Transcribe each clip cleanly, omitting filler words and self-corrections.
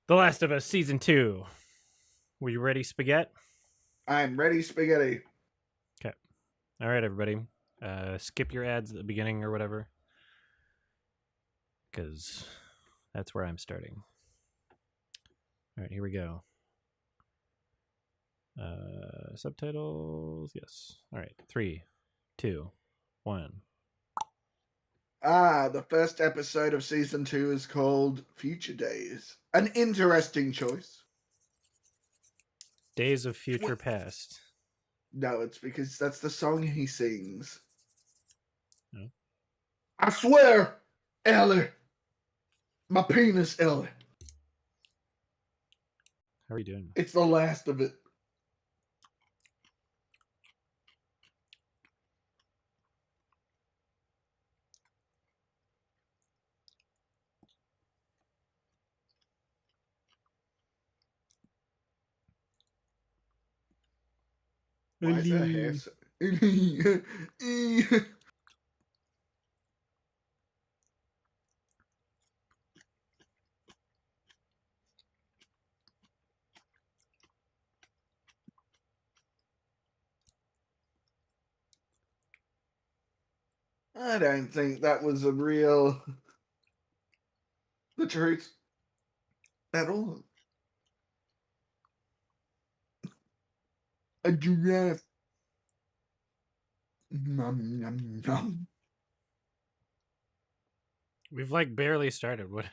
The Last of Us Season 2. Were you ready, Spaghetti? I'm ready, spaghetti. Okay. All right, everybody. Skip your ads at the beginning or whatever. Because that's where I'm starting. All right, here we go. Subtitles. Yes. All right. 3, 2, 1. The first episode of season 2 is called Future Days. An interesting choice. Days of Future Past. No, it's because that's the song he sings. Oh. I swear, Ellie. My penis, Ellie. How are you doing? It's the last of it. Why is her hair so... I don't think that was the truth at all. A giraffe. Nom, nom, nom. We've like barely started. What?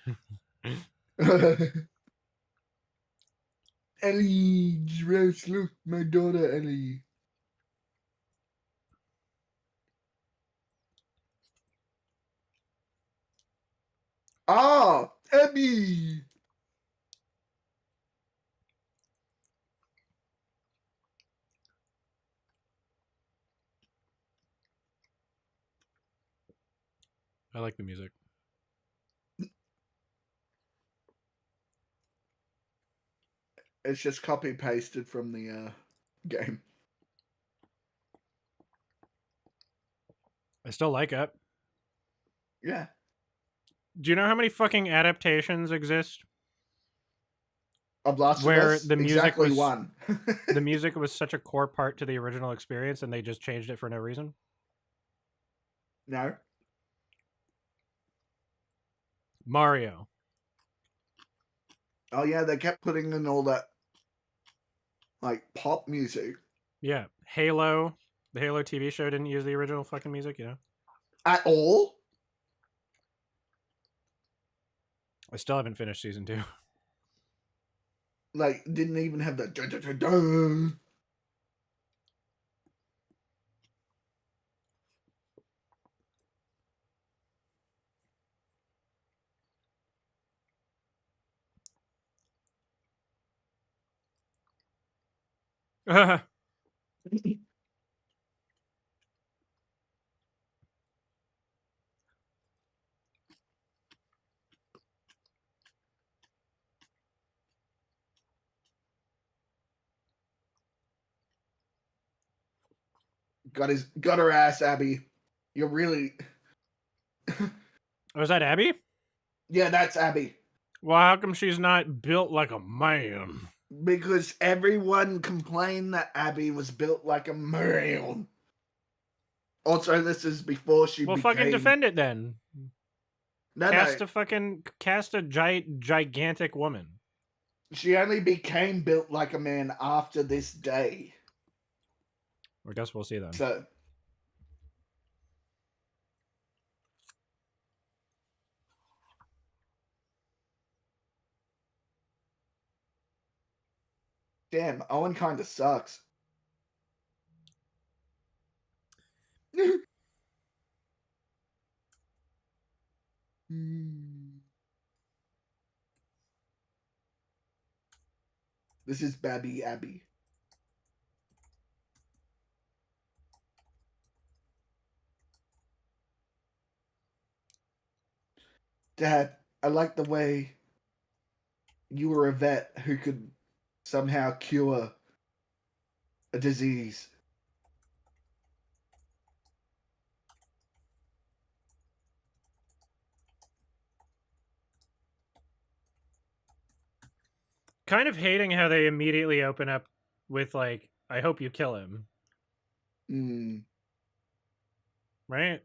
Ellie, giraffes, look, my daughter Ellie. Ah, Abby. I like the music. It's just copy pasted from the game. I still like it. Yeah. Do you know how many fucking adaptations exist? Of Last of Where Us? the music Exactly was one. the music was such a core part to the original experience, and they just changed it for no reason. No. Mario. Oh yeah, they kept putting in all that like pop music. Yeah. Halo. The Halo TV show didn't use the original fucking music, you know? At all? I still haven't finished season 2. Like, didn't even have the dun, dun, dun, dun. Got her ass, Abby. You're really... Was that Abby? Yeah, that's Abby. Well, how come she's not built like a man? Because everyone complained that Abby was built like a man. Also, this is before she Well, became... fucking defend it then. No, Cast a gigantic woman. She only became built like a man after this day. I guess we'll see then. So... Damn, Owen kind of sucks. This is Babby Abby. Dad, I like the way you were a vet who could somehow cure a disease. kind of hating how they immediately open up with like, "I hope you kill him," Mm. right?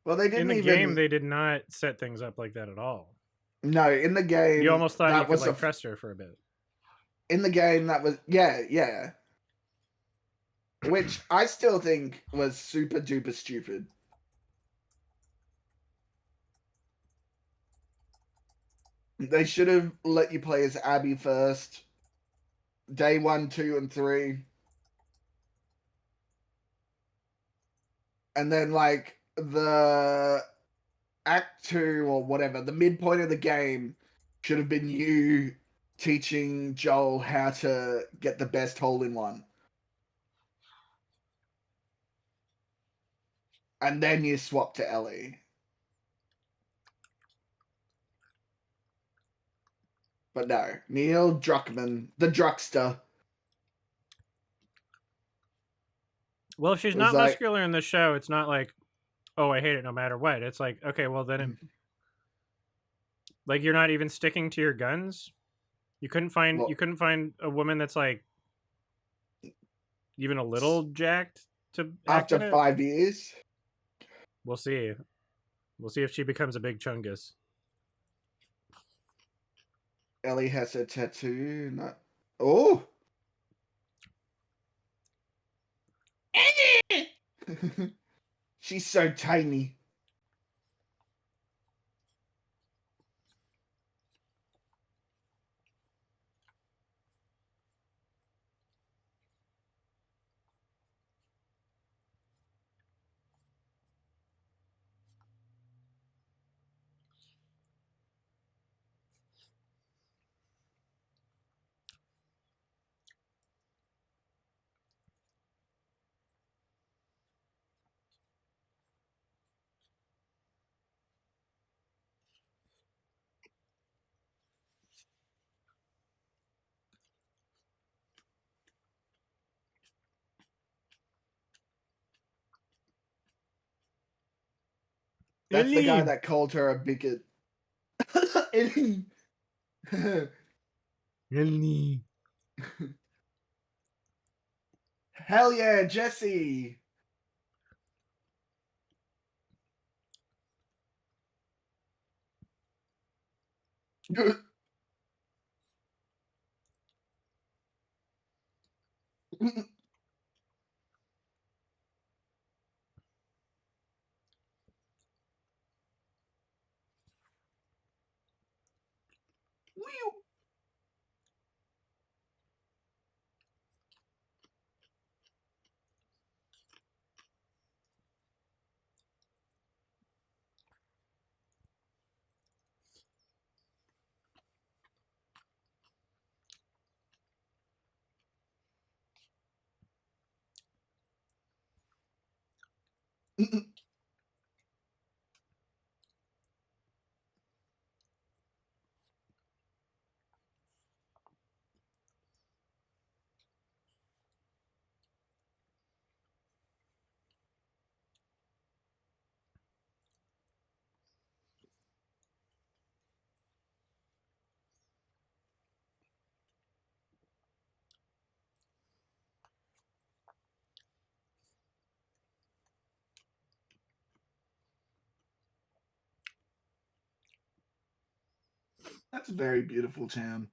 Well, they In didn't the game, even. they did not set things up like that at all. No, in the You game almost thought you that could was like trust her for a bit. in the game that was yeah. Which I still think was super duper stupid. They should have let you play as Abby first. Day 1, 2, and 3. And then like the act 2 or whatever, the midpoint of the game should have been you teaching Joel how to get the best hole in one. And then you swap to Ellie. But no, Neil Druckmann, the Druckster, Well, if she's was not like, muscular in the show, it's not like, "Oh, I hate it no matter what." It's like, okay, well then, like you're not even sticking to your guns. You well, couldn't find a woman that's like even a little jacked to act after in it. 5 years, We'll see. We'll see if she becomes a big chungus. Ellie has a tattoo. Not, oh, she's so tiny. That's the guy Ellie, that called her a bigot. Ellie. Hell yeah, Jesse. That's a very beautiful town.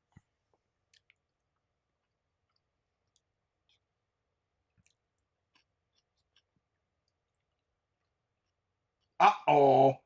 Uh-oh.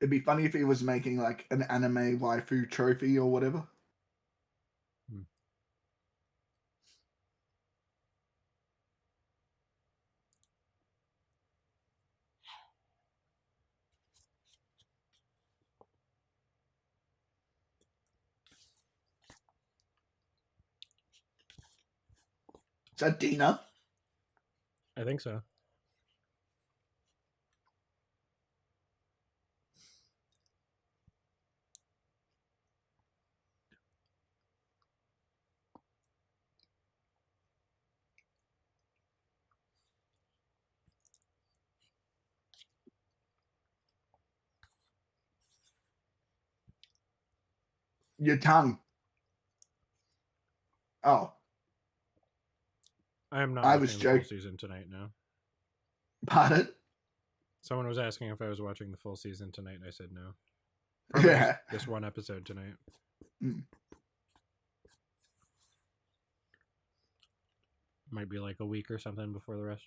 It'd be funny if he was making like an anime waifu trophy or whatever. Hmm. Is that Dina? I think so. Your tongue. Oh, I am not I was watching the full joking. season tonight. No. Pardon? Someone was asking if I was watching the full season tonight, and I said no. Probably just Yeah. this one episode tonight. Mm. Might be like a week or something before the rest.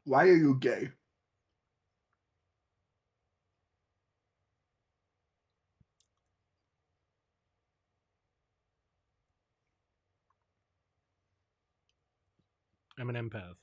Why are you gay? I'm an empath.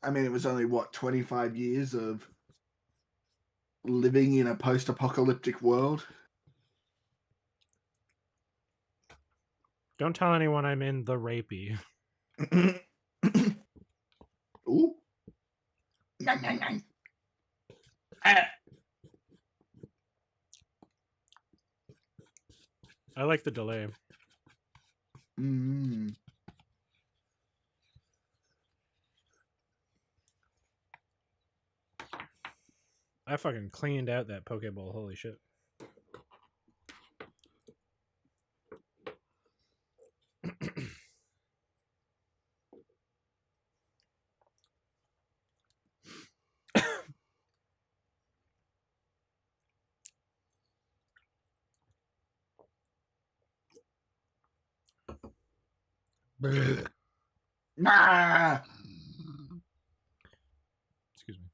I mean, it was only what 25 years of living in a post-apocalyptic world. Don't tell anyone I'm in the rapey. Ooh. Nang, nang, nang. Ah. I like the delay. Mm. I fucking cleaned out that Pokeball. Holy shit. Ah. Excuse me.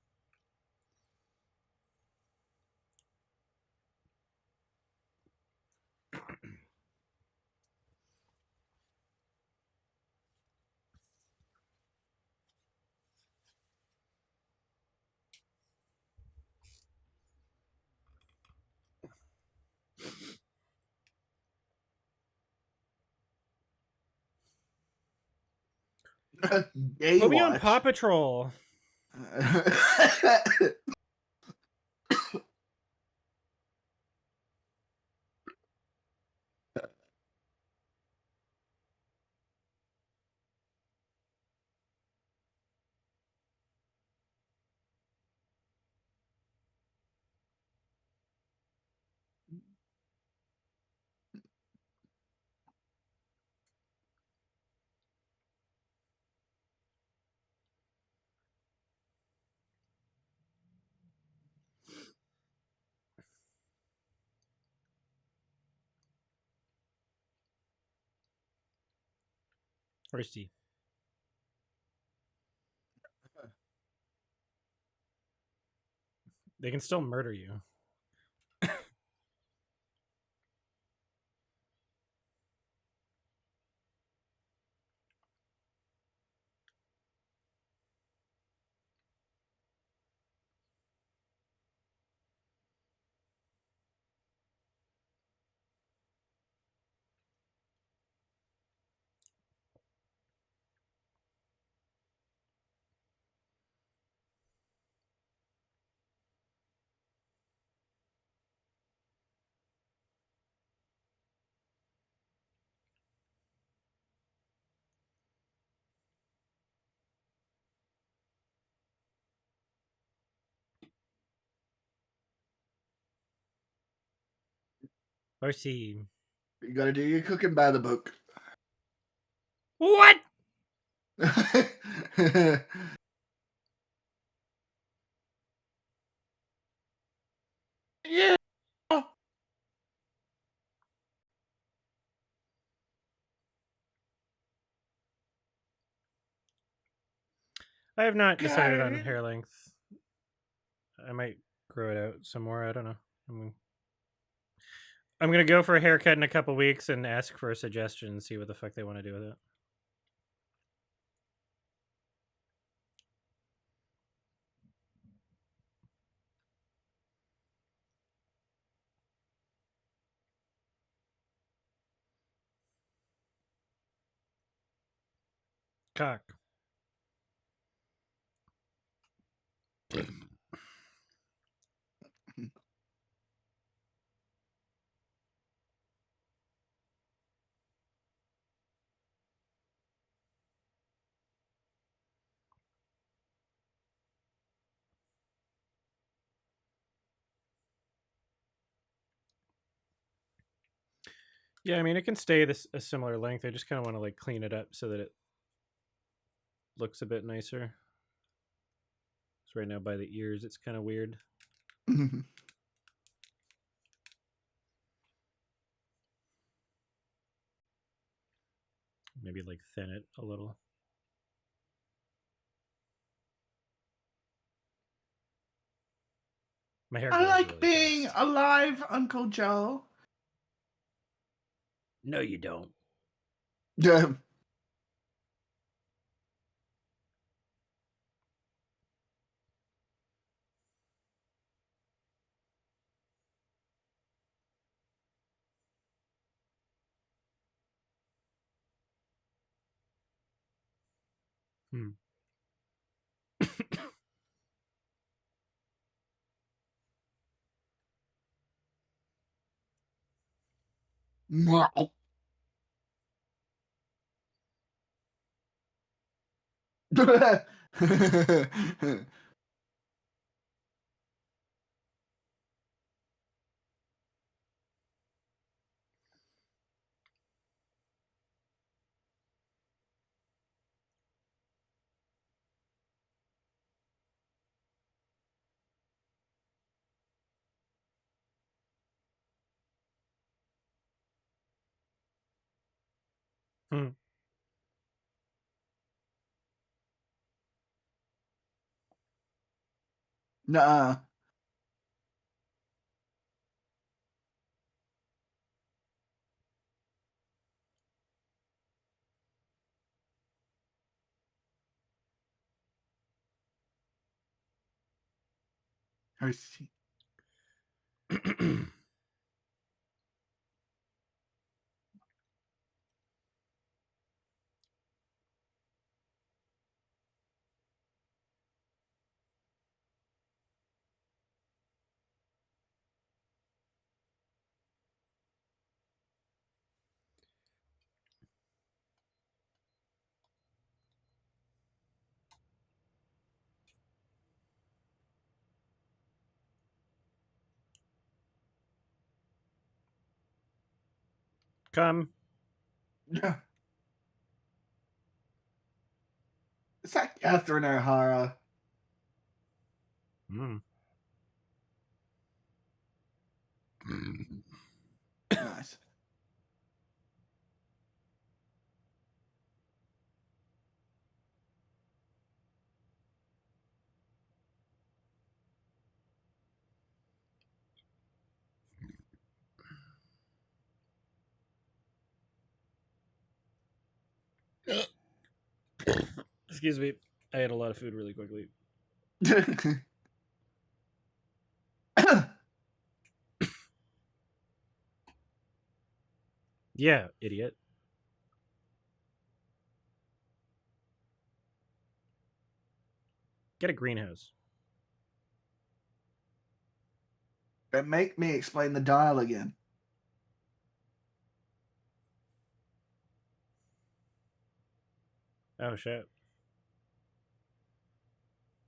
Gay Put me on Paw watch. Patrol. Thirsty. They can still murder you. Thirsty. You gotta do your cooking by the book. What? Yeah. I have not decided on Okay. hair length. I might grow it out some more. I don't know. I'm gonna go for a haircut in a couple weeks and ask for a suggestion and see what the fuck they want to do with it. Cock. Yeah, I mean it can stay this a similar length. I just kind of want to like clean it up so that it looks a bit nicer. So right now by the ears, it's kind of weird. Maybe like thin it a little. My hair I grows like really being fast. alive, Uncle Joe. No, you don't. Yeah. Hmm. Hmm. Nuh-uh. I see. Come. Yeah. Is that Catherine O'Hara? Mm. Nice. Excuse me. I ate a lot of food really quickly. Yeah, idiot. Get a greenhouse. But make me explain the dial again. Oh shit.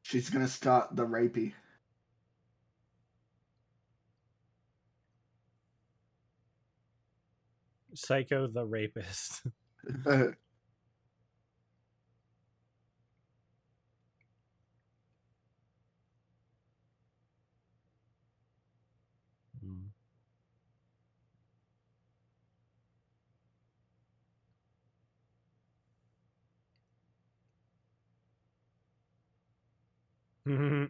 She's gonna start the rapey. Psycho the rapist. Mm.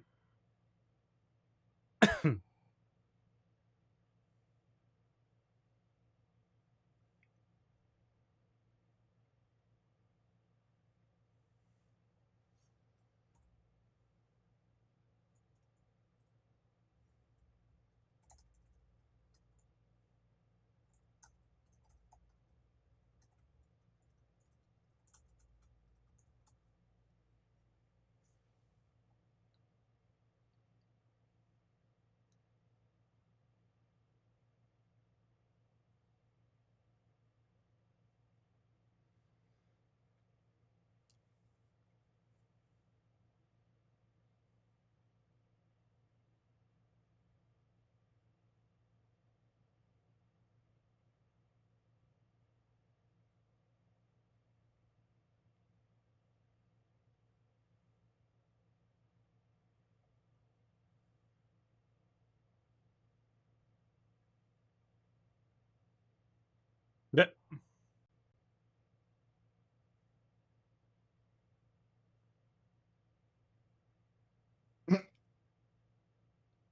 That-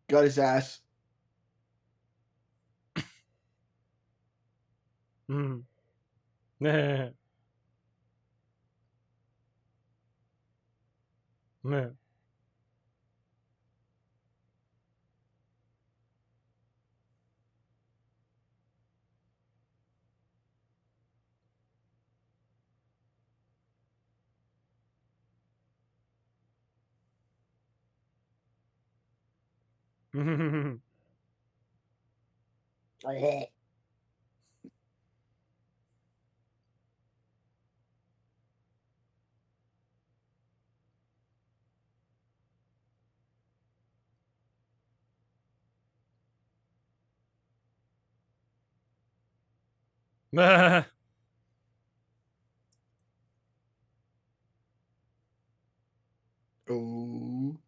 Got his ass. mm. Oh.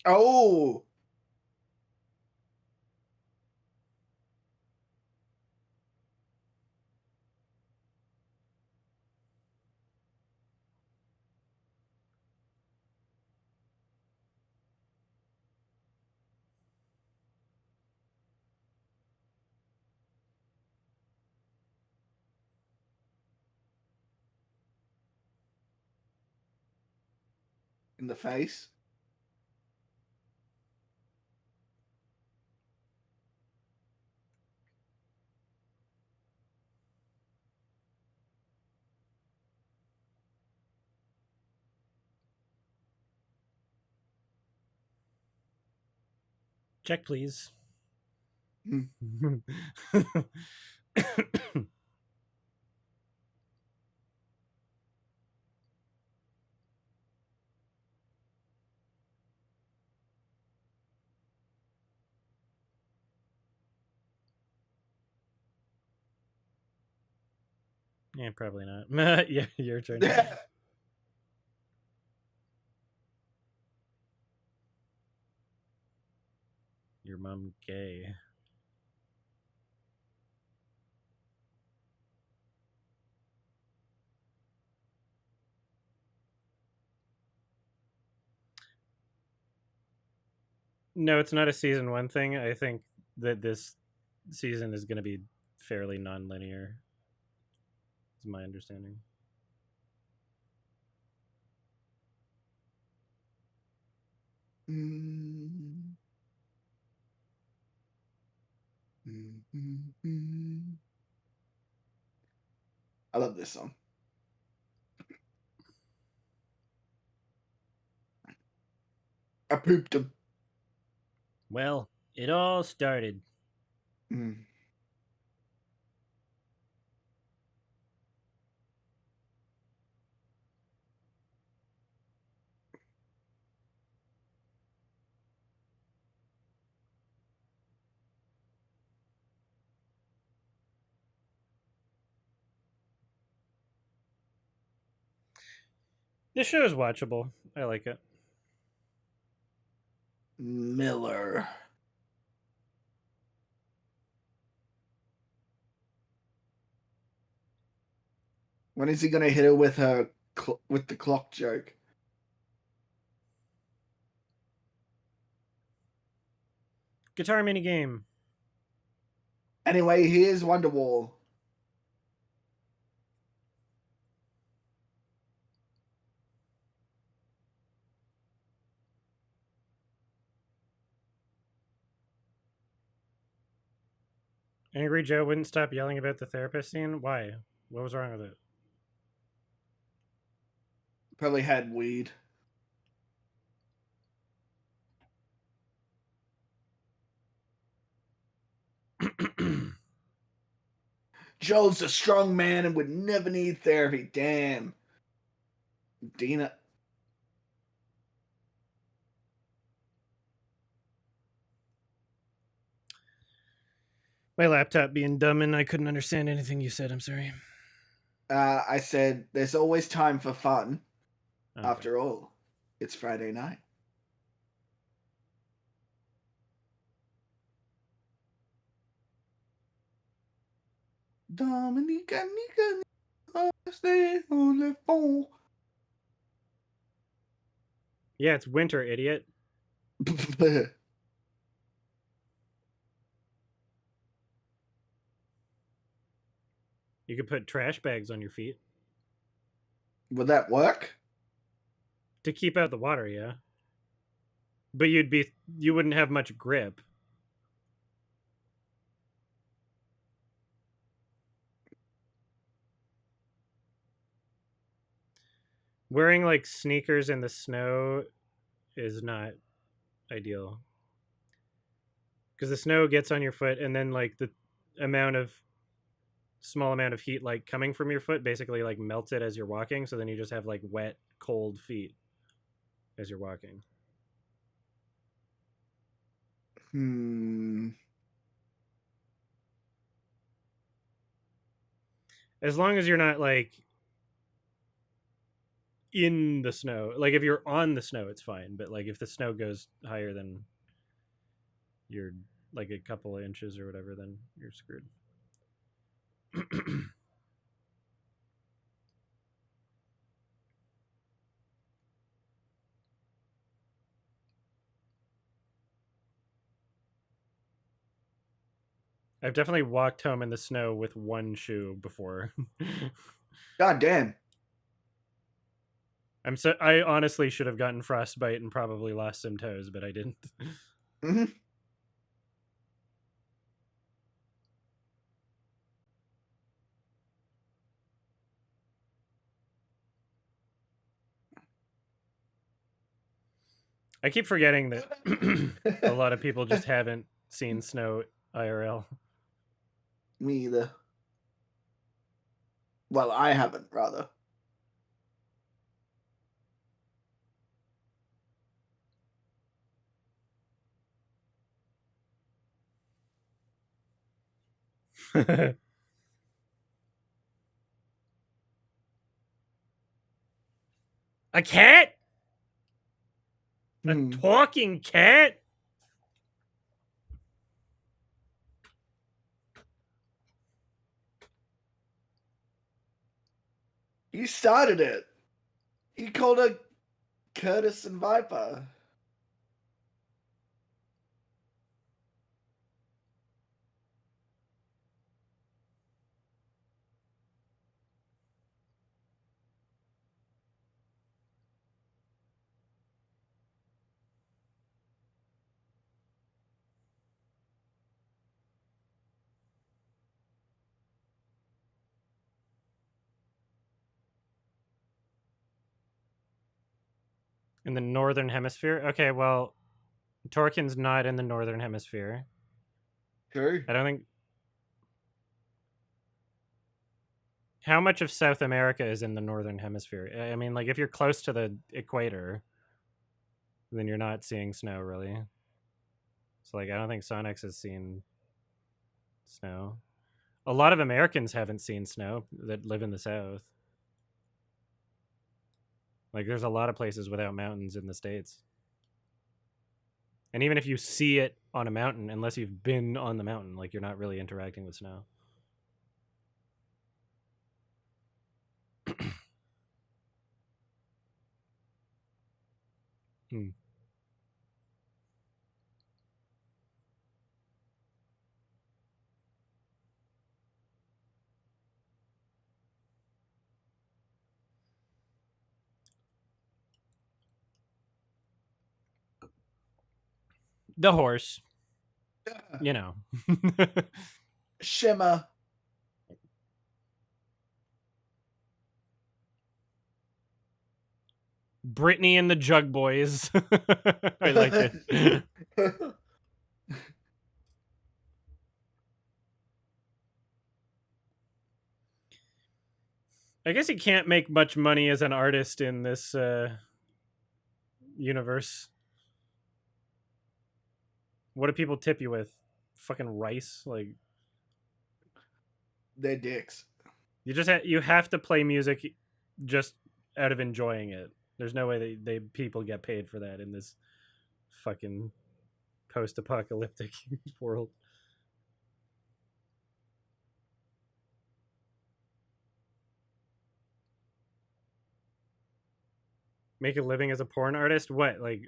Oh. In the face. Check, please. Hmm. Yeah, probably not. Yeah, your turn. Your mom gay. No, it's not a season one thing. I think that this season is going to be fairly non-linear. Is my understanding. Mm. Mm. I love this song. I pooped him. Well, it all started. Mm. This show is watchable. I like it. Miller. When is he gonna hit her with with the clock joke? Guitar mini game. Anyway, here's Wonderwall. Angry Joe wouldn't stop yelling about the therapist scene. Why? What was wrong with it? Probably had weed. Joel's a strong man and would never need therapy. Damn. Dina. My laptop being dumb and I couldn't understand anything you said. I'm sorry. I said, there's always time for fun. Okay. After all, it's Friday night. Dominica, Nika, stay on the phone. Yeah, it's winter, idiot. You could put trash bags on your feet Would that work? to keep out the water, yeah. But you wouldn't have much grip. Wearing like sneakers in the snow is not ideal because the snow gets on your foot and then like the amount of small amount of heat like coming from your foot basically like melts it as you're walking, so then you just have like wet cold feet as you're walking. Hmm. As long as you're not like in the snow, like if you're on the snow it's fine, but like if the snow goes higher than you're like a couple of inches or whatever, then you're screwed. I've definitely walked home in the snow with one shoe before. God damn. I honestly should have gotten frostbite and probably lost some toes, but I didn't. Mm-hmm. I keep forgetting that a lot of people just haven't seen snow IRL. Me either. Well, I haven't, rather. A cat? A Hmm. talking cat? You started it. You called her Curtis and Viper. In the northern hemisphere? Okay, well, Torkin's not in the northern hemisphere. True. I don't think. How much of South America is in the northern hemisphere? I mean, like if you're close to the equator, then you're not seeing snow really. So like I don't think Sonex has seen snow. A lot of Americans haven't seen snow that live in the south. Like there's a lot of places without mountains in the states. And even if you see it on a mountain, unless you've been on the mountain, like you're not really interacting with snow. Hmm. The horse, Yeah. you know. Shimmer. Brittany and the Jug Boys. I like it. I guess he can't make much money as an artist in this universe. What do people tip you with? Fucking rice? Like They're dicks. you have to play music just out of enjoying it. There's no way they people get paid for that in this fucking post-apocalyptic world. Make a living as a porn artist? What, like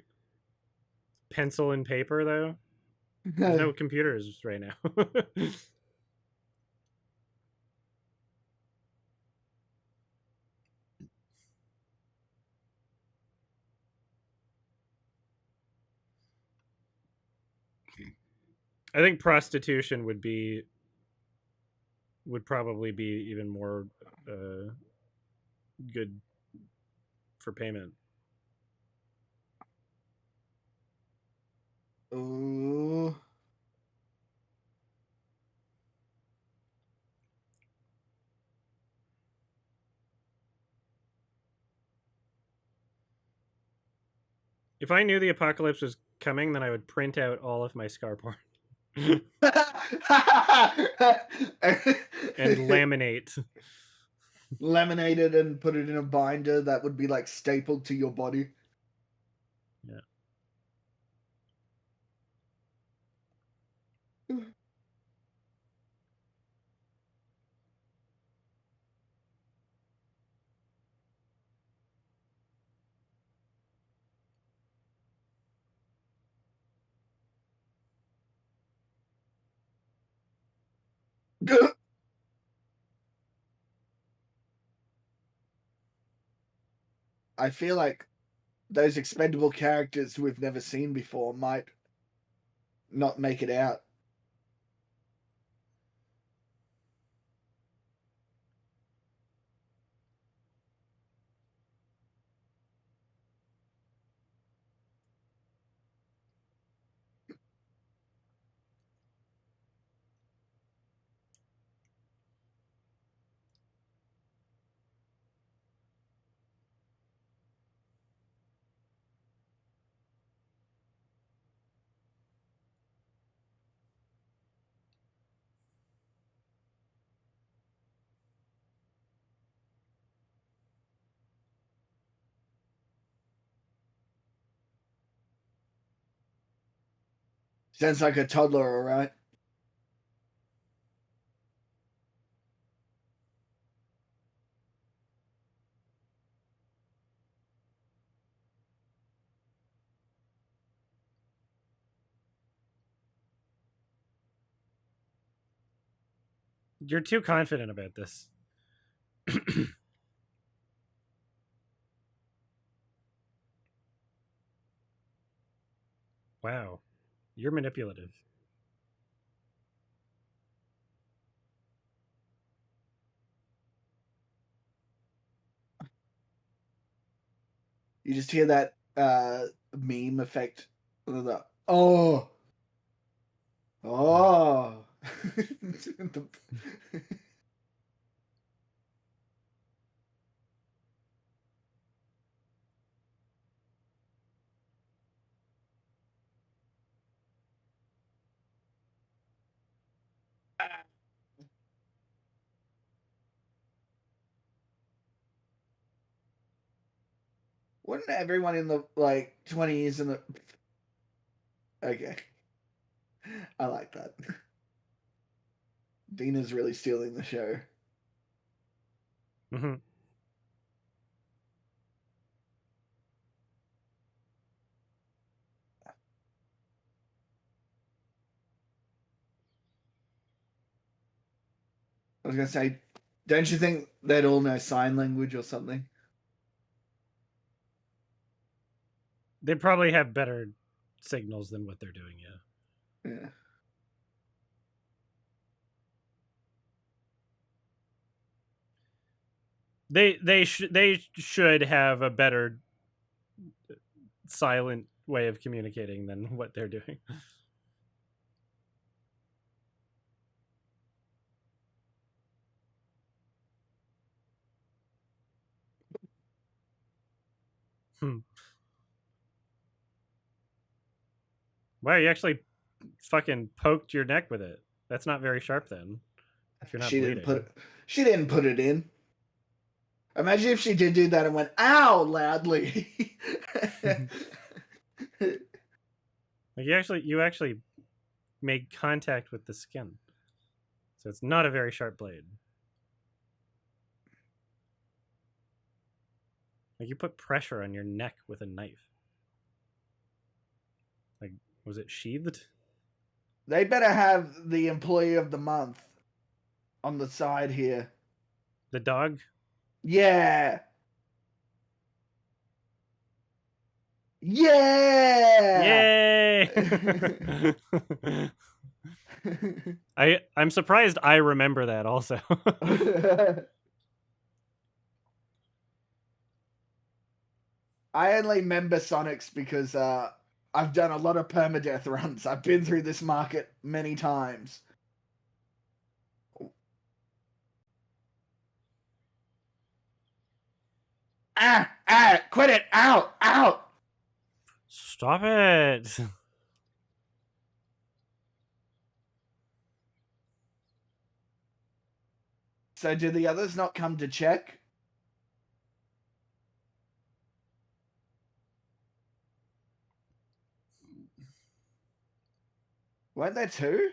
pencil and paper though? There's no computers right now. I think prostitution would probably be even more uh, good for payment. Ooh. If I knew the apocalypse was coming, then I would print out all of my scar porn and laminate. Laminated and put it in a binder that would be like stapled to your body. Yeah. I feel like those expendable characters we've never seen before might not make it out. Sounds like a toddler, all right. You're too confident about this. Wow. You're manipulative. You just hear that meme effect. The, oh, oh. Wouldn't everyone in the like 20s in the okay. I like that. Dina's really stealing the show. Mm-hmm. I was gonna say, don't you think they'd all know sign language or something? They probably have better signals than what they're doing. Yeah. Yeah. They should have a better silent way of communicating than what they're doing. Hmm. Wow, you actually fucking poked your neck with it. That's not very sharp then. If you're not She didn't bleeding. put she didn't put it in. Imagine if she did do that and went ow loudly. Like you actually made contact with the skin. So it's not a very sharp blade. Like you put pressure on your neck with a knife. Like was it sheathed? They better have the employee of the month on the side here. The dog? Yeah. Yeah. Yay! I'm surprised I remember that also. I only remember Sonics because I've done a lot of permadeath runs. I've been through this market many times. Quit it! Out! Stop it. So, do the others not come to check? Weren't there two?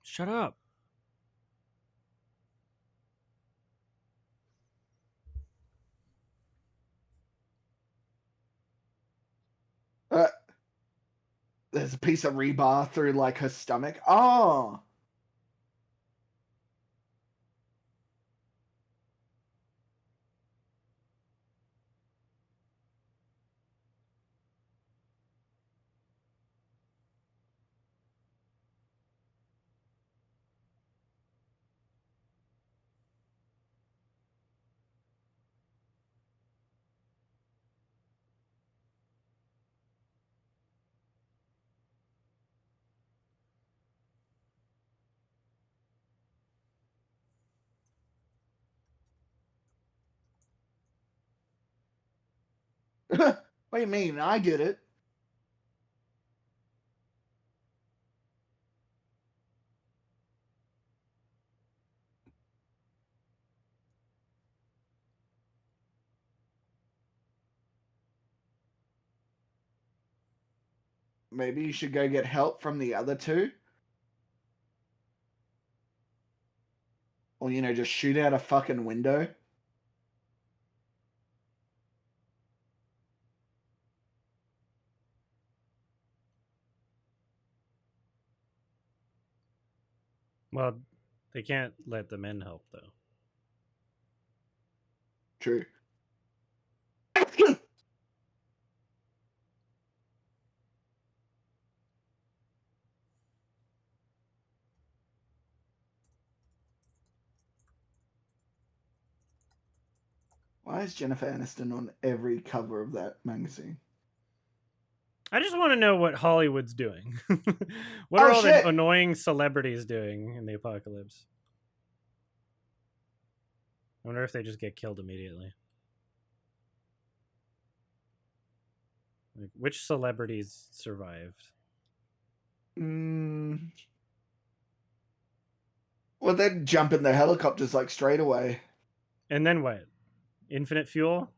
Shut up. uh, there's a piece of rebar through like her stomach. Oh, what do you mean? I get it. Maybe you should go get help from the other two. Or, just shoot out a fucking window. Well, they can't let the men help though. True. Why is Jennifer Aniston on every cover of that magazine? I just want to know what Hollywood's doing. What are Oh all the shit! annoying celebrities doing in the apocalypse? I wonder if they just get killed immediately. Like, which celebrities survived? Mm. Well, they'd jump in the helicopters like straight away. And then what? Infinite fuel?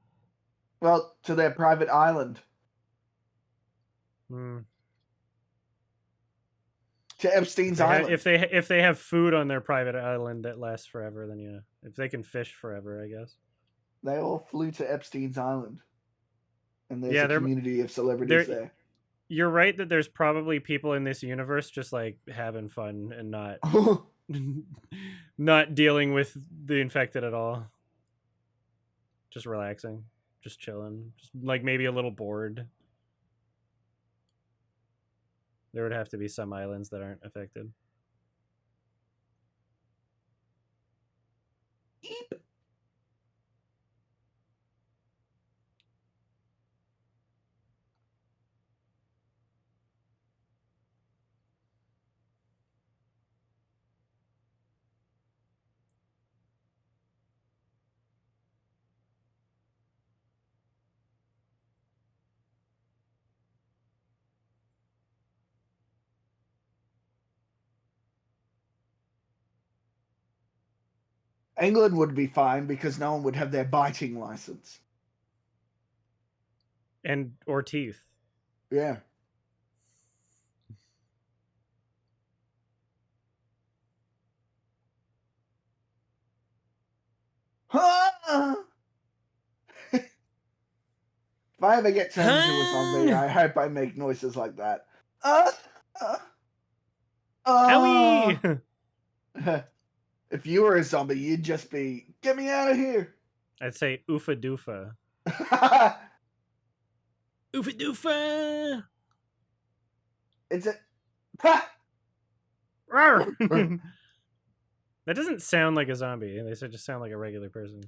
Well, to their private island. Hmm. To Epstein's island. If they have food on their private island that lasts forever, then yeah. If they can fish forever, I guess. They all flew to Epstein's island. And there's Yeah, a community of celebrities they're there. you're right that there's probably people in this universe just like having fun and not not dealing with the infected at all. Just relaxing, just chilling, just like maybe a little bored. There would have to be some islands that aren't affected. England would be fine because no one would have their biting license. And or teeth. Yeah. If I ever get turned into a zombie, I hope I make noises like that. Uh, uh, uh. Owie! If you were a zombie, you'd just be, get me out of here. I'd say oofa doofa. Oofa doofa! It's a. That doesn't sound like a zombie. They just sound like a regular person.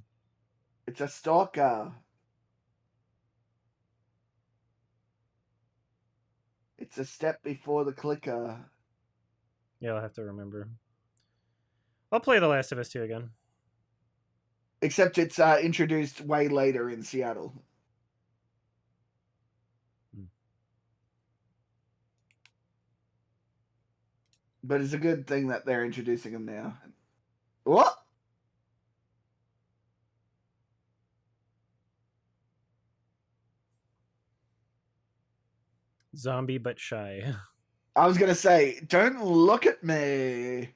It's a stalker. It's a step before the clicker. Yeah, I'll have to remember. I'll play The Last of Us 2 again. Except it's introduced way later in Seattle. But it's a good thing that they're introducing him now. What? Zombie but shy. I was gonna say, don't look at me.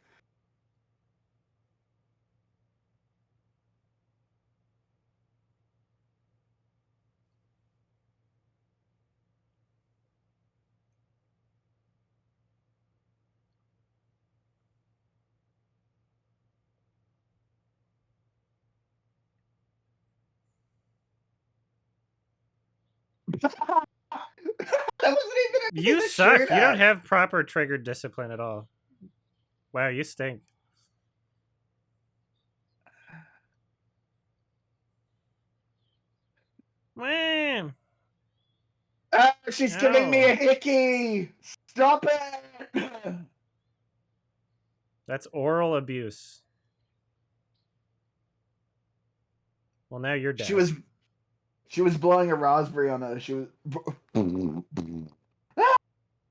That wasn't even You anything to shoot suck. You don't at. have proper trigger discipline at all. Wow, you stink. Man. She's giving me Ow. a hickey. Stop it. That's oral abuse. Well, now you're She deaf. was blowing a raspberry on her. She was. Ah,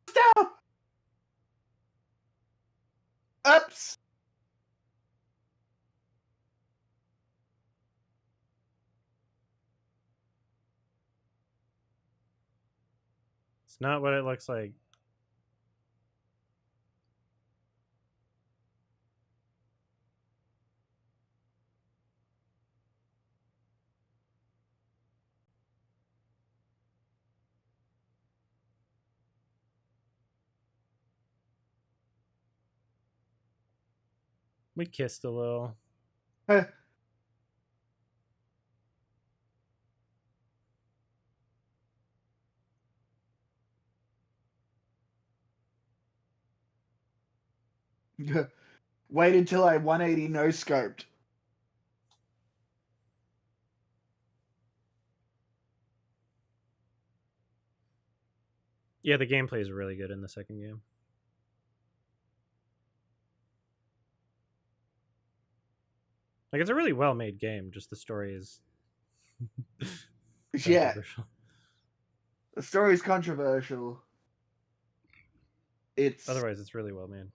stop. Oops. It's not what it looks like. We kissed a little. Wait until I 180 no scoped. Yeah, the gameplay is really good in the second game. Like, it's a really well made game. Just the story is Yeah, controversial. the story's controversial. It's Otherwise, it's really well made.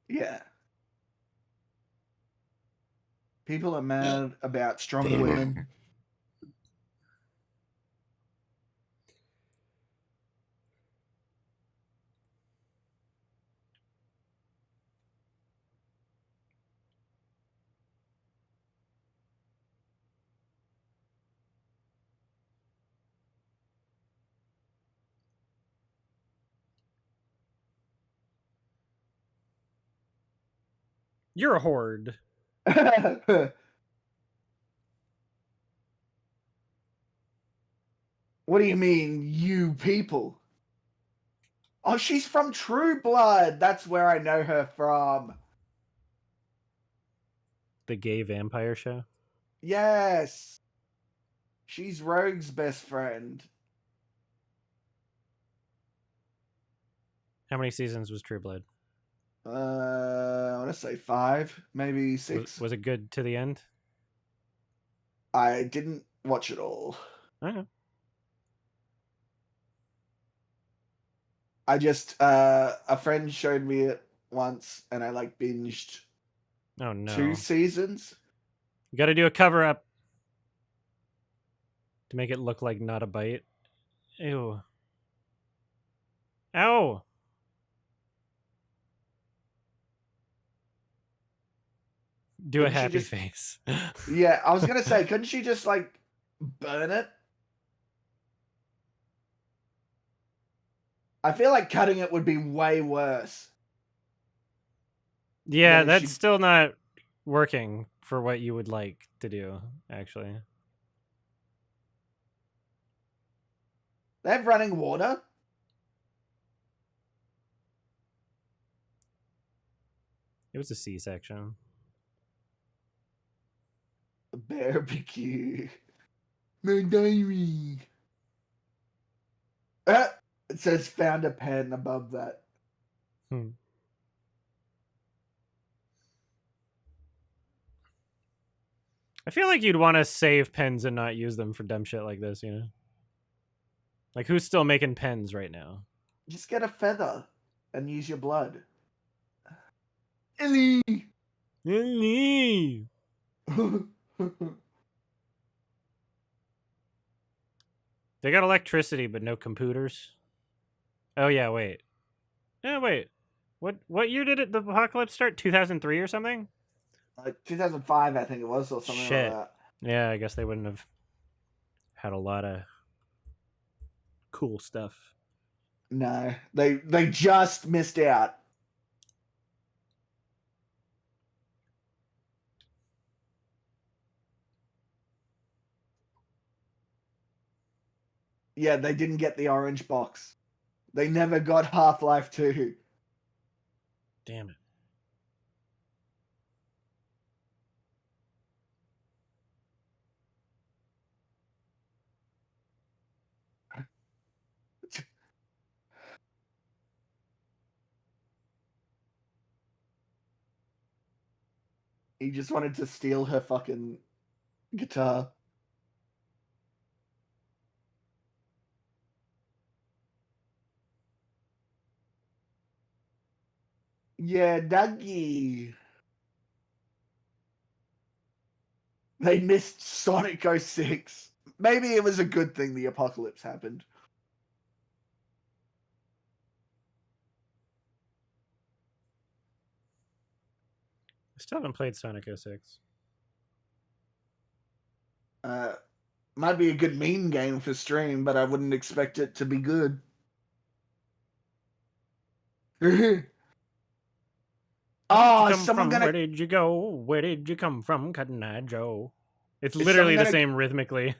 yeah. People are mad about strong women. You're a horde. What do you mean, you people? Oh, she's from True Blood. That's where I know her from. The gay vampire show. Yes. She's Rogue's best friend. How many seasons was True Blood? I want to say 5, maybe Was 6. was it good to the end? I didn't watch it all. I know. I just a friend showed me it once, and I like binged Oh 2 no. seasons. You got to do a cover up to make it look like not a bite. Ew. Ow. Do a Couldn't she happy just? face. Yeah, I was gonna say, couldn't she just like burn it? I feel like cutting it would be way worse than Yeah, if that's she. still not working for what you would like to do, actually. They have running water. It was a C section. Barbecue. My diary. It says found a pen above that. Hmm. I feel like you'd want to save pens and not use them for dumb shit like this, you know? Like, who's still making pens right now? Just get a feather and use your blood. Ellie. They got electricity, but no computers. Oh yeah, wait. Wait. What year did the apocalypse start? 2003 or something? Like 2005, I think it was, or something like Shit. that. Yeah, I guess they wouldn't have had a lot of cool stuff. No, they just missed out. Yeah, they didn't get the orange box. They never got Half-Life 2. Damn it. He just wanted to steal her fucking guitar. Yeah, Dougie. They missed Sonic 06. Maybe it was a good thing the apocalypse happened. I still haven't played Sonic 06. Uh, might be a good meme game for stream, but I wouldn't expect it to be good. Where did you Oh, come from? Where did you go? Where did you come from, Cotton Eye Joe? It's is someone literally the gonna? same rhythmically.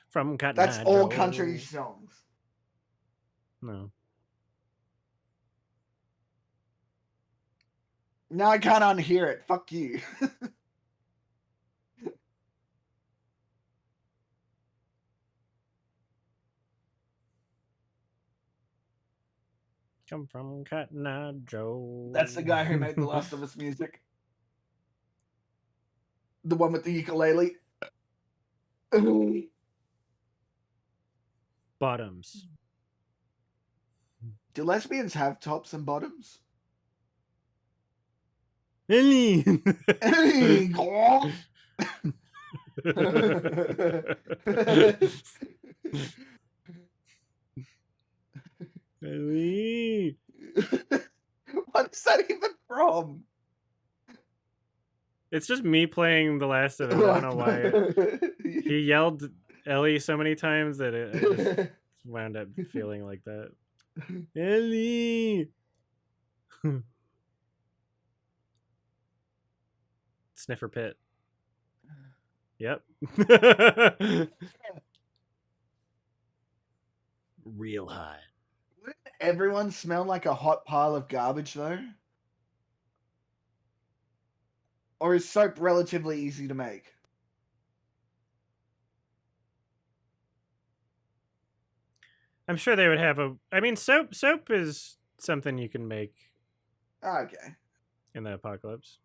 From Cotton That's Eye all country Joe. songs. No. Now I can't unhear it. Fuck you. Come from Cotton Eye Joe. That's the guy who made the Last of Us music. The one with the ukulele. Bottoms. Do lesbians have tops and bottoms? Ellie. Ellie. What is that even from? It's just me playing The Last of Us. I don't know why. He yelled Ellie so many times that I just wound up feeling like that. Ellie. Sniffer Pit. Yep. Real hot. Wouldn't everyone smell like a hot pile of garbage though? Or is soap relatively easy to make? I'm sure they would have a. I mean, soap is something you can make Okay. in the apocalypse.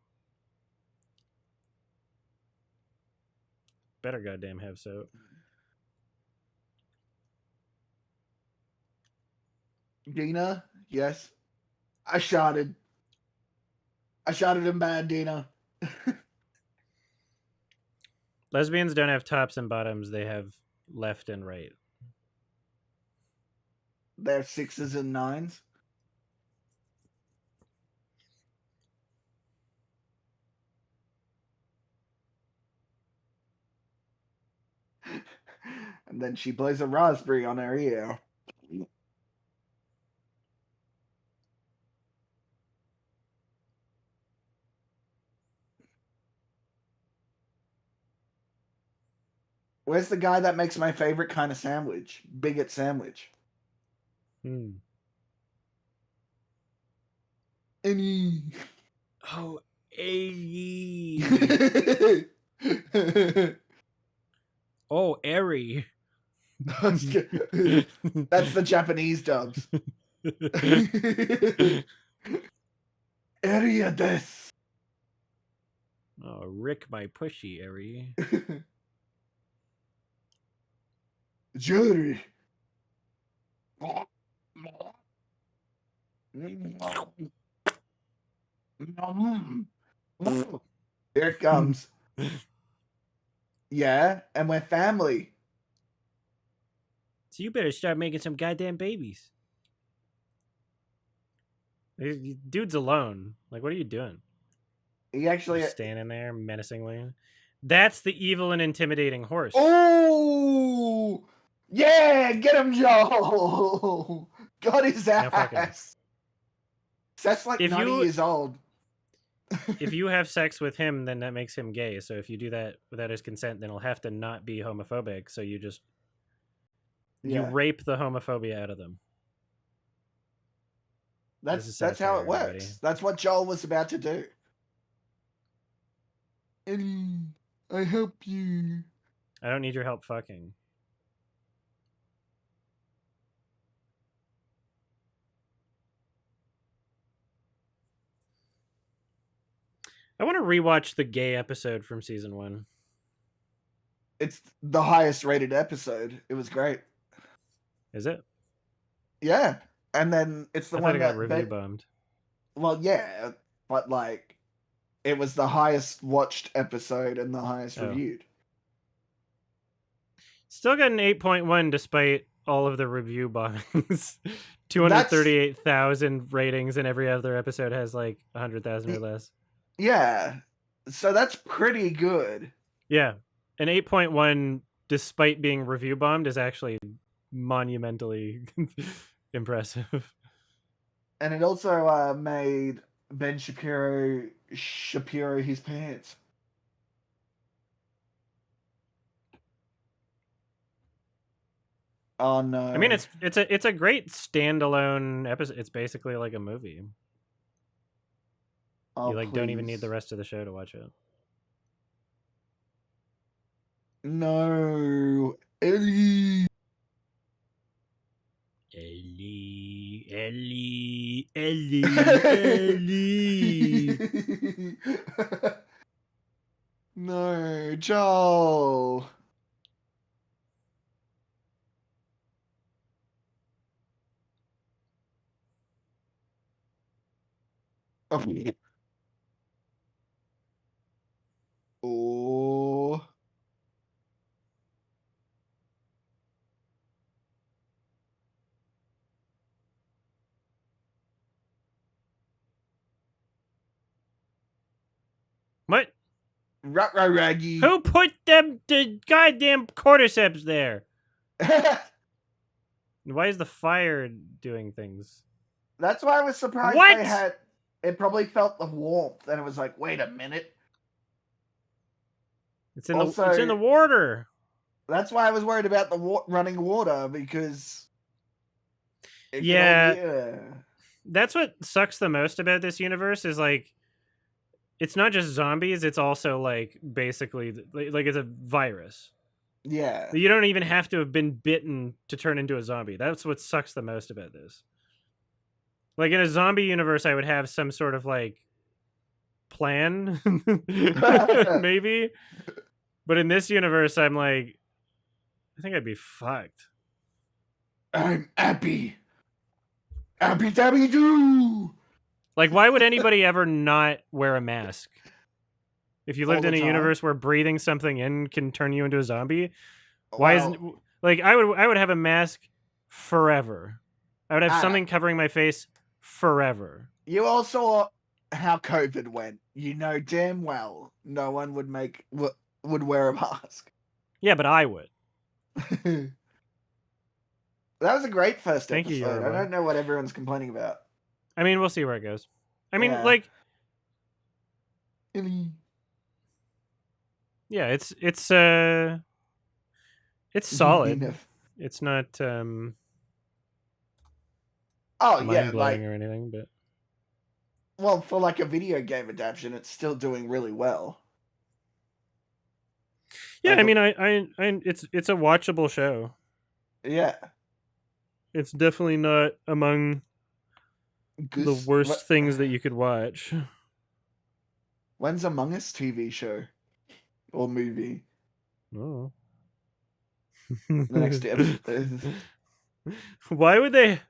Better goddamn have soap. Dina, yes. I shouted. I shouted him bad, Dina. Lesbians don't have tops and bottoms. They have left and right. They're 6s and 9s. And then she blows a raspberry on her ear. Where's the guy that makes my favorite kind of sandwich? Bigot sandwich. Any. Oh, Ellie. Oh, Eri. That's the Japanese dubs. Area des. Oh, Rick my pushy, Eri. Jury. Here it comes. Yeah, and we're family. So you better start making some goddamn babies. Dude's alone. Like, what are you doing? He actually. Just standing there menacingly. That's the evil and intimidating horse. Oh! Yeah! Get him, Joel! Got his ass! That's like 90 years old. If you have sex with him, then that makes him gay. So if you do that without his consent, then he'll have to not be homophobic. So you just you rape the homophobia out of them. That's how it works. Everybody. That's what Joel was about to do. Eddie, I help you. I don't need your help fucking. I want to rewatch the gay episode from season 1. It's the highest rated episode. It was great. Is it? Yeah. And then it's the one that got review bombed. Well, yeah, but like it was the highest watched episode and the highest reviewed. Still got an 8.1 despite all of the review bombings. 238,000 ratings, and every other episode has like 100,000 or less. Yeah. So that's pretty good. Yeah. An 8.1 despite being review bombed is actually monumentally impressive. And it also made Ben Shapiro his pants. Oh no! I mean, it's a great standalone episode. It's basically like a movie. Oh, you don't even need the rest of the show to watch it. No, Ellie. Ellie. Ellie, Ellie. No, Joel. Oh. Oh. What? Raggy. Who put the goddamn cordyceps there? Why is the fire doing things? That's why I was surprised they What? had. It probably felt the warmth, and it was like, wait a minute. It's in Also, the water. that's why I was worried about the running water, because it could all Yeah, yeah. that's what sucks the most about this universe is like it's not just zombies, it's also like basically like it's a virus. Yeah. You don't even have to have been bitten to turn into a zombie. That's what sucks the most about this. Like in a zombie universe, I would have some sort of like plan, maybe. But in this universe, I'm like, I think I'd be fucked. I'm happy. Happy dabby doo. Like, why would anybody ever not wear a mask? If you All lived the in a time. universe where breathing something in can turn you into a zombie, why isn't Well, like I would have a mask forever. I would have Anna, something covering my face forever. you all saw how COVID went. You know damn well no one would wear a mask. Yeah, but I would. That was a great first Thank you, episode. I Yorba. don't know what everyone's complaining about. I mean, we'll see where it goes. I mean, Yeah. like, yeah, it's solid. It's not Oh yeah, mind blowing like, or anything, but well, for like a video game adaptation, it's still doing really well. yeah, Like, I mean, it's a watchable show. yeah, It's definitely not among the Goose. worst things that you could watch. When's Among Us TV show or movie? Oh. The next episode. Why would they?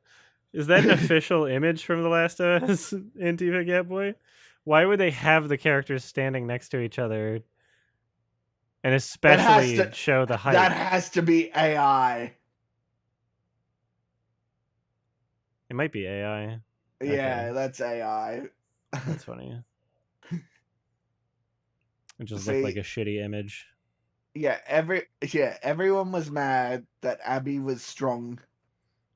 Is that an official image from The Last of Us, Antifa Cat Boy? Why would they have the characters standing next to each other and especially show the height? That has to be AI. It might be AI. Yeah, Okay. that's AI. That's funny. It just See, looked like a shitty image. Yeah, everyone was mad that Abby was strong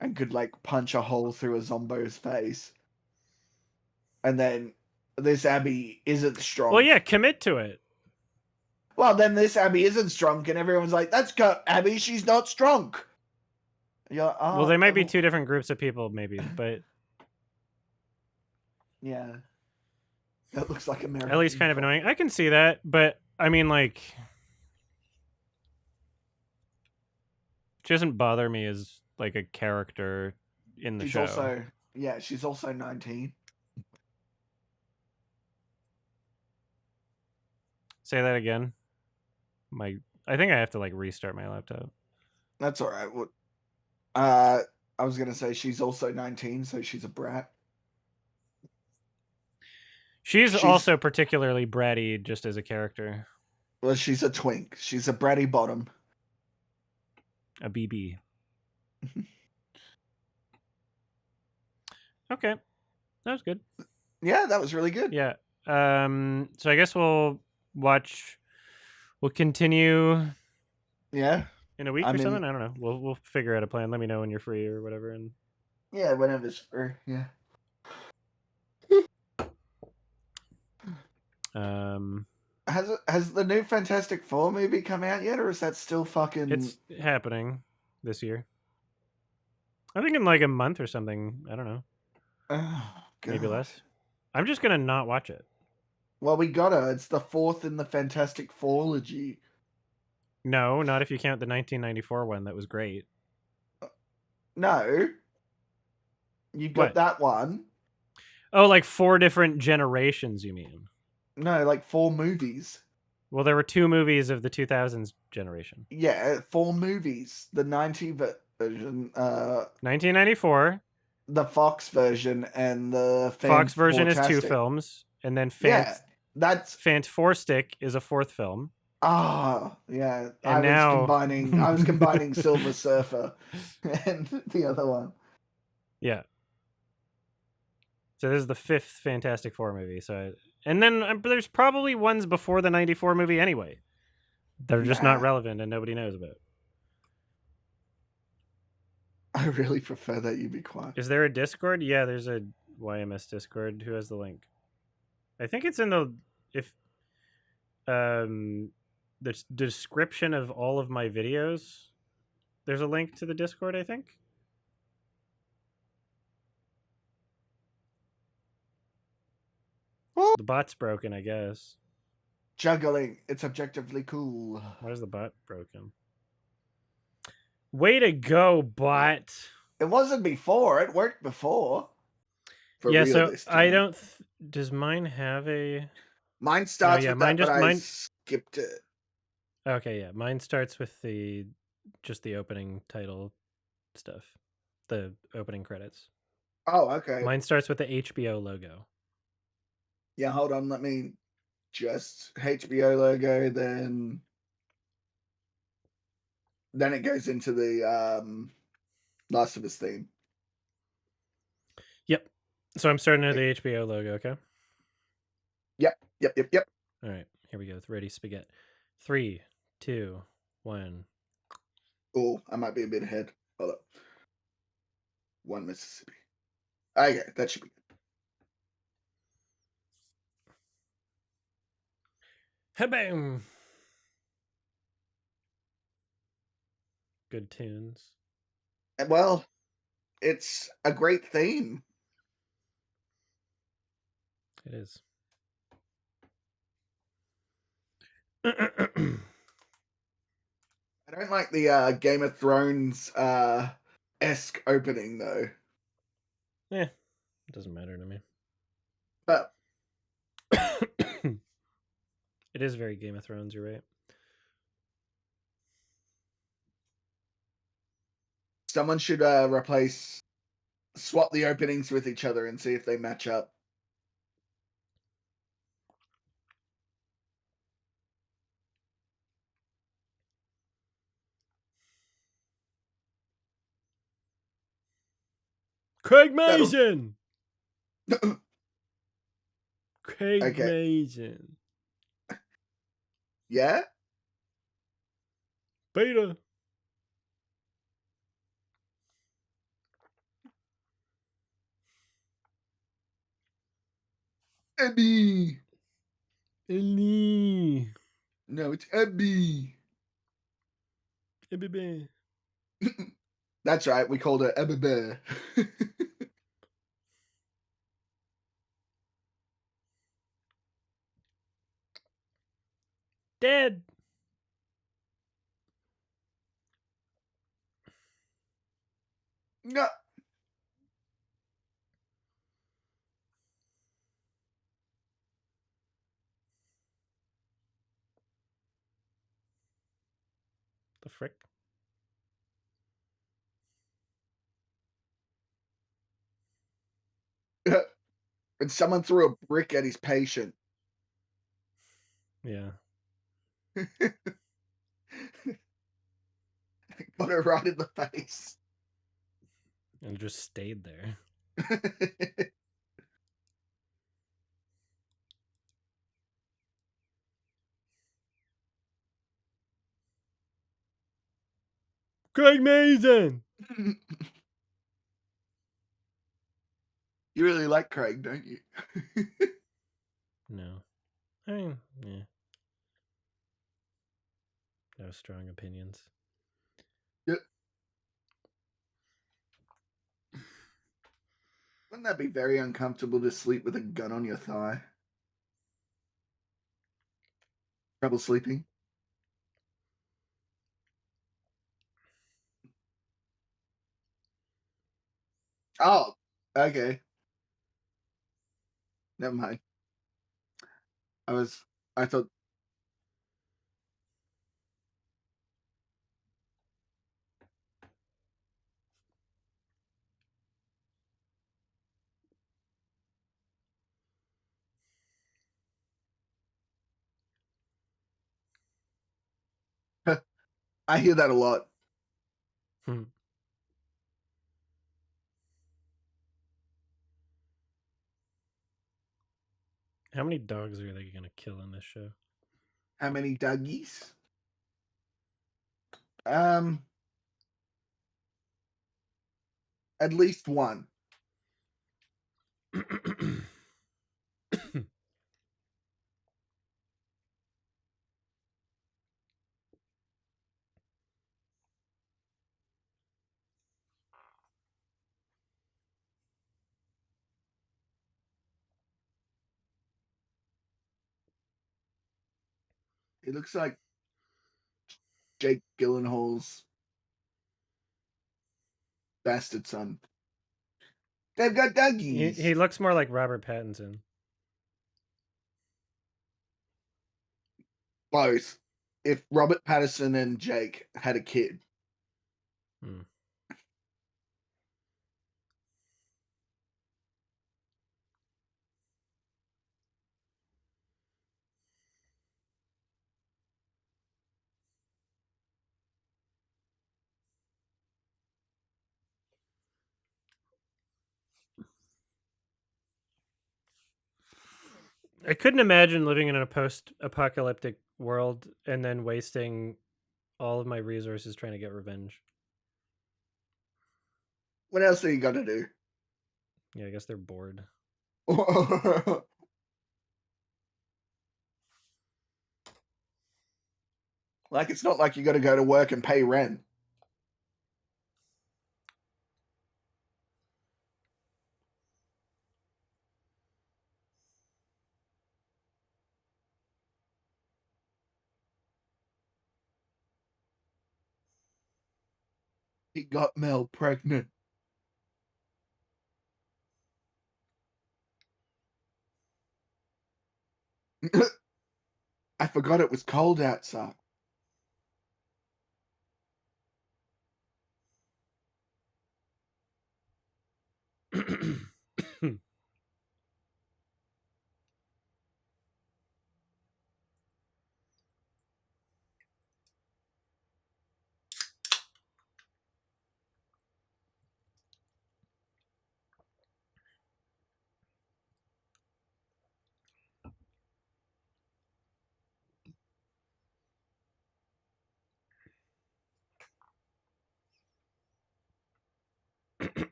and could like punch a hole through a zombo's face. And then this Abby isn't strong. Well, yeah, commit to it. Well, then this Abby isn't strong, and everyone's like, "That's Abby. She's not strong." And you're like, oh, Well, they might be two different groups of people, maybe, but yeah, that looks like American. Ellie's kind of annoying. I can see that, but I mean, like, she doesn't bother me as like a character in the show. She's also 19. Say that again. I think I have to like restart my laptop. That's all right. I was gonna say she's also 19, so she's a brat. She's also particularly bratty just as a character. Well, she's a twink. She's a bratty bottom. A BB. Okay. That was good. Yeah, that was really good. Yeah. So I guess we'll continue Yeah. in a week or something. I don't know. We'll figure out a plan. Let me know when you're free or whatever. And yeah, whenever's free. Yeah. Has the new Fantastic Four movie come out yet, or is that still fucking? It's happening this year. I think in like a month or something. I don't know. Oh, maybe less. I'm just gonna not watch it. Well, we gotta. It's the fourth in the Fantastic Fourlogy. No, not if you count the 1994 one. That was great. No. You've got that one. Oh, like 4 different generations, you mean? No, like 4 movies. Well, there were 2 movies of the 2000s generation. Yeah, 4 movies. The 90 version, 1994, the Fox version, and the Fox version is 2 Fantastic. films, and then Yeah, that's Fant 4 Stick is a 4th film. yeah. And now I was combining Silver Surfer and the other one. yeah. So this is the 5th Fantastic Four movie. So and then there's probably ones before the 94 movie anyway. They're just not Nah, relevant and nobody knows about. I really prefer that you be quiet. Is there a Discord? Yeah, there's a YMS Discord. Who has the link? I think it's in the if um the description of all of my videos. There's a link to the Discord, I think. The bot's broken, I guess. Juggling, it's objectively cool. Why is the bot broken? Way to go, bot. It wasn't before. It worked before. For Yeah, real so this I time. don't. Does mine have a? Mine Oh starts yeah, with that, mine but just I mine. skipped it. Okay, yeah, mine starts with the just the opening title stuff, the opening credits. Oh, okay. Mine starts with the HBO logo. Yeah, hold on. Let me just HBO logo. Then it goes into the Last of Us theme. Yep. So I'm starting at Wait. the HBO logo. Okay. Yep. Yep. Yep. Yep. All right. Here we go. Ready, spaghetti. 3, 2, 1. Oh, I might be a bit ahead. Hold up. One Mississippi. Okay, that should be good. Bam. Good tunes. Well, it's a great theme. It is. I don't like the Game of Thrones esque opening though. Yeah, it doesn't matter to me. But It is very Game of Thrones. You're right. someone should swap the openings with each other and see if they match up. Craig That'll Mason. Craig okay. Mason. Yeah? Beta. Abby. Ellie. No, it's Abby. Baby. That's right, we called her Abby Bear. Dead. No. The frick? And someone threw a brick at his patient. Yeah. Got her right in the face. And just stayed there. Craig Mason. You really like Craig, don't you? No. I mean, yeah. No strong opinions. Yeah. Wouldn't that be very uncomfortable to sleep with a gun on your thigh? Trouble sleeping? Oh, okay. Never mind. I was. I thought. I hear that a lot. Hmm. How many dogs are they gonna kill in this show? How many Dougies? Um, at least one. It looks like Jake Gyllenhaal's bastard son. They've got he Dougies. looks more like Robert Pattinson. Both. If Robert Pattinson and Jake had a kid, Hmm. I couldn't imagine living in a post-apocalyptic world and then wasting all of my resources trying to get revenge. what else are you gonna do? Yeah, I guess they're bored. Like it's not like you got to go to work and pay rent. He got Mel pregnant. I forgot it was cold outside.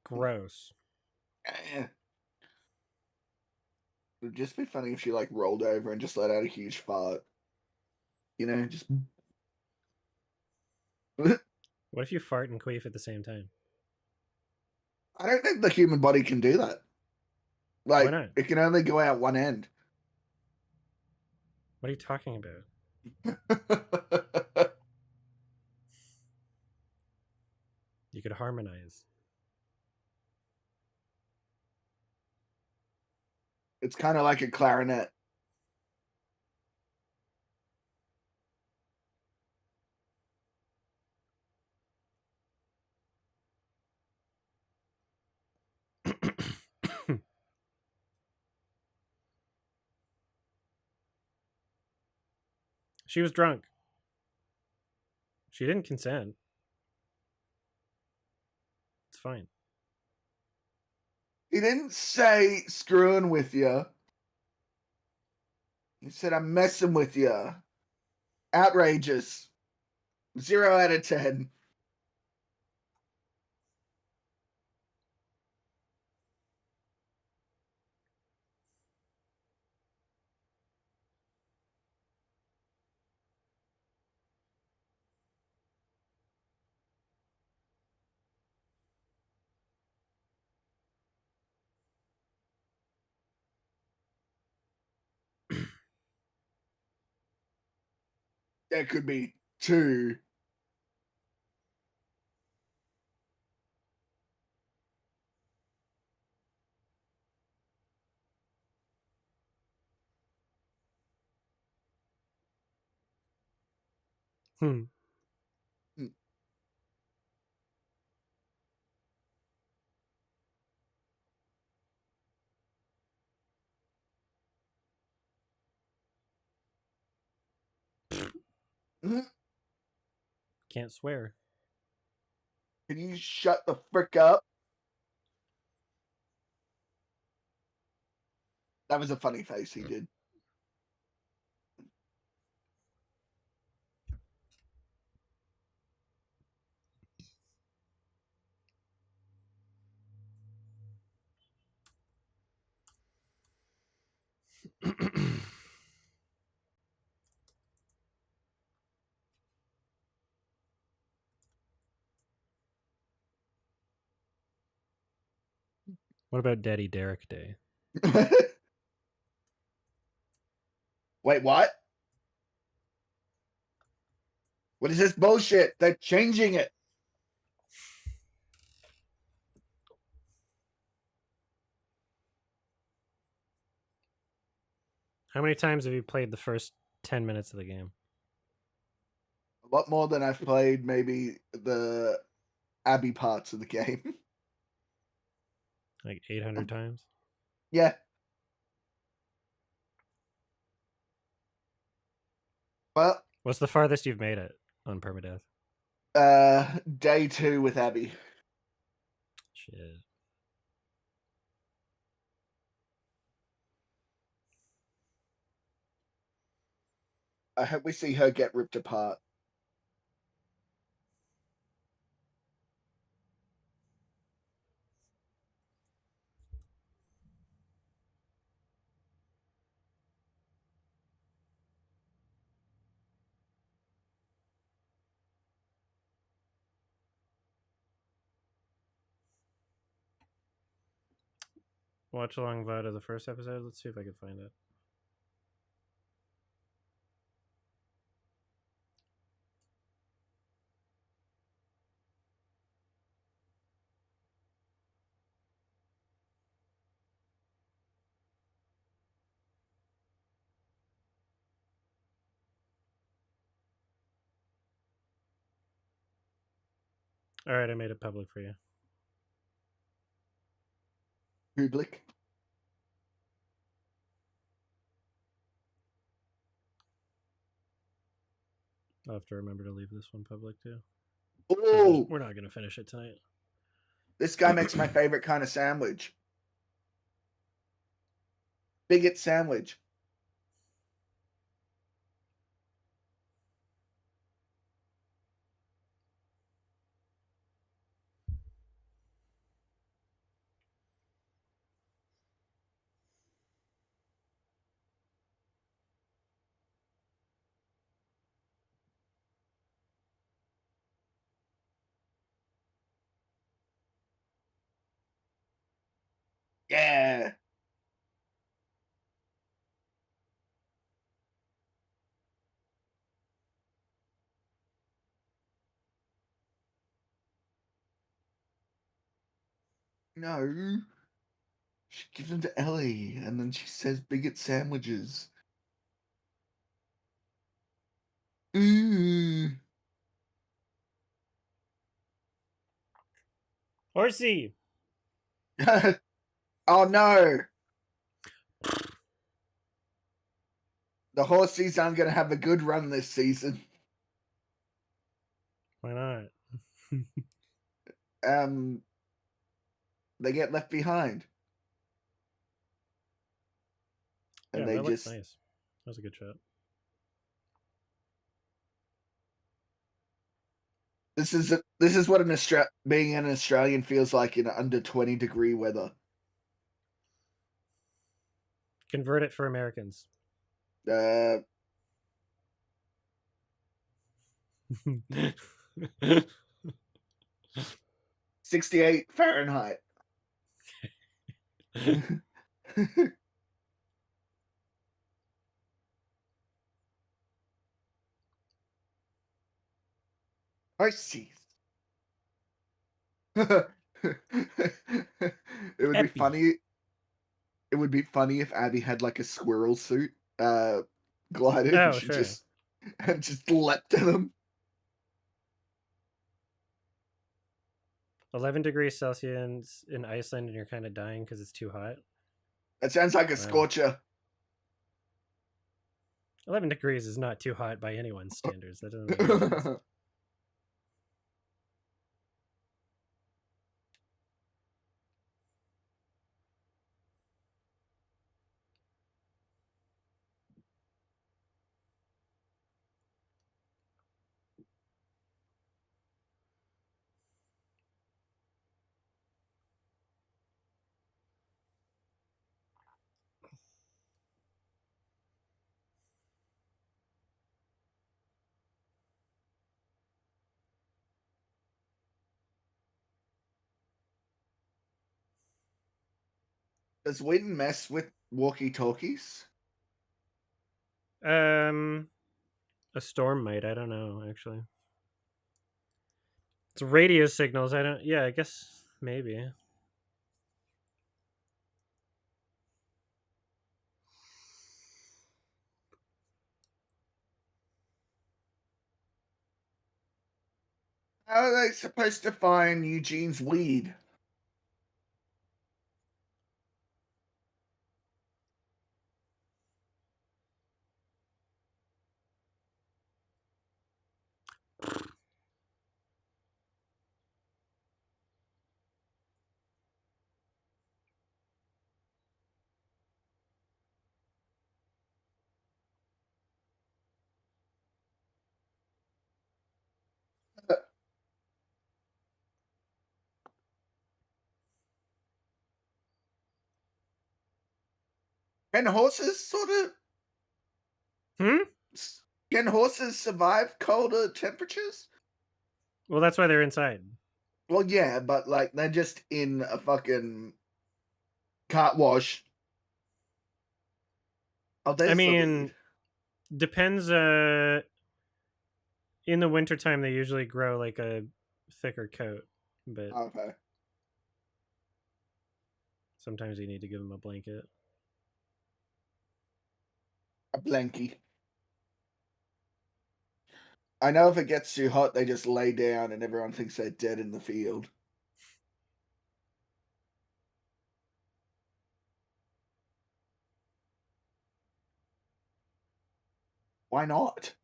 Gross. Eh. It'd just be funny if she like rolled over and just let out a huge fart. You know, just I What if you fart and queef at the same time? don't think the human body can do that. Why Like not? it can only go out one end. What are you talking about? You could harmonize. It's kind of like a clarinet. She was drunk. She didn't consent. It's fine. He didn't say screwing with you. He said I'm messing with you. Outrageous. 0 out of 10. there could be two. Hmm. Hmm. Mhm. Can't swear. Can you shut the frick up? That was a funny face he did. What about Daddy Derek Day? Wait, what? What is this bullshit? They're changing it. How many times have you played the first 10 minutes of the game? A lot more than I've played maybe the Abby parts of the game. Like 800 times? Yeah. Well, What's the farthest you've made it on permadeath? day 2 with Abby. Shit. I hope we see her get ripped apart. Watch along VOD of the first episode. Let's see if I can find it. All right, I made it public for you. Public. I'll have to remember to leave this one public too. Oh, We're not going to finish it tonight. this guy makes my favorite kind of sandwich. Bigot sandwich. Yeah. No. She gives them to Ellie, and then she says bigot sandwiches. Ooh. Horsey! Oh no. The Horsies aren't going to have a good run this season. Why not? Um, they get left behind. And Yeah, they that looks just. nice. That was a good shot. This is what being an Australian feels like in under 20-degree weather. Convert it for Americans. Uh, 68 Fahrenheit. I see. it would be Epi. funny. It would be funny if Abby had like a squirrel suit, glider, and Oh, she sure. just leapt at him. 11 degrees Celsius in Iceland, and you're kind of dying because it's too hot. That sounds like a Wow. scorcher. 11 degrees is not too hot by anyone's standards. That doesn't make any sense. Does Win mess with walkie talkies? Um, a storm might. I don't know, actually. It's radio signals. I don't. Yeah, I guess maybe. How are they supposed to find Eugene's weed? Can horses sort of Hmm. can horses survive colder temperatures? Well, that's why they're inside. Well, yeah, but like they're just in a fucking cart wash. Oh, I there's the mean, weed. depends. In the wintertime, they usually grow like a thicker coat, but Okay, sometimes you need to give them a blanket. a blankie. I know if it gets too hot, they just lay down and everyone thinks they're dead in the field. Why not?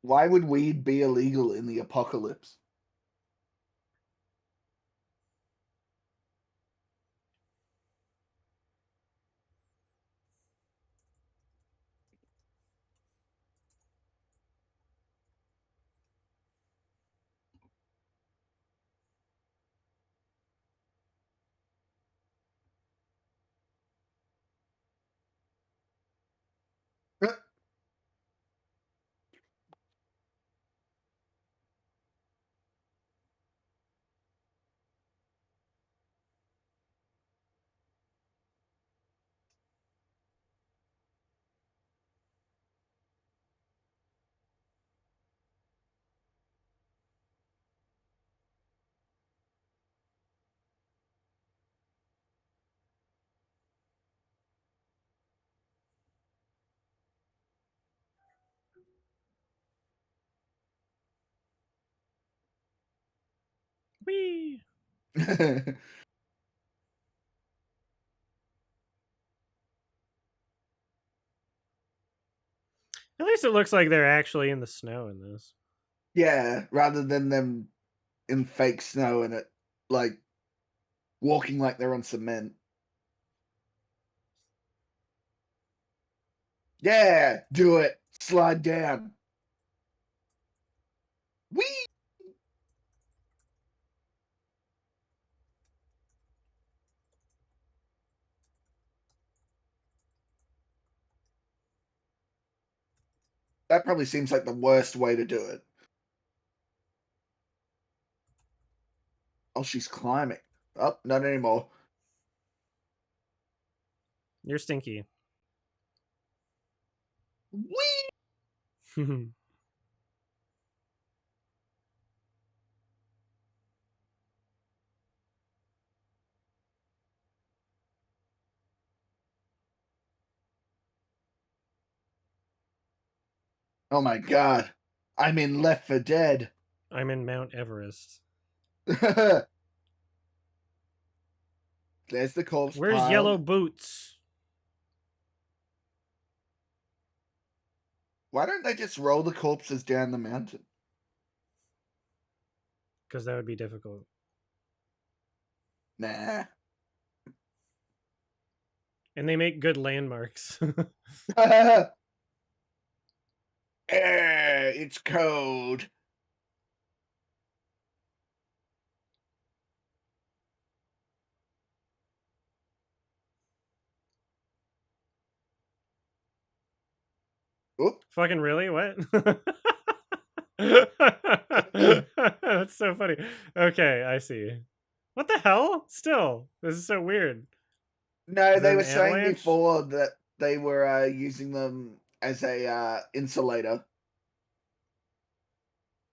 Why would weed be illegal in the apocalypse? Whee! At least it looks like they're actually in the snow in this. Yeah, rather than them in fake snow and it like walking like they're on cement. Yeah, do it. Slide down. Whee! That probably seems like the worst way to do it. Oh, she's climbing. Oh, not anymore. You're stinky. Whee! Oh my god. I'm in Left for Dead. I'm in Mount Everest. There's the corpse Where's Yellow pile. Boots? Why don't they just roll the corpses down the mountain? Because that would be difficult. Nah. And they make good landmarks. It's cold. Oop. Fucking really? What? That's so funny. Okay, I see. What the hell? Still, this is so weird. No, Is it they an were saying avalanche? before that they were using them as a insulator.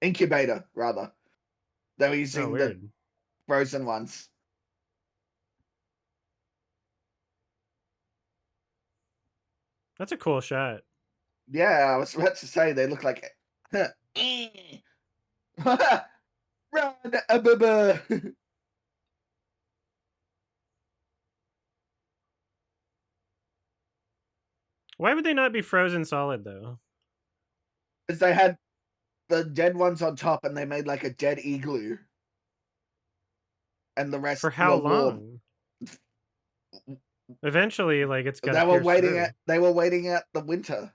Incubator, rather. They were Oh, using the weird. frozen ones. That's a cool shot. Yeah, I was about to say they look like run, because Why would they not be frozen solid though? they had the dead ones on top, and they made like a dead igloo, and the For rest how were warm. long? Eventually, like it's got to They were pierce waiting at through. the winter.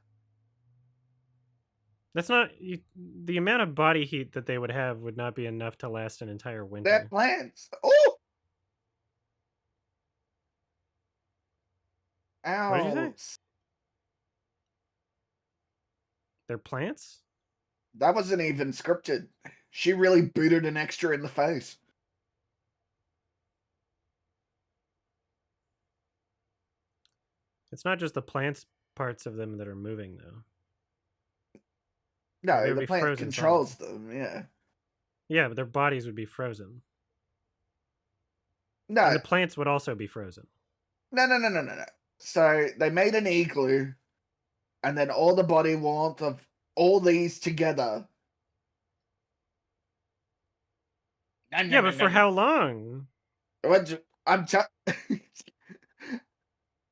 That's not the amount of body heat that they would have would not be enough to last an entire They're winter. plants. Oh, What did you say? ouch! They're plants? That wasn't even scripted. She really booted an extra in the face. It's not just the plants parts of them that are moving though. Like they No, would the be plant frozen solid. controls them. Yeah. Yeah, but their bodies would be frozen. And No, the plants would also be frozen. no. So they made an igloo, and then all the body warmth of all these together. No, no, Yeah, no, but no, for no. how long? I'm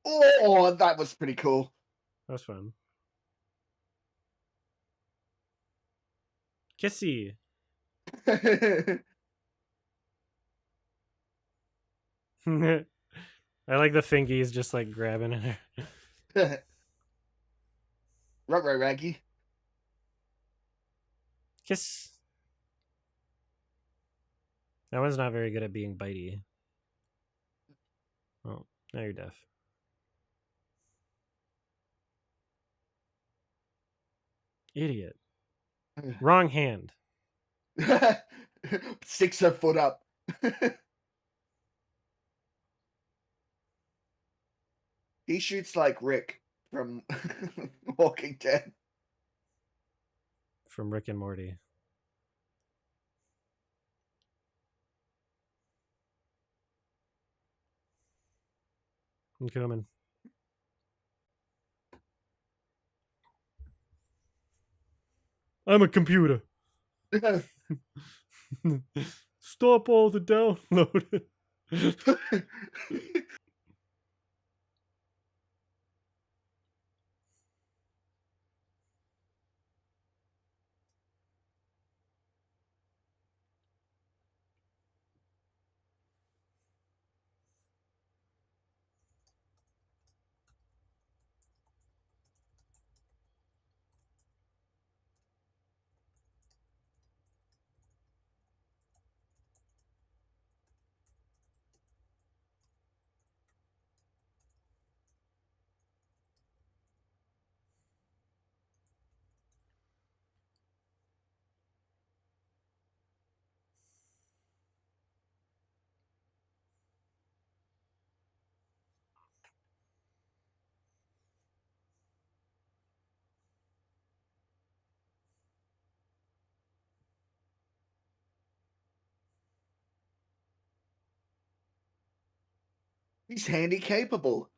oh, that was pretty cool. That was fun. Kissy. I like the fingies just like grabbing at her. Ruh-roh, Raggy. Kiss. That one's not very good at being bitey. Oh, now you're deaf. Idiot. Wrong hand. Sticks her foot up. He shoots like Rick from Walking Dead. From Rick and Morty. I'm coming. I'm a computer. Stop all the download. He's handy capable.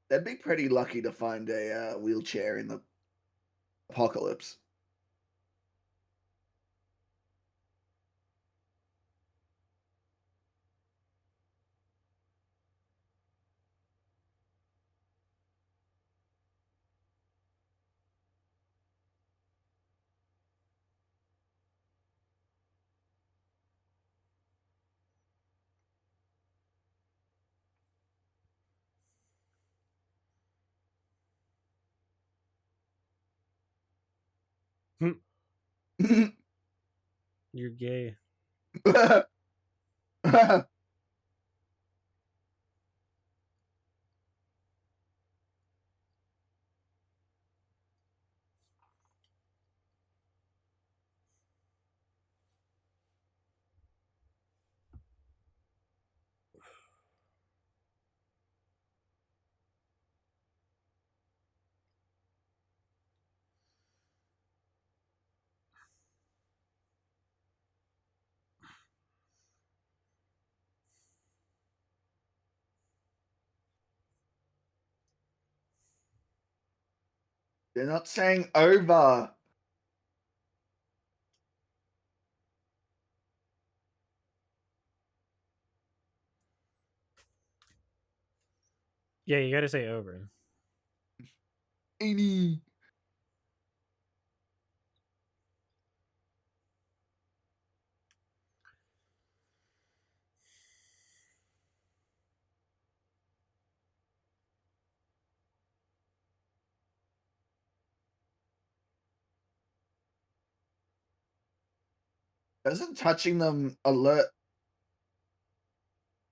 They'd be pretty lucky to find a wheelchair in the apocalypse. You're gay. They're not saying over. Yeah, you gotta say over. Any. Doesn't touching them alert?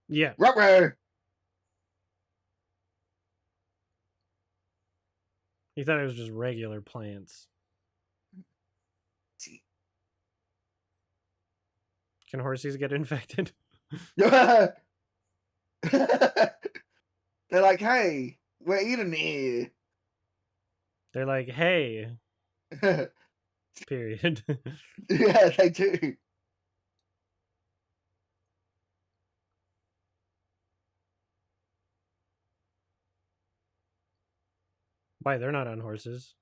Yeah. Ruh-roh. You thought it was just regular plants. Can horses get infected? They're like, hey, we're eating here. They're like, hey, Yeah, period. they do. Why, they're not on horses.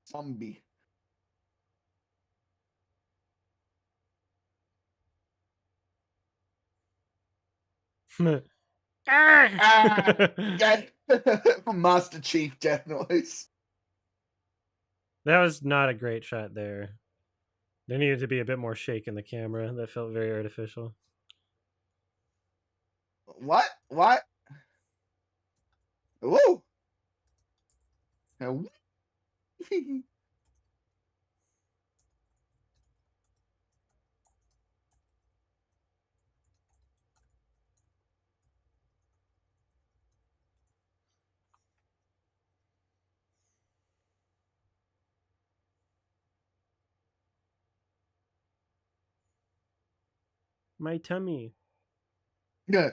Zombie. Ah, That Master Chief death noise. was not a great shot there. There needed to be a bit more shake in the camera. That felt very artificial. What? What? Whoa. My tummy. Yeah.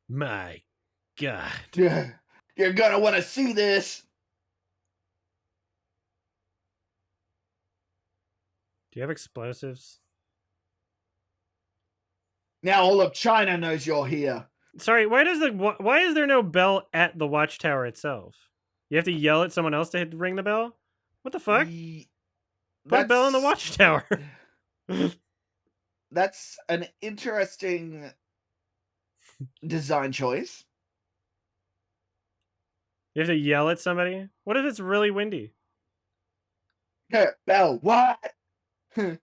My God. Yeah. You're gonna want to see this. Do you have explosives? Now all of China knows you're here. Sorry, why is there no bell at the watchtower itself? You have to yell at someone else to ring the bell? What the fuck? Put a bell in the That's watchtower. that's an interesting design choice. You have to yell at somebody? What if it's really windy? Yeah, Bell, what? Well,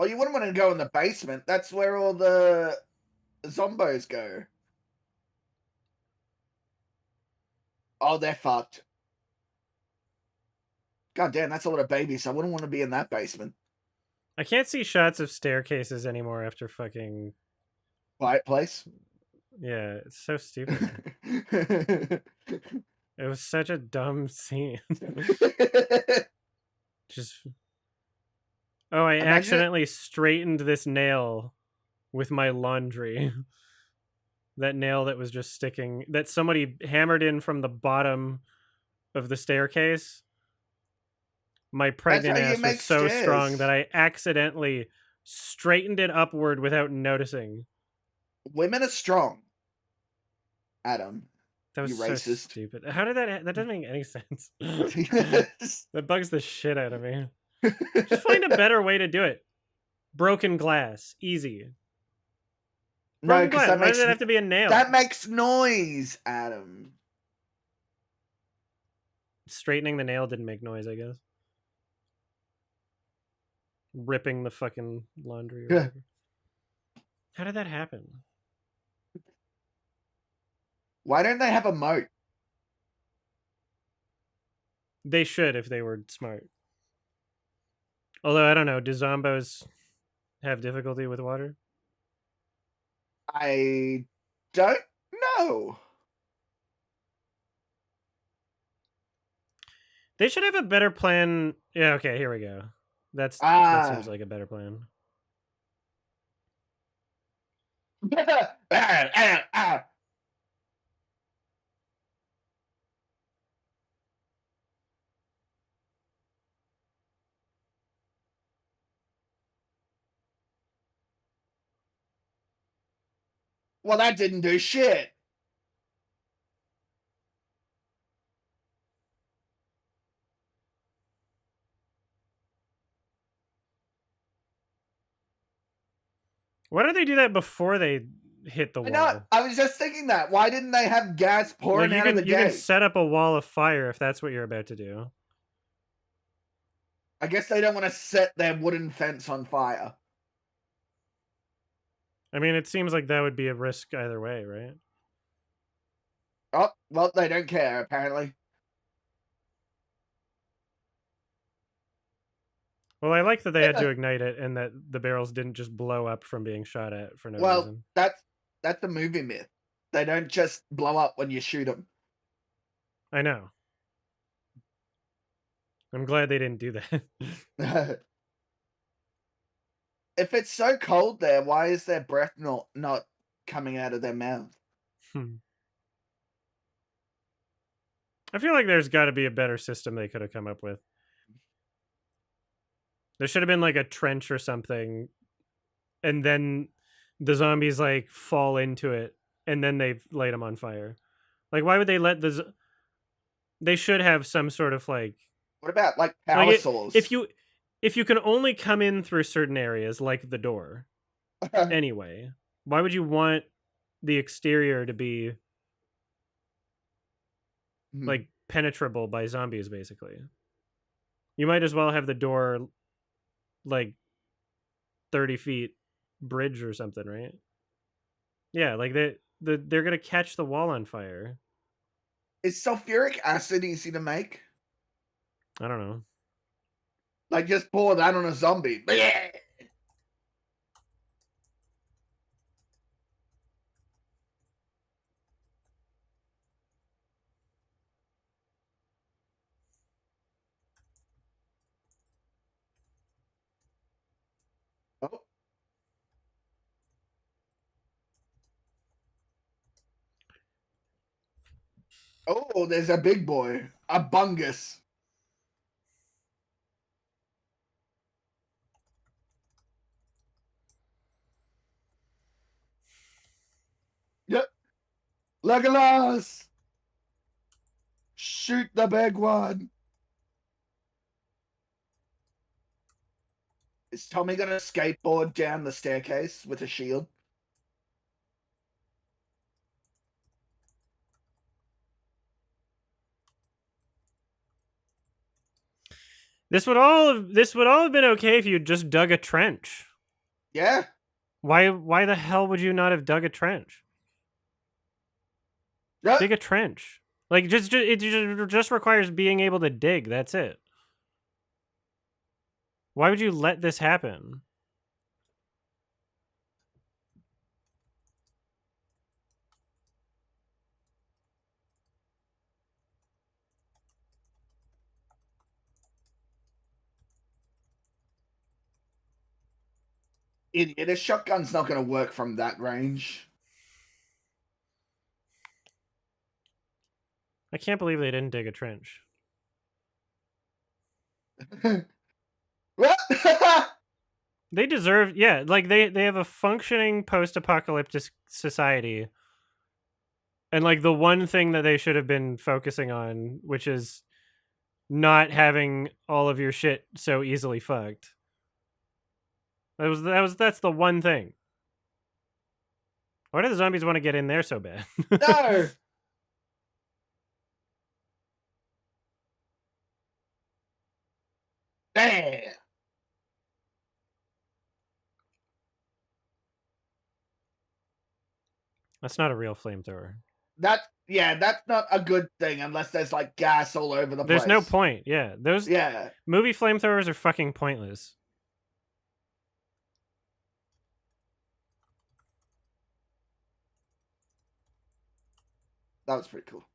you wouldn't want to go in the basement. That's where all the zombos go. Oh, they're fucked. God damn, that's a lot of babies. I wouldn't want to be in that basement. I can't see shots of staircases anymore after fucking... Quiet place. Yeah, it's so stupid. It was such a dumb scene. Just... Oh, I Imagine accidentally straightened this nail with my laundry. That nail that was just sticking... That somebody hammered in from the bottom of the staircase My That's how pregnant you ass was make so strong that stairs. I accidentally straightened it upward without noticing. Women are strong, Adam. That was You so racist. stupid. How did that doesn't make any sense. Yes. That bugs the shit out of me. Just find a better way to do it. Broken glass, easy. No, Broken because glass. Why does it have to be a that nail? makes noise, Adam. Straightening the nail didn't make noise, I guess. Ripping the fucking laundry or whatever. How did that happen? Why don't they have a moat? They should if they were smart. Although I don't know, do zombos have difficulty with water? I don't know. They should have a better plan. Yeah, okay, here we go. That seems Ah. like a better plan. Ah. Well, that didn't do shit. Why don't they do that before they hit the I know. wall? I was just thinking that. Why didn't they have gas Like pouring out of the you can gate? set up a wall of fire if that's what you're about to do. I guess they don't want to set their wooden fence on fire. I mean, it seems like that would be a risk either way, right? Oh, well, they don't care, apparently. Well, I like that they had to ignite it and that the barrels didn't just blow up from being shot at for no Well, reason. that's a movie myth. They don't just blow up when you shoot them. I know. I'm glad they didn't do that. If it's so cold there, why is their breath not coming out of their mouth? I feel like there's got to be a better system they could have come up with. There should have been like a trench or something, and then the zombies like fall into it, and then they light them on fire. Like, why would they let They should have some sort of What about like like power it, saws? if you can only come in through certain areas, like the door. Anyway, why would you want the exterior to be Hmm. like penetrable by zombies? Basically, you might as well have the door like 30 feet bridge or something, right? Yeah, like they're gonna catch the wall on fire. Is sulfuric acid easy to make? I don't know. Like just pour that on a zombie. Oh, oh, there's a big boy, a bungus. Yep, Legolas, shoot the big one. Is Tommy gonna skateboard down the staircase with a shield? This would all have been okay if you just dug a trench. Yeah. Why the hell would you not have dug a trench? Yep. Dig a trench. Like just requires being able to dig. That's it. Why would you let this happen? Idiot. A shotgun's not gonna work from that range. I can't believe they didn't dig a trench. What? They deserve, yeah, like they have a functioning post-apocalyptic society, and like the one thing that they should have been focusing on, which is not having all of your shit so easily fucked. That's the one thing. Why do the zombies want to get in there so bad? No. Damn. That's not a real flamethrower. That's not a good thing unless there's like gas all over the There's no place. point. Yeah, those Yeah. movie flamethrowers are fucking pointless. That was pretty cool.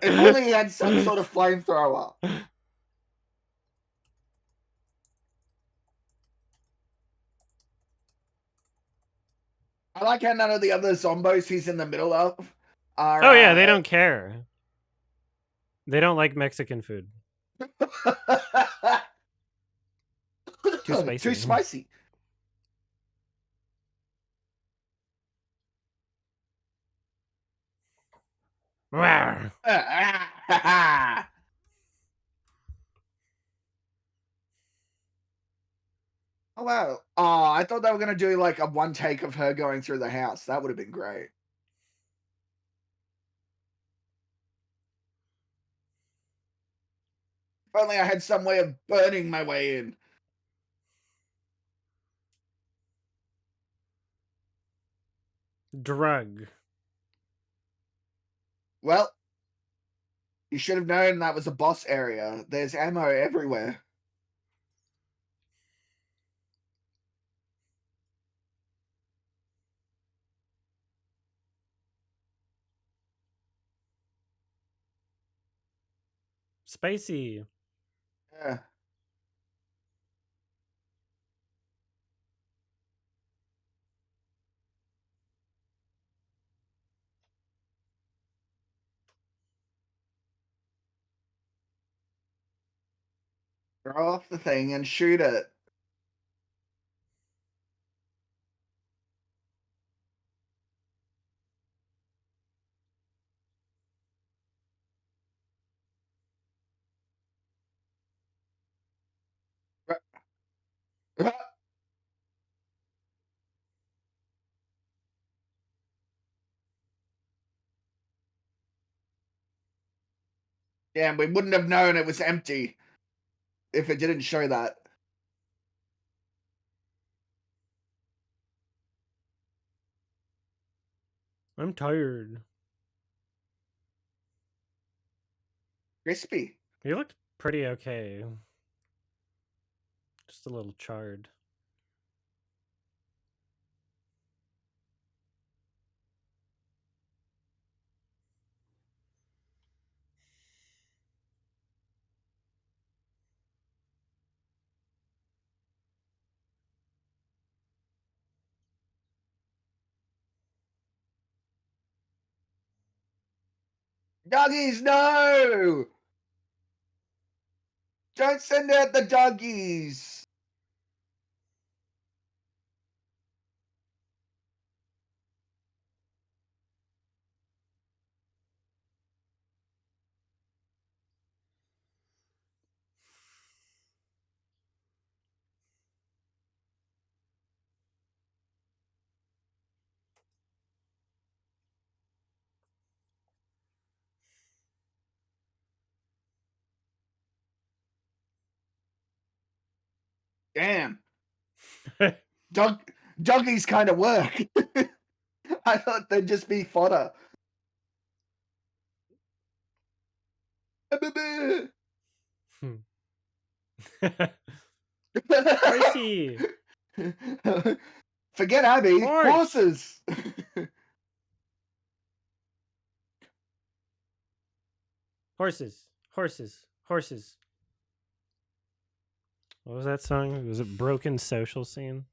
If only he had some sort of flamethrower. I like how none of the other zombos he's in the middle of are. Oh yeah, they don't care. They don't like Mexican food. Too spicy. Too spicy. Rawr. Oh wow. Oh, I thought they were gonna do like a one take of her going through the house. That would have been great. If only I had some way of burning my way in. Drug. Well, you should have known that was a boss area. There's ammo everywhere. Spicy. Yeah. Throw off the thing and shoot it. Damn, we wouldn't have known it was empty if it didn't show that. I'm tired. Crispy. You looked pretty okay. Just a little charred. Doggies, no! Don't send out the doggies. Damn. Doggies kind of work. I thought they'd just be fodder. Horsey. Forget Abby. Horse. Horses. Horses. Horses. Horses. What was that song? Was it Broken Social Scene?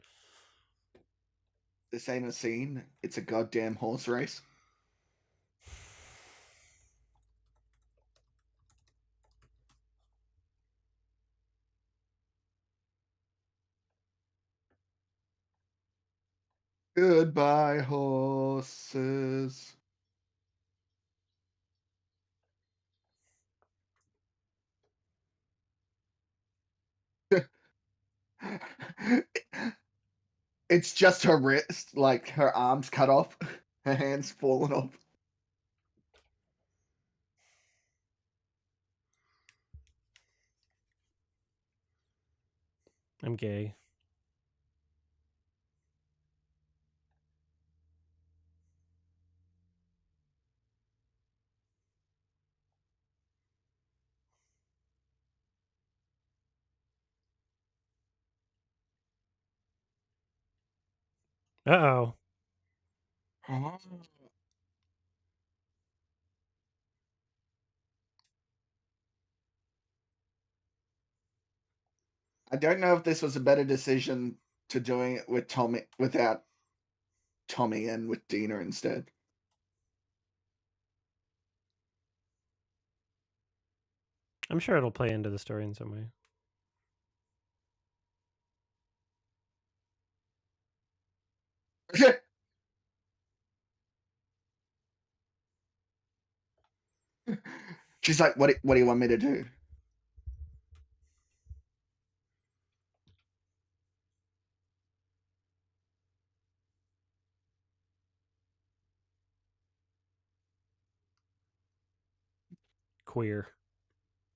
This ain't a scene. It's a goddamn horse race. Goodbye, horses. It's just her wrist, like her arms cut off, her hands fallen off. I'm gay. Uh oh. I don't know if this was a better decision to doing it with Tommy without Tommy and with Dina instead. I'm sure it'll play into the story in some way. She's like, what do you want me to do? Queer.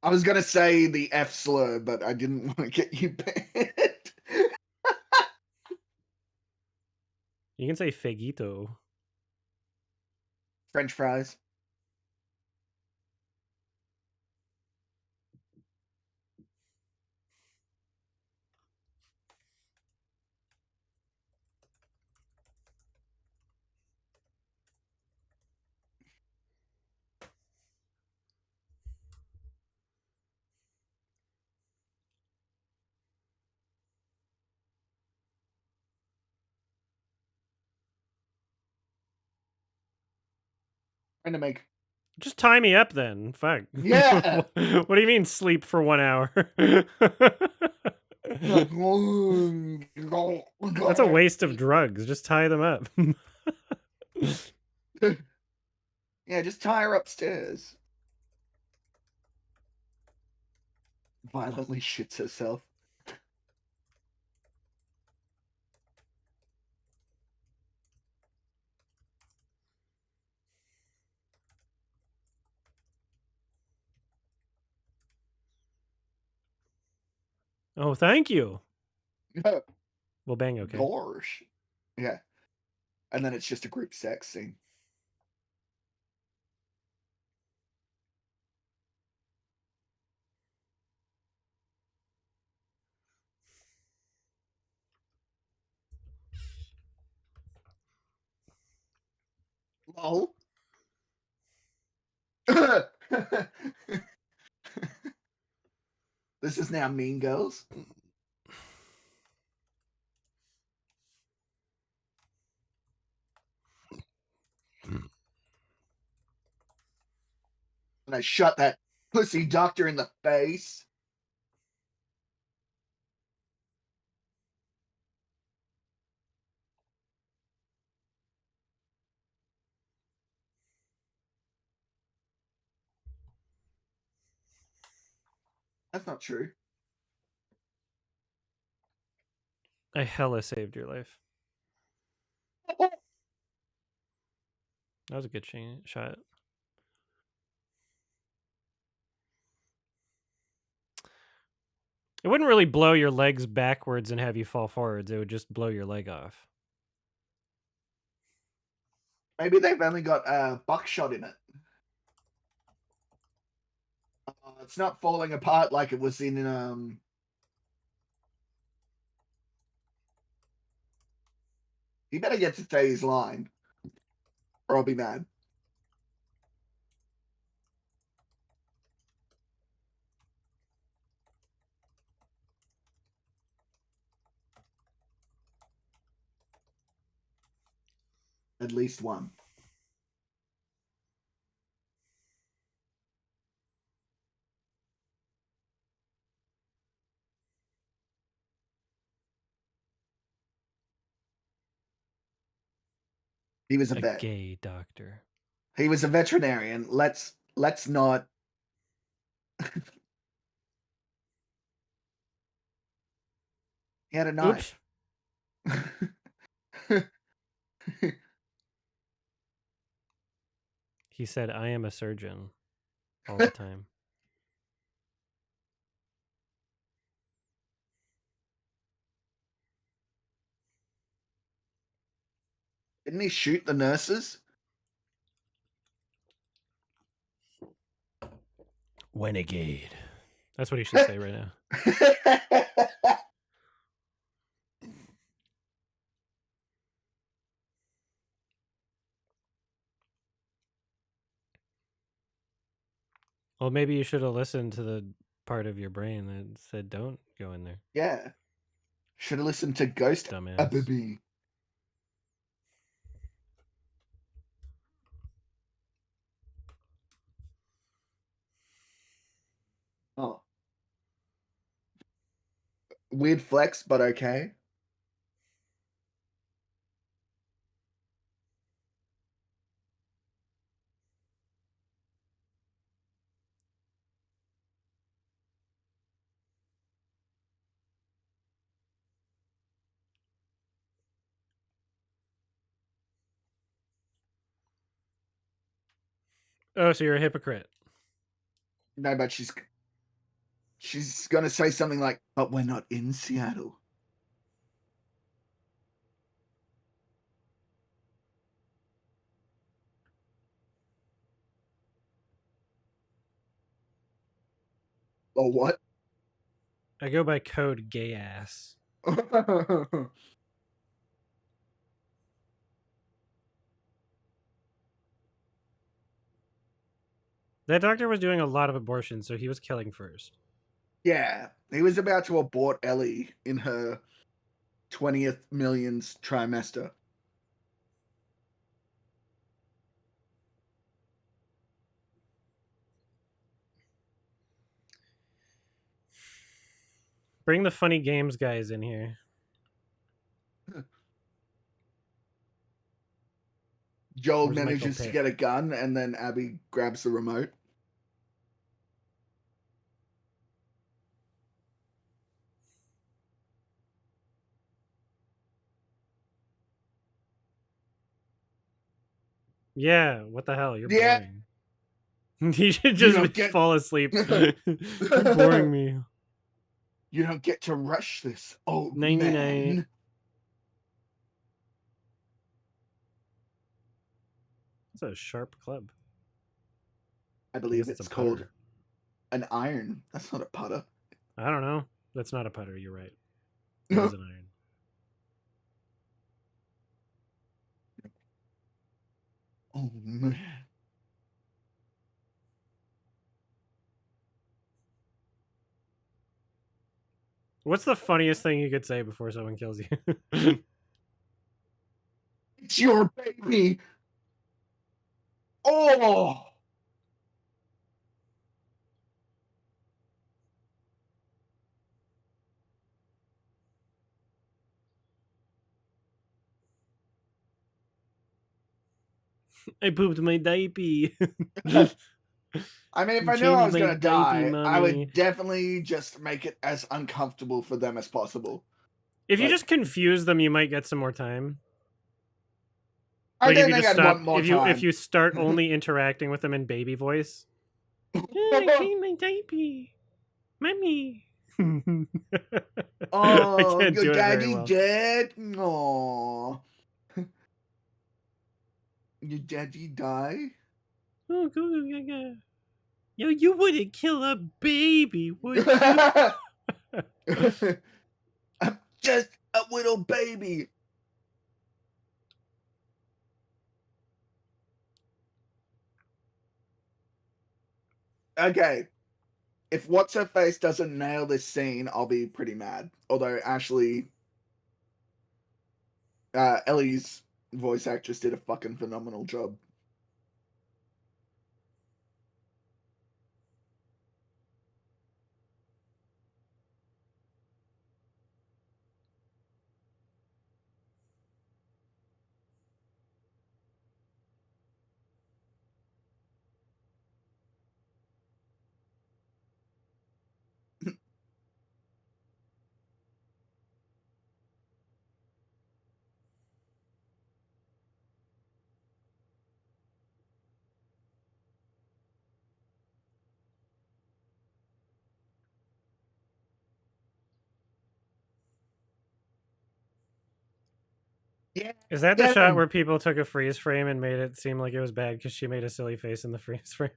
I was gonna say the F slur, but I didn't want to get you banned. You can say Fegito. French fries. Trying to make. Just tie me up then. Fuck. Yeah. What do you mean sleep for 1 hour? Like, That's a waste of drugs. Just tie them up. yeah, just tie her upstairs. Violently shits herself. Oh, thank you. Well, bang, okay. Gorsh. Yeah. And then it's just a group sex scene. Lol. This is now Mean Girls. And I shot that pussy doctor in the face. That's not true. I hella saved your life. That was a good shot. It wouldn't really blow your legs backwards and have you fall forwards. It would just blow your leg off. Maybe they've only got buckshot in it. It's not falling apart like it was in He better get to say his line, or I'll be mad. At least one. He was a A vet. gay doctor. He was a veterinarian. Let's not. He had a Oops. knife. He said, I am a surgeon all the time. Didn't he shoot the nurses? Renegade. That's what he should say right now. Well, maybe you should have listened to the part of your brain that said don't go in there, Yeah. Should have listened to Ghost dumbass. Baby. Oh. Weird flex, but okay. Oh, so you're a hypocrite. No, but she's gonna say something like, "But we're not in Seattle." Or what? I go by code gay ass. That doctor was doing a lot of abortions, so he was killing first. Yeah, he was about to abort Ellie in her 20th millionth trimester. Bring the funny games guys in here. Joel Where's Michael manages to Pitt? get a gun, and then Abby grabs the remote. Yeah, what the hell? You're Yeah, boring. You should you just don't get fall asleep. You're boring me. you don't get to rush this, old 99. man. It's a sharp club. I I believe guess it's a it's called putter. an iron. That's not a putter. I don't know. That's not a putter. You're right. It is an iron. Oh man. What's the funniest thing you could say before someone kills you? It's your baby. Oh, I pooped my diaper. I mean, if I knew I Change was my gonna diaper, die, I mommy. would definitely just make it as uncomfortable for them as possible. If you Like, just confuse them, you might get some more time. I Like if don't you think just I'd want stop, more if time. you start only interacting with them in baby voice. I changed my diaper, mommy. I Oh, can't your do it very daddy well. dead? No. Your daddy die? Oh, go. Yo, you wouldn't kill a baby, would you? I'm just a little baby. Okay. If what's her face doesn't nail this scene, I'll be pretty mad. Although Ashley, Ellie's voice actress did a fucking phenomenal job. Yeah, Is that the get shot him. where people took a freeze frame and made it seem like it was bad because she made a silly face in the freeze frame?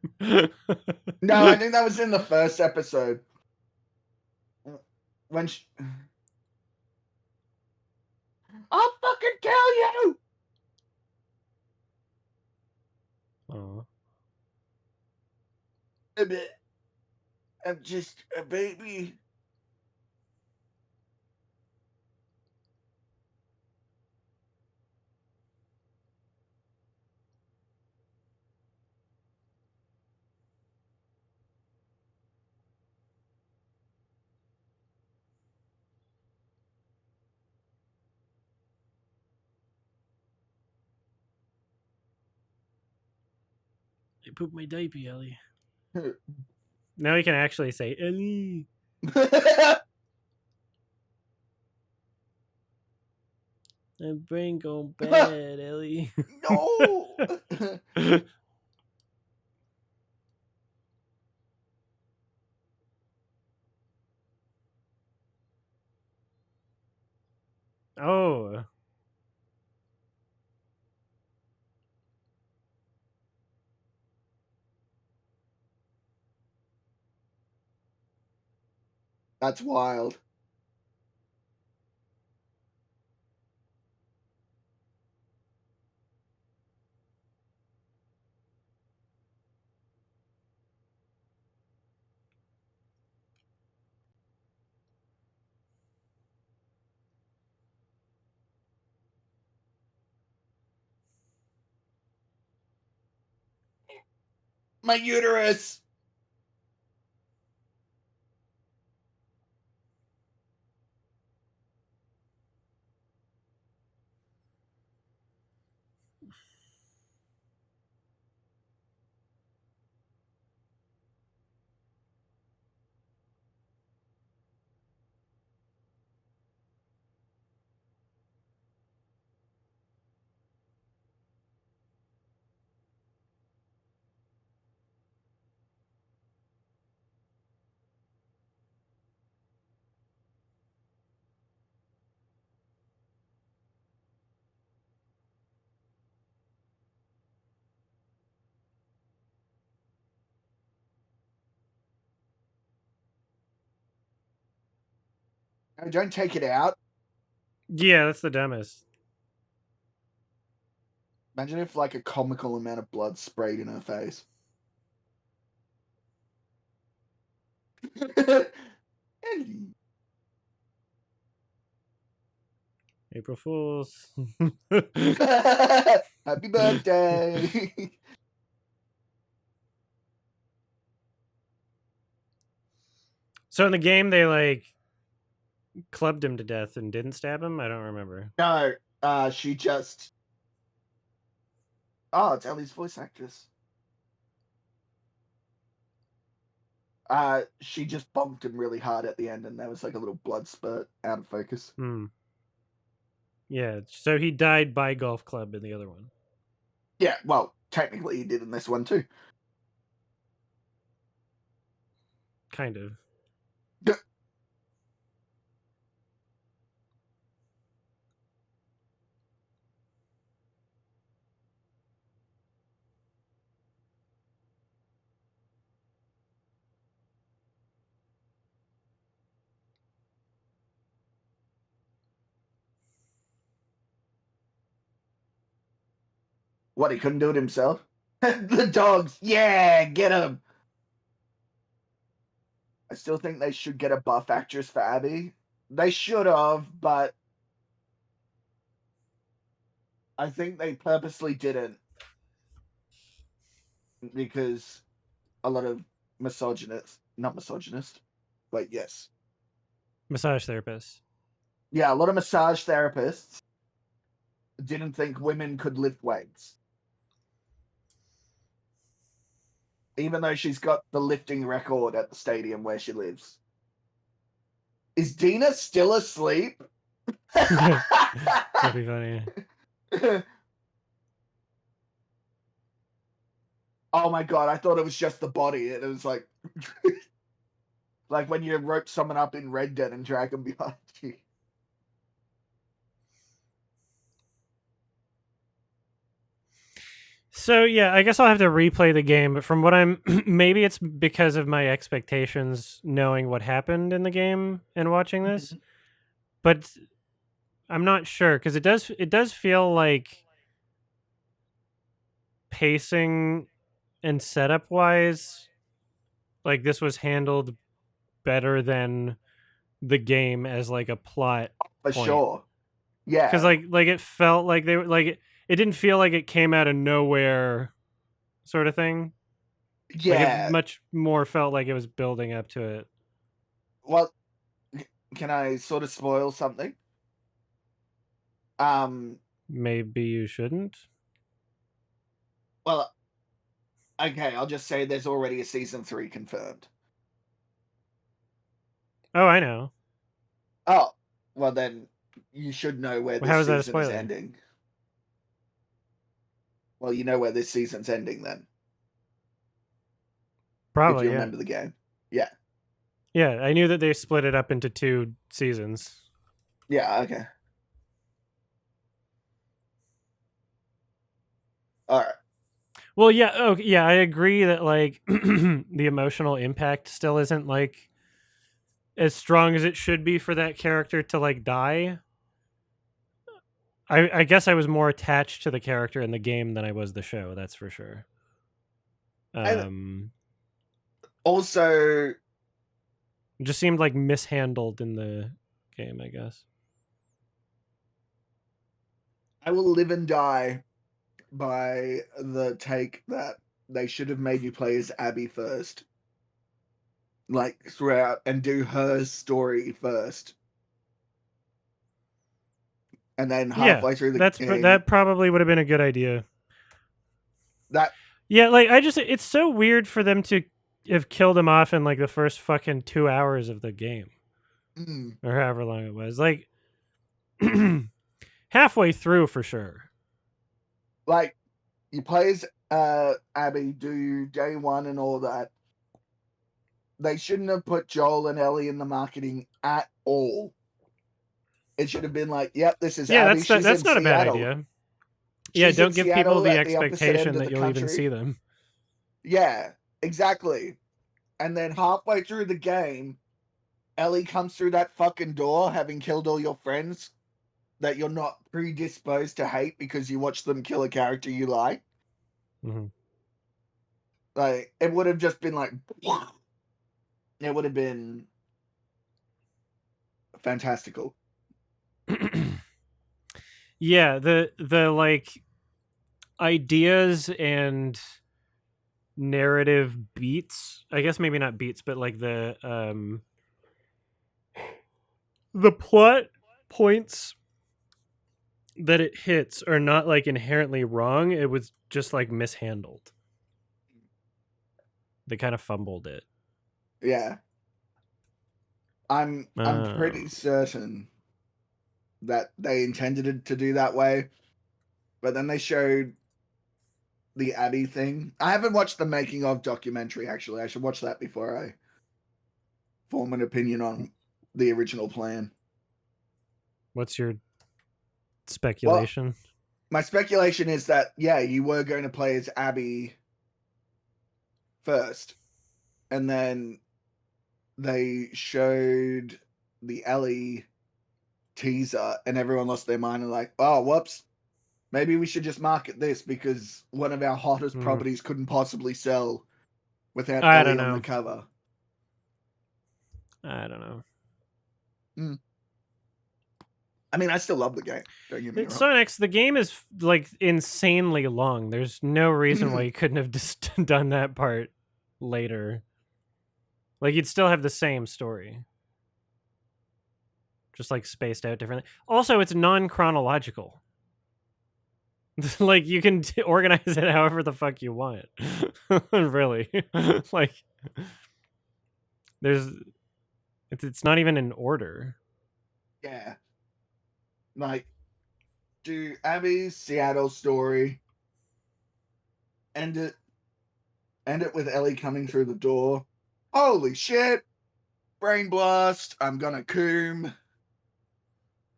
No, I think that was in the first episode. When she... I'll fucking kill you! Oh. I'm just a baby. I pooped my diaper, Ellie. Now he can actually say Ellie. My brain going bad, Ellie. No! Oh. That's wild. My uterus! No, don't take it out. Yeah, that's the dumbest. Imagine if like a comical amount of blood sprayed in her face. April Fools. Happy birthday! So in the game, they like clubbed him to death and didn't stab him. I don't remember. No, she just. Oh, it's Ellie's voice actress. She just bonked him really hard at the end, and there was like a little blood spurt out of focus. Hmm. Yeah. So he died by golf club in the other one. Yeah, well, technically he did in this one too. Kind of. What, he couldn't do it himself? The dogs, yeah, get him. I still think they should get a buff actress for Abby. They should have, but I think they purposely didn't because a lot of not misogynist, but yes. Massage therapist. Yeah, a lot of massage therapists didn't think women could lift weights. Even though she's got the lifting record at the stadium where she lives. Is Dina still asleep? That'd be funny. Oh my god, I thought it was just the body. And it was like like when you rope someone up in Red Dead and drag them behind you. So yeah, I guess I'll have to replay the game, but from what I'm maybe it's because of my expectations knowing what happened in the game and watching this, but I'm not sure because it does feel like pacing and setup wise like this was handled better than the game as like a plot For point. sure. Cuz Yeah. like it felt like they were like it didn't feel like it came out of nowhere sort of thing. Like it Yeah. much more felt like it was building up to it. Well, can I sort of spoil something? Um, Maybe you shouldn't. well, okay, I'll just say there's already a season 3 confirmed. Oh, I know. Oh, well then you should know where Well, this how is that a season is spoiler? ending. Well, you know where this season's ending then, if you Probably, yeah. remember the game. Yeah. Yeah, I knew that they split it up into 2 seasons. Yeah, okay. All right. Well, yeah, oh, yeah, I agree that like the emotional impact still isn't like as strong as it should be for that character to like die. I guess I was more attached to the character in the game than I was the show. That's for sure. And Um, also, it just seemed like mishandled in the game. I guess. I will live and die by the take that they should have made you play as Abby first, like throughout, and do her story first, and then Yeah, halfway through the game, that probably would have been a good idea. that Yeah, like it's so weird for them to have killed him off in like the first fucking 2 hours of the game mm, or however long it was. Like halfway through for sure. like you play as Abby, do day one and all that. They shouldn't have put Joel and Ellie in the marketing at all. It should have been like, yep, this is Yeah, Abby. She's in that's not a bad Seattle. idea. Yeah, She's in don't give people Seattle the at the opposite end expectation of that the you'll even see country. them. Yeah, exactly. And then halfway through the game, Ellie comes through that fucking door having killed all your friends that you're not predisposed to hate because you watch them kill a character you like. Mm-hmm. Like, it would have just been like, it would have been fantastical. Yeah, the like ideas and narrative beats. I guess maybe not beats, but like the plot points that it hits are not like inherently wrong. It was just like mishandled. They kind of fumbled it. Yeah. I'm pretty Um, certain that they intended it to do that way, but then they showed the Abby thing. I haven't watched the making of documentary actually. I should watch that before I form an opinion on the original plan. what's your Well, speculation? my speculation is that yeah, you were going to play as Abby first, and then they showed the Ellie teaser, and everyone lost their mind and like, oh, whoops, maybe we should just market this because one of our hottest Mm, properties couldn't possibly sell without I don't Ellie on the know. cover. I don't know. Mm. I mean, I still love the game. Don't get me wrong. Sonic X, the game is like insanely long. There's no reason why you couldn't have just done that part later. Like you'd still have the same story, just like spaced out differently. Also, it's non-chronological. Like you can organize it however the fuck you want. Really. Like there's it's not even in order. Yeah. Like, do Abby's Seattle story, end it with Ellie coming through the door. Holy shit! Brain blast. I'm gonna coom.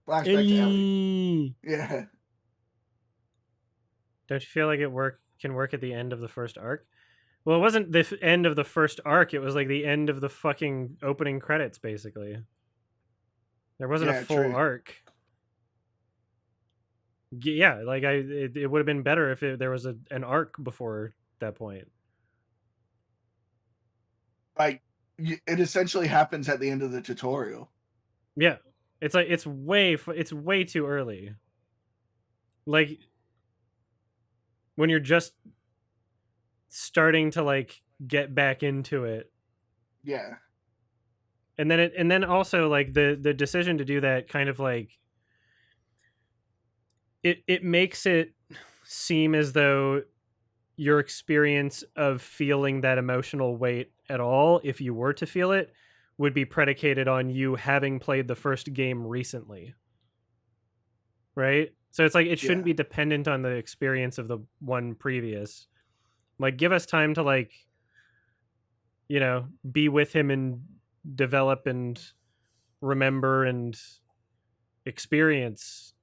Flashback to Ellie. Yeah. Don't you feel like it can work at the end of the first arc? Well, it wasn't the end of the first arc. It was like the end of the fucking opening credits, basically. There wasn't a full True. arc. Yeah, like it would have been better if there was an arc before that point. Like, it essentially happens at the end of the tutorial. Yeah, it's like it's way too early. Like when you're just starting to like get back into it. Yeah. And then also like the decision to do that kind of like it makes it seem as though your experience of feeling that emotional weight at all, if you were to feel it, would be predicated on you having played the first game recently. Right? So it's like it shouldn't be dependent on the experience of the one previous. Like give us time to like, you know, be with him and develop and remember and experience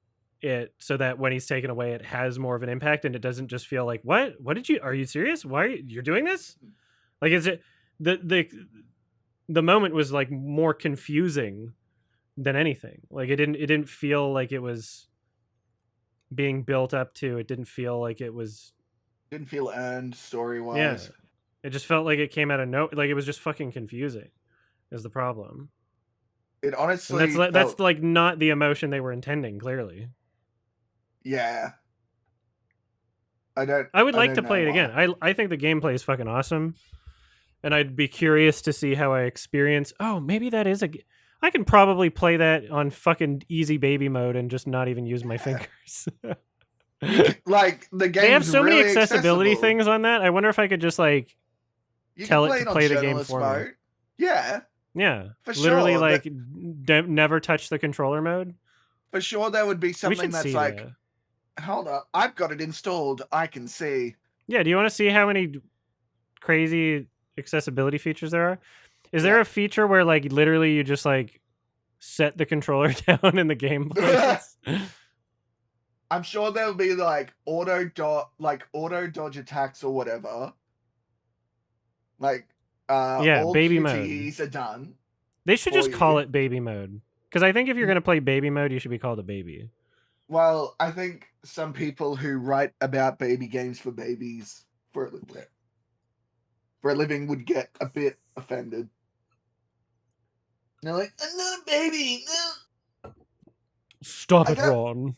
it so that when he's taken away it has more of an impact and it doesn't just feel like what did you are you serious, why you're doing this, like is it the moment was like more confusing than anything, like it didn't feel like it was being built up to, it didn't feel like it was didn't feel earned story wise. Yeah, it just felt like it came out of no, like it was just fucking confusing is the problem. It honestly and that's like not the emotion they were intending, clearly. Yeah. I would like to play it again. I think the gameplay is fucking awesome, and I'd be curious to see how I experience. Oh, maybe that is I can probably play that on fucking easy baby mode and just not even use my fingers. Like the game, they have so really many accessibility accessible. things on that. I wonder if I could just like tell it to play the game for me. Yeah, for literally, sure. Like never touch the controller mode. For sure, there would be something that's like, that. Hold up, I've got it installed. I can see. Yeah, do you want to see how many crazy accessibility features there are? Is there a feature where like literally you just like set the controller down in the game plays? I'm sure there'll be like auto dodge attacks or whatever. Like all baby QTEs mode are done. They should just call it baby mode, because I think if you're going to play baby mode, you should be called a baby. Well, I think some people who write about baby games for babies for a living would get a bit offended. They're like, I'm not a baby. No. Stop it, Ron.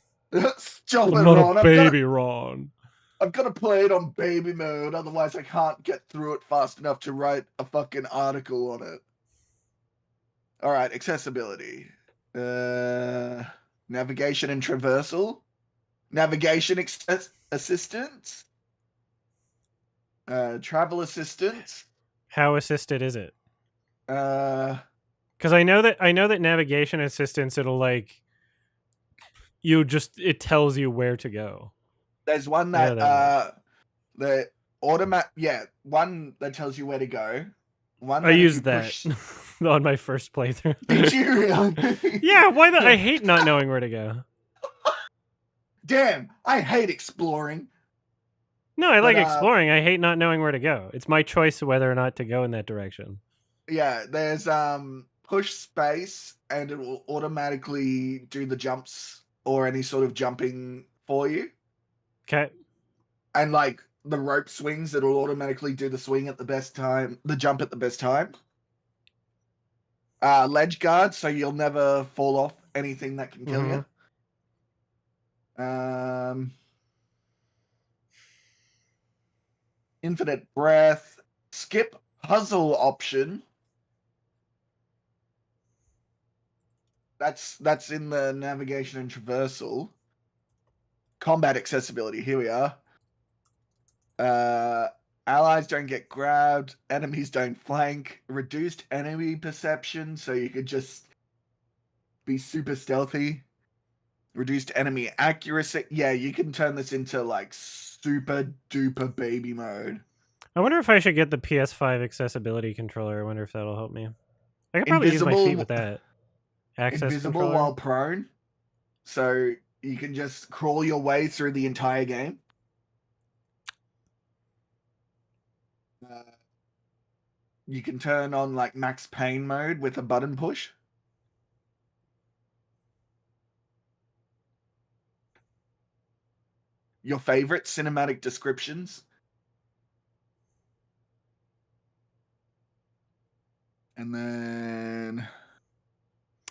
Stop it, I'm Ron. not a baby, Ron. I've got to play it on baby mode, otherwise I can't get through it fast enough to write a fucking article on it. Alright, accessibility. Navigation and traversal. Navigation assistance. Travel assistance. How assisted is it? Because I know that navigation assistance, it'll like it tells you where to go. There's one that one that tells you where to go. One I used that on my first playthrough. Did you really? Yeah, why I hate not knowing where to go. Damn, I hate exploring. No, I like exploring. I hate not knowing where to go. It's my choice whether or not to go in that direction. Yeah, there's push space and it will automatically do the jumps or any sort of jumping for you. Okay. And like the rope swings, it'll automatically do the swing at the best time, the jump at the best time. Ledge guard, so you'll never fall off anything that can kill you. Infinite breath. Skip puzzle option. That's in the navigation and traversal. Combat accessibility. Here we are. Allies don't get grabbed. Enemies don't flank. Reduced enemy perception, so you could just be super stealthy. Reduced enemy accuracy. Yeah, you can turn this into like super duper baby mode. I wonder if I should get the PS5 accessibility controller. I wonder if that'll help me. I could probably use my feet with Invisible, that access invisible controller. while prone, so you can just crawl your way through the entire game. You can turn on like max pain mode with a button push. Your favorite cinematic descriptions. And then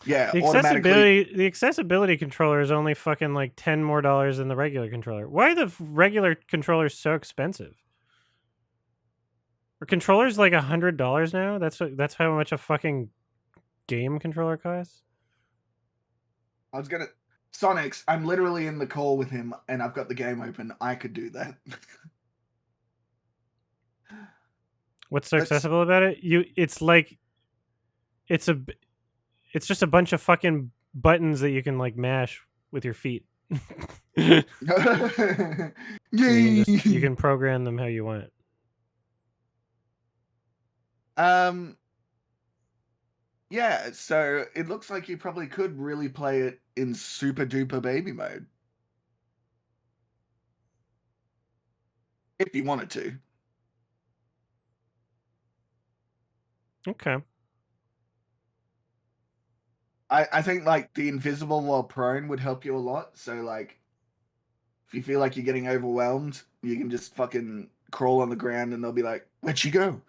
yeah, automatically. The accessibility controller is only fucking like $10 more than the regular controller. Why are the regular controllers so expensive? Are controllers like $100 now? That's how much a fucking game controller costs? I was gonna Sonics, I'm literally in the call with him and I've got the game open. I could do that. What's so That's accessible about it? It's like it's a it's just a bunch of fucking buttons that you can like mash with your feet. You can you Yay! can program them how you want. Um yeah, so it looks like you probably could really play it in super duper baby mode. If you wanted to. Okay. I think like the invisible while prone would help you a lot. So like if you feel like you're getting overwhelmed, you can just fucking crawl on the ground and they'll be like, "Where'd you go?"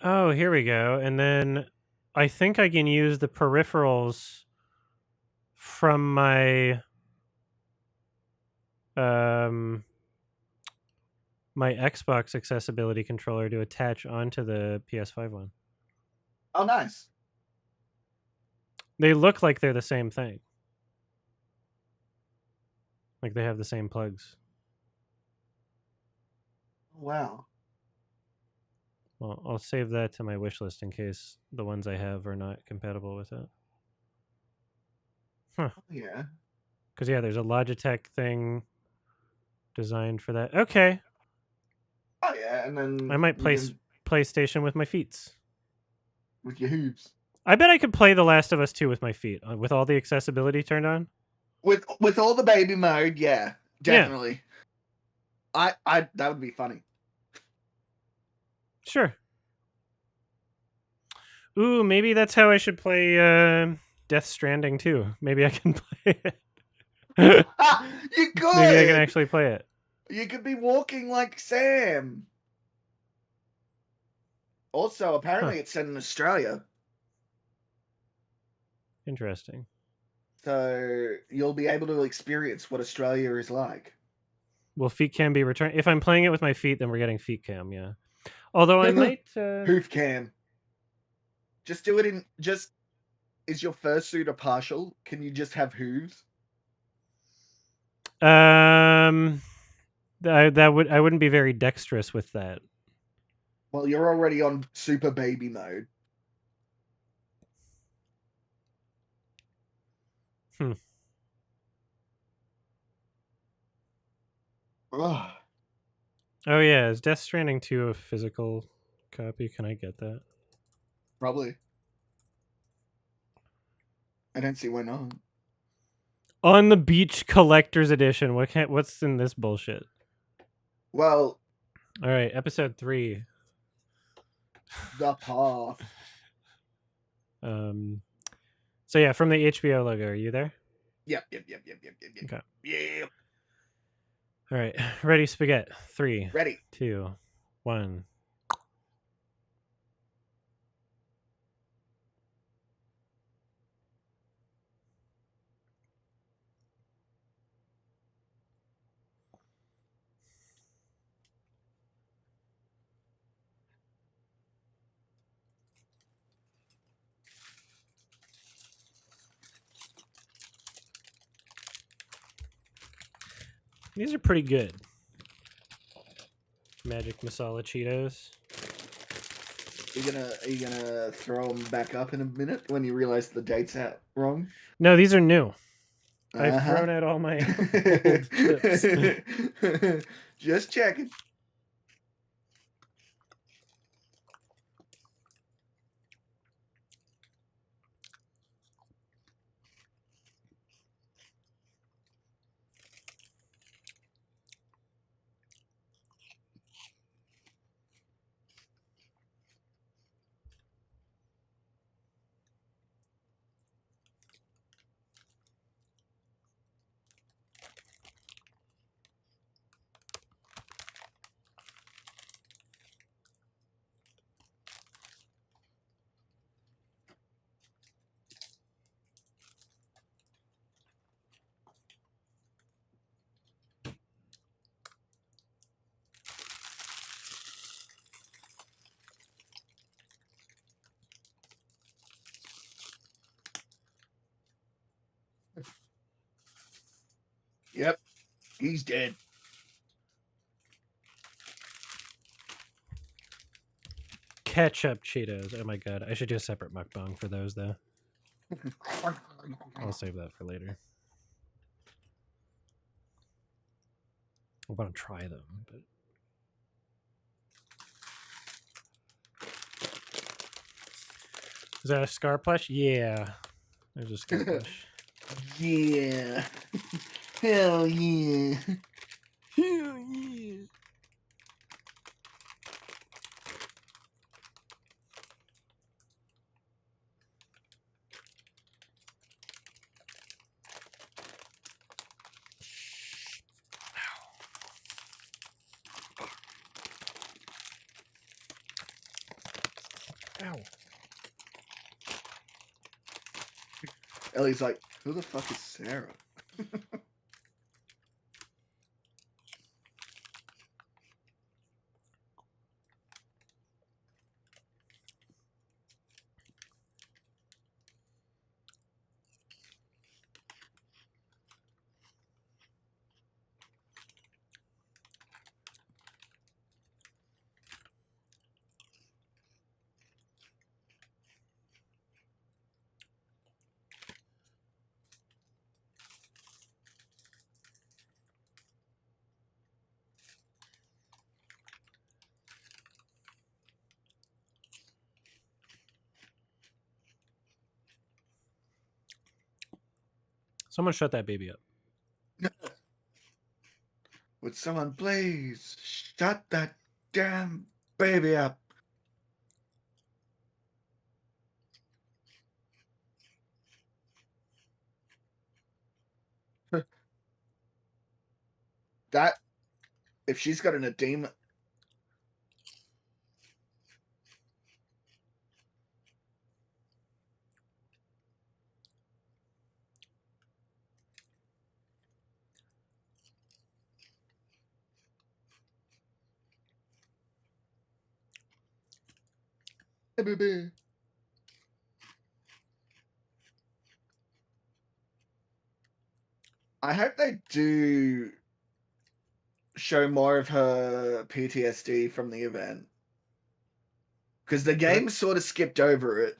Oh, here we go. And then I think I can use the peripherals from my um my Xbox accessibility controller to attach onto the PS5 one. Oh, nice. They look like they're the same thing. Like they have the same plugs. Wow. Well, I'll save that to my wish list in case the ones I have are not compatible with it. Huh. Yeah. Because, yeah, there's a Logitech thing designed for that. Okay. Oh yeah, and I then might you play can PlayStation with my feet. with your hoops. I bet I could play The Last of Us 2 with my feet, with all the accessibility turned on. With all the baby mode, yeah, Yeah, definitely. I that would be funny. sure. Ooh, maybe that's how I should play Death Stranding too. Maybe I can play it. You Maybe I can could. actually play it. You could be walking like Sam. Also, Huh. apparently, it's set in Australia, Interesting. so you'll be able to experience what Australia is like. Well, feet cam be returned. If I'm playing it with my feet, then we're getting feet cam, yeah. Although I might... Hoof cam. Just do it in. Just is your fursuit a partial? Can you just have hooves? Um, I wouldn't be very dexterous with that. Well, you're already on super baby mode. Hmm. Ugh, Oh yeah, is Death Stranding 2 a physical copy? Can I get that? probably. I don't see why not. On the Beach Collector's Edition. What's in this bullshit? Well, All right, episode 3. the path. Um. So yeah, from the HBO logo. Are you there? Yep. Okay. Yeah. All right. Ready, spaghetti. 3, Ready. 2, 1. These are pretty good. Magic Masala Cheetos. Are you gonna throw them back up in a minute when you realize the date's out wrong? No, these are new. I've Uh-huh. thrown out all my old chips. Just checking. Yep, he's dead. Ketchup Cheetos. Oh my god. I should do a separate mukbang for those though. I'll save that for later. I want to try them, but is that a scar plush? Yeah. There's a scar plush. Yeah. Hell yeah. Hell yeah. Ow. Ellie's like, who the fuck is Sarah? Someone shut that baby up. Would someone please shut that damn baby up? That, if she's got an edema. Hey, baby. I hope they do show more of her PTSD from the event. Because the game sort of skipped over it.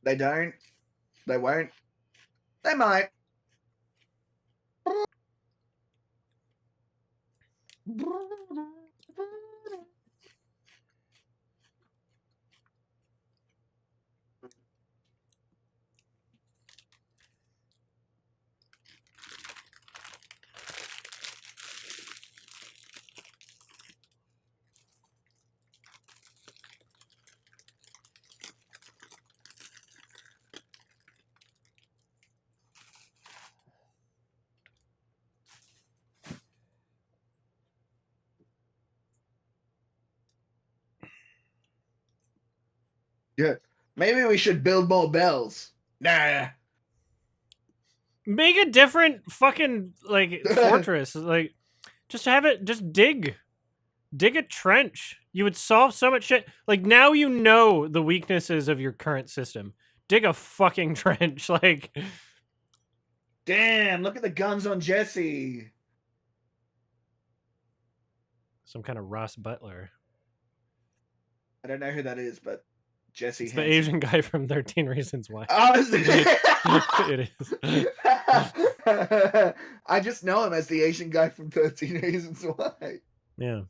They don't. They won't. They might. Yeah. Maybe we should build more bells. Nah. Make a different fucking like fortress. Like, just have it. Just dig a trench. You would solve so much shit. Like, now you know the weaknesses of your current system. Dig a fucking trench. Like, Damn, look at the guns on Jesse. some kind of Ross Butler. I don't know who that is, but Jesse It's the Hansen. Asian guy from 13 Reasons Why. Oh, is It is. I just know him as the Asian guy from 13 Reasons Why. Yeah.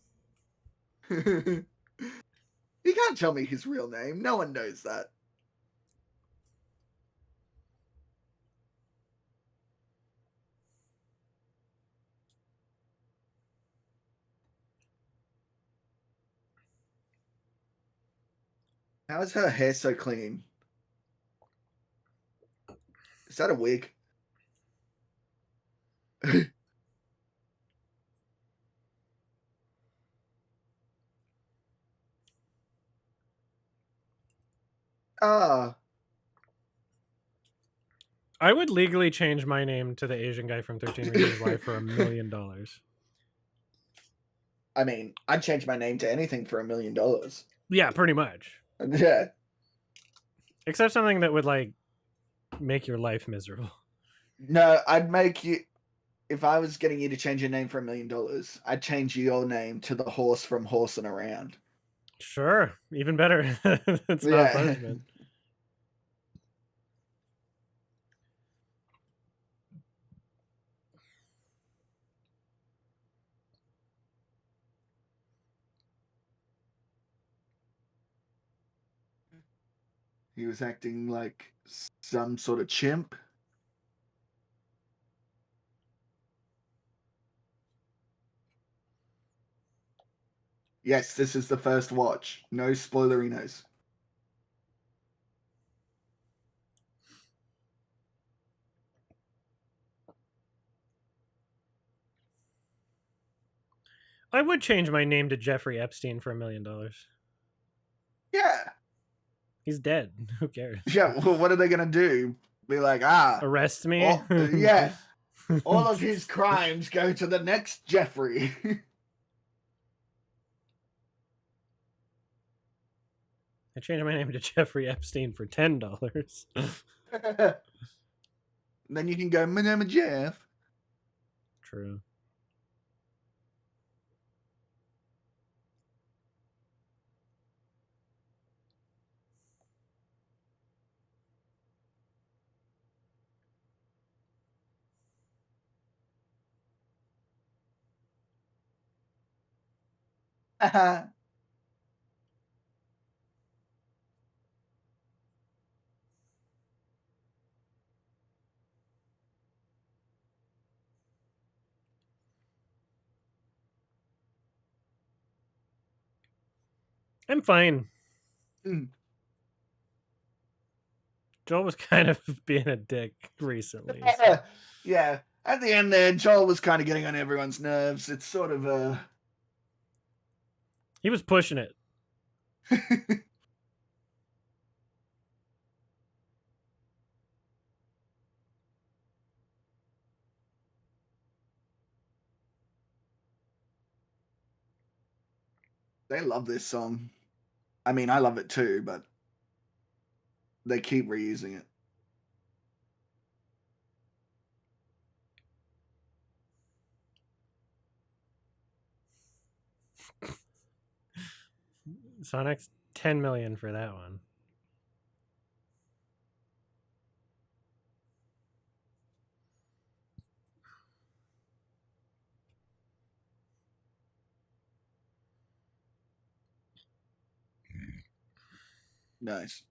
You can't tell me his real name. No one knows that. How is her hair so clean? Is that a wig? Ah, I would legally change my name to the Asian guy from 13 Reasons Why for $1 million. I mean, I'd change my name to anything for $1 million. Yeah, pretty much. Yeah. Except something that would like make your life miserable. No, I'd make you. If I was getting you to change your name for $1 million, I'd change your name to the horse from Horsing Around. Sure, even better. It's not a Yeah. punishment. He was acting like some sort of chimp. Yes, this is the first watch. No spoilerinos. I would change my name to Jeffrey Epstein for $1 million. Yeah. He's dead. Who cares? Yeah. Well, what are they gonna do? Be like, Arrest me? yeah. All of his crimes go to the next Jeffrey. I changed my name to Jeffrey Epstein for $10. Then you can go, my name is Jeff. True. I'm fine. Mm. Joel was kind of being a dick recently. So. Yeah. At the end there, Joel was kind of getting on everyone's nerves. It's sort of He was pushing it. They love this song. I mean, I love it too, but they keep reusing it. Sonic's 10 million for that one. Nice.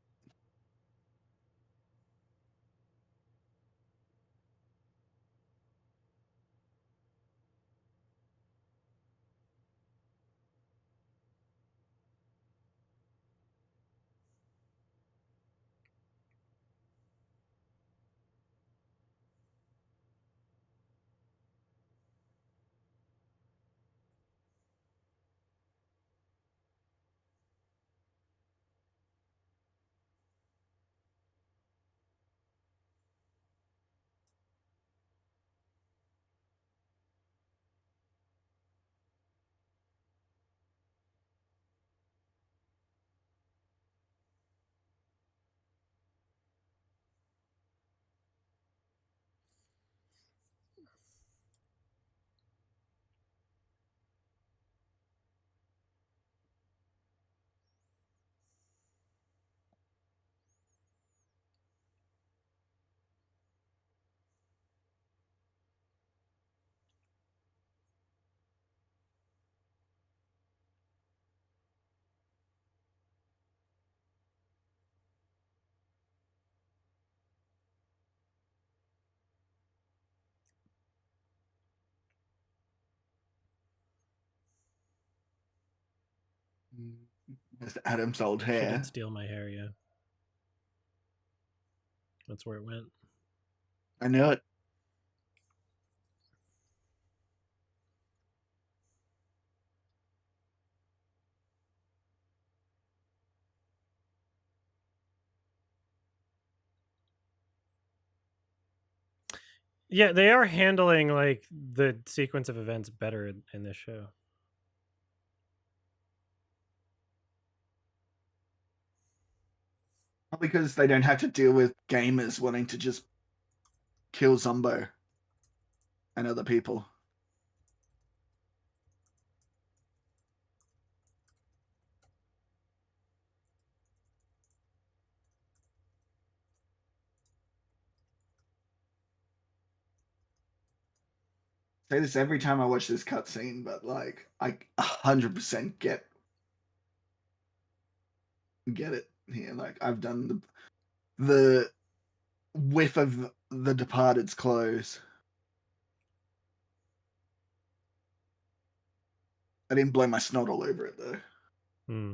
Mr. Adam's old She did hair. steal my hair, yeah. That's where it went. I knew it. Yeah, they are handling like the sequence of events better in this show. Because they don't have to deal with gamers wanting to just kill Zombo and other people. I say this every time I watch this cutscene, but like I 100% get it here. Like I've done the whiff of the Departed's clothes. I didn't blow my snot all over it though. Hmm.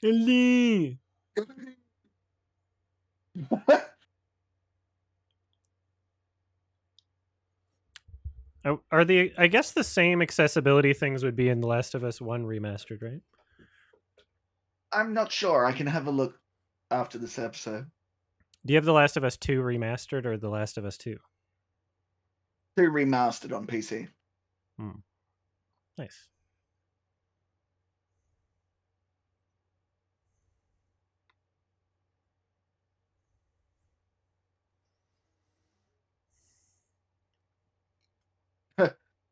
Ellie! Oh, are the I guess the same accessibility things would be in The Last of Us 1 remastered, right? I'm not sure. I can have a look after this episode. Do you have The Last of Us 2 remastered or The Last of Us 2? Two remastered on PC. Hmm. Nice.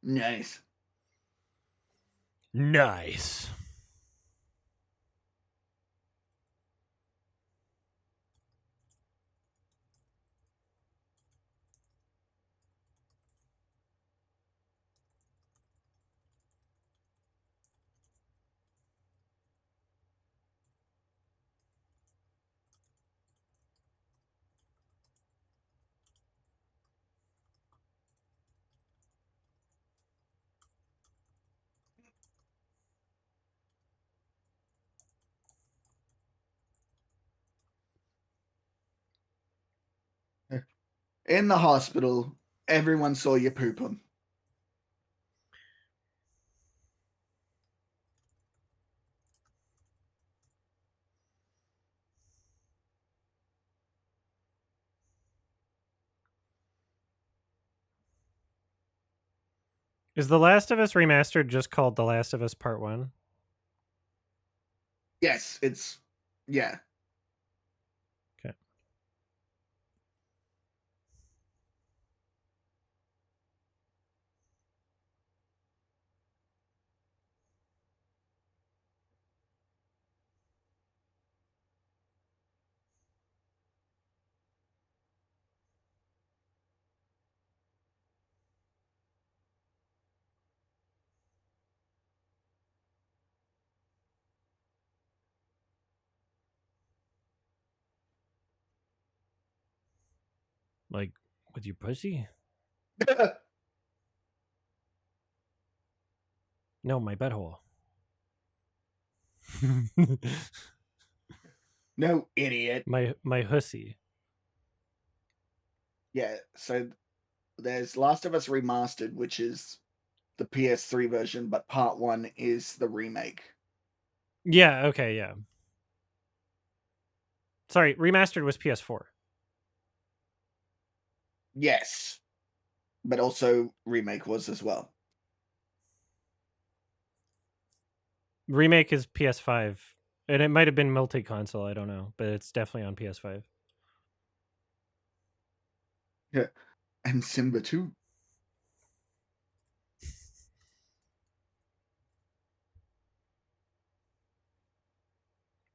Nice. Nice. In the hospital, everyone saw you poop them. Is The Last of Us remastered just called The Last of Us Part 1? Yes, it's yeah. Okay. Like with your pussy? No, my butthole. No, idiot. my hussy. Yeah, so there's Last of Us Remastered, which is the PS3 version, but part one is the remake. Yeah, okay, yeah. Sorry, remastered was PS4. Yes, but also remake was as well. Remake is PS5. And it might have been multi-console, I don't know, but it's definitely on PS5. Yeah, and Simba too.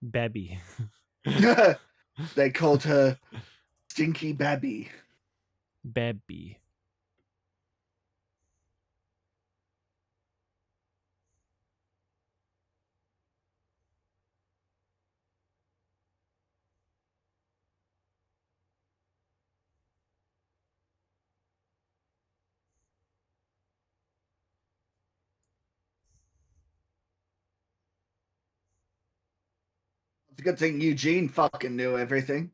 Babby. They called her Stinky Babby. Babby. It's a good thing Eugene fucking knew everything.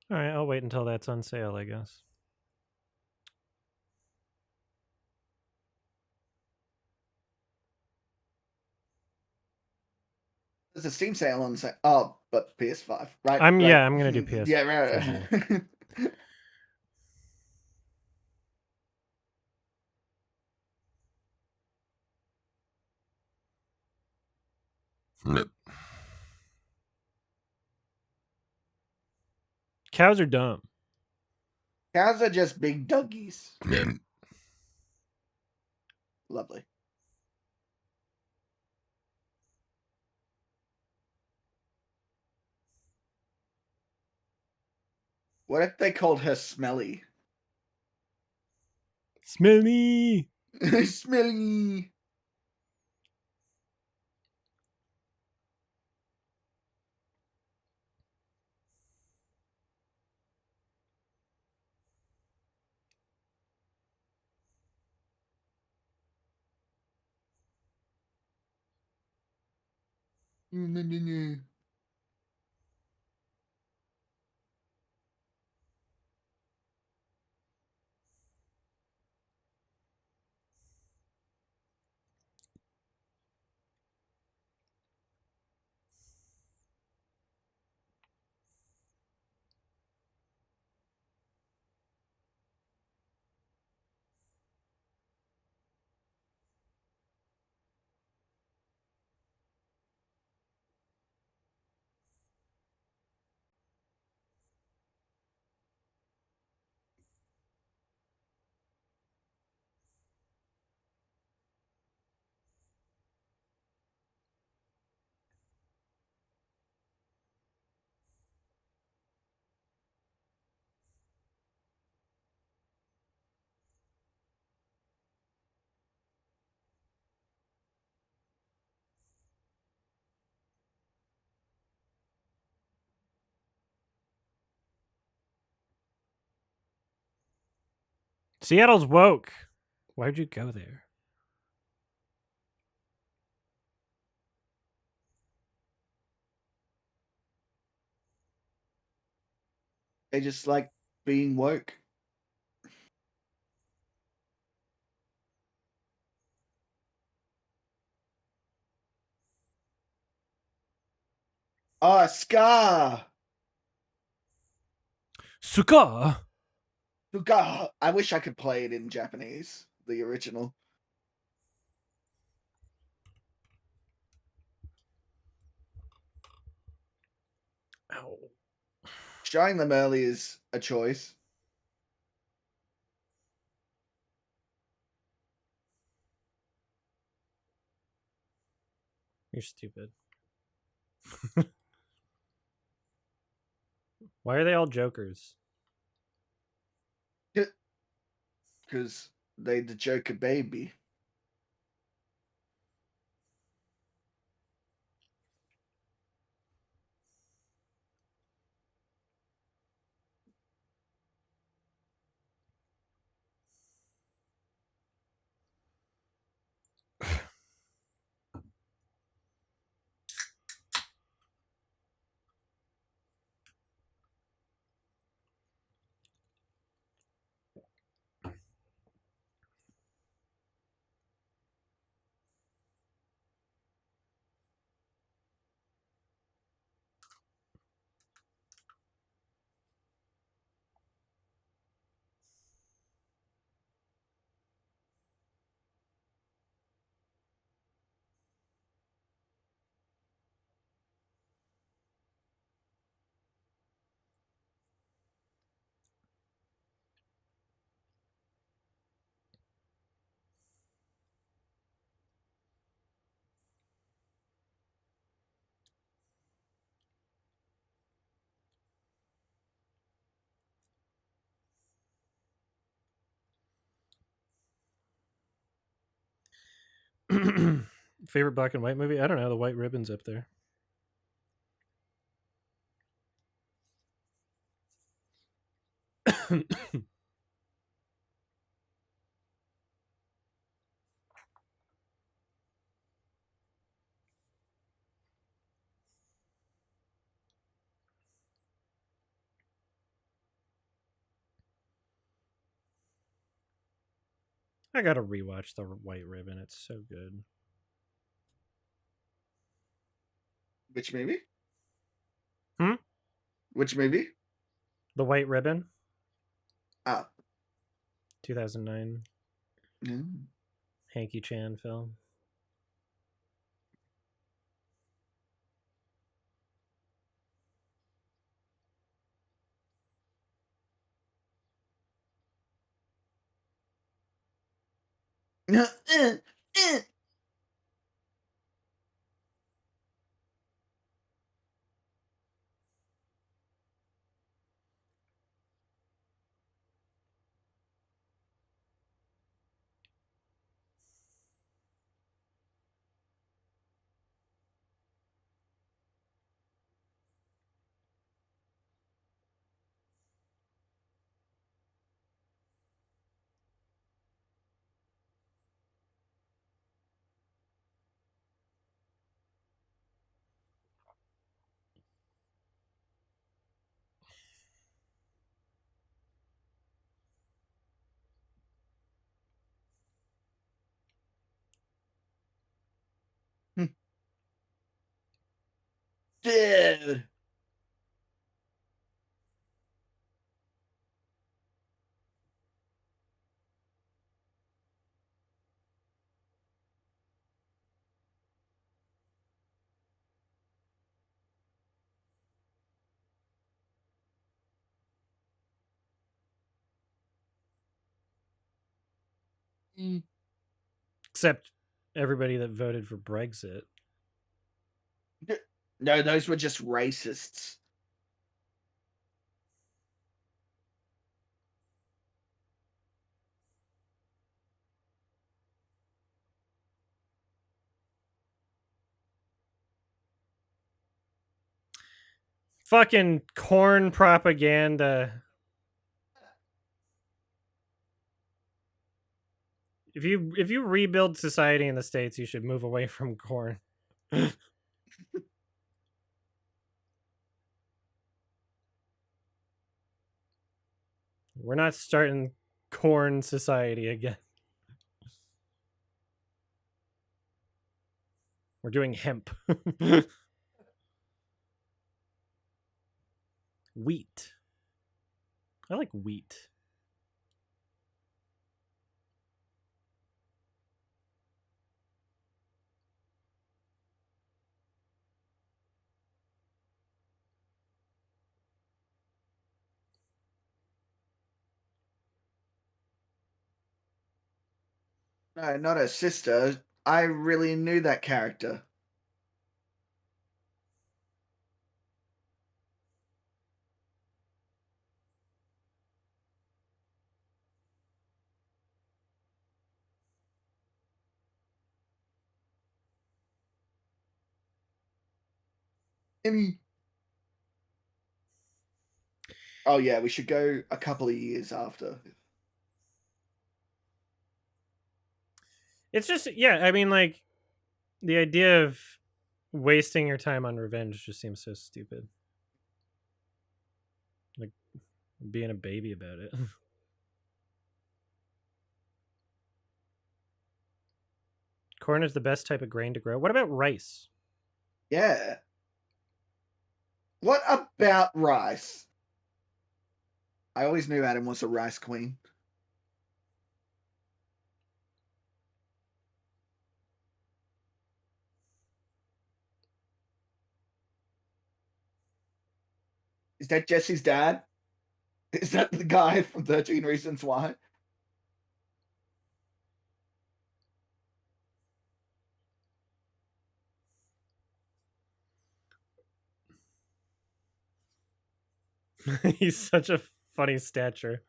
All right, I'll wait until that's on sale, I guess. There's a Steam sale on sale. Oh, but PS5, right? I'm Right. I'm gonna do PS Yeah, for sure. right. Cows are dumb. Cows are just big doggies. Lovely. What if they called her Smelly? Smelly. Smelly. Seattle's woke. Why'd you go there? They just like being woke. Oh, Scar. Suka. Scar. I wish I could play it in Japanese, the original. Ow. Showing them early is a choice. You're stupid. Why are they all jokers? Because they the Joker baby. Favorite black and white movie? I don't know. The White Ribbon's up there. I gotta rewatch The White Ribbon. It's so good. Which movie? Hmm? Which movie? The White Ribbon, Ah. 2009. Mm. Hanky Chan film. Dude. Mm. Except everybody that voted for Brexit. No, those were just racists. Fucking corn propaganda. If you rebuild society in the States, you should move away from corn. We're not starting corn society again. We're doing hemp. Wheat. I like wheat. No, not her sister. I really knew that character. Emmy. Oh yeah, we should go a couple of years after. It's just, yeah, I mean, like, the idea of wasting your time on revenge just seems so stupid. Like, being a baby about it. Corn is the best type of grain to grow. What about rice? Yeah. What about rice? I always knew Adam was a rice queen. Is that Jesse's dad? Is that the guy from 13 Reasons Why? He's such a funny stature.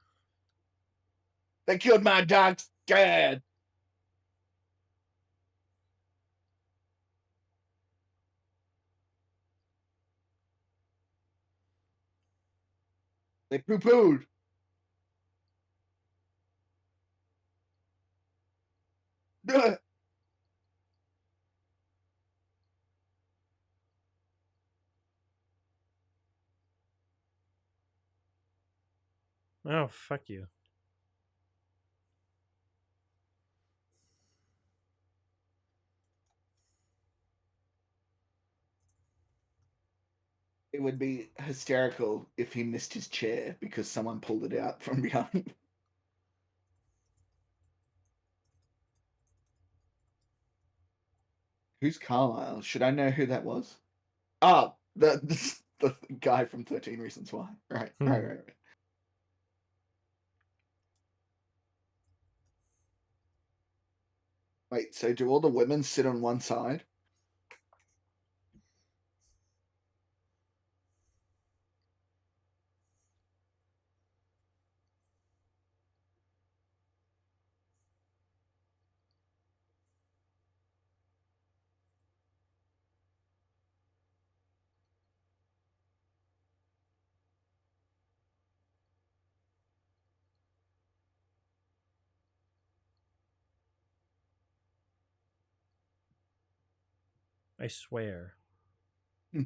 They killed my dog's dad. They poo-pooed. Oh, fuck you. It would be hysterical if he missed his chair because someone pulled it out from behind. Who's Carlisle? Should I know who that was? Oh, the guy from 13 Reasons Why. Right. Wait, so do all the women sit on one side? I swear. Hmm.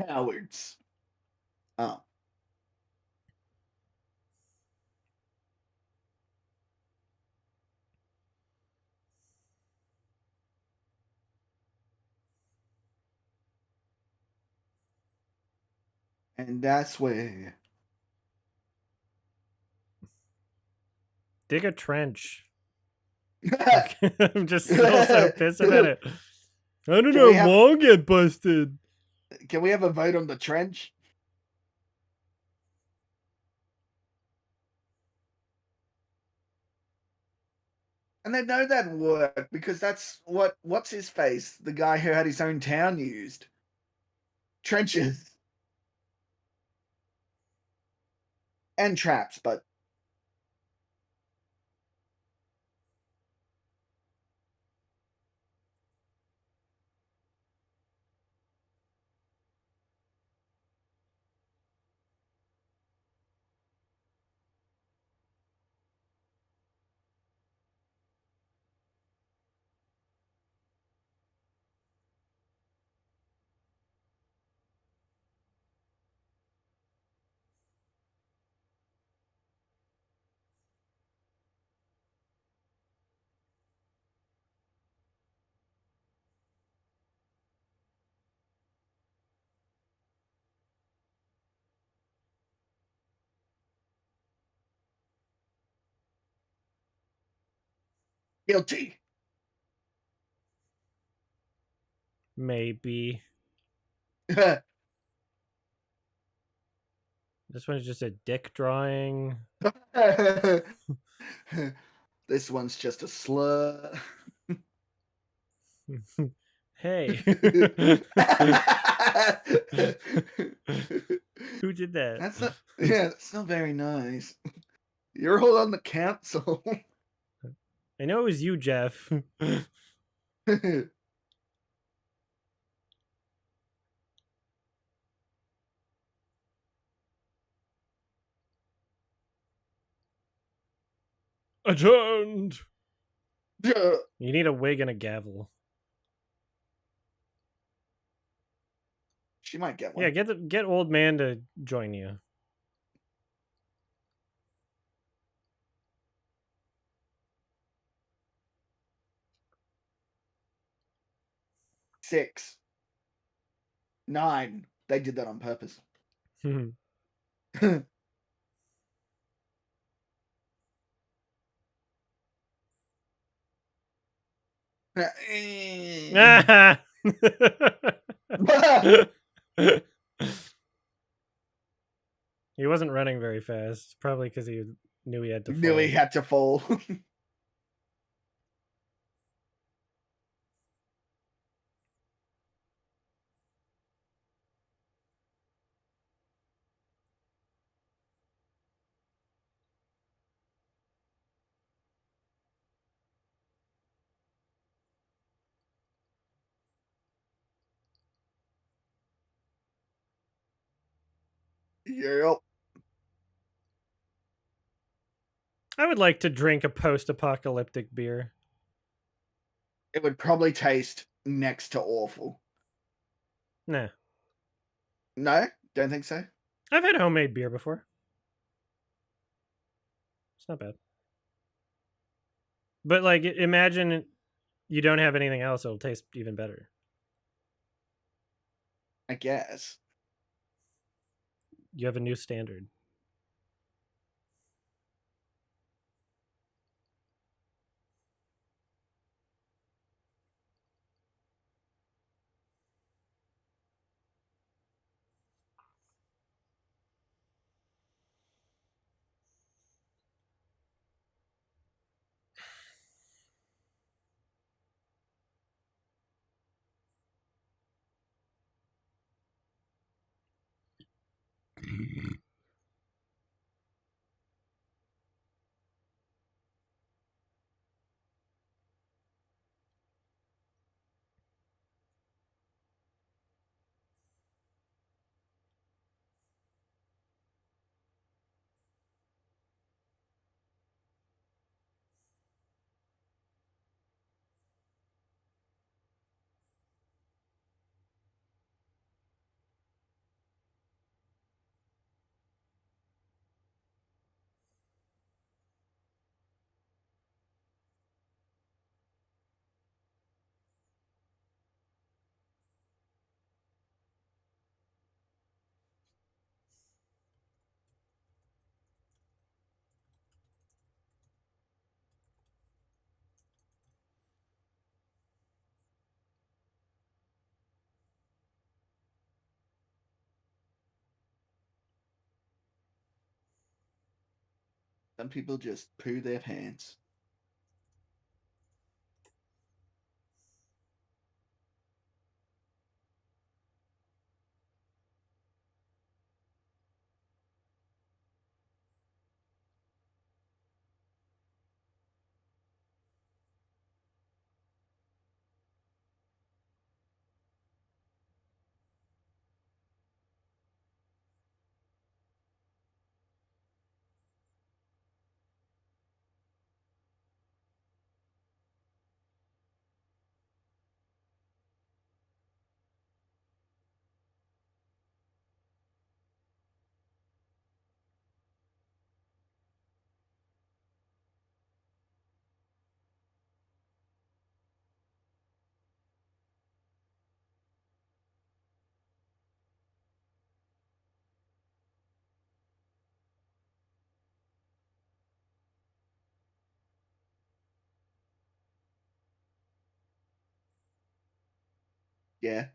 Cowards. Oh. And that's where. Dig a trench. I'm just still so pissed about it. I don't Can know. we have Won't get busted. can we have a vote on the trench? And they know that work because that's what's his face, the guy who had his own town used. Trenches and traps, but guilty. Maybe. This one's just a dick drawing. This one's just a slur. Hey. Who did that? That's not very nice. You're all on the council. I know it was you, Jeff. Adjourned. You need a wig and a gavel. She might get one. Yeah, get old man to join you. Six, 9. They did that on purpose. He wasn't running very fast, probably because he knew he had to Knew he fall. had to fall. Yep. I would like to drink a post-apocalyptic beer. It would probably taste next to awful. Nah, No? Don't think so? I've had homemade beer before. It's not bad. But like, imagine you don't have anything else; it'll taste even better. I guess. You have a new standard. Some people just poo their pants. Yeah.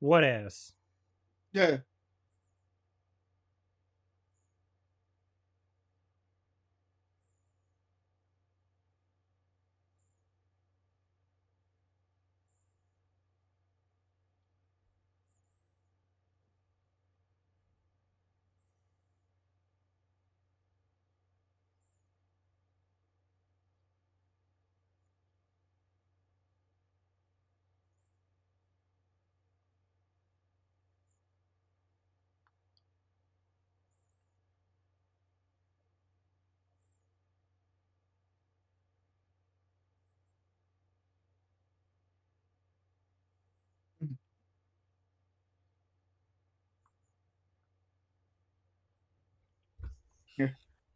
What ass? Yeah.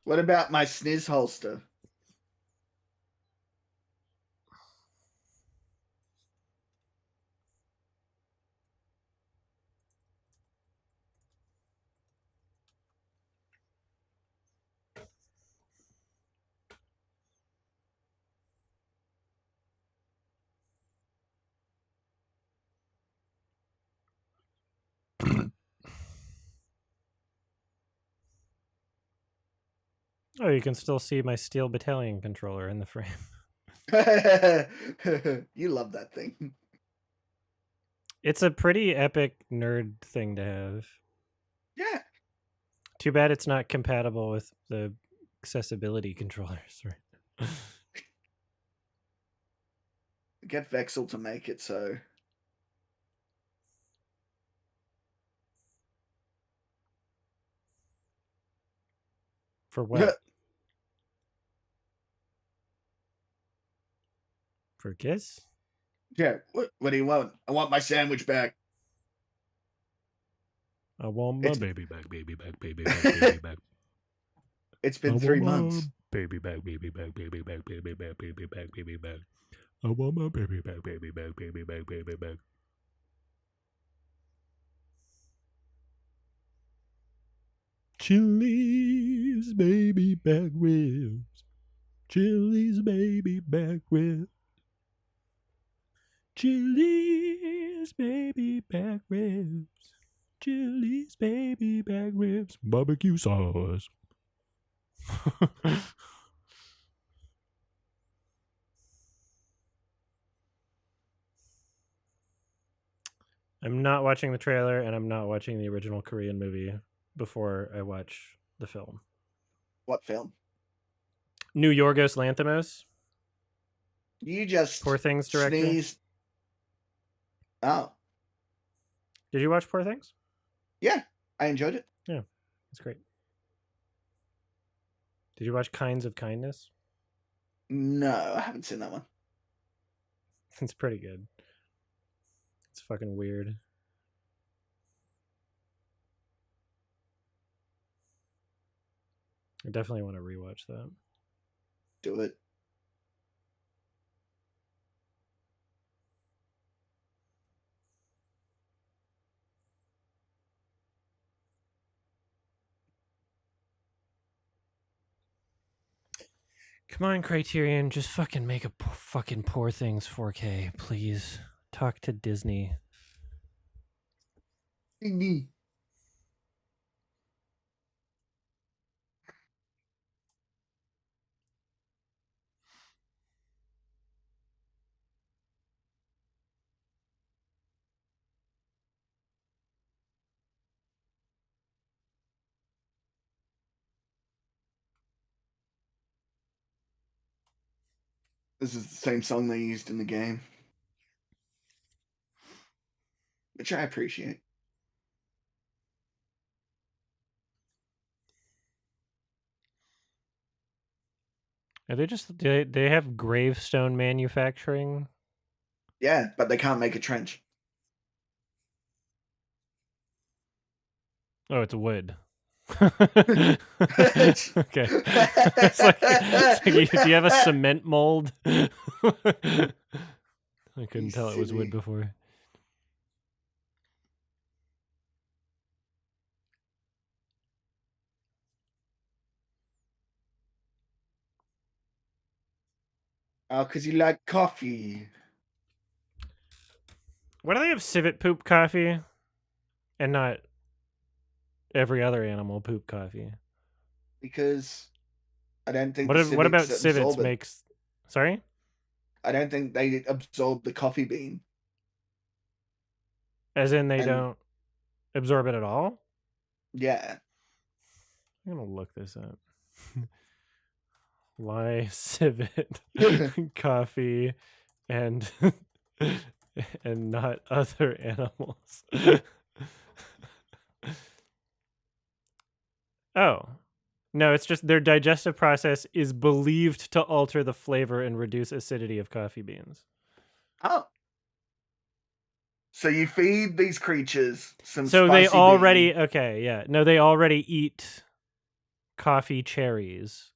What about my sniz holster? Oh, you can still see my Steel Battalion controller in the frame. You love that thing. It's a pretty epic nerd thing to have. Yeah. Too bad it's not compatible with the accessibility controllers. Right? Get Vexel to make it so. For what? For Kiss? Yeah. What do you want? I want my sandwich back. I want my It's baby back, baby back, baby back, baby back. it's I been want 3 months. my baby back, baby back, baby back, baby back, baby back, baby back. I want my baby back, baby back, baby back, baby back. Chili's baby back ribs. Chili's baby back ribs. Chili's baby back ribs. Chili's baby back ribs. Barbecue sauce. I'm not watching the trailer, and I'm not watching the original Korean movie before I watch the film. What film? New Yorgos Lanthimos, You Poor just Things director. sneezed. Oh, Did you watch Poor Things? yeah. I enjoyed it. Yeah, it's great. Did you watch Kinds of Kindness? No, I haven't seen that one. It's pretty good. It's fucking weird. I definitely want to rewatch that. Do it. Come on, Criterion, just fucking make a fucking Poor Things 4K, please. Talk to Disney. Me. This is the same song they used in the game, which I appreciate. Are they just they have gravestone manufacturing? Yeah, but they can't make a trench. Oh, it's wood. Okay. Do you have a cement mold? I couldn't tell it was wood before. Oh, because you like coffee. Why do they have civet poop coffee and not every other animal poop coffee? Because I don't think the What about civics civets absorb it. makes? Sorry, I don't think they absorb the coffee bean. as in they And don't absorb it at all. yeah. I'm gonna look this up. Why civet coffee and and not other animals? Oh. No, it's just their digestive process is believed to alter the flavor and reduce acidity of coffee beans. Oh. So you feed these creatures some So they spicy bean. already okay, yeah. No, they already eat coffee cherries.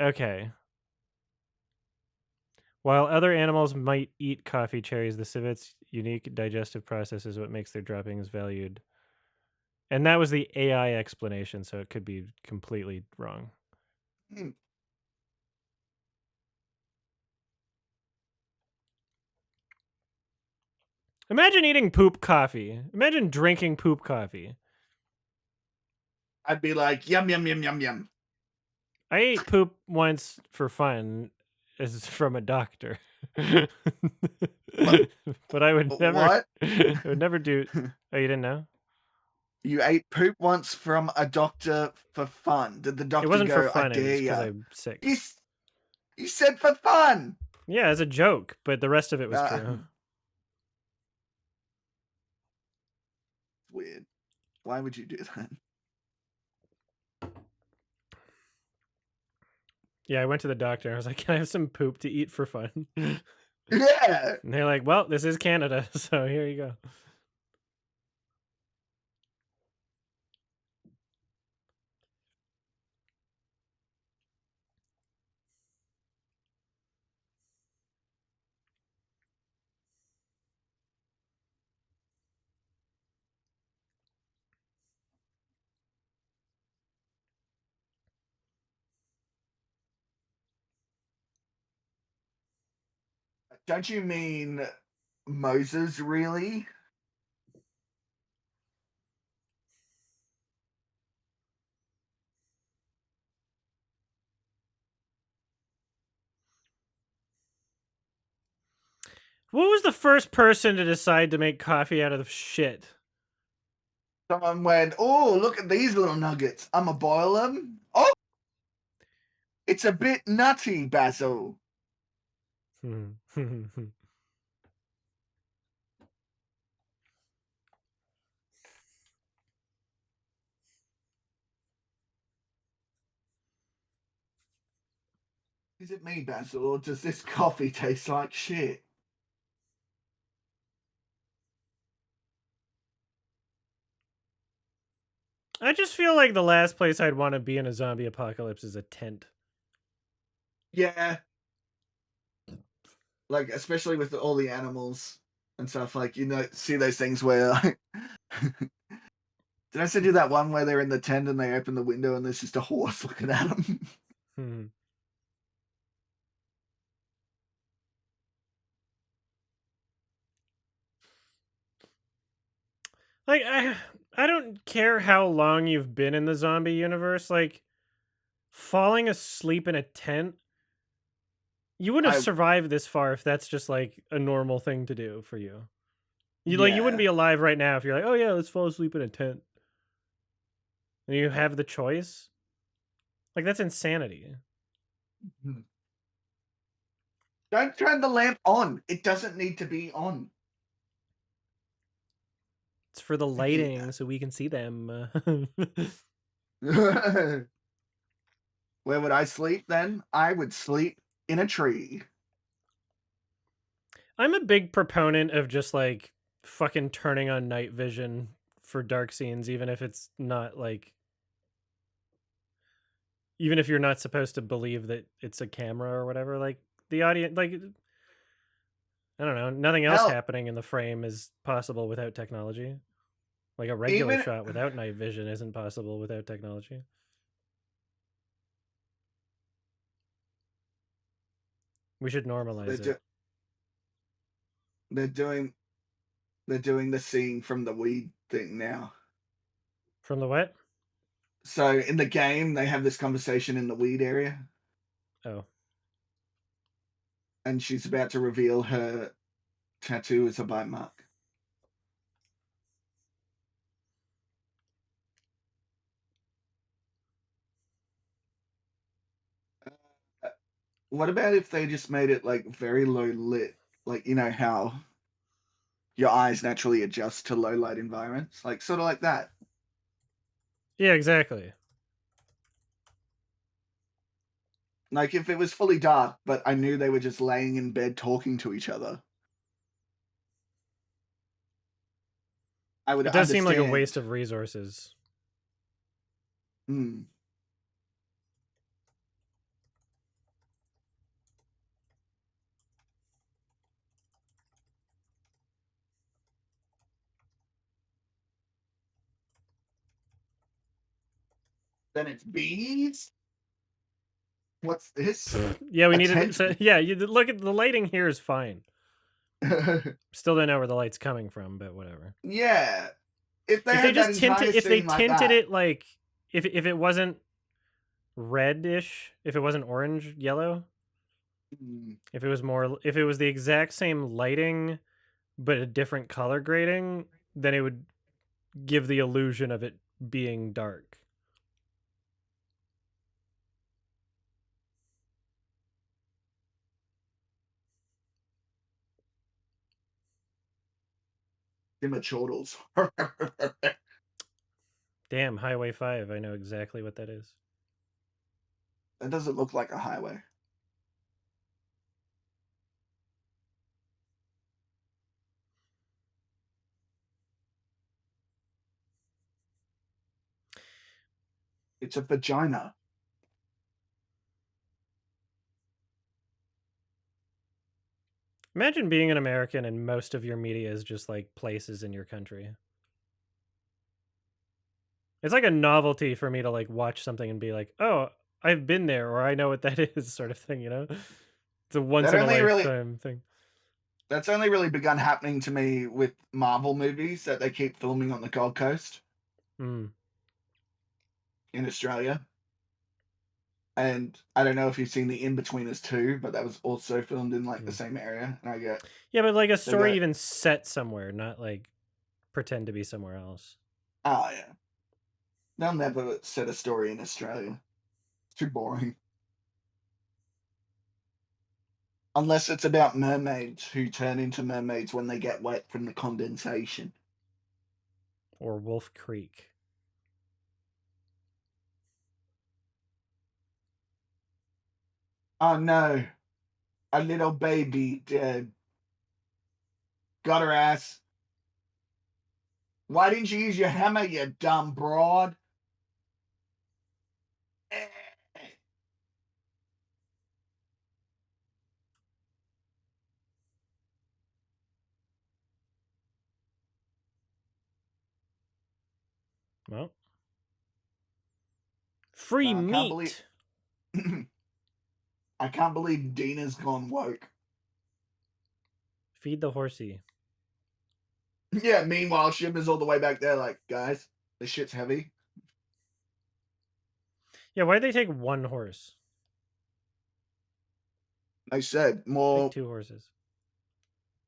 Okay. While other animals might eat coffee cherries, the civet's unique digestive process is what makes their droppings valued. And that was the AI explanation, so it could be completely wrong. Hmm. Imagine eating poop coffee. Imagine drinking poop coffee. I'd be like, yum, yum, yum, yum, yum. I ate poop once for fun, as from a doctor. What? But I would never, What? I would never do. Oh, you didn't know? You ate poop once from a doctor for fun. Did the It doctor wasn't for go, I fun. It dare was because ya? I'm sick. You, you said for fun. Yeah, as a joke, but the rest of it was Nah, true. weird. Why would you do that? Yeah, I went to the doctor. I was like, "Can I have some poop to eat for fun?" And Yeah. they're like, "Well, this is Canada, so here you go." Don't you mean Moses, really? What was the first person to decide to make coffee out of shit? Someone went, oh, look at these little nuggets. I'm going to boil them. Oh, it's a bit nutty, Basil. Is it me, Basil, or does this coffee taste like shit? I just feel like the last place I'd want to be in a zombie apocalypse is a tent. Yeah. Like, especially with all the animals and stuff. Like, see those things where, like, did I send you that one where they're in the tent and they open the window and there's just a horse looking at them? Hmm. Like I don't care how long you've been in the zombie universe. Like falling asleep in a tent, you wouldn't have I survived this far if that's just like a normal thing to do for you. You wouldn't Yeah. be alive right now if you're like, oh yeah, let's fall asleep in a tent. And you have the choice. Like that's insanity. Hmm. Don't turn the lamp on. It doesn't need to be on. It's for the Yeah. lighting so we can see them. Where would I sleep then? I would sleep in a tree. I'm a big proponent of just like fucking turning on night vision for dark scenes, even if it's not like, even if you're not supposed to believe that it's a camera or whatever. Like the audience, like I don't know, nothing else Hell, happening in the frame is possible without technology. Like a regular even shot without night vision isn't possible without technology. We should they're normalize it. do- they're doing they're doing the scene from the weed thing now. From the what? So in the game, they have this conversation in the weed area, Oh, and she's about to reveal her tattoo as a bite mark. Uh, What about if they just made it like very low lit, like how your eyes naturally adjust to low light environments, like sort of like that. yeah, exactly. Like if it was fully dark, but I knew they were just laying in bed talking to each other, I would It does seem like a waste understand. of resources. Hmm. Then it's bees. What's this? Yeah, we A needed. tent? So yeah, you look at the lighting here is fine. Still don't know where the light's coming from, but whatever. Yeah. If they If they had that just entire if they scene like tinted that, it like if it wasn't reddish, if it wasn't orange yellow, mm, if it was more, if it was the exact same lighting but a different color grading, then it would give the illusion of it being dark. immaturdals. Damn, Highway 5, I know exactly what that is. That doesn't look like a highway. It's a vagina. Imagine being an American and most of your media is just like places in your country. It's like a novelty for me to like watch something and be like, "Oh, I've been there," or "I know what that is," sort of thing. You know, it's a once That in a only really lifetime thing. that's only really begun happening to me with Marvel movies that they keep filming on the Gold Coast Mm, in Australia. And I don't know if you've seen the In-Betweeners too, but that was also filmed in like the mm. same area. And I get Yeah, but like a they story go, even set somewhere, not like pretend to be somewhere else. oh yeah, they'll never set a story in Australia. It's too boring. Unless it's about mermaids who turn into mermaids when they get wet from the condensation. Or Wolf Creek. Oh no, a little baby dead. Got her ass. Why didn't you use your hammer, you dumb broad? Well, free I can't believe meat. I can't believe Dina's gone woke. Feed the horsey. Yeah, meanwhile Shimmer's all the way back there like, guys, this shit's heavy. Yeah, why'd they take one horse? They said Take more. two horses.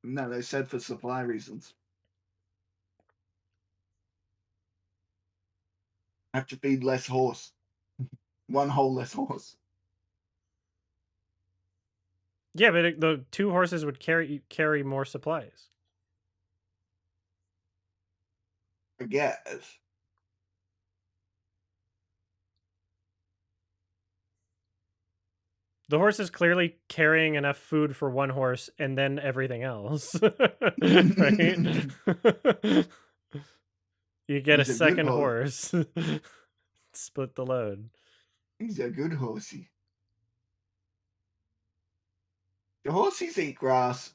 No, they said for supply reasons. Have to feed less horse. One whole less horse. Yeah, but the two horses would carry more supplies. I guess. The horse is clearly carrying enough food for one horse and then everything else. Right? You get a He's a good second horse. horse. Split the load. He's a good horsey. The horses eat grass.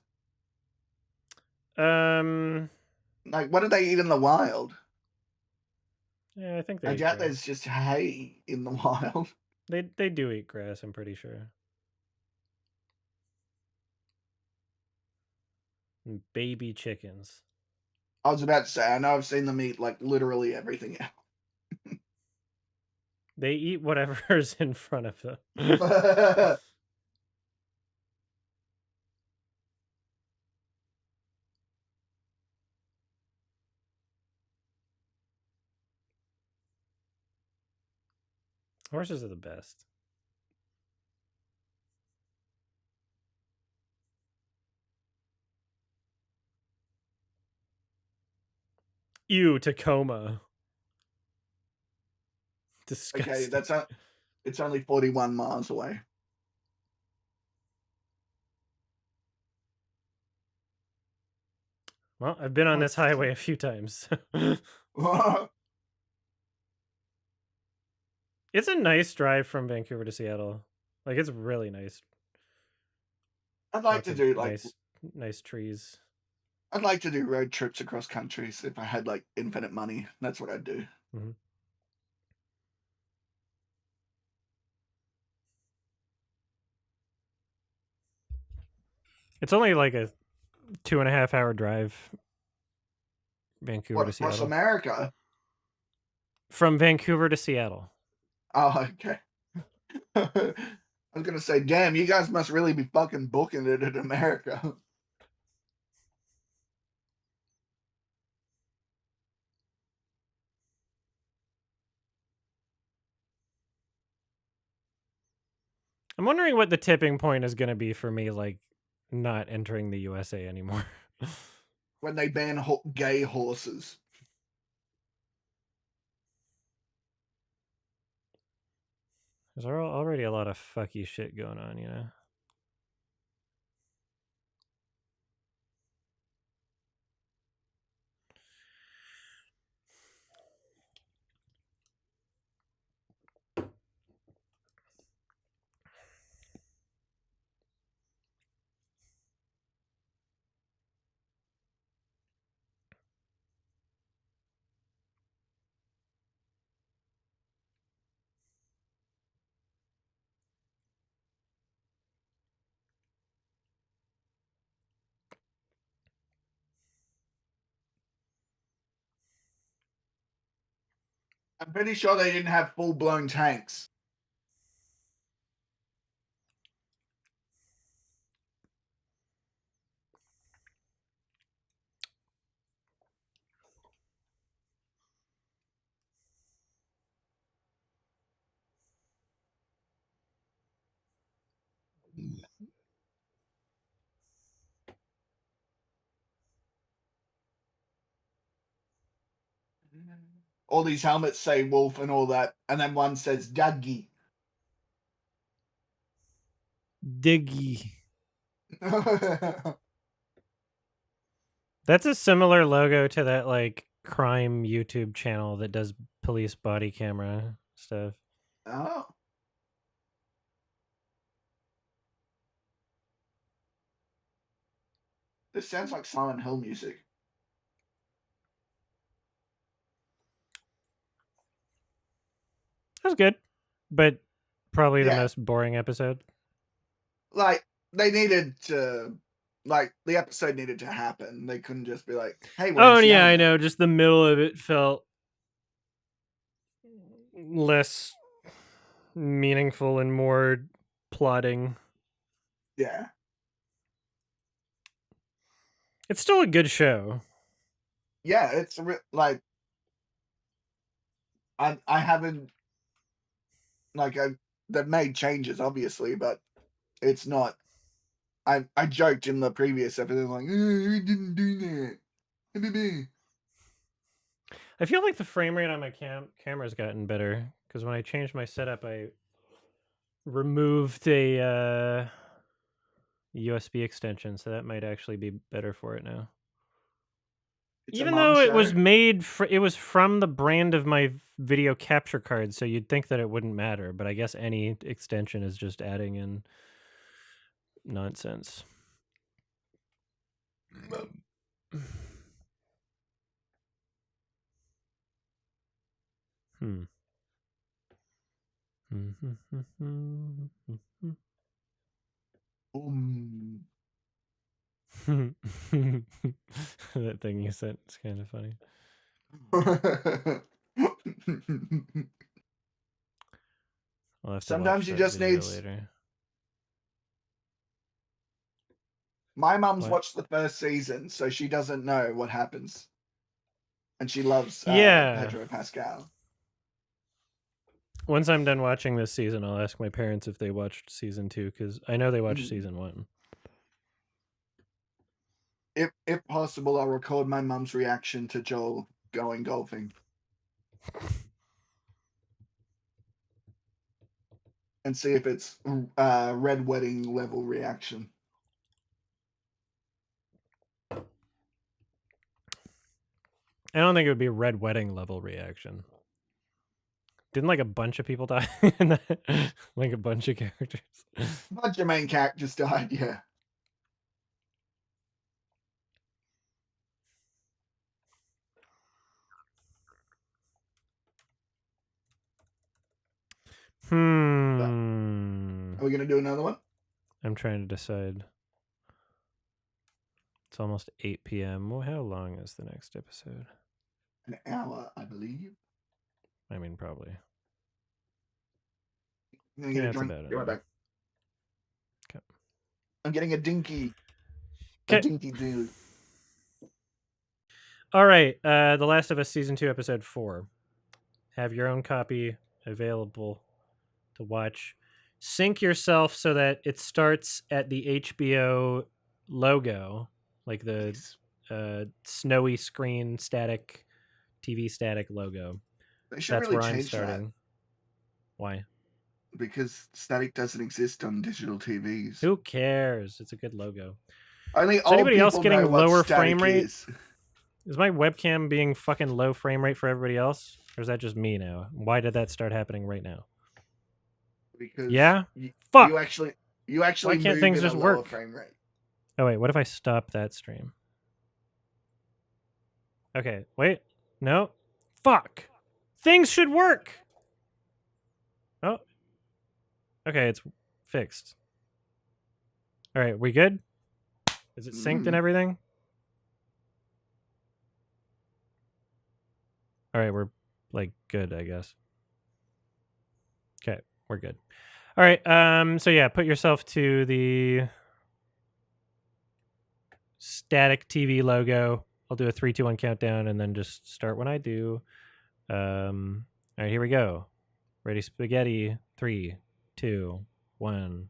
Um Like, what do they eat in the wild? yeah, I think I they eat doubt grass. there's just hay in the wild. They do eat grass, I'm pretty sure. And baby chickens. I was about to say, I know I've seen them eat like literally everything They eat whatever's in front of them. else. Horses are the best. Ew, Tacoma. Okay, Disgusting. it's only 41 miles away. Well, I've been on this What's highway a few times. It's a nice drive from Vancouver to Seattle. Like it's really nice. I'd like Lots to of do like nice trees. I'd like to do road trips across countries if I had like infinite money. That's what I'd do. Mm-hmm. It's only like a 2.5 hour drive, Vancouver What, to across Seattle. America? From Vancouver to Seattle. Oh, okay. I was gonna say, damn, you guys must really be fucking booking it in America. I'm wondering what the tipping point is going to be for me, like not entering the USA anymore. When they ban gay horses. There's already a lot of fucky shit going on, you know? I'm pretty sure they didn't have full blown tanks. All these helmets say wolf and all that, and then one says Daggy. Diggy. That's a similar logo to that like crime YouTube channel that does police body camera stuff. Oh. This sounds like Silent Hill music. That was good, but probably the Yeah, most boring episode. like they needed to, like the episode needed to happen. They couldn't just be like, "Hey, we're in Oh yeah, Seattle I now." know. Just the middle of it felt less meaningful and more plotting. Yeah, It's still a good show. yeah. It's like I haven't like they've made changes obviously, but it's not. I joked in the previous episode like, "We didn't do that." I feel like the frame rate on my camera's gotten better because when I changed my setup, I removed a USB extension, so that might actually be better for it now. It's a Even mom though it was show. made, it was from the brand of my video capture card, so you'd think that it wouldn't matter. But I guess any extension is just adding in nonsense. Hmm. Um. That thing you sent is kind of funny. I'll have to watch Sometimes you that just video need. later. My mum's What? watched the first season, so she doesn't know what happens, and she loves Yeah. Pedro Pascal. Once I'm done watching this season, I'll ask my parents if they watched season 2 because I know they watched Mm. season 1. If possible, I'll record my mum's reaction to Joel going golfing and see if it's red wedding level reaction. I don't think it would be a red wedding level reaction. Didn't like a bunch of people die? Like a bunch of characters. A bunch of main characters died, yeah. Hmm. Are we gonna do another one? I'm trying to decide. It's almost 8 p.m. Well, how long is the next episode? An hour, I believe. I mean, probably. I'm gonna get a That's drink. about Be right enough. back. Okay. I'm getting a dinky. A Okay. dinky do. All right. The Last of Us Season 2, Episode 4. Have your own copy available to watch. Sync yourself so that it starts at the HBO logo, like the Nice. snowy screen static TV static logo. They should That's really where I'm change that starting. Why? because static doesn't exist on digital TVs. Who cares? It's a good logo. Only Is old anybody else people know getting what lower static frame rate? is. Is my webcam being fucking low frame rate for everybody else? Or is that just me now? Why did that start happening right now? Because Yeah? you Fuck! actually Why can't move things in a just lower work? frame rate. Oh, wait. What if I stop that stream? Okay. Wait. No. Fuck! Things should work! Oh. Okay, it's fixed. Alright, we good? Is it synced and everything? Alright, we're, like, good, I guess. Okay, we're good. Alright, so yeah, put yourself to the static TV logo. I'll do a 3, 2, 1 countdown and then just start when I do. Alright, here we go. Ready, spaghetti. 3, 2, 1.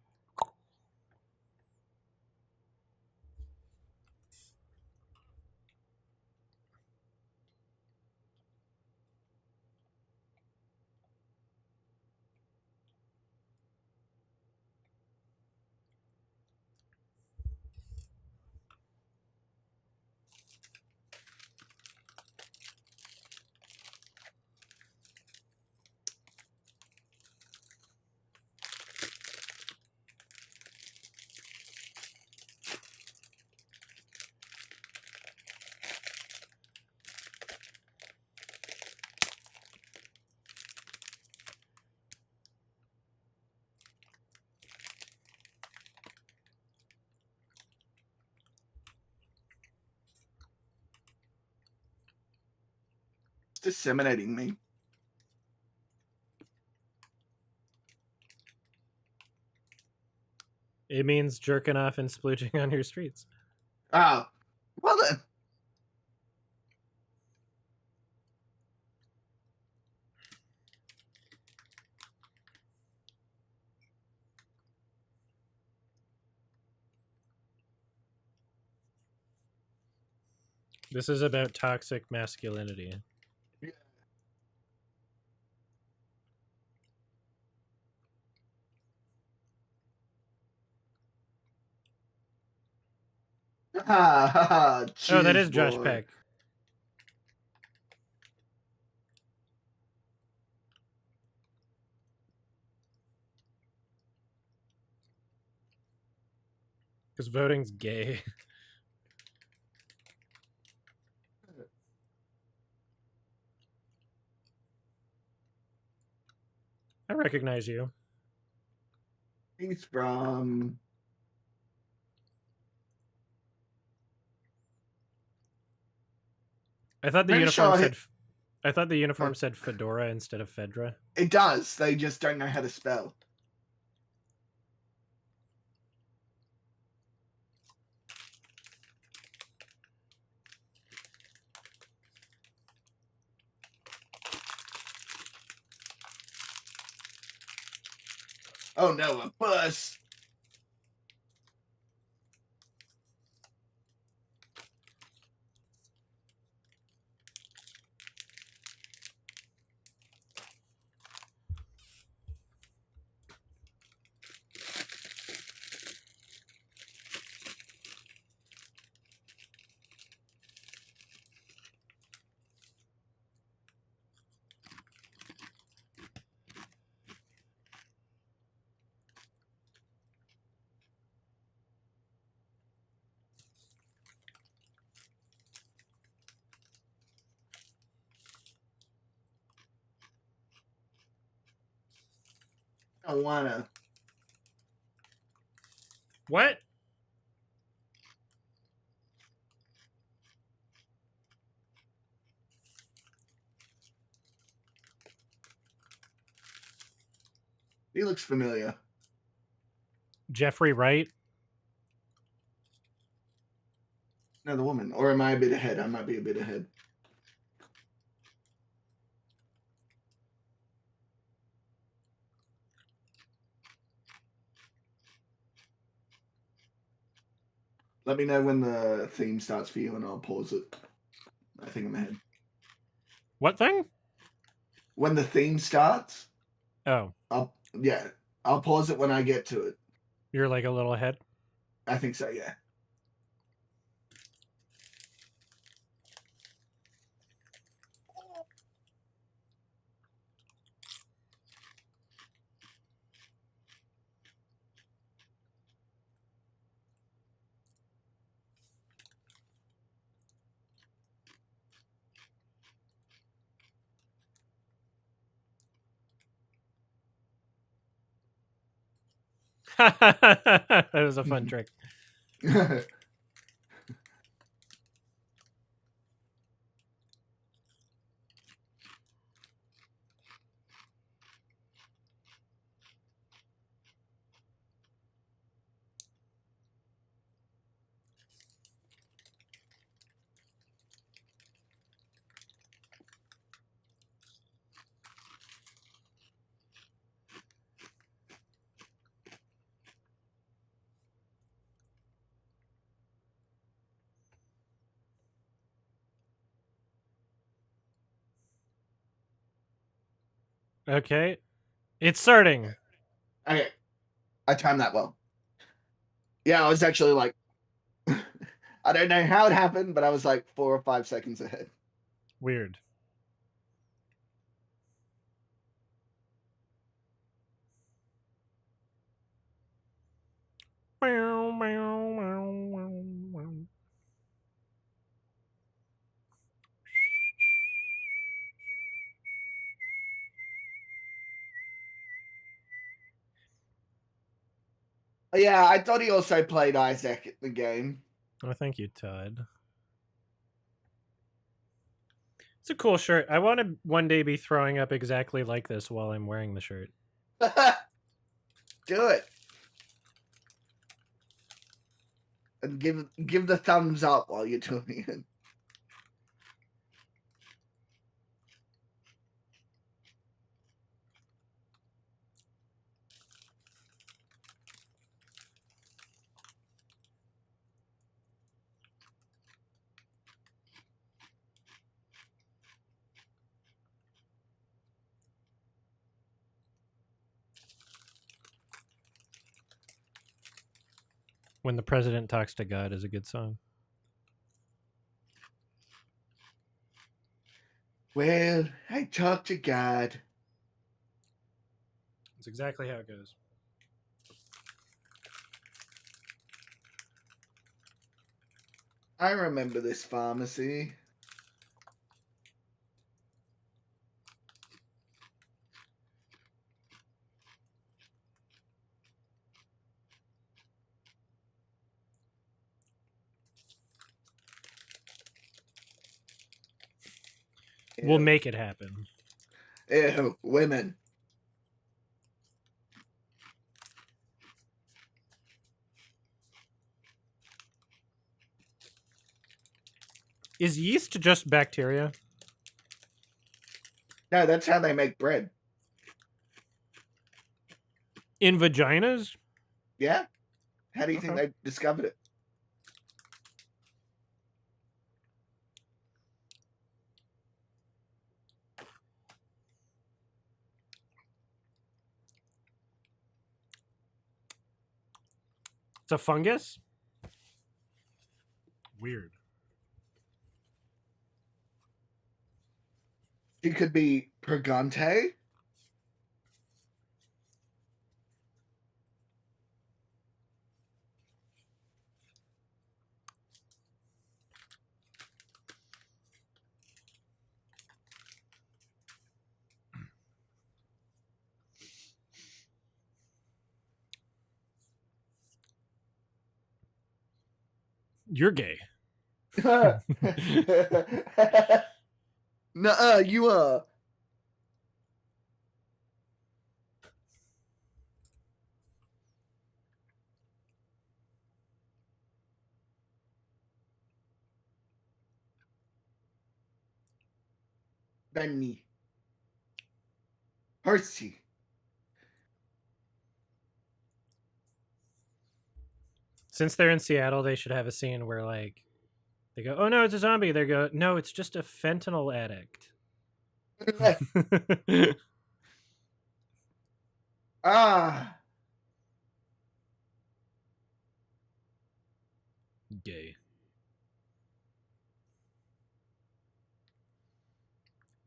It's disseminating me. It means jerking off and splooching on your streets. Ah, well then. This is about toxic masculinity. Ha ha ha. Oh, that Cheers, is Josh boy. Peck. Because voting's gay. I recognize you. He's from. I thought the Pretty uniform sure said. I thought the uniform said fedora instead of Fedra. it does. They just don't know how to spell. Oh no, a bus. Awana. What? He looks familiar. Jeffrey Wright? No, the woman. Or am I a bit ahead? I might be a bit ahead. Let me know when the theme starts for you and I'll pause it. I think I'm ahead. What thing? When the theme starts, Oh, I'll pause it when I get to it. you're like a little ahead? I think so, yeah. That was a fun trick. Okay. It's starting. Okay. I timed that well. Yeah, I was actually like, I don't know how it happened, but I was like 4 or 5 seconds ahead. Weird. Yeah, I thought he also played Isaac at the game. Oh, thank you, Todd. It's a cool shirt. I want to one day be throwing up exactly like this while I'm wearing the shirt. Do it. And give the thumbs up while you're doing it. When the President Talks to God is a good song. Well, I talk to God. That's exactly how it goes. I remember this pharmacy. We'll Ew. make it happen. Ew, women. Is yeast just bacteria? No, that's how they make bread. In vaginas? Yeah? How do you think Okay. they discovered it? It's a fungus? Weird. She could be Pregante. You're gay. Nuh-uh, you are. Danny. Percy. Since they're in Seattle, they should have a scene where like they go, "Oh no, it's a zombie." They go, "No, it's just a fentanyl addict." Ah. Gay.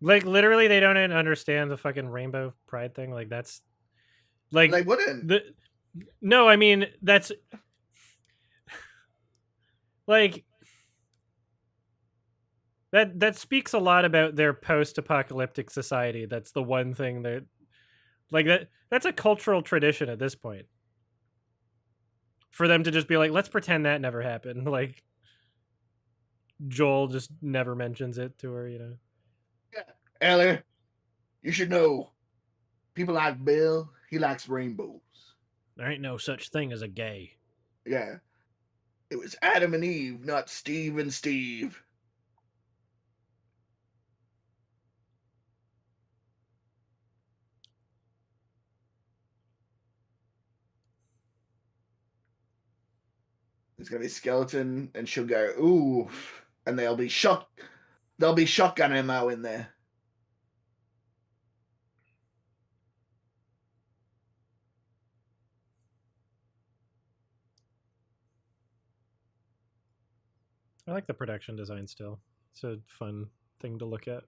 Like literally, they don't even understand the fucking rainbow pride thing. Like that's They like wouldn't. the no. I mean that's like that speaks a lot about their post-apocalyptic society. That's the one thing that like that's a cultural tradition at this point for them to just be like, let's pretend that never happened. Like Joel just never mentions it to her, you know. Yeah. Ellie, you should know. People like Bill, he likes rainbows. There ain't no such thing as a gay. Yeah. It was Adam and Eve, not Steve and Steve. There's gonna be a skeleton, and she'll go, ooh, and they'll be There'll be shotgun ammo in there. I like the production design still. It's a fun thing to look at.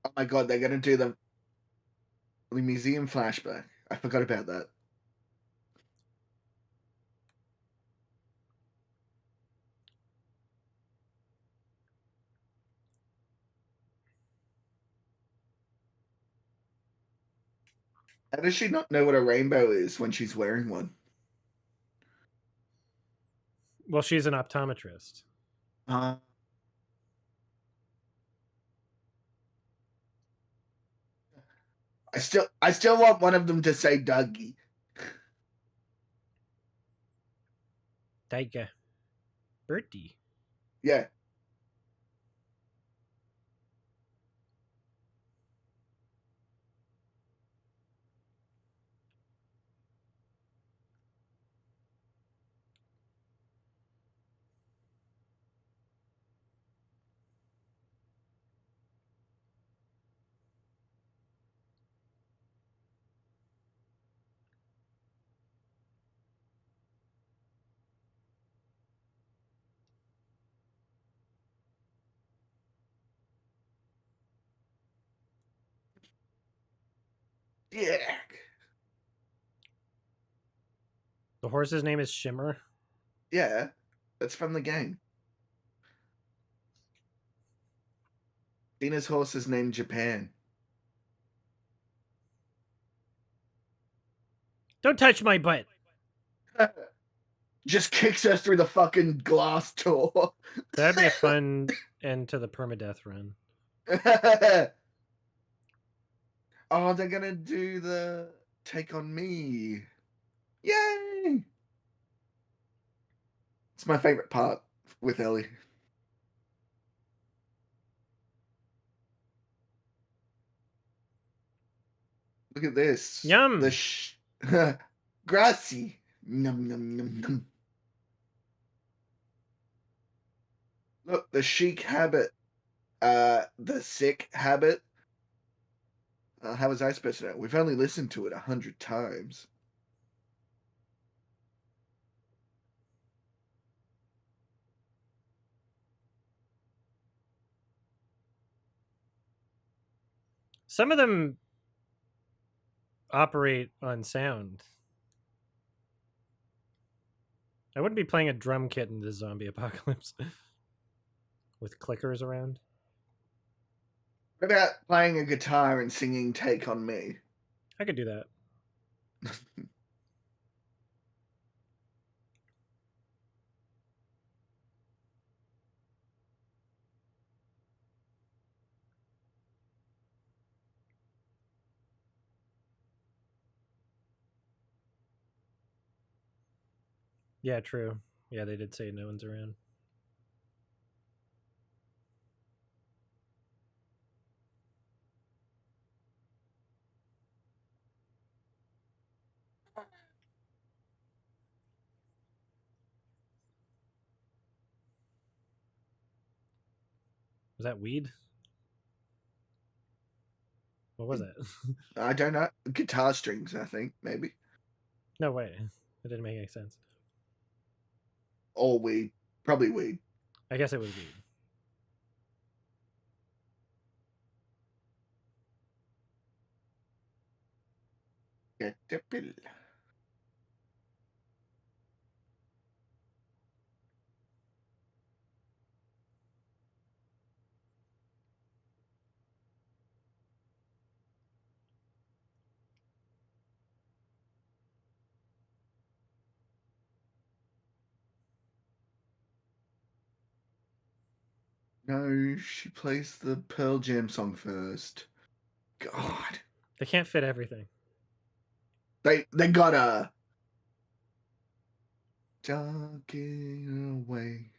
Oh my god, they're gonna do the museum flashback. I forgot about that. How does she not know what a rainbow is when she's wearing one? Well, she's an optometrist. Uh, I still want one of them to say Dougie. Tiger. Bertie. Yeah. Yeah. The horse's name is Shimmer. Yeah. That's from the game. Dina's horse is named Japan. Don't touch my butt. Just kicks us through the fucking glass door. That'd be a fun end to the permadeath run. Oh, they're gonna do the take on me. Yay! It's my favorite part with Ellie. Look at this. Yum. Grassy. Num num num num. Look, the chic habit. The sick habit. How was I supposed to know? We've only listened to it 100 times. Some of them operate on sound. I wouldn't be playing a drum kit in this zombie apocalypse. with clickers around. What about playing a guitar and singing "Take on Me"? I could do that. Yeah, true. Yeah, they did say no one's around. Was that weed? What was it? I don't know. Guitar strings, I think, maybe. No way. It didn't make any sense. Or weed. Probably weed. I guess it was weed. Get the pill. No, she plays the Pearl Jam song first. God. They can't fit everything. They gotta jogging away.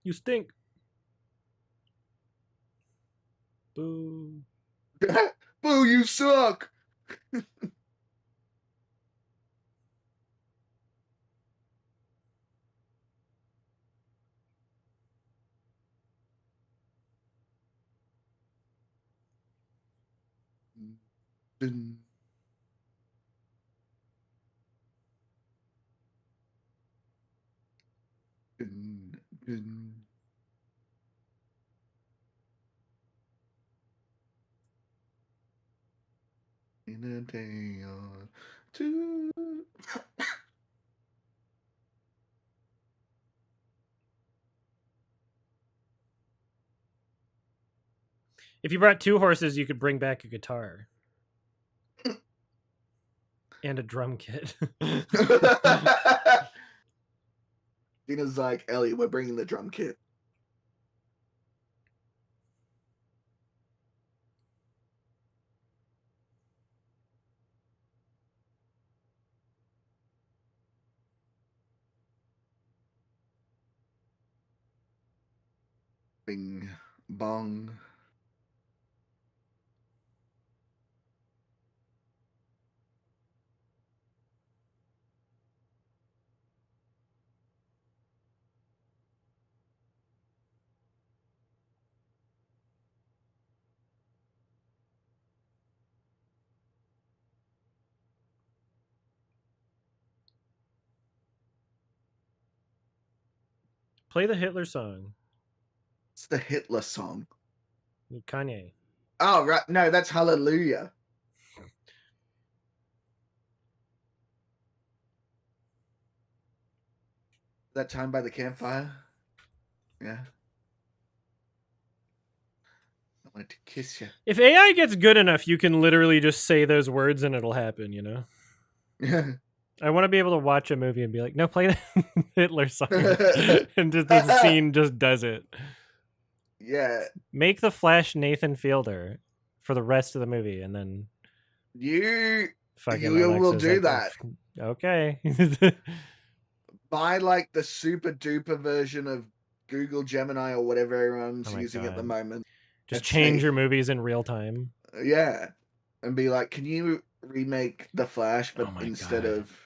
You stink. Boo. Boo, you suck. Dun, dun, dun. In a day or two. If you brought 2 horses, you could bring back a guitar and a drum kit. Dina's like, Ellie, we're bringing the drum kit. Bing, bong. Play the Hitler song. It's the Hitler song. Kanye. Oh, right. No, that's Hallelujah. That time by the campfire. Yeah. I wanted to kiss you. If AI gets good enough, you can literally just say those words and it'll happen, you know? Yeah. I want to be able to watch a movie and be like, no, play the Hitler song. And just the scene just does it. Yeah. Make the Flash Nathan Fielder for the rest of the movie and then You fucking will Alexa's do like, that. okay. Buy like the super duper version of Google Gemini or whatever everyone's using at the moment. Just and change say, your movies in real time. Yeah. And be like, can you remake The Flash, but Oh my instead God. of.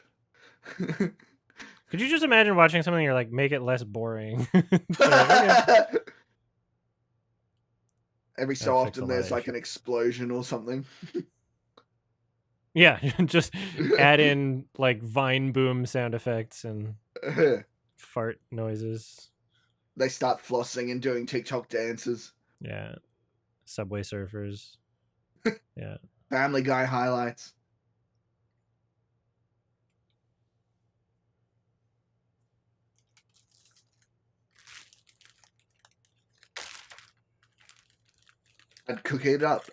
Could you just imagine watching something and you're like, make it less boring? Like, okay. Every That'd so fix a often lot there's of like issues. an explosion or something. Yeah, just add in like vine boom sound effects and fart noises. They start flossing and doing TikTok dances. Yeah, Subway Surfers. Yeah. Family Guy highlights. And cook it up.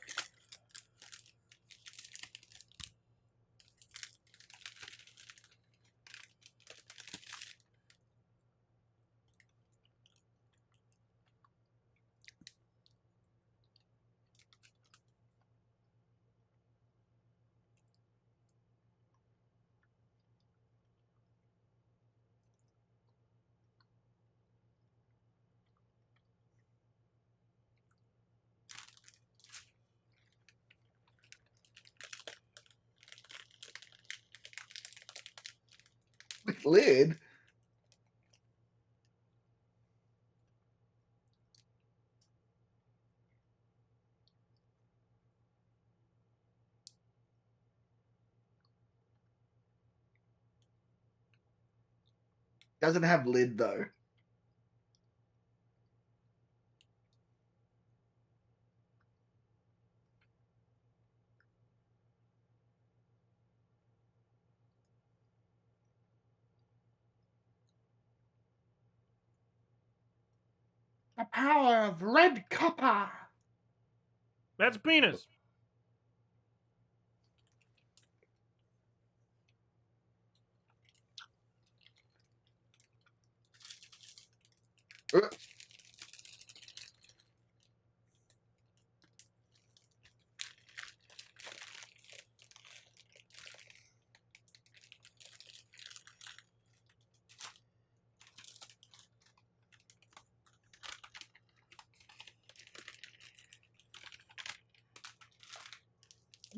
With lid. Doesn't have lid though. The power of red copper. That's penis. Uh,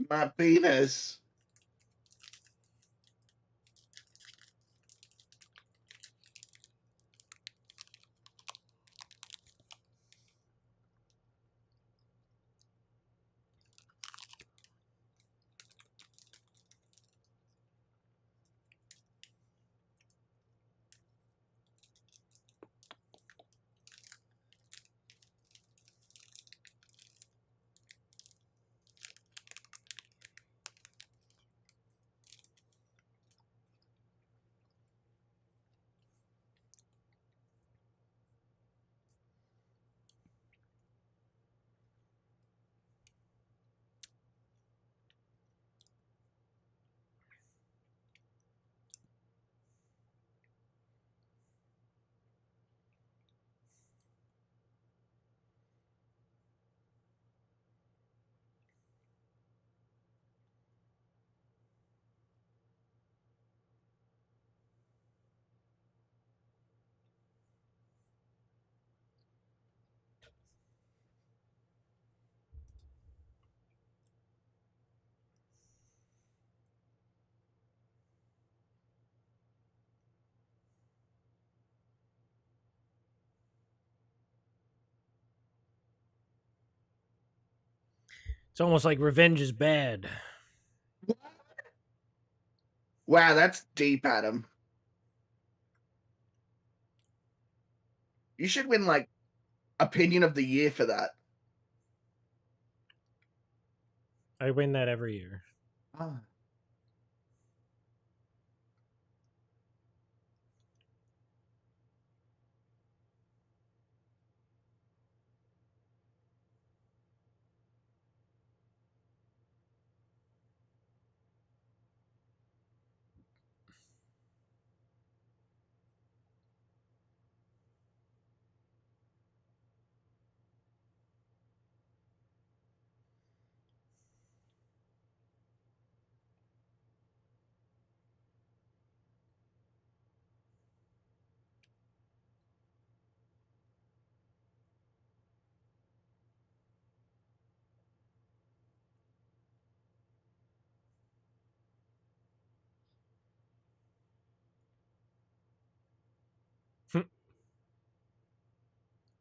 My penis. It's almost like revenge is bad. Wow, that's deep, Adam. You should win like opinion of the year for that. I win that every year. Ah.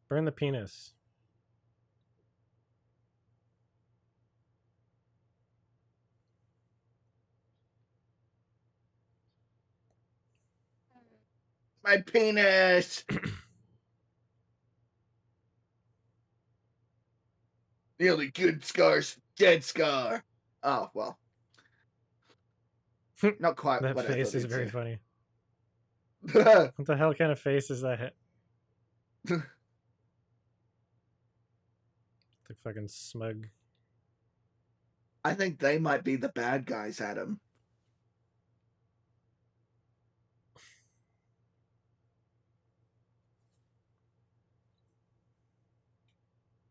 Burn the penis. My penis. The only good scar's dead scar. Oh well, not quite That what I face thought is he'd very say. funny. What the hell kind of face is that? The fucking smug. I think they might be the bad guys, Adam.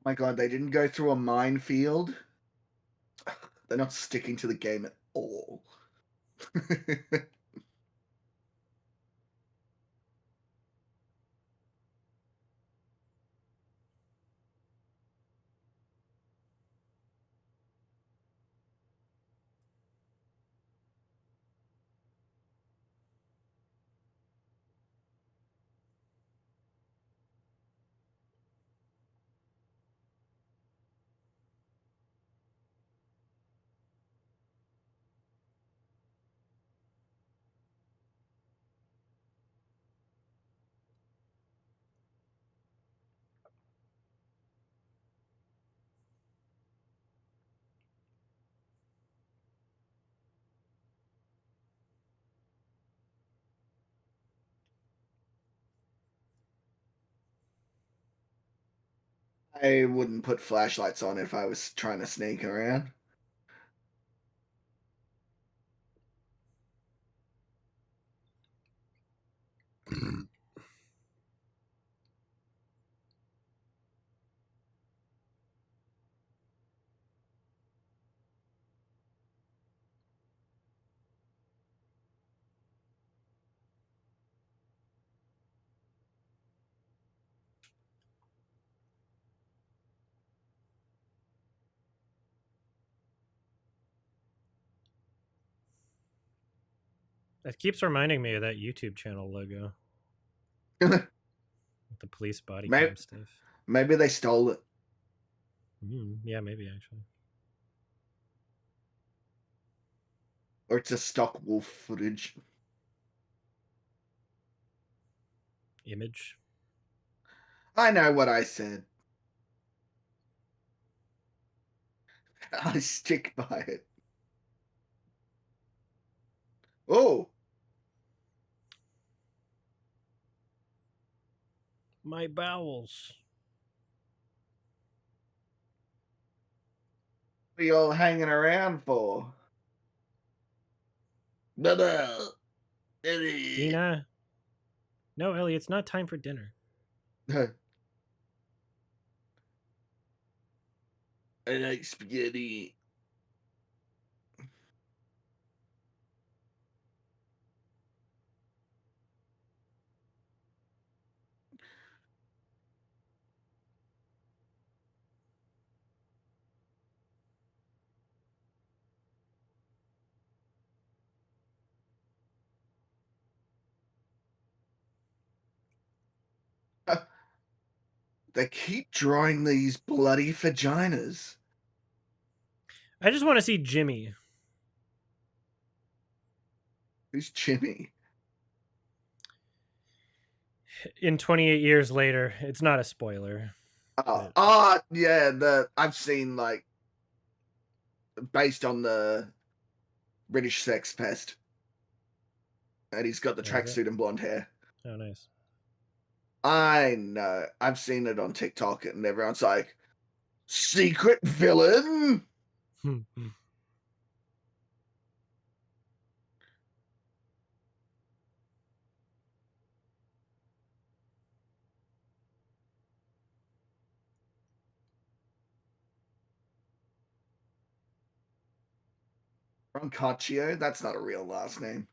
My God, they didn't go through a minefield. They're not sticking to the game at all. I wouldn't put flashlights on if I was trying to sneak around. It keeps reminding me of that YouTube channel logo with the police body maybe, cam stuff. maybe they stole it. Yeah, maybe actually. Or it's a stock wolf footage. Image. I know what I said. I stick by it. Oh, My bowels. what are you all hanging around for? Dina. No, Ellie, it's not time for dinner. I like spaghetti. They keep drawing these bloody vaginas. I just want to see Jimmy. Who's Jimmy? In 28 years later. It's not a spoiler. Oh, But yeah. I've seen like based on the British Sex Pest, and he's got the oh, is it? tracksuit and blonde hair. Oh, nice. I know. I've seen it on TikTok, and everyone's like, "Secret villain." Roncaccio? That's not a real last name.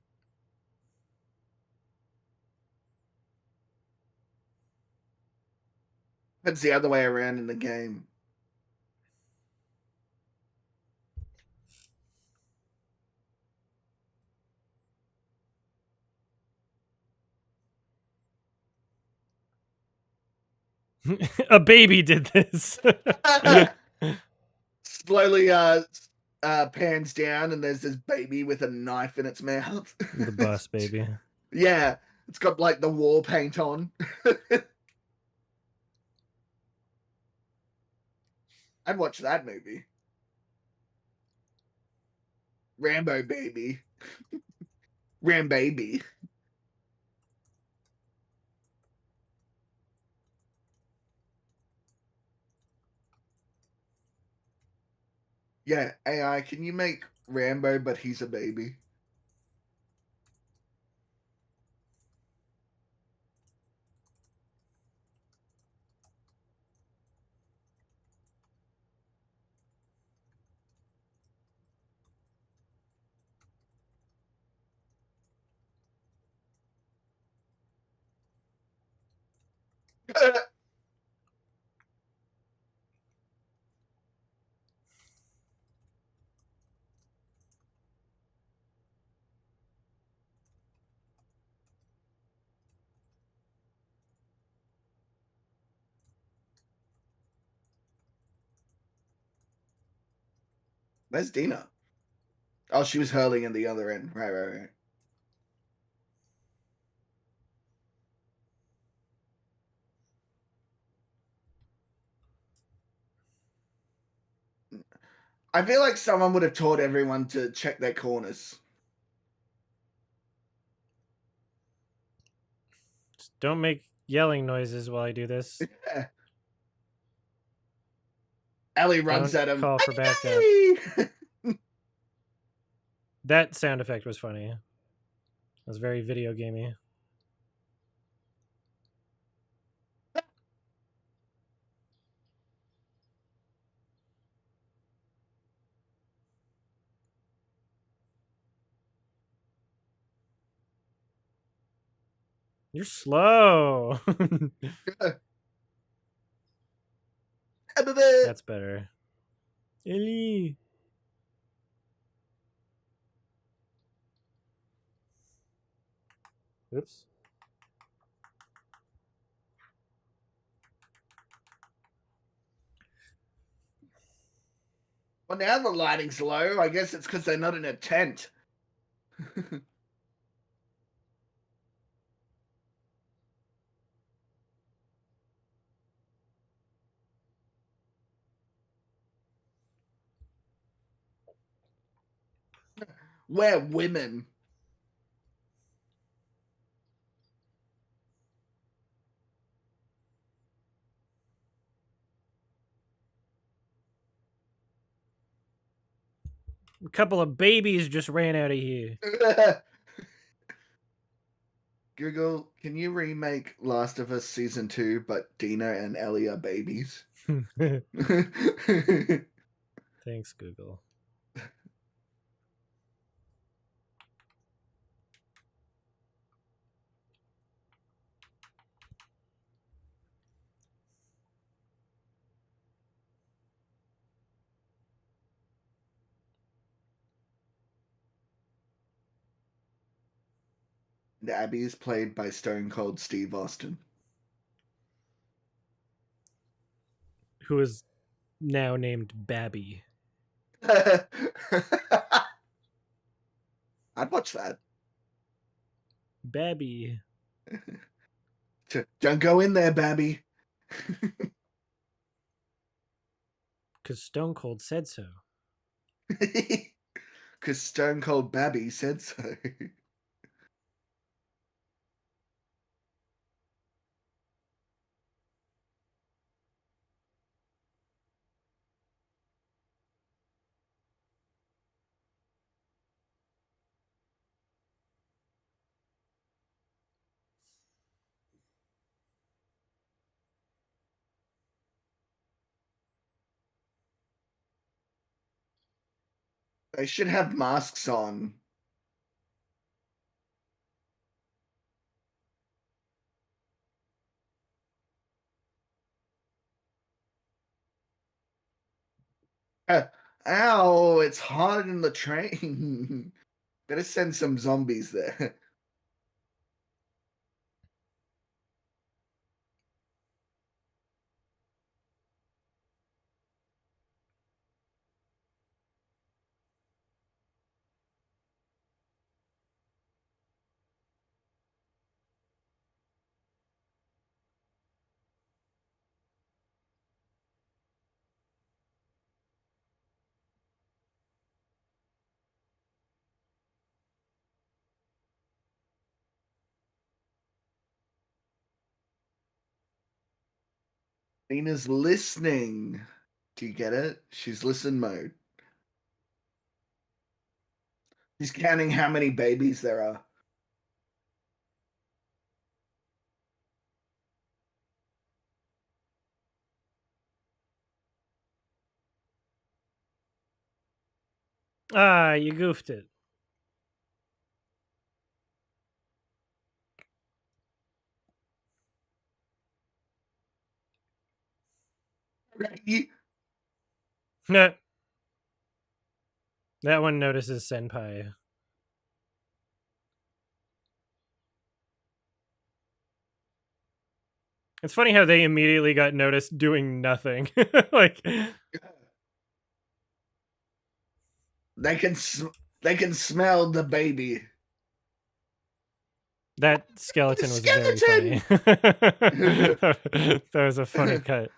That's the other way around in the game. A baby did this. Slowly pans down, and there's this baby with a knife in its mouth. The bus baby. Yeah. It's got like the war paint on. I'd watch that movie. Rambo baby. Ram baby. Yeah, AI, can you make Rambo but he's a baby? Where's Dina? Oh, she was hurling in the other end. Right. I feel like someone would have taught everyone to check their corners. Just don't make yelling noises while I do this. Ellie runs Don't at him. call for backup. That sound effect was funny. It was very video gamey. You're slow. That's better. Ellie. Oops. Well, now the lighting's low. I guess it's because they're not in a tent. We're women. A couple of babies just ran out of here. Google, can you remake Last of Us Season 2, but Dina and Ellie are babies? Thanks, Google. And Abby is played by Stone Cold Steve Austin. Who is now named Babby. I'd watch that. Babby. Don't go in there, Babby. Because Stone Cold said so. Because Stone Cold Babby said so. They should have masks on. Ow, it's hard in the train. Better send some zombies there. Nina's listening. Do you get it? She's listen mode. She's counting how many babies there are. Ah, you goofed it. Ready? No. That one notices Senpai. It's funny how they immediately got noticed doing nothing. Like They can they can smell the baby. that skeleton was very Skeleton. funny. That was a funny cut.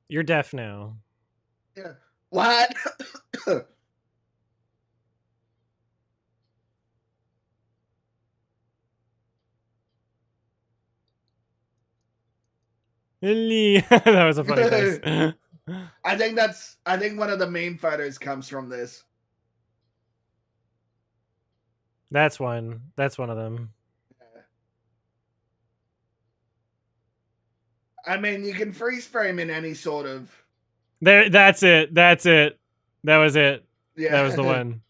You're deaf now. Yeah. What? That was a funny face. I think one of the meme photos comes from this. That's one. That's one of them. I mean, you can freeze frame in any sort of. There. That's it. That's it. That was it. That was the Yeah. one.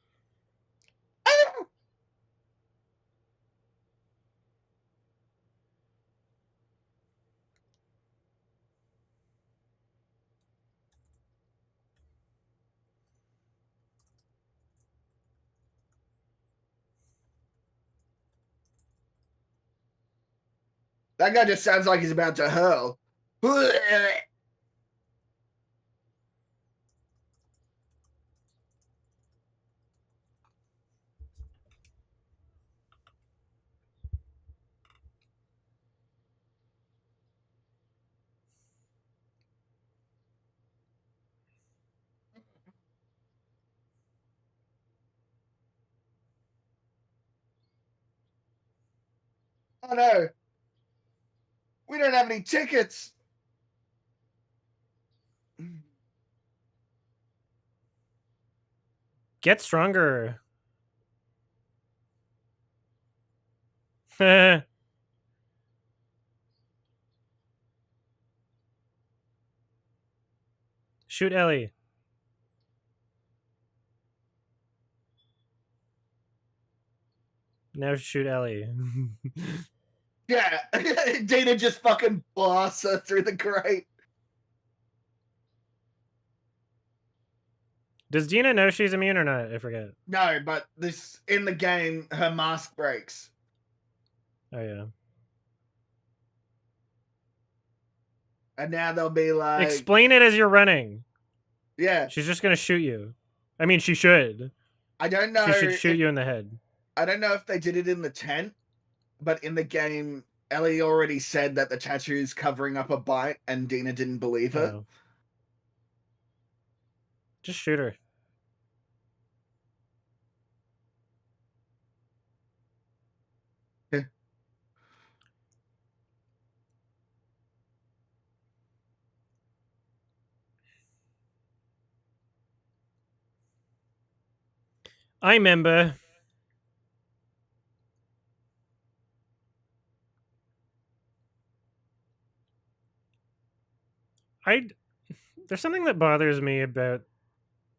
That guy just sounds like he's about to hurl. Oh no, we don't have any tickets. Get stronger. Shoot Ellie. Now shoot Ellie. Yeah, Dana just fucking blasts her through the grate. Does Dina know she's immune or not? I forget. No, but this in the game, her mask breaks. Oh yeah. And now they'll be like, Explain it as you're running. yeah. She's just gonna shoot you. I mean, she should. I don't know She should shoot if you in the head. I don't know if they did it in the tent, but in the game, Ellie already said that the tattoo's covering up a bite, and Dina didn't believe it. Oh. Just shoot her. I remember. There's something that bothers me about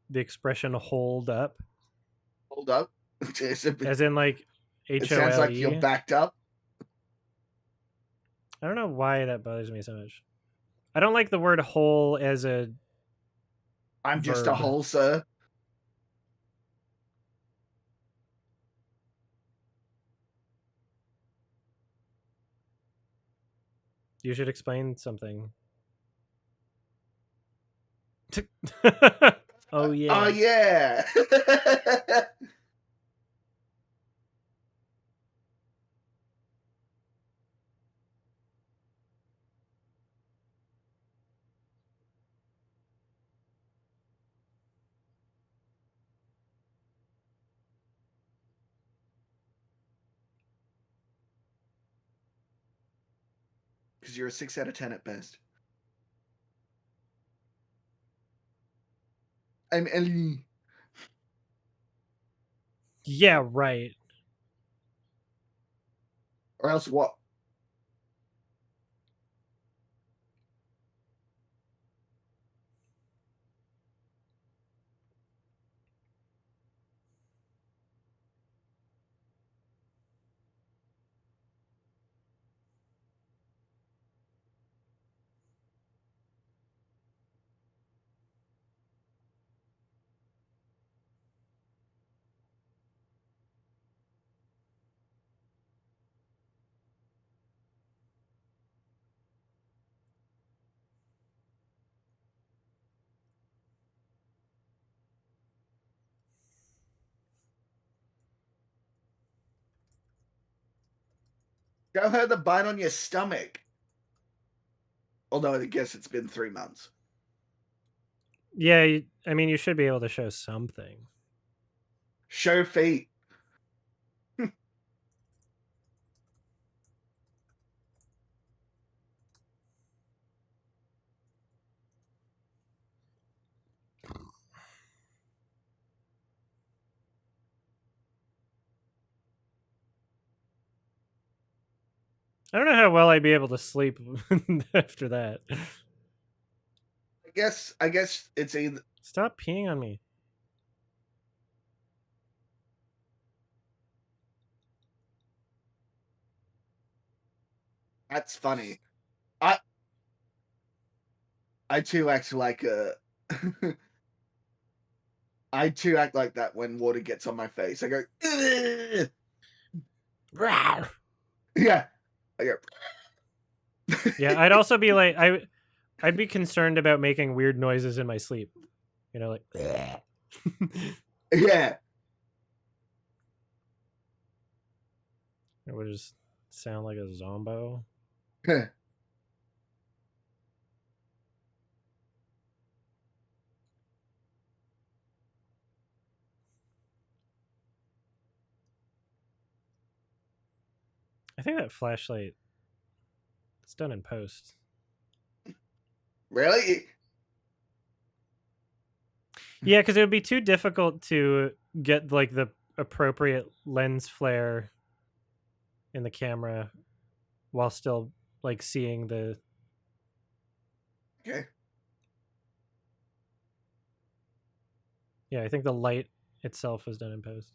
the expression "hold up," Hold up. as in like It sounds like you're HOLE. backed up. I don't know why that bothers me so much. I don't like the word "hole" as a I'm just a verb. hole, sir. You should explain something. Oh Oh yeah. yeah. Because you're a 6 out of 10 at best. I'm Ellie. Yeah, right. Or else what? Show her the bite on your stomach. Although I guess it's been 3 months. Yeah, I mean, you should be able to show something. Show feet. I don't know how well I'd be able to sleep after that. I guess it's either. Stop peeing on me. That's funny. I I too act like a. I too act like that when water gets on my face. I go, "Ugh." Yeah. I go, Yeah, I'd also be like, I'd be concerned about making weird noises in my sleep. You know, like. yeah. It would just sound like a zombo. I think that flashlight, it's done in post. Really? Yeah, because it would be too difficult to get like the appropriate lens flare in the camera while still like seeing the. Okay. Yeah, I think the light itself is done in post.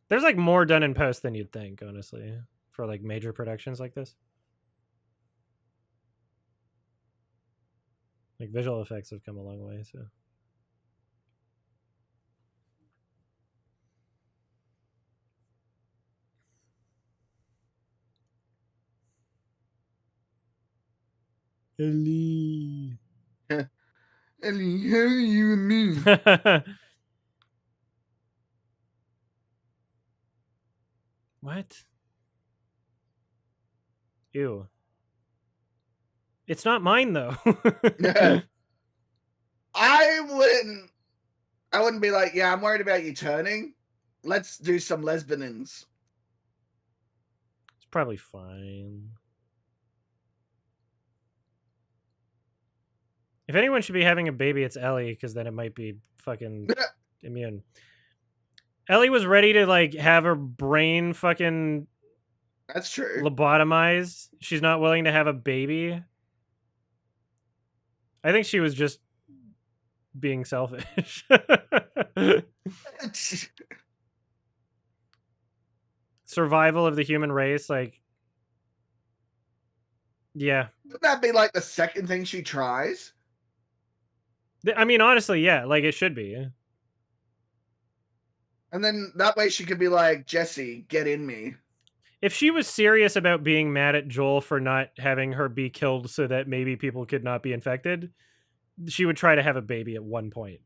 There's like more done in post than you'd think, honestly, for like major productions like this. Like visual effects have come a long way, so. Ellie. Ellie, how are you and me? What? Ew. It's not mine though. I wouldn't. I wouldn't be like, yeah, I'm worried about you turning. Let's do some lesbians. It's probably fine. If anyone should be having a baby, it's Ellie, because then it might be fucking immune. Ellie was ready to like have her brain fucking That's true. lobotomized. She's not willing to have a baby. I think she was just being selfish. survival of the human race, like, yeah. Wouldn't that be like the second thing she tries? I mean, honestly, yeah, like it should be. And then that way she could be like, Jesse, get in me. If she was serious about being mad at Joel for not having her be killed so that maybe people could not be infected, she would try to have a baby at one point.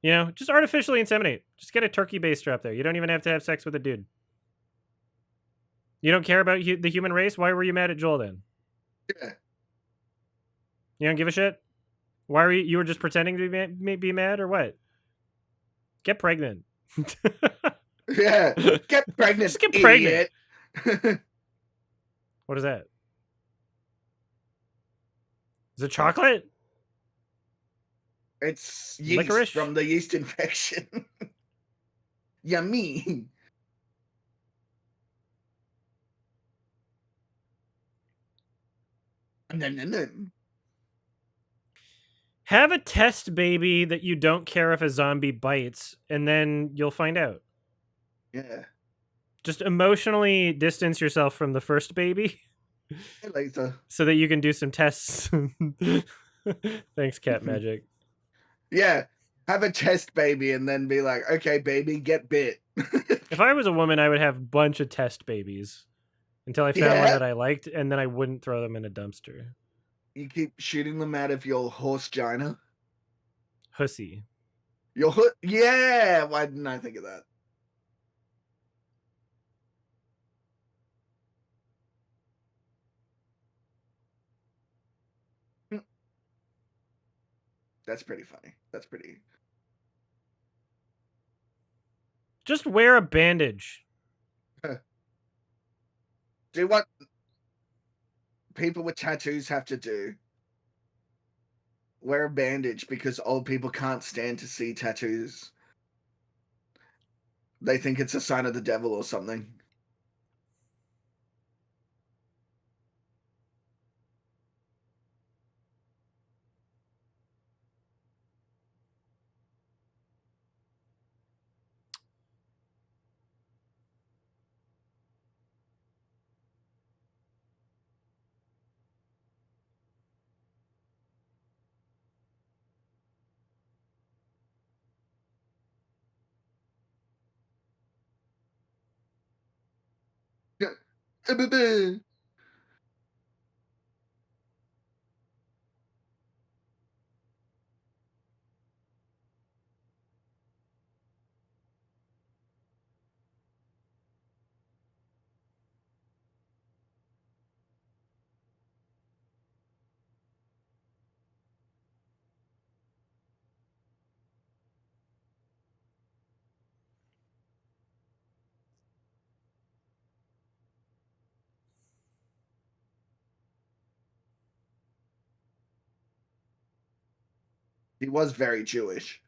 You know, just artificially inseminate. Just get a turkey base strap there. You don't even have to have sex with a dude. You don't care about the human race? Why were you mad at Joel then? Yeah. You don't give a shit? Why were you were just pretending to be mad or what? Get pregnant. Yeah. Get pregnant, Just get pregnant. idiot. What is that? Is it chocolate? It's yeast Licorice? from the yeast infection. Yummy. Have a test baby that you don't care if a zombie bites, and then you'll find out. Yeah. Just emotionally distance yourself from the first baby Hey, Lisa. so that you can do some tests. Thanks, Cat Magic. Yeah. Have a test baby and then be like, okay, baby, get bit. If I was a woman, I would have a bunch of test babies until I found one Yeah. that I liked, and then I wouldn't throw them in a dumpster. You keep shooting them out of your horse gina. Hussy. Your hood. Yeah. Why didn't I think of that? That's pretty funny. That's pretty. Just wear a bandage. Do what people with tattoos have to do. Wear a bandage because old people can't stand to see tattoos. They think it's a sign of the devil or something. He was very Jewish.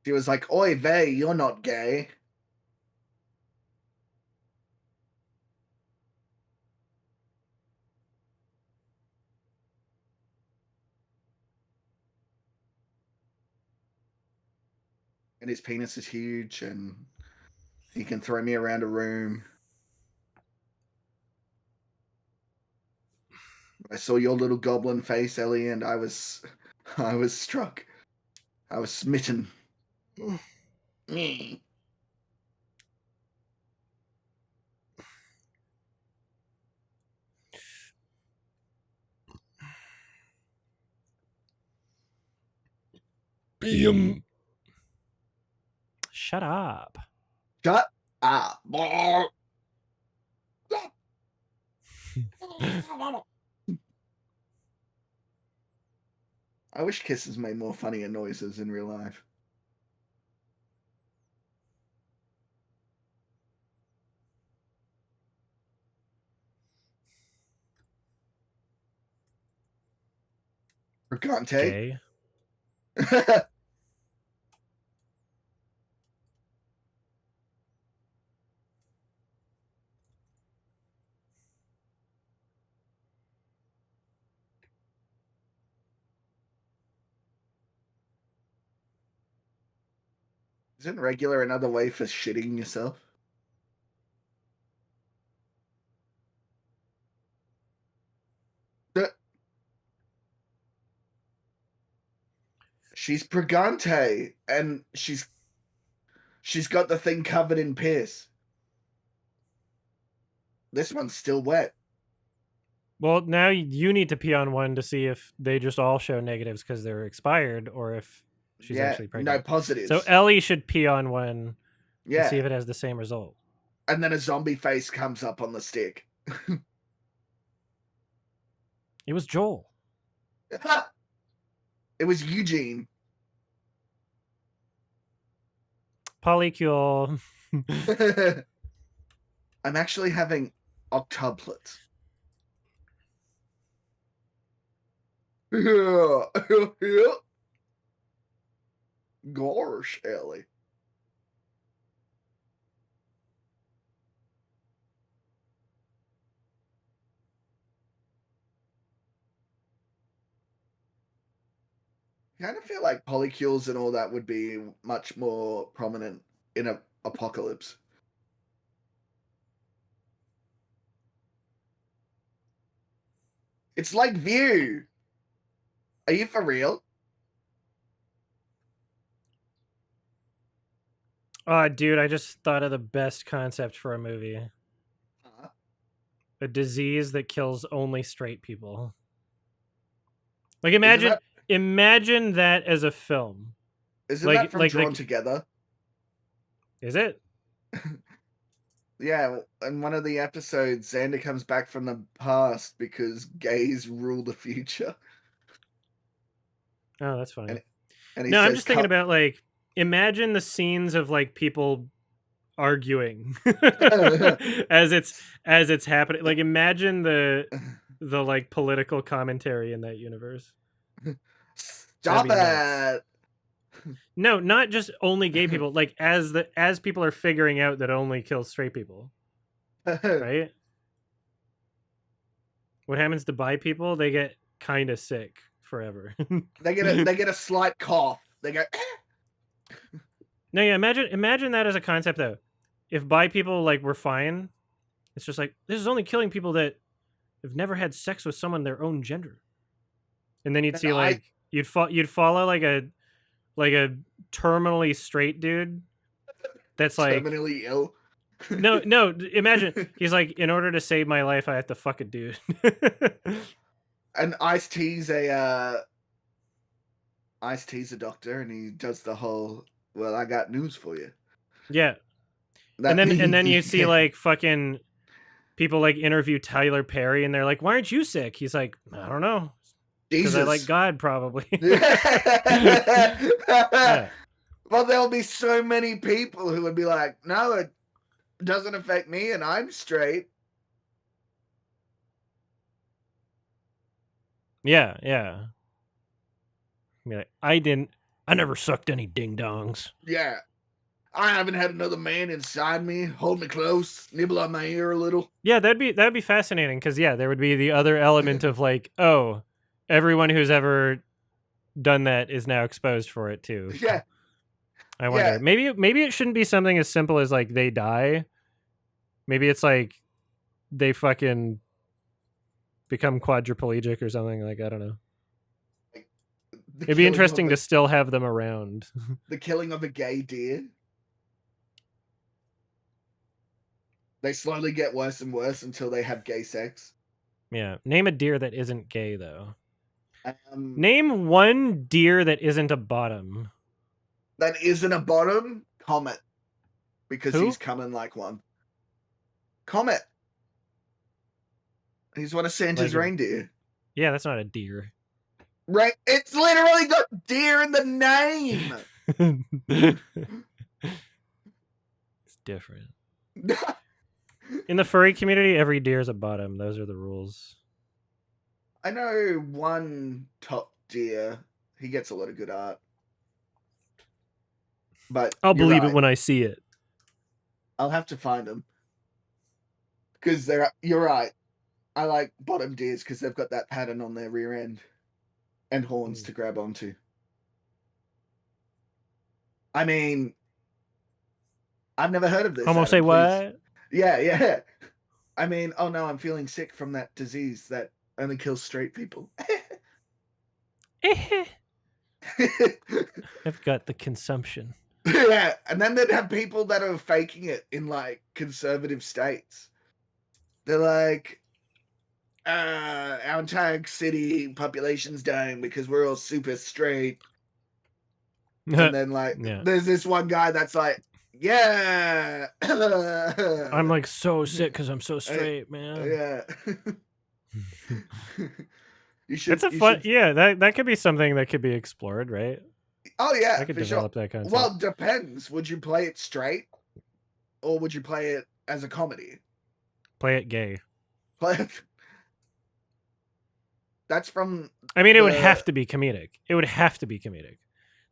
He was like, "Oi, vey, you're not gay." And his penis is huge, and he can throw me around a room. I saw your little goblin face, Ellie, and I was struck. I was smitten. Beam. Shut up. Shut up. I wish kisses made more funnier noises in real life. Brigante. Gay. Isn't regular another way for shitting yourself? The- She's pregante, and she's got the thing covered in piss. This one's still wet. Well, now you need to pee on one to see if they just all show negatives because they're expired or if she's Yeah, actually no pregnant. So positives. Ellie should pee on one and see Yeah, if it has the same result. and then a zombie face comes up on the stick. It was Joel. It was Eugene. Polycule. I'm actually having octuplets. Gosh, Ellie. I kind of feel like polycules and all that would be much more prominent in a apocalypse. It's like View. Are you for real? Oh, dude, I just thought of the best concept for a movie. Uh, A disease that kills only straight people. Like isn't imagine that as a film. that from Like Drawn the Together? is it? Yeah, in one of the episodes, Xander comes back from the past because gays rule the future, Oh, that's funny. and he No, I'm says, just thinking "Cut." about like imagine the scenes of like people arguing as it's happening. Like imagine the like political commentary in that universe. That'd Stop be nuts. it! No, not just only gay people. Like as people are figuring out that only kills straight people, right? What happens to bi people? They get kind of sick forever. They get a slight cough. They go, No, yeah. Imagine that as a concept though. If bi people like were fine, it's just like this is only killing people that have never had sex with someone their own gender. And then you'd and see I like you'd follow like a terminally straight dude that's like terminally ill. no, imagine he's like in order to save my life I have to fuck a dude. And Ice T's a doctor, and he does the whole. Well, I got news for you. Yeah. That And then you see like fucking people like interview Tyler Perry and they're like, "Why aren't you sick?" He's like, "I don't know. Cuz I like Jesus. God probably." Well, Yeah. there'll be so many people who would be like, "No, it doesn't affect me, and I'm straight." Yeah, yeah. Be like, I never sucked any ding dongs. Yeah, I haven't had another man inside me, hold me close, nibble on my ear a little. Yeah, that'd be fascinating because yeah, there would be the other element of like, oh, everyone who's ever done that is now exposed for it too. Yeah, I yeah. wonder. Maybe it shouldn't be something as simple as like they die. Maybe it's like they fucking become quadriplegic or something. Like I don't know. Like the It'd be killing of interesting to still have them around. a gay deer. They slowly get worse and worse until they have gay sex. Yeah. Name a deer that isn't gay though. Um, Name one deer that isn't a bottom. that isn't a bottom. Comet, because he's Who? coming like one. Comet. He's one of Santa's Like, reindeer. yeah, that's not a deer. Right? It's literally got deer in the name. It's different. In the furry community, every deer is a bottom. Those are the rules. I know one top deer. He gets a lot of good art. But I'll you're believe it right. when I see it. I'll have to find them. Because you're right. I like bottom deers because they've got that pattern on their rear end and horns to grab onto. I mean, I've never heard of this, Homo say Adam. Please. what? Yeah, yeah. I mean, oh no, I'm feeling sick from that disease that only kills straight people. I've got the consumption. Yeah, and then they'd have people that are faking it in like conservative states. They're like, our entire city population's dying because we're all super straight. And then like Yeah. there's this one guy that's like, yeah. I'm like so sick because I'm so straight, man. Yeah. you It's should a you fun, should yeah. That could be something that could be explored, right? Oh I yeah, could for sure. develop that Well, concept. depends. Would you play it straight or would you play it as a comedy? Play it gay. Play it. That's from I mean, it would the have to be comedic. It would have to be comedic.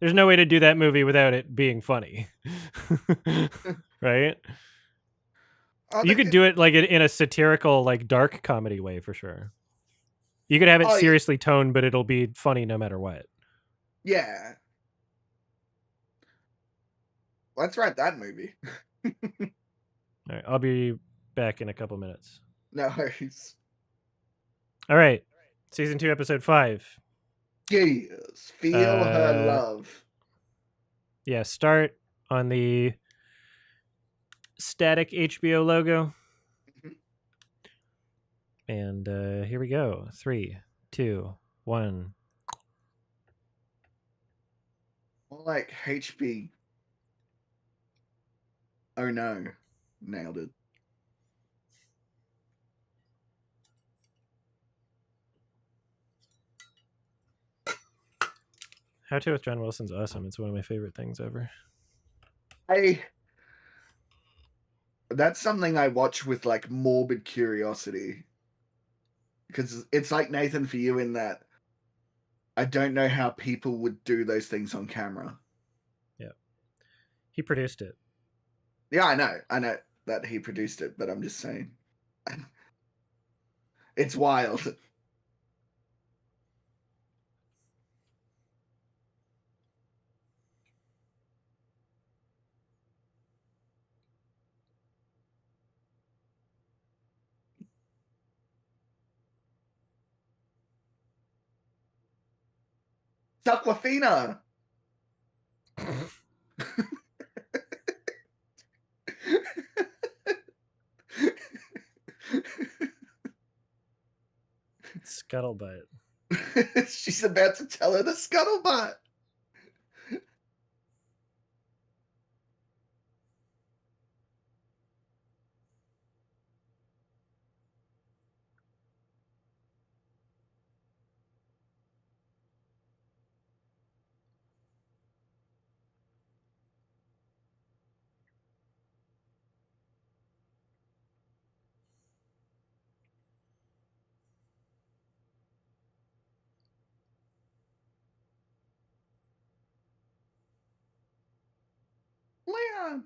There's no way to do that movie without it being funny, right? oh You could do it like in a satirical, like dark comedy way for sure. You could have it oh seriously toned, but it'll be funny no matter what. yeah. Let's write that movie. All right, I'll be back in a couple minutes. No worries. All right, season 2, episode 5. Yes, feel her love. Yeah, start on the static HBO logo. And here we go. 3, 2, 1. More like HB. Oh no. Nailed it. How to with John Wilson's awesome. It's one of my favorite things ever. That's something I watch with like morbid curiosity. Because it's like Nathan for you in that I don't know how people would do those things on camera. Yeah. He produced it. Yeah, I know that he produced it, but I'm just saying. It's wild. Aquafina. Scuttlebutt. She's about to tell her the scuttlebutt. Leon.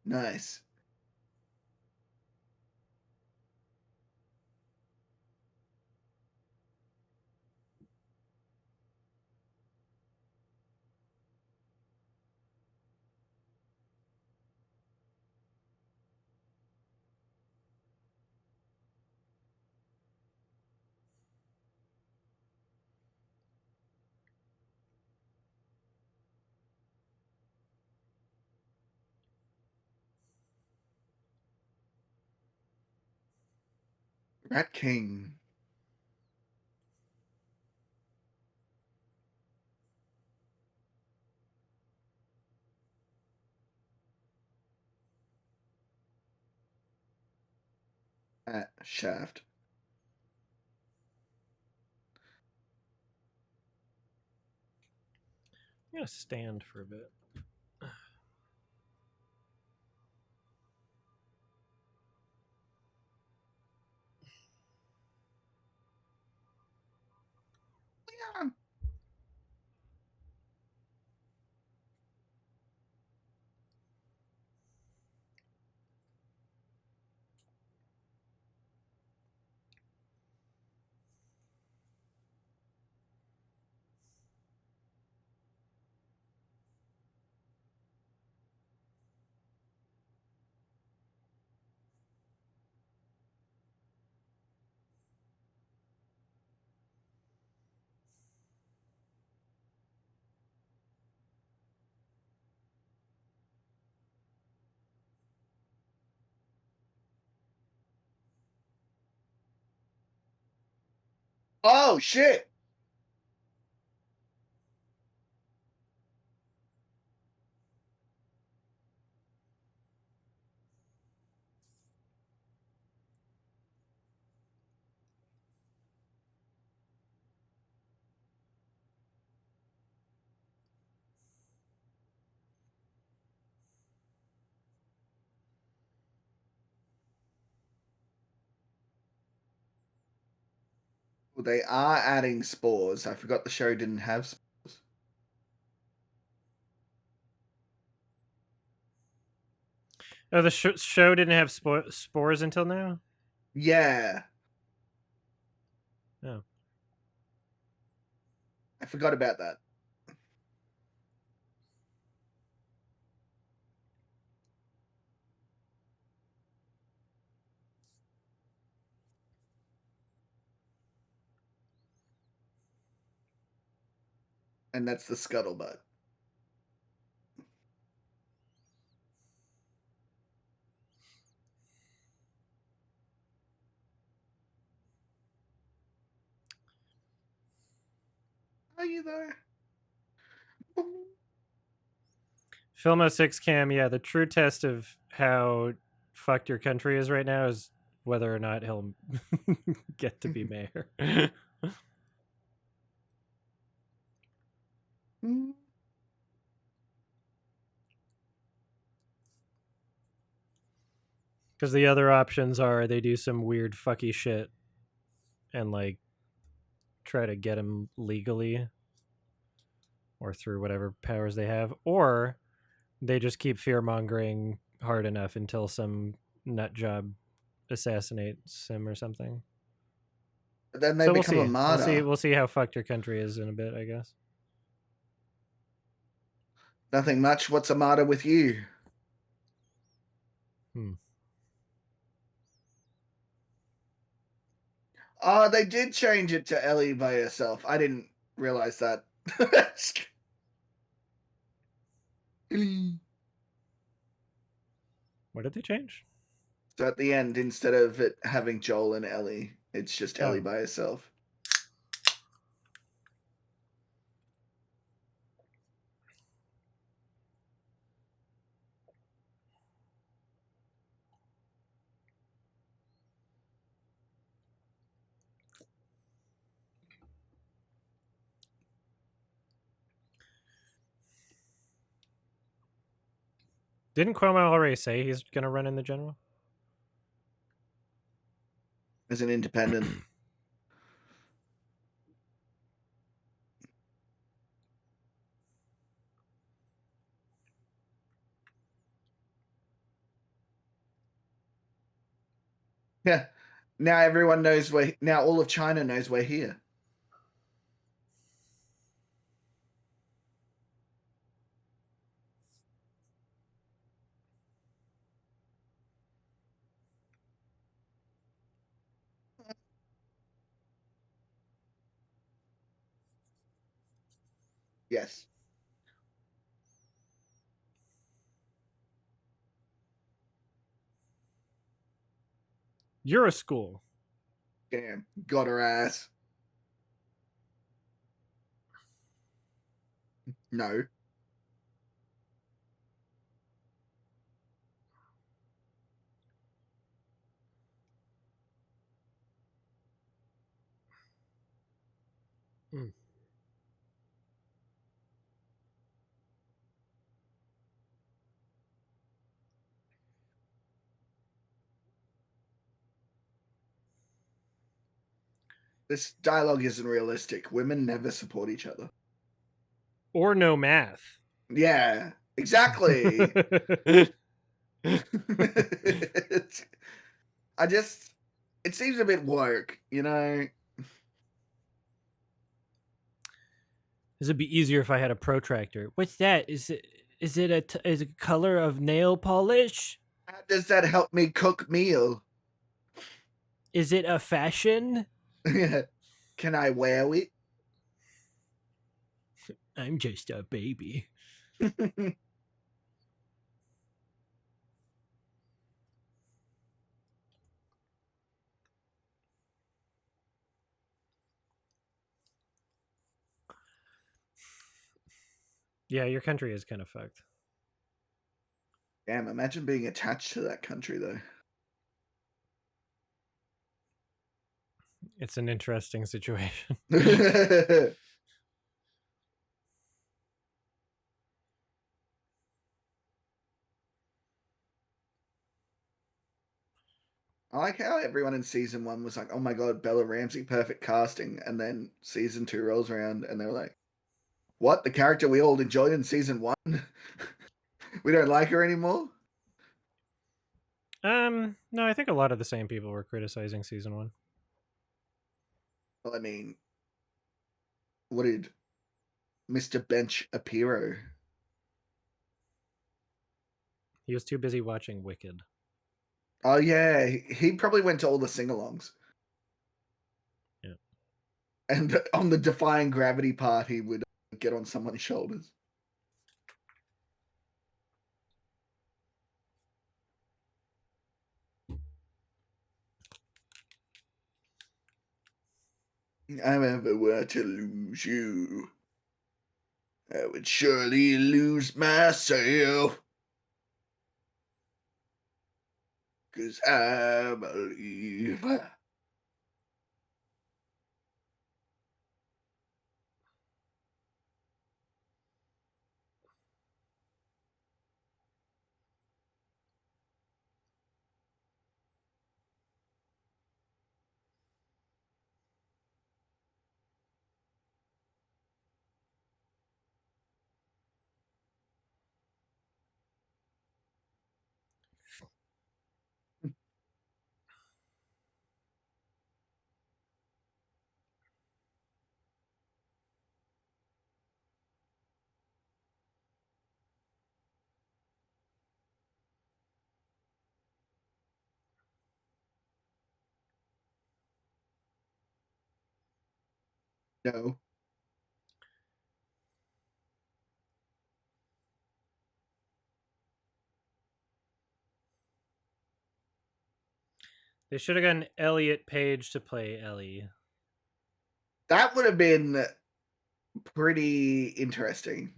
Nice. Rat King. Shaft. I'm going to stand for a bit. Leon. Oh shit! Well, they are adding spores. I forgot the show didn't have spores. Oh, the show didn't have spores until now. Yeah, Oh, I forgot about that. And that's the scuttlebutt. Are you there? Filmo 6 cam. Yeah, the true test of how fucked your country is right now is whether or not he'll get to be mayor. Because the other options are they do some weird fucky shit and like try to get him legally or through whatever powers they have, or they just keep fear mongering hard enough until some nut job assassinates him or something. But then they So we'll become a see. We'll see. martyr. We'll see how fucked your country is in a bit, I guess. Nothing much. What's the matter with you? Hmm. Oh, they did change it to Ellie by herself. I didn't realize that. What did they change? So at the end, instead of it having Joel and Ellie, it's just Ellie Oh, by herself. didn't Cuomo already say he's gonna run in the general? As an independent. Yeah. Now everyone knows we're now all of China knows we're here. Yes. You're a school. Damn. Got her ass. No. Mm. This dialogue isn't realistic. Women never support each other. Or no math. Yeah, exactly. I just it seems a bit woke, you know. It'd be easier if I had a protractor. What's that? Is it is it color of nail polish? How does that help me cook meal? Is it a fashion? Can I wear it? I'm just a baby. Yeah, your country is kind of fucked. Damn, imagine being attached to that country though. It's an interesting situation. I like how everyone in season 1 was like, "Oh my god, Bella Ramsey, perfect casting," and then season 2 rolls around and they were like, "What? The character we all enjoyed in season 1? We don't like her anymore?" No, I think a lot of the same people were criticizing season 1. Well, I mean, what did Mr. Bench Apiro? He was too busy watching Wicked. Oh yeah, he probably went to all the sing-alongs. Yeah. And on the defying gravity part, he would get on someone's shoulders. If I ever were to lose you, I would surely lose myself. 'Cause I believe. No. They should have gotten Elliot Page to play Ellie. That would have been pretty interesting.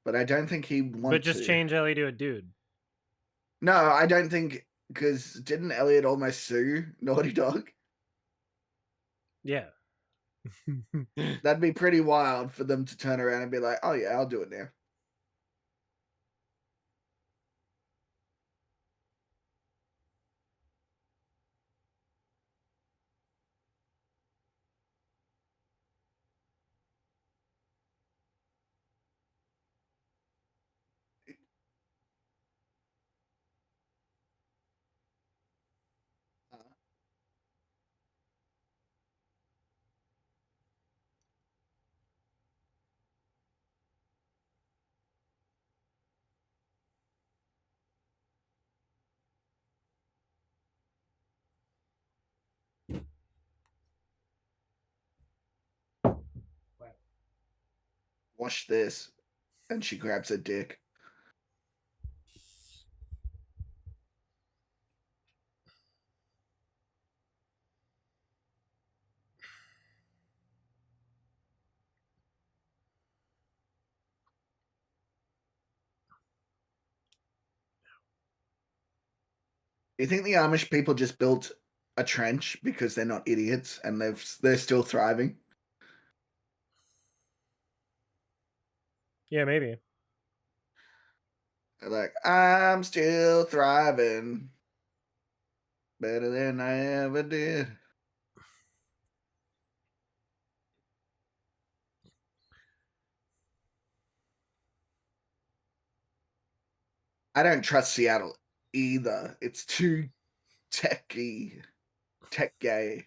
But I don't think he'd But want just to. change Ellie to a dude. No, I don't think, because didn't Elliot almost sue Naughty Dog? Yeah. That'd be pretty wild for them to turn around and be like, "Oh yeah, I'll do it now." Watch this. And she grabs her dick. Do you think the Amish people just built a trench because they're not idiots and they're still thriving? Yeah, maybe. They're like, "I'm still thriving better than I ever did." I don't trust Seattle either. It's too techy, tech gay.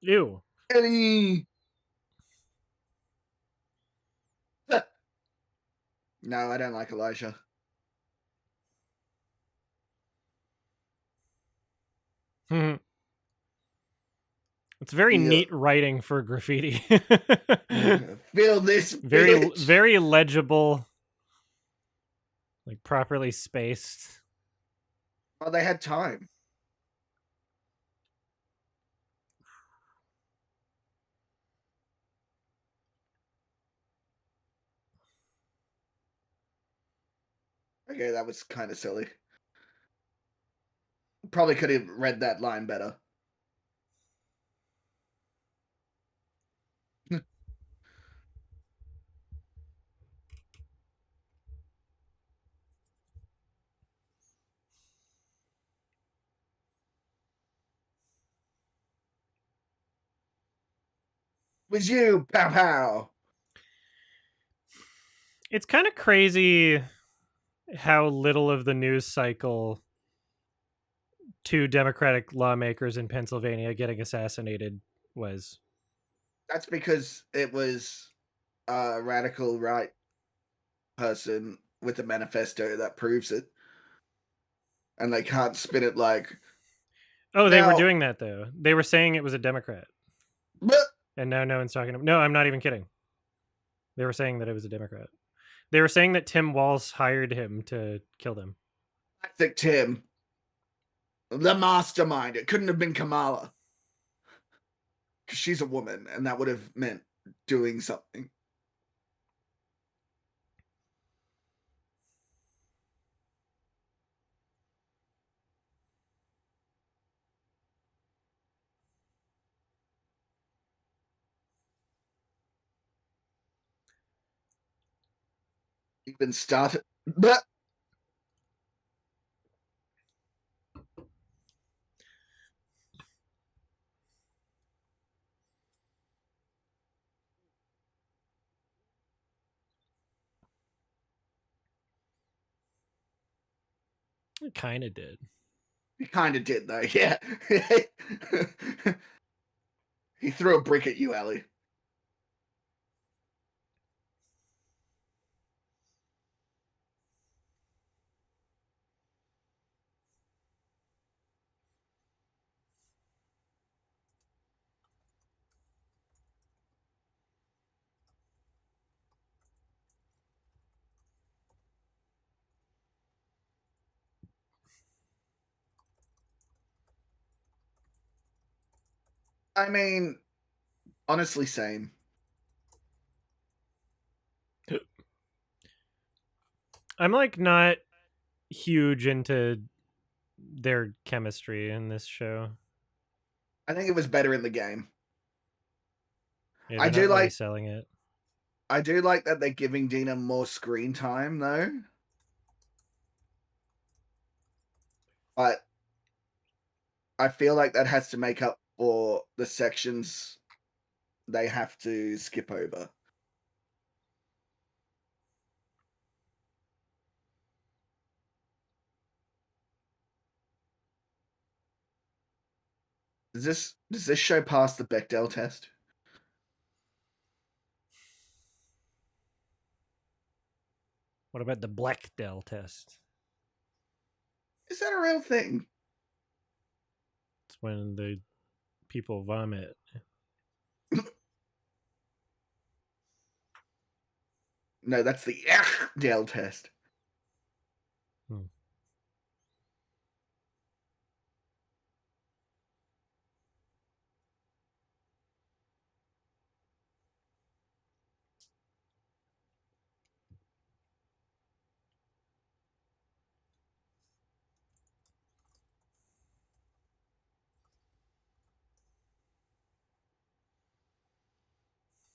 Ew. Eddie! No, I don't like Elijah. It's very Feel, neat writing for graffiti. feel this, very bitch. very legible, like properly spaced. Well, they had time. Okay, that was kind of silly. Probably could have read that line better. Was you, pow pow. It's kind of crazy how little of the news cycle two Democratic lawmakers in Pennsylvania getting assassinated was. That's because it was a radical right person with a manifesto that proves it. And they can't spin it like, Oh, they were now, doing that though. They were saying it was a Democrat, but and now no one's talking. No, I'm not even kidding. They were saying that it was a Democrat. They were saying that Tim Walz hired him to kill them. classic Tim, the mastermind. It couldn't have been Kamala because she's a woman, and that would have meant doing something. Even started, but It kind of did. he kind of did though. Yeah, he threw a brick at you, Ellie. I mean, honestly, same. I'm like not huge into their chemistry in this show. I think it was better in the game. Yeah, I they're do not really like selling it. I do like that they're giving Dina more screen time though. But I feel like that has to make up for the sections they have to skip over. Does this show pass the Bechdel test? What about the Blackdell test? Is that a real thing? It's when the people vomit. No, that's the Bechdel test. Hmm.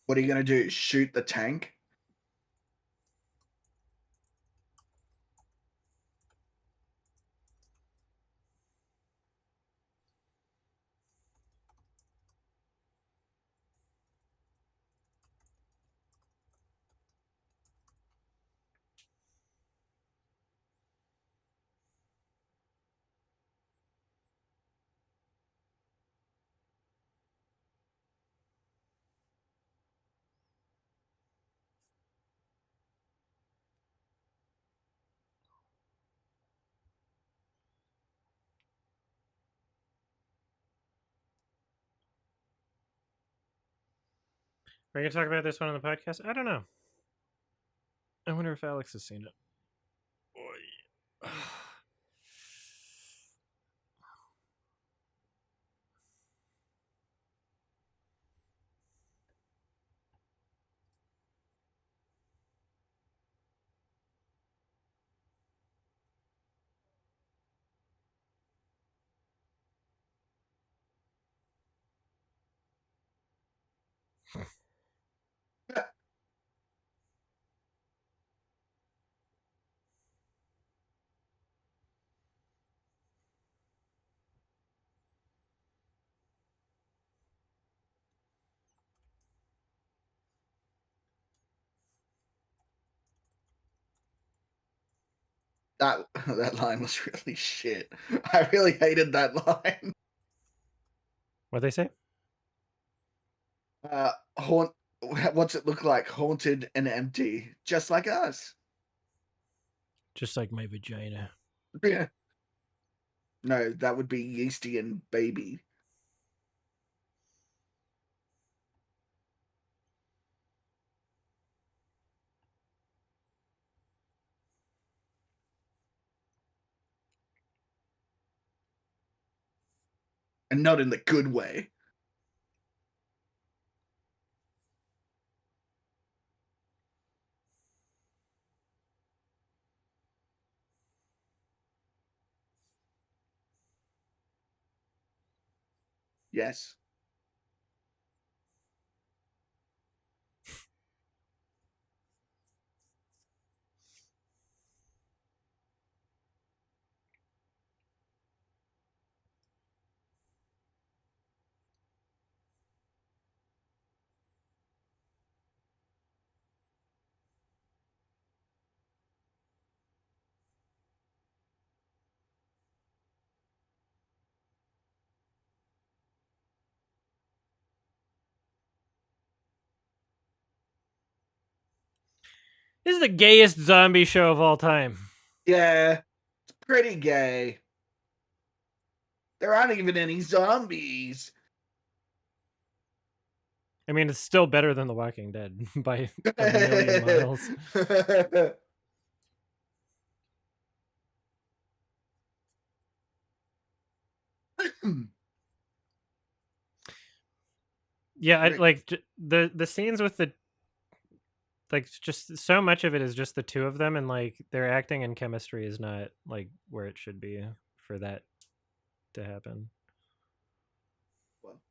What are you gonna do? Shoot the tank? Are you gonna talk about this one on the podcast? I don't know. I wonder if Alex has seen it. that line was really shit. I really hated that line. What they say? Haunt. What's it look like? Haunted and empty, just like us. Just like my vagina. Yeah. No, that would be yeasty and baby. And not in the good way. Yes. This is the gayest zombie show of all time. Yeah. It's pretty gay. There aren't even any zombies. I mean, it's still better than The Walking Dead by a million miles. Yeah, Rick, the scenes with the like just so much of it is just the two of them, and like their acting and chemistry is not like where it should be for that to happen. well,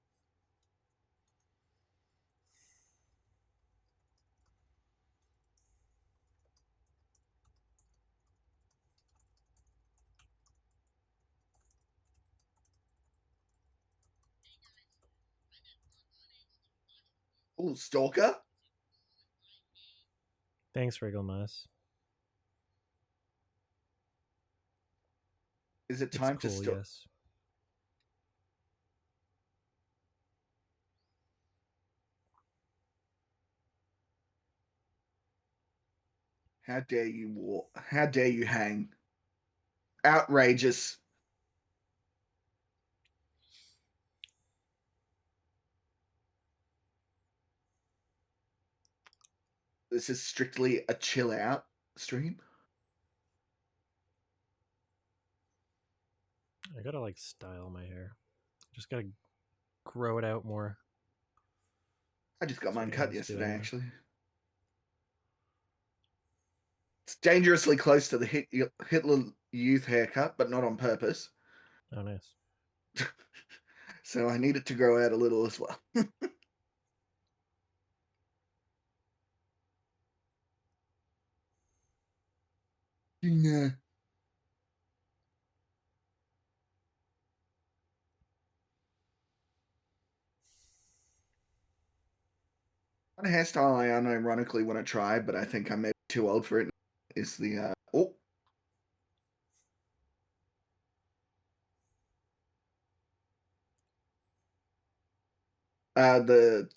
oh, Stalker? Thanks, Wrigglemouse. Is it It's time to cool, stop? yes. How dare you walk? How dare you hang? Outrageous. This is strictly a chill out stream. I gotta like style my hair. Just gotta grow it out more. I just got That's mine what I cut was yesterday, doing. actually. It's dangerously close to the Hitler Youth haircut, but not on purpose. Oh, nice. So I need it to grow out a little as well. Yeah. One hairstyle I unironically want to try, but I think I'm maybe too old for it, is the the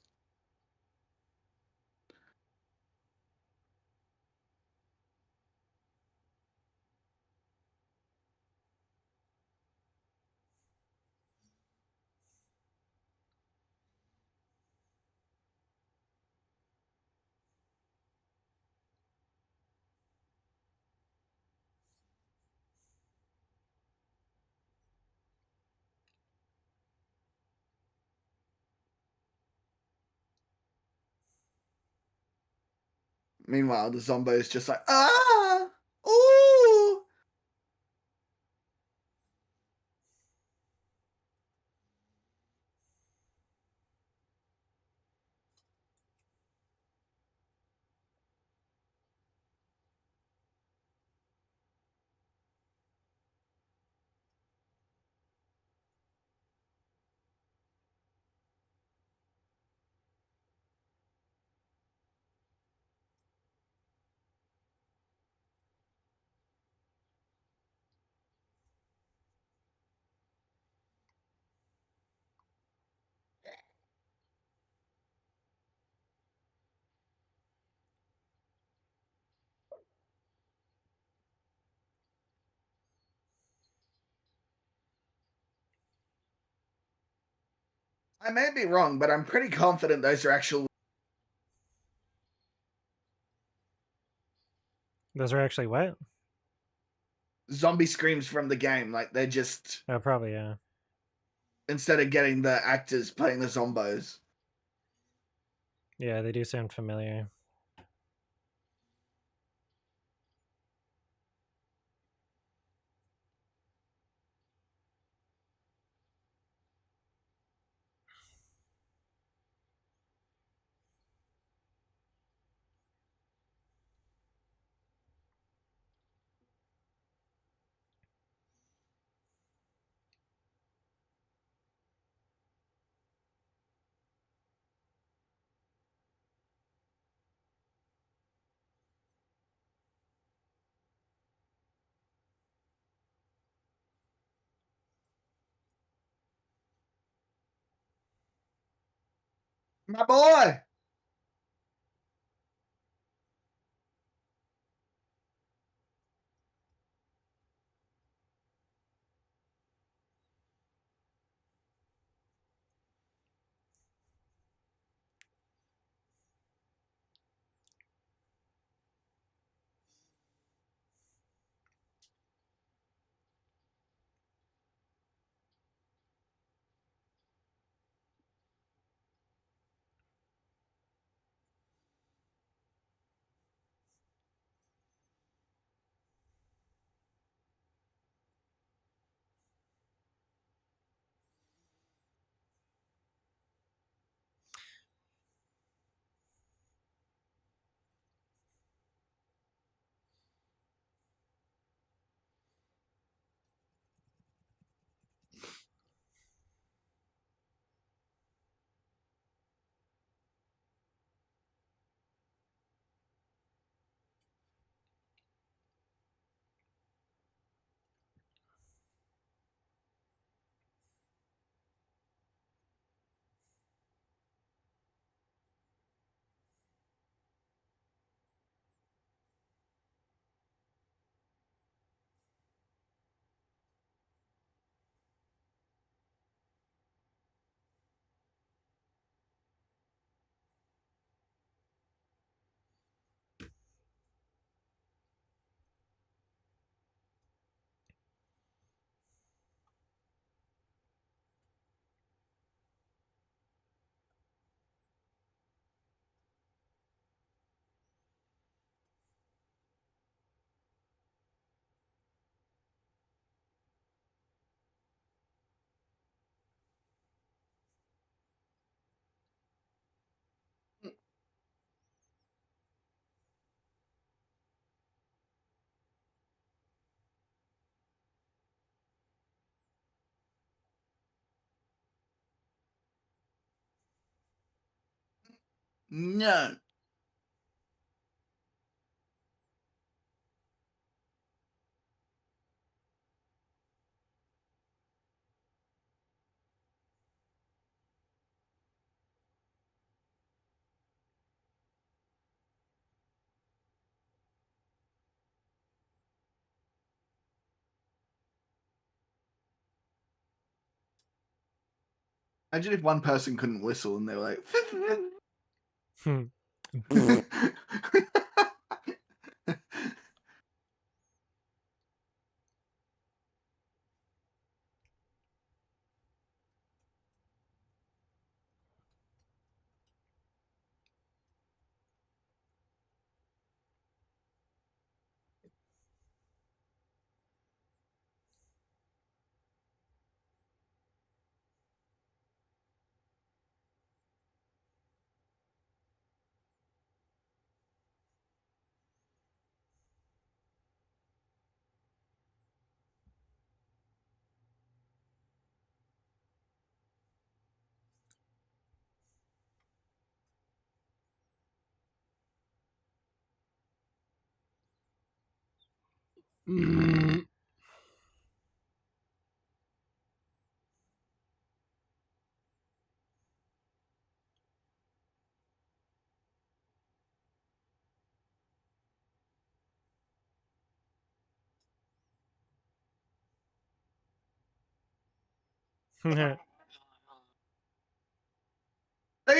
meanwhile the Zombo is just like ooh. I may be wrong, but I'm pretty confident those are actual Those are actually what? zombie screams from the game. Like they're just Oh, probably yeah. instead of getting the actors playing the zombos. Yeah, they do sound familiar. My boy. No. Imagine if one person couldn't whistle and they were like.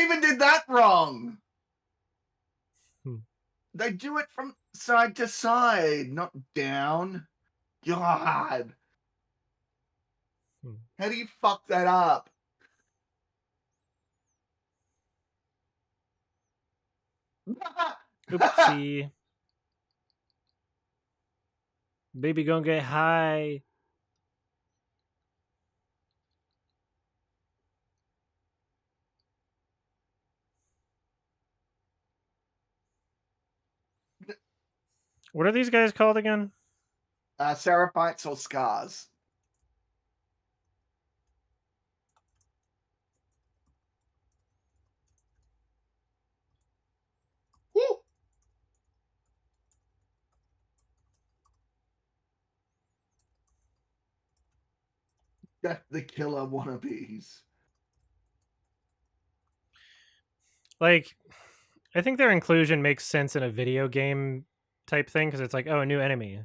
They even did that wrong. Hmm. They do it from side to side, not down. God. Hmm. How do you fuck that up? Oopsie. Baby gonna get high. What are these guys called again? Seraphites or scars? Woo! That's the killer wannabes. Like, I think their inclusion makes sense in a video game type thing because it's like, oh, a new enemy.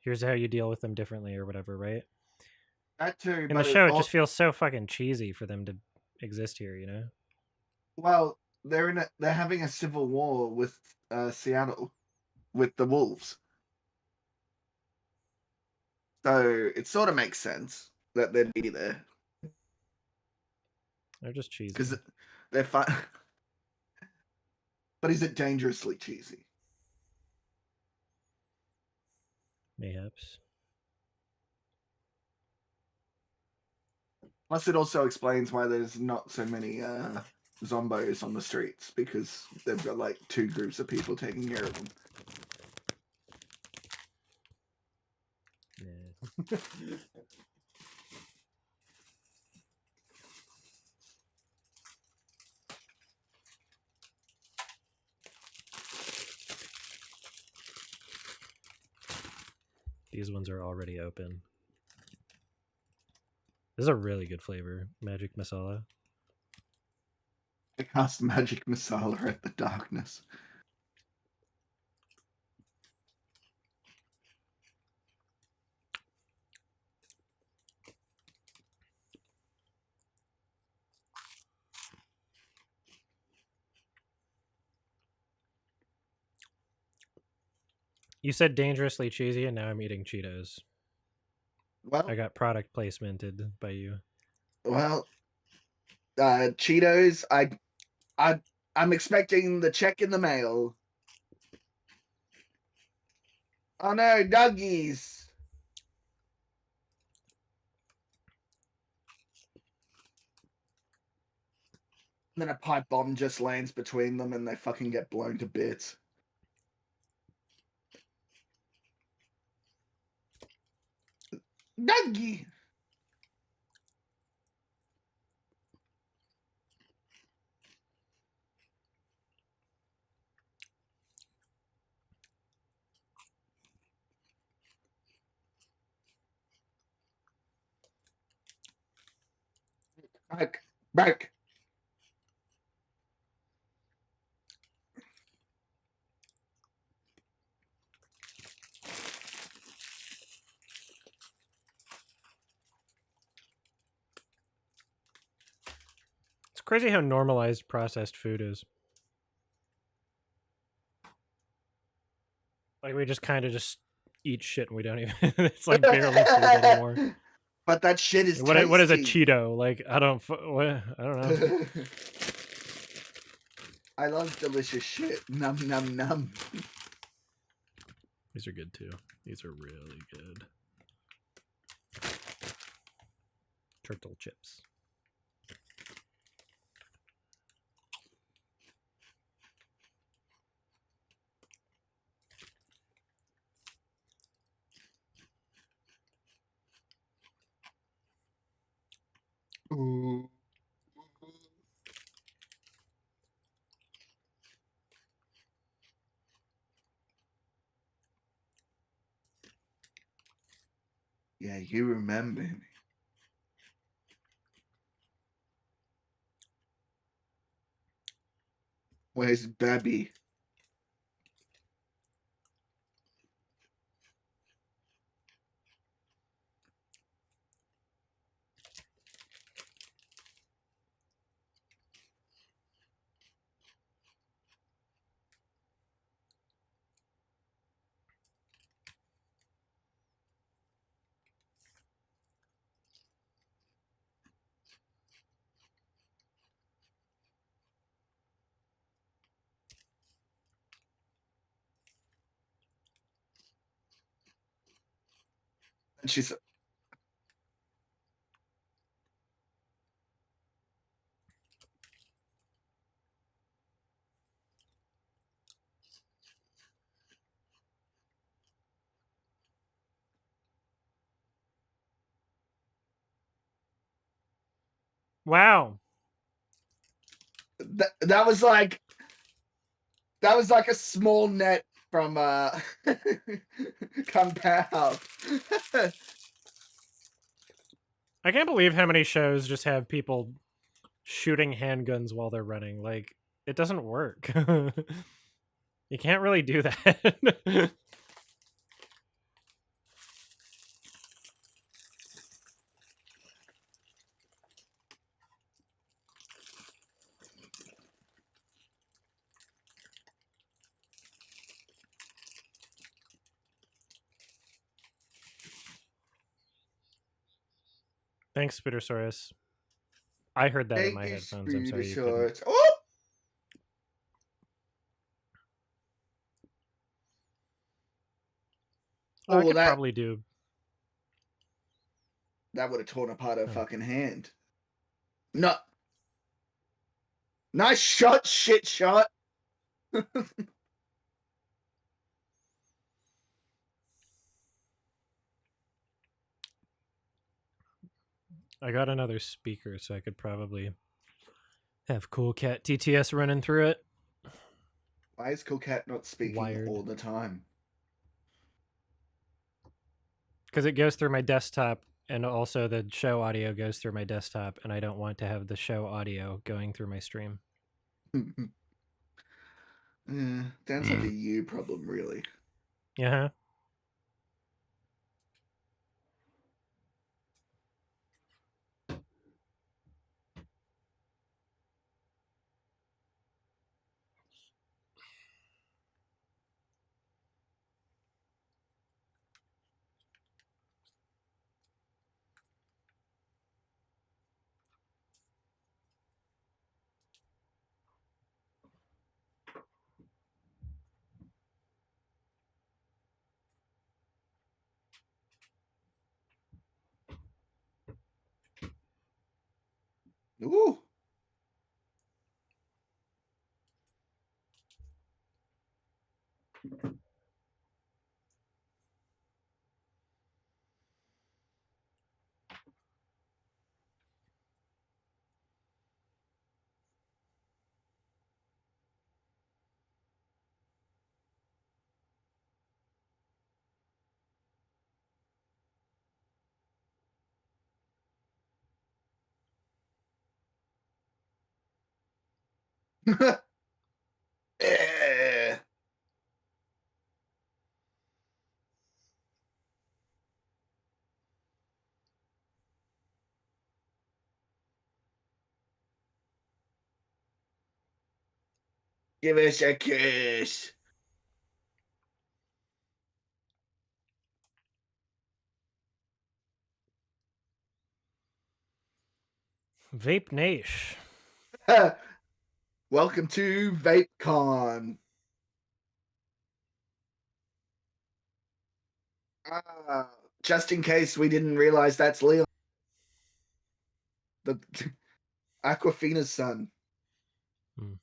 Here's how you deal with them differently or whatever, right? That too, In the but show, it just feels so fucking cheesy for them to exist here, you know? well, they're having a civil war with Seattle with the Wolves, so it sort of makes sense that they'd be there They're just cheesy. because they're fun. But is it dangerously cheesy? Mayhaps. Plus, it also explains why there's not so many zombos on the streets because they've got like two groups of people taking care of them. Yeah. These ones are already open. This is a really good flavor, magic masala. I cast magic masala at the darkness. You said dangerously cheesy, and now I'm eating Cheetos. I Well, got product placemented by you. well, Cheetos. I, I'm expecting the check in the mail. Oh no, doggies! And then a pipe bomb just lands between them, and they fucking get blown to bits. Doggy. Back, back. It's crazy how normalized processed food is. Like we just kind of just eat shit and we don't even. It's like barely food anymore. But that shit is What is a tasty. Cheeto? Like I don't I don't know. I love delicious shit. Num num num. These are good too. These are really good. Turtle chips. Ooh. Yeah, you remember me. Where's Babby? And she's Wow. that was like a small net from Kung Pao. I can't believe how many shows just have people shooting handguns while they're running. Like, it doesn't work. You can't really do that. Thanks, Spoodersaurus. I heard that in Thank my you, headphones. I'm sorry you couldn't. Spoodersaurus. Oh! Oh, I Oh, well, could that probably do. that would have torn apart her Oh. fucking hand. No, nice shot, shit shot. I got another speaker, so I could probably have Cool Cat TTS running through it. Why is Cool Cat not speaking Wired. all the time? Because it goes through my desktop, and also the show audio goes through my desktop, and I don't want to have the show audio going through my stream. Yeah, sounds like a you problem, really. Yeah. Ooh. Eh. Give us a kiss. Vape Nash. Welcome to VapeCon. Just in case we didn't realize that's Leon, the Aquafina's son. Hmm.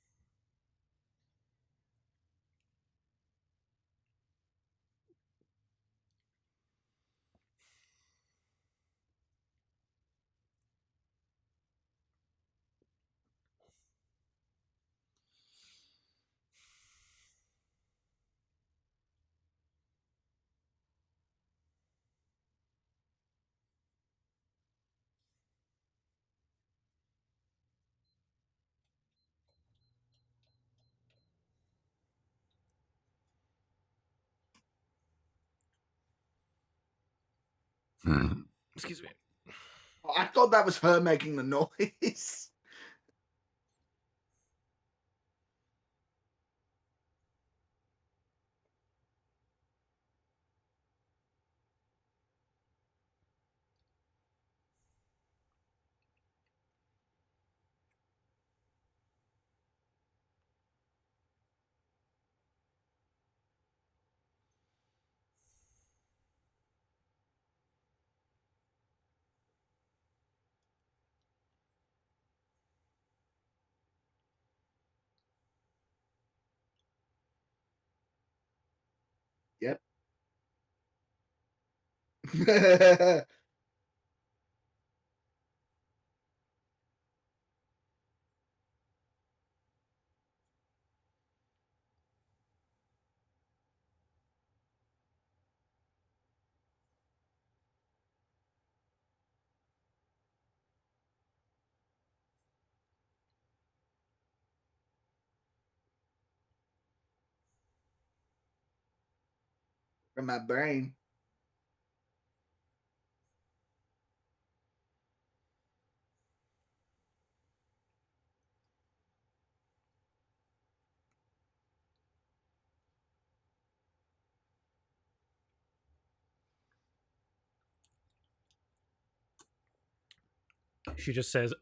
Excuse me. Oh, I thought that was her making the noise. From my brain. She just says,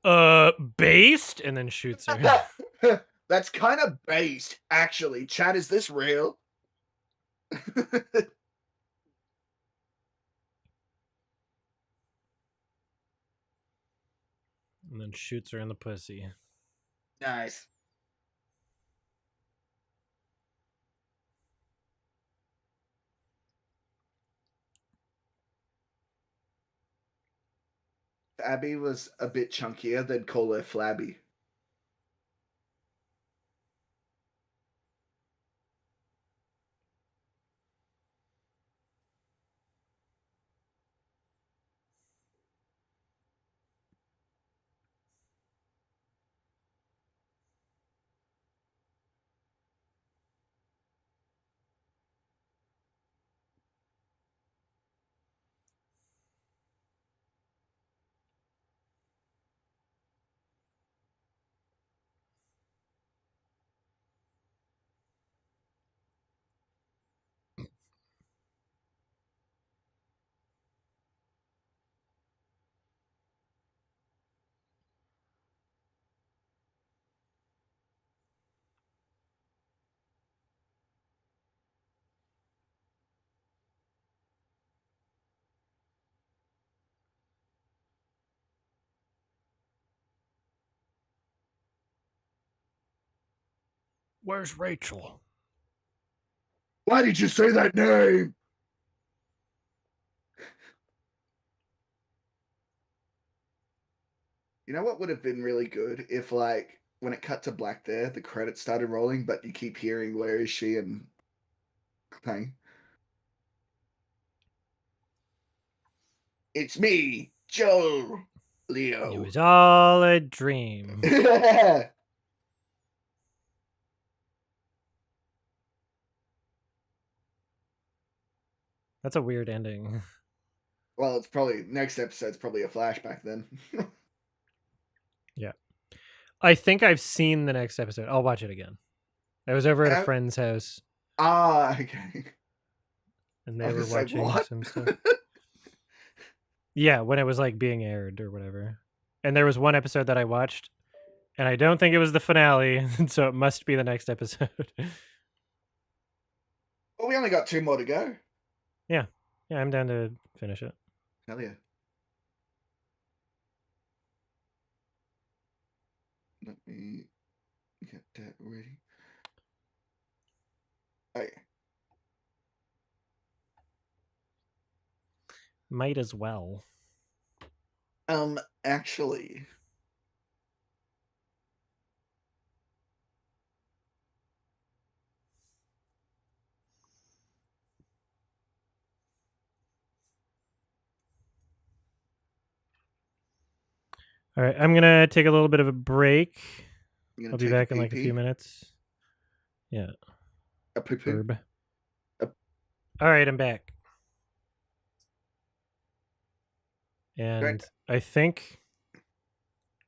based, and then shoots her. That's kind of based, actually. Chad, is this real? And then shoots her in the pussy. Nice. If Abby was a bit chunkier, they'd call her Flabby. Where's Rachel? Why did you say that name? You know what would have been really good if, like, when it cut to black there, the credits started rolling, but you keep hearing "Where is she?" and thing. It's me, Joe It Leo. was all a dream. That's a weird ending. Well, it's probably next episode's probably a flashback then. Yeah. I think I've seen the next episode. I'll watch it again. I was over at a friend's house Okay. and I they was were gonna say watching what? some stuff. Yeah, when it was like being aired or whatever. And there was one episode that I watched, and I don't think it was the finale, so it must be the next episode. Well, we only got 2 more to go. Yeah. Yeah, I'm down to finish it. Hell yeah. Let me get that ready. Hey. Might as well. Actually. All right, I'm going to take a little bit of a break. I'm I'll gonna be take a back in like a pee-pee. few minutes. Yeah. A poo-poo. Herb. All right, I'm back. Great. And I think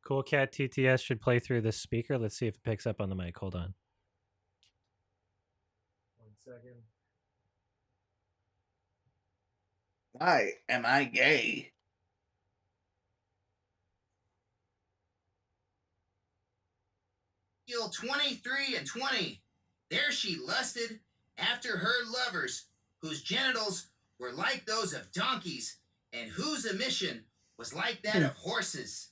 Cool Cat TTS should play through this speaker. Let's see if it picks up on the mic. Hold on. 1 second. Why am I gay? Deal 23 and 20. There she lusted after her lovers, whose genitals were like those of donkeys, and whose emission was like that of horses.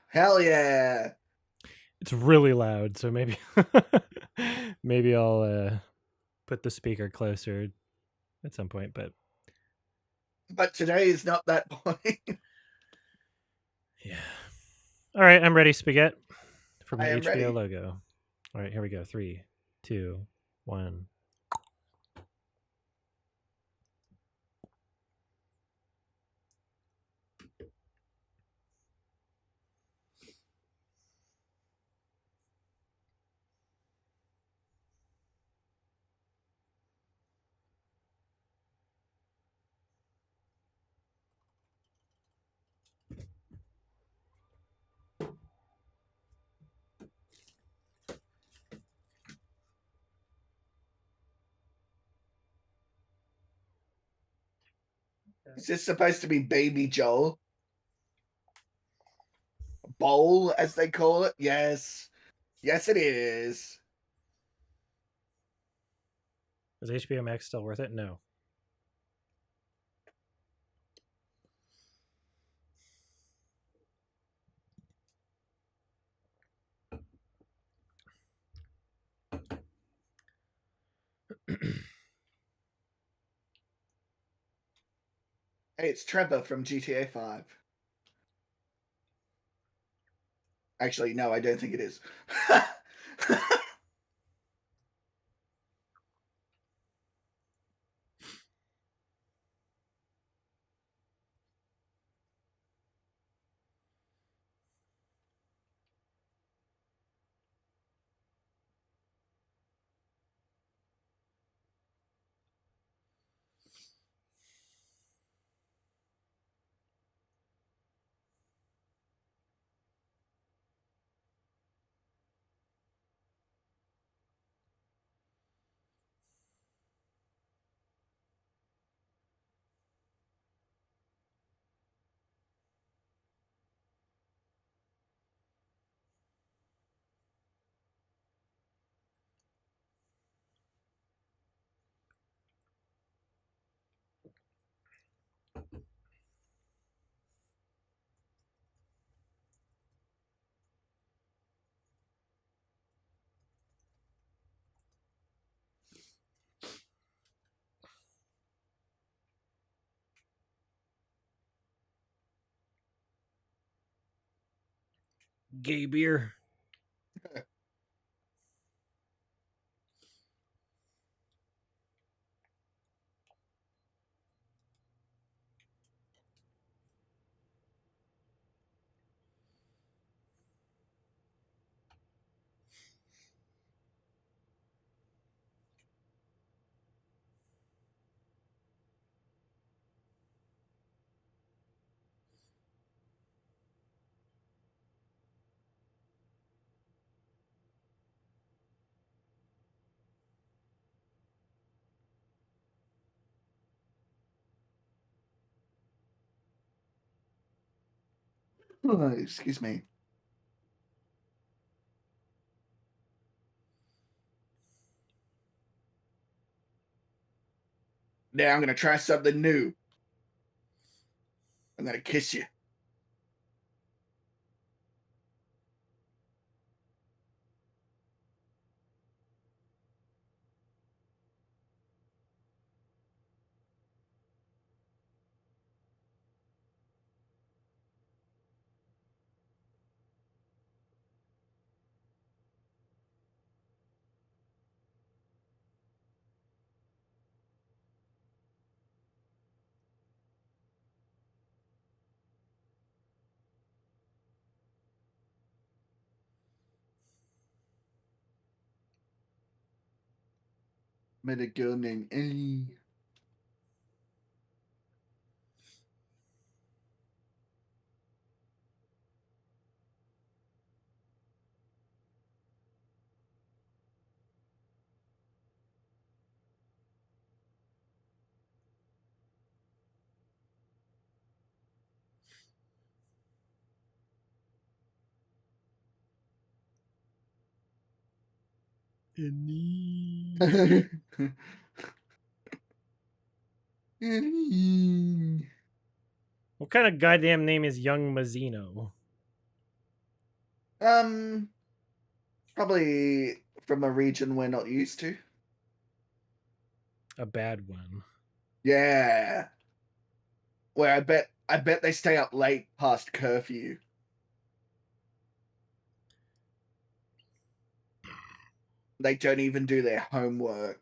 Hell yeah. It's really loud, so maybe maybe I'll put the speaker closer at some point, but But today is not that point. Yeah. All right, I'm ready, Spaghetti, from the I am HBO ready. logo. All right, here we go. 3, 2, 1. Is this supposed to be Baby Joel? Bowl, as they call it? Yes. Yes, it is. Is HBO Max still worth it? No. Hey, it's Trevor from GTA 5. Actually, no, I don't think it is. Gay beer. Oh, excuse me. Now I'm going to try something new. I'm going to kiss you. Met a girl named Ellie. Ellie. What kind of goddamn name is Young Mazzino? um, Probably from a region we're not used to. A bad one. Yeah. Where I bet they stay up late past curfew. They don't even do their homework.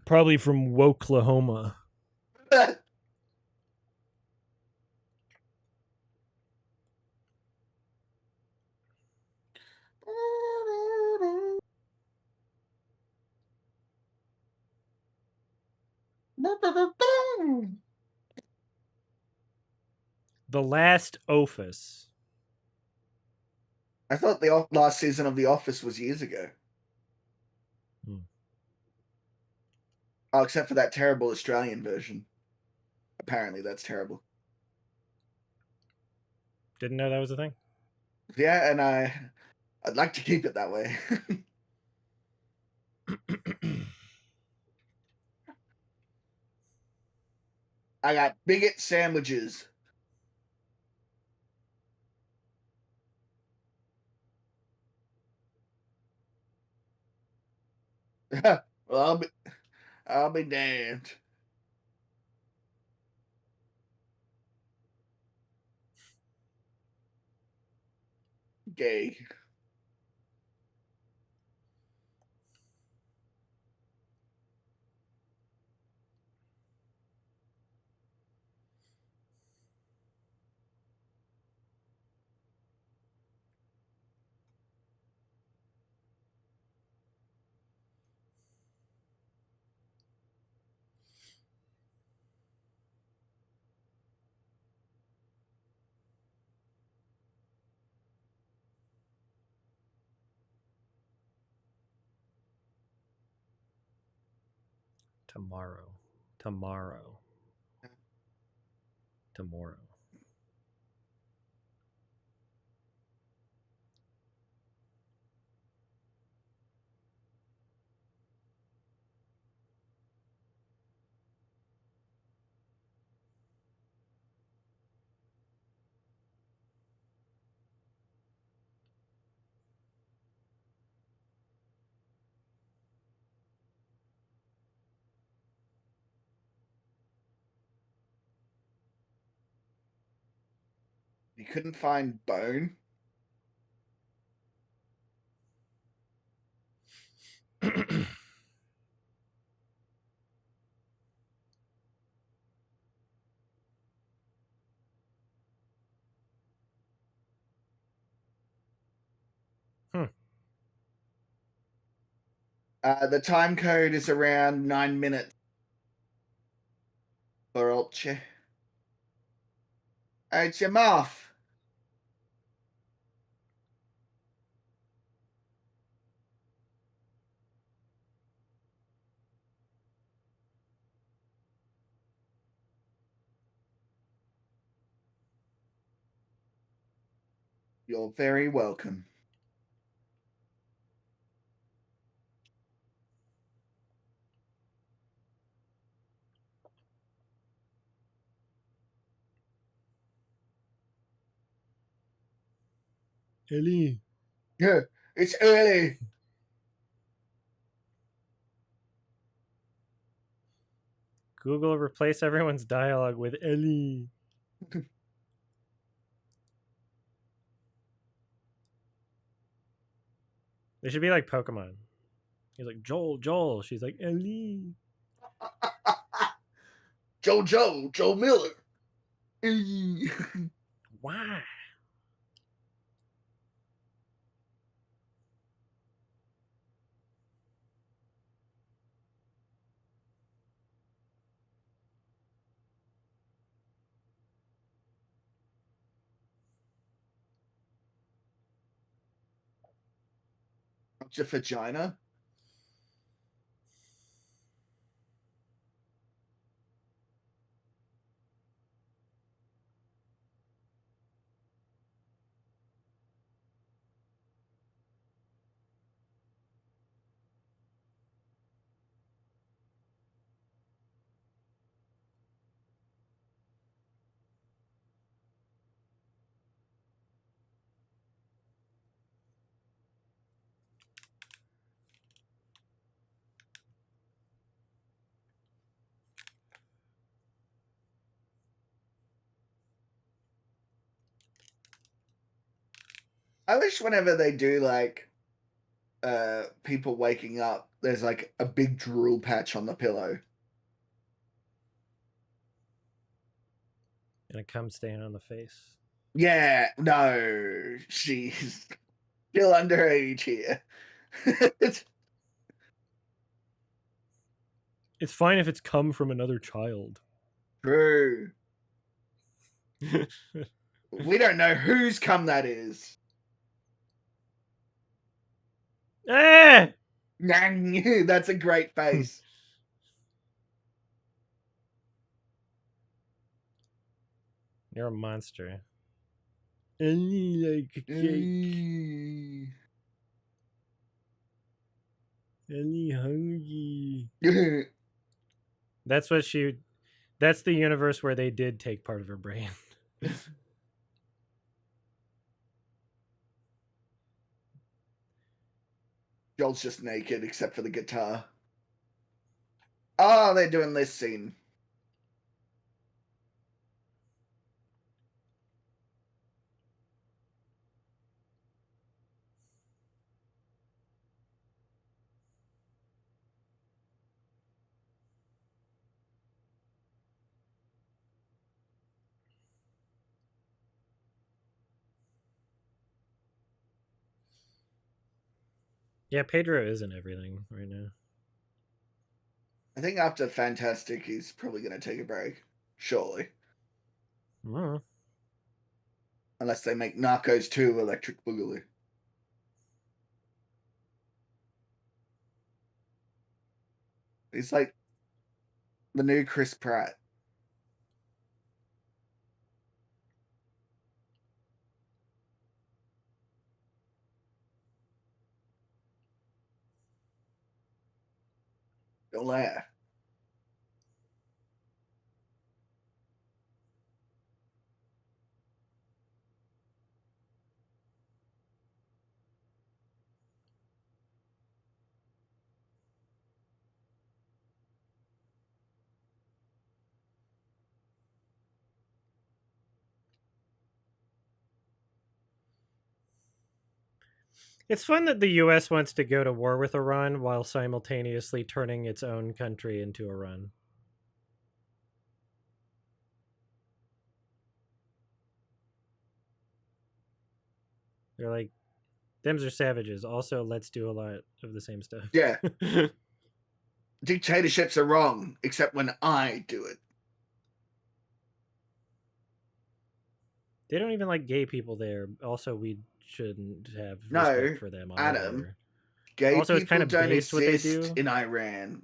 Probably from Woklahoma. The Last Office. I thought the last season of The Office was years ago. Oh, except for that terrible Australian version. Apparently, that's terrible. Didn't know that was a thing. Yeah, and I'd like to keep it that way. I got bigot sandwiches. Well, I'll be damned. Gay. Tomorrow. Tomorrow. Tomorrow. You couldn't find bone? The time code is around 9 minutes. Barolce. It's your mouth. You're very welcome. Ellie. Yeah, it's early. Google replace everyone's dialogue with Ellie. They should be like Pokemon. He's like, Joel, Joel. She's like, Ellie. Joe Miller. Why? Your vagina? I wish whenever they do like people waking up, there's like a big drool patch on the pillow. And a cum stain on the face. Yeah, no, she's still underage here. It's fine if it's come from another child. True. We don't know whose cum that is. Ah! That's a great face. You're a monster. I like cake. I'm hungry. That's what she. That's the universe where they did take part of her brain. Joel's just naked except for the guitar. Oh, they're doing this scene. Yeah, Pedro isn't everything right now. I think after Fantastic, he's probably going to take a break. Surely. Mm. Unless they make Narcos 2 Electric Boogaloo. He's like the new Chris Pratt. Don't laugh. It's fun that the U.S. wants to go to war with Iran while simultaneously turning its own country into Iran. They're like, "Them's are savages." Also, let's do a lot of the same stuff. Yeah. Dictatorships are wrong, except when I do it. They don't even like gay people there. Also, we shouldn't have No, respect for them Adam. either. Gay Also, it's kind people of don't based what they exist do. in Iran.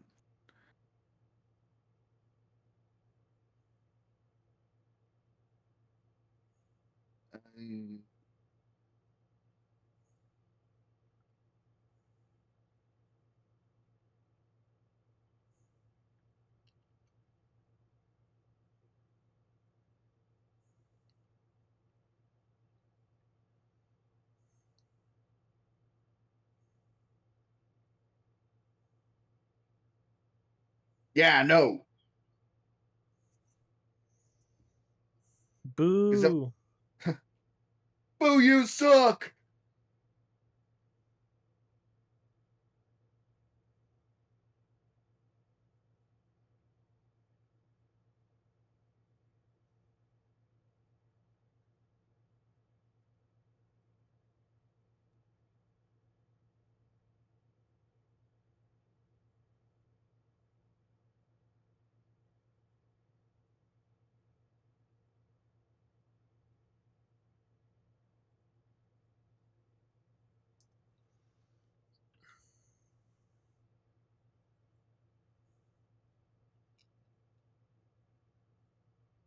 Yeah, no. Boo! Boo, you suck!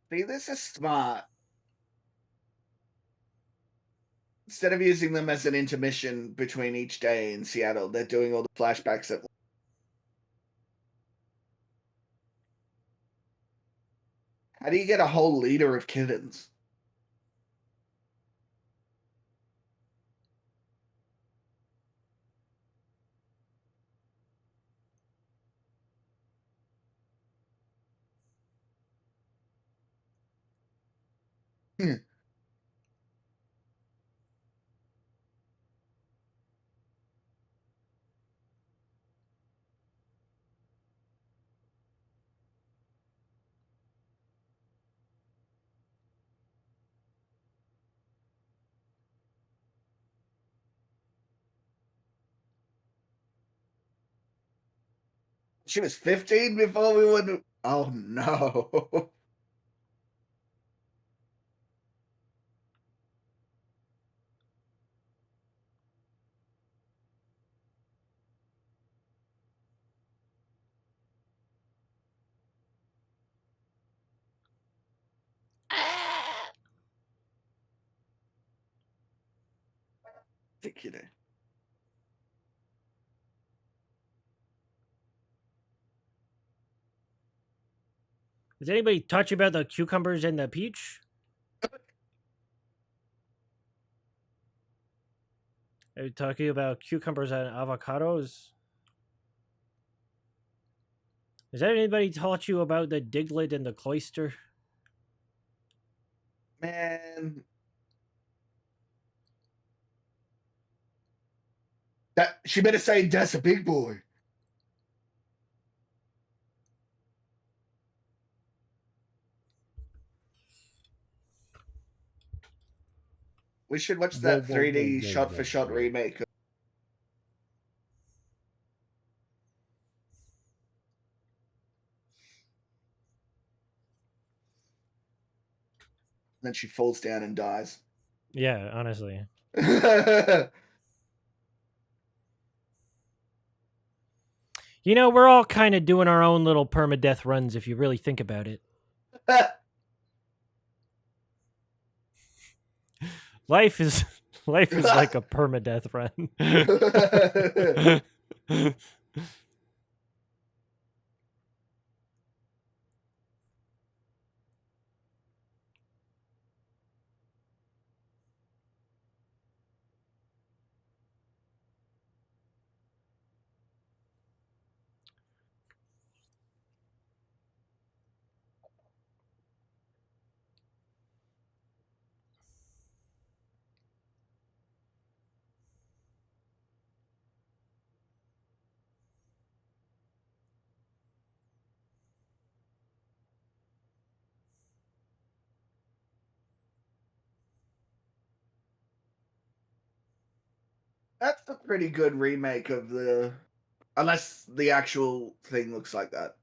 See, this is smart. Instead of using them as an intermission between each day in Seattle, they're doing all the flashbacks at. How do you get a whole liter of kittens? She was 15 before we would. Oh no. Think you know. Has anybody touch about the cucumbers and the peach? Are you talking about cucumbers and avocados? Has anybody taught you about the diglet and the cloister? Man. That she better say that's a big boy. We should watch Whoa, that whoa, whoa, 3D whoa, shot whoa, for shot whoa. remake. Then she falls down and dies. Yeah, honestly. You know, we're all kind of doing our own little permadeath runs if you really think about it. Life is like a permadeath run. That's a pretty good remake of the. Unless the actual thing looks like that.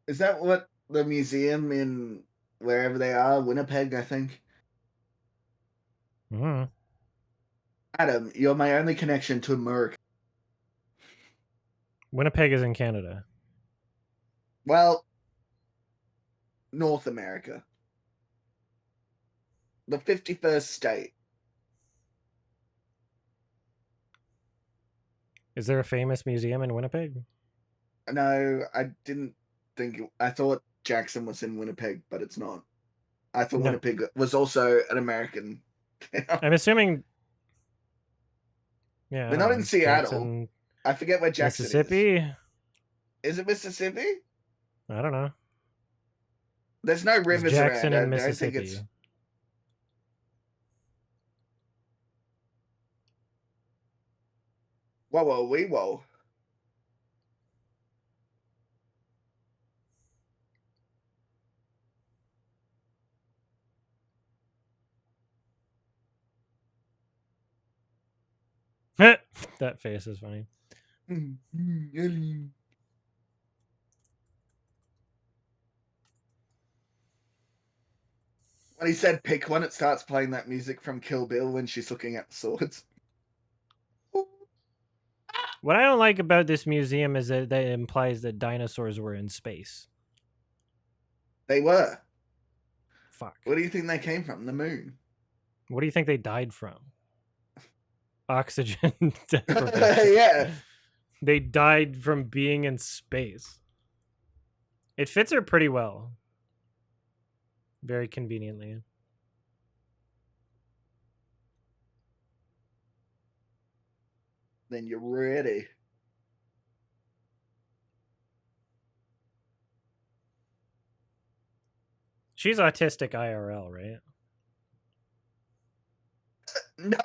Is that what the museum in wherever they are, Winnipeg, I think? Mhm. Adam, you're my only connection to America. Winnipeg is in Canada. Well, North America. The 51st state. Is there a famous museum in Winnipeg? No, I didn't think. I thought Jackson was in Winnipeg, but it's not. I thought No. Winnipeg was also an American town. I'm assuming. Yeah, I They're don't not know. in Seattle. Jackson, I forget where Jackson Mississippi. is. Is it Mississippi? I don't know. There's no It's rivers Jackson around. I in don't think it's. Mississippi. Whoa, whoa, wee, whoa. That face is funny. When he said pick one, it starts playing that music from Kill Bill when she's looking at the swords. What I don't like about this museum is that it implies that dinosaurs were in space. They were. Fuck. Where do you think they came from? The moon. What do you think they died from? Oxygen deprivation. Yeah. They died from being in space. It fits her pretty well. Very conveniently. Then you're ready. She's autistic IRL, right? No.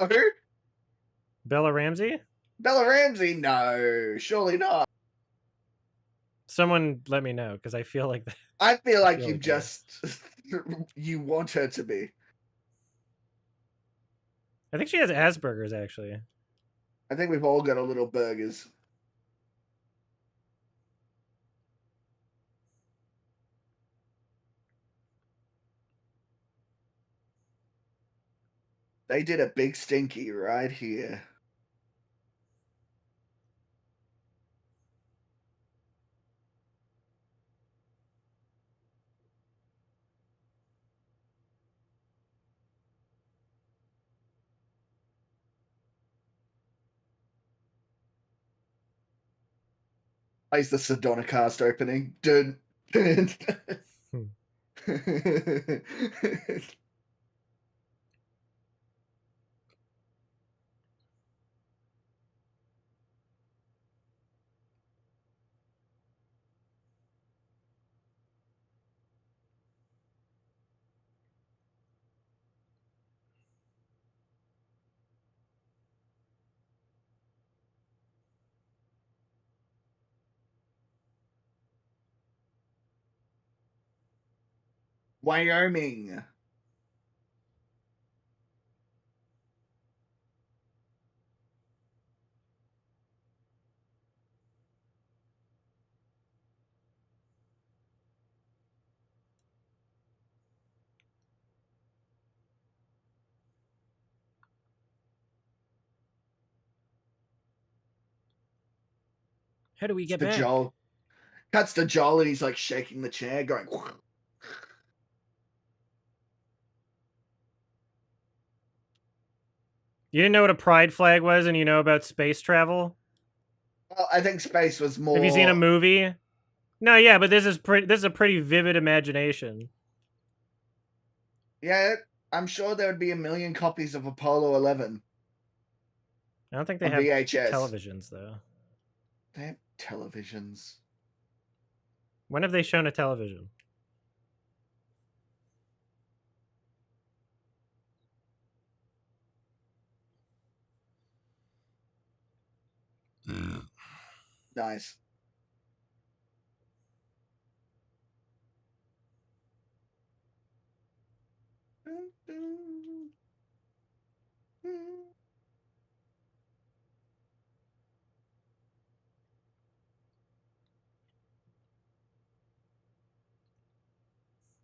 Bella Ramsey? Bella Ramsey? No, surely not. Someone let me know, because I feel like that. I feel like feel you like just you want her to be. I think she has Asperger's, actually. I think we've all got a little burgers. They did a big stinky right here. Plays the Sedona cast opening. Dun, dun. Wyoming. How do we get The back? Joel. Cuts to Joel and he's like shaking the chair, going. You didn't know what a pride flag was, and you know about space travel? Well, I think space was more. Have you seen a movie? No, yeah, but this is a pretty vivid imagination. Yeah, I'm sure there would be a million copies of Apollo 11 I don't think they on have VHS. televisions, though. They have televisions. When have they shown a television? Nice.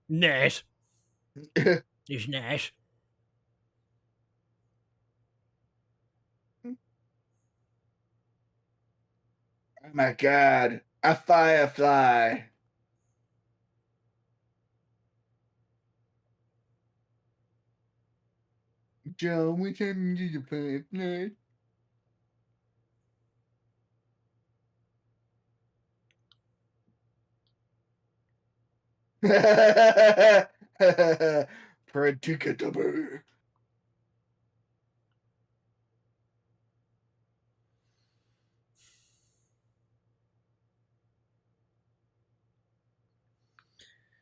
Nash. It's Nash. Oh my god. A firefly. Joe, what time did the firefly? Predictable.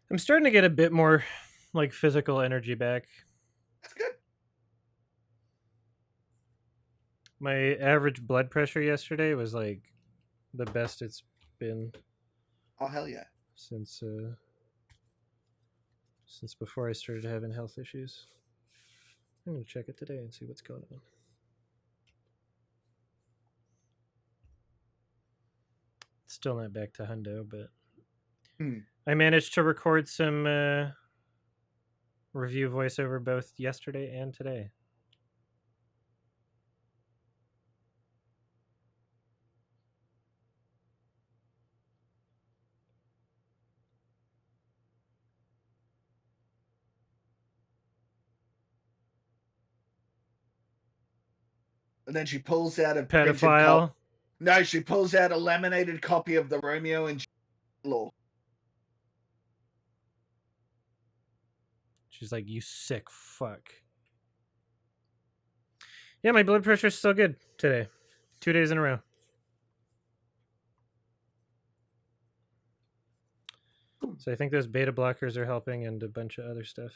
I'm starting to get a bit more like physical energy back. That's good. My average blood pressure yesterday was like the best it's been Oh hell yeah. since before I started having health issues. I'm gonna check it today and see what's going on. Still not back to hundo, but I managed to record some review voiceover both yesterday and today. And then she pulls out a Pedophile. No, she pulls out a laminated copy of the Romeo and Law. She's like, "You sick fuck." Yeah, my blood pressure's still good today. 2 days in a row. So I think those beta blockers are helping and a bunch of other stuff.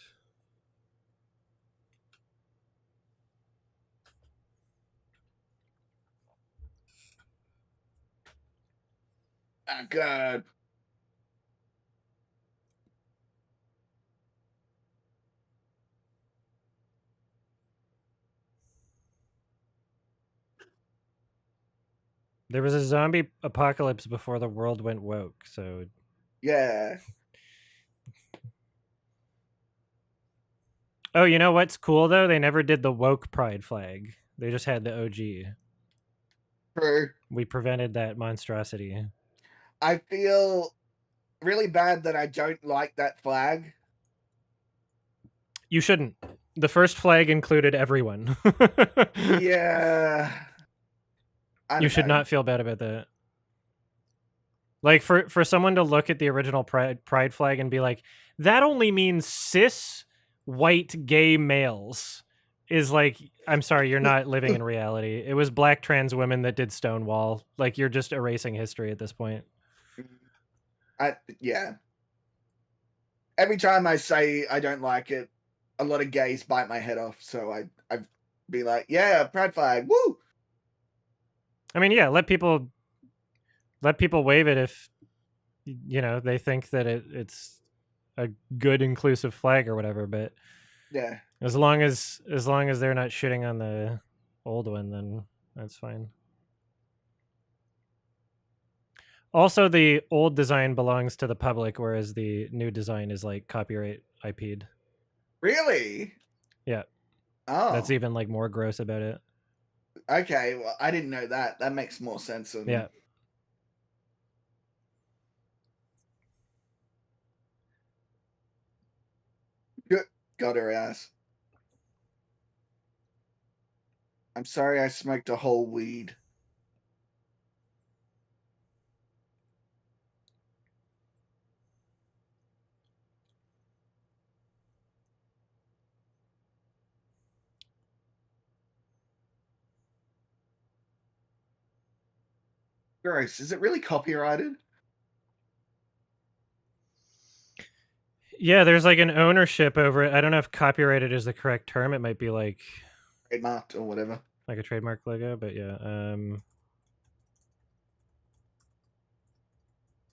Oh, God. There was a zombie apocalypse before the world went woke, so Yeah. Oh, you know what's cool though? They never did the woke pride flag. They just had the OG. True. We prevented that monstrosity. I feel really bad that I don't like that flag. You shouldn't. The first flag included everyone. Yeah. I You don't should know. not feel bad about that. Like for someone to look at the original pride flag and be like, that only means cis white gay males is like, I'm sorry, you're not living in reality. It was black trans women that did Stonewall. Like you're just erasing history at this point. Yeah. Every time I say I don't like it, a lot of gays bite my head off. So I'd be like, yeah, pride flag, woo. I mean, yeah, let people wave it if they think that it's a good inclusive flag or whatever. But Yeah. as long as they're not shitting on the old one, then that's fine. Also, the old design belongs to the public, whereas the new design is like copyright IP'd. Really? Yeah. Oh. That's even like more gross about it. Okay, well, I didn't know that. That makes more sense. Yeah. Got her ass. I'm sorry I smoked a whole weed. Gross. Is it really copyrighted? Yeah, there's like an ownership over it. I don't know if copyrighted is the correct term. It might be like Trademarked or whatever. Like a trademark logo, but yeah.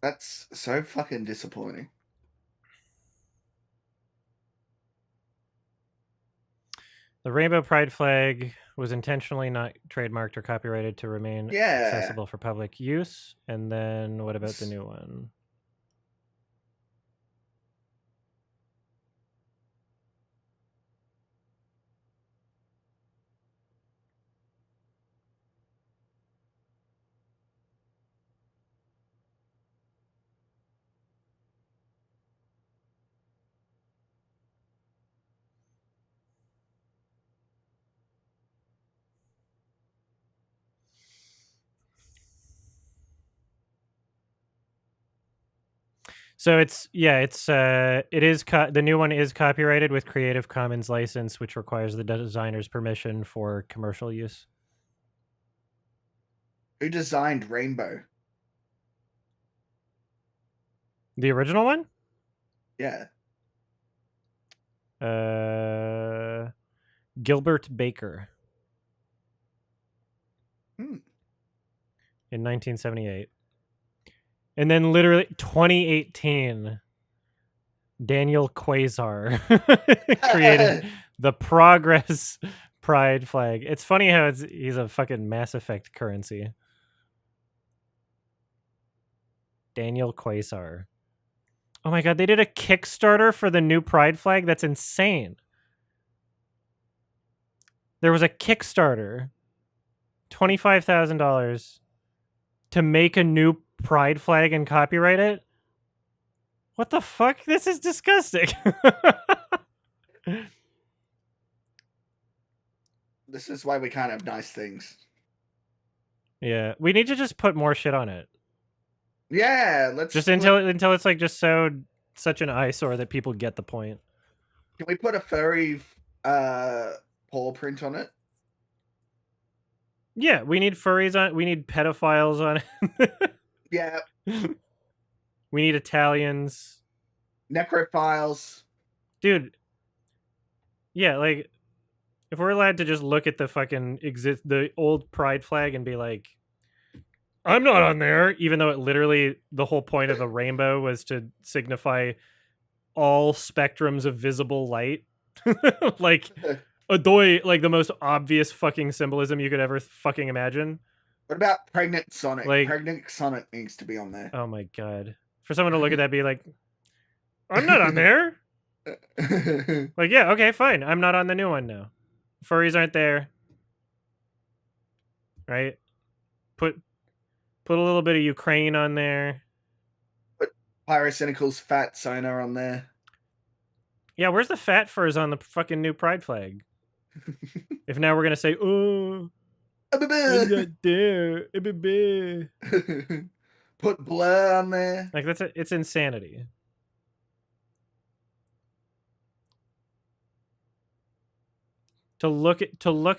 That's so fucking disappointing. The rainbow pride flag was intentionally not trademarked or copyrighted to remain accessible for public use. And then what about the new one? So it is the new one is copyrighted with Creative Commons license, which requires the designer's permission for commercial use. Who designed Rainbow? The original one? Yeah. Gilbert Baker. Hmm. In 1978. And then literally 2018, Daniel Quasar created the Progress Pride flag. It's funny how he's a fucking Mass Effect currency. Daniel Quasar. Oh my god, they did a Kickstarter for the new Pride flag? That's insane. There was a Kickstarter, $25,000 to make a new Pride flag and copyright it. What the fuck? This is disgusting. This is why we can't have nice things. Yeah, we need to just put more shit on it. Yeah, let's just until it's like just such an eyesore that people get the point. Can we put a furry paw print on it? Yeah, we need furries on it. We need pedophiles on it. Yeah. We need Italians. necrophiles. Dude. Yeah, like if we're allowed to just look at the fucking the old pride flag and be like, I'm not on there, even though it literally the whole point of a rainbow was to signify all spectrums of visible light. Like Adoy, like the most obvious fucking symbolism you could ever fucking imagine. What about pregnant Sonic? Like, Pregnant Sonic needs to be on there. oh my god. For someone to look at that and be like, I'm not on there. Like, yeah, okay, fine. I'm not on the new one now. Furries aren't there. Right? Put a little bit of Ukraine on there. Put Pyrocynical's fat Sona on there. Yeah, where's the fat furs on the fucking new pride flag? If now we're gonna say, oh, I'm not there. Put Blur on there. Like it's insanity. To look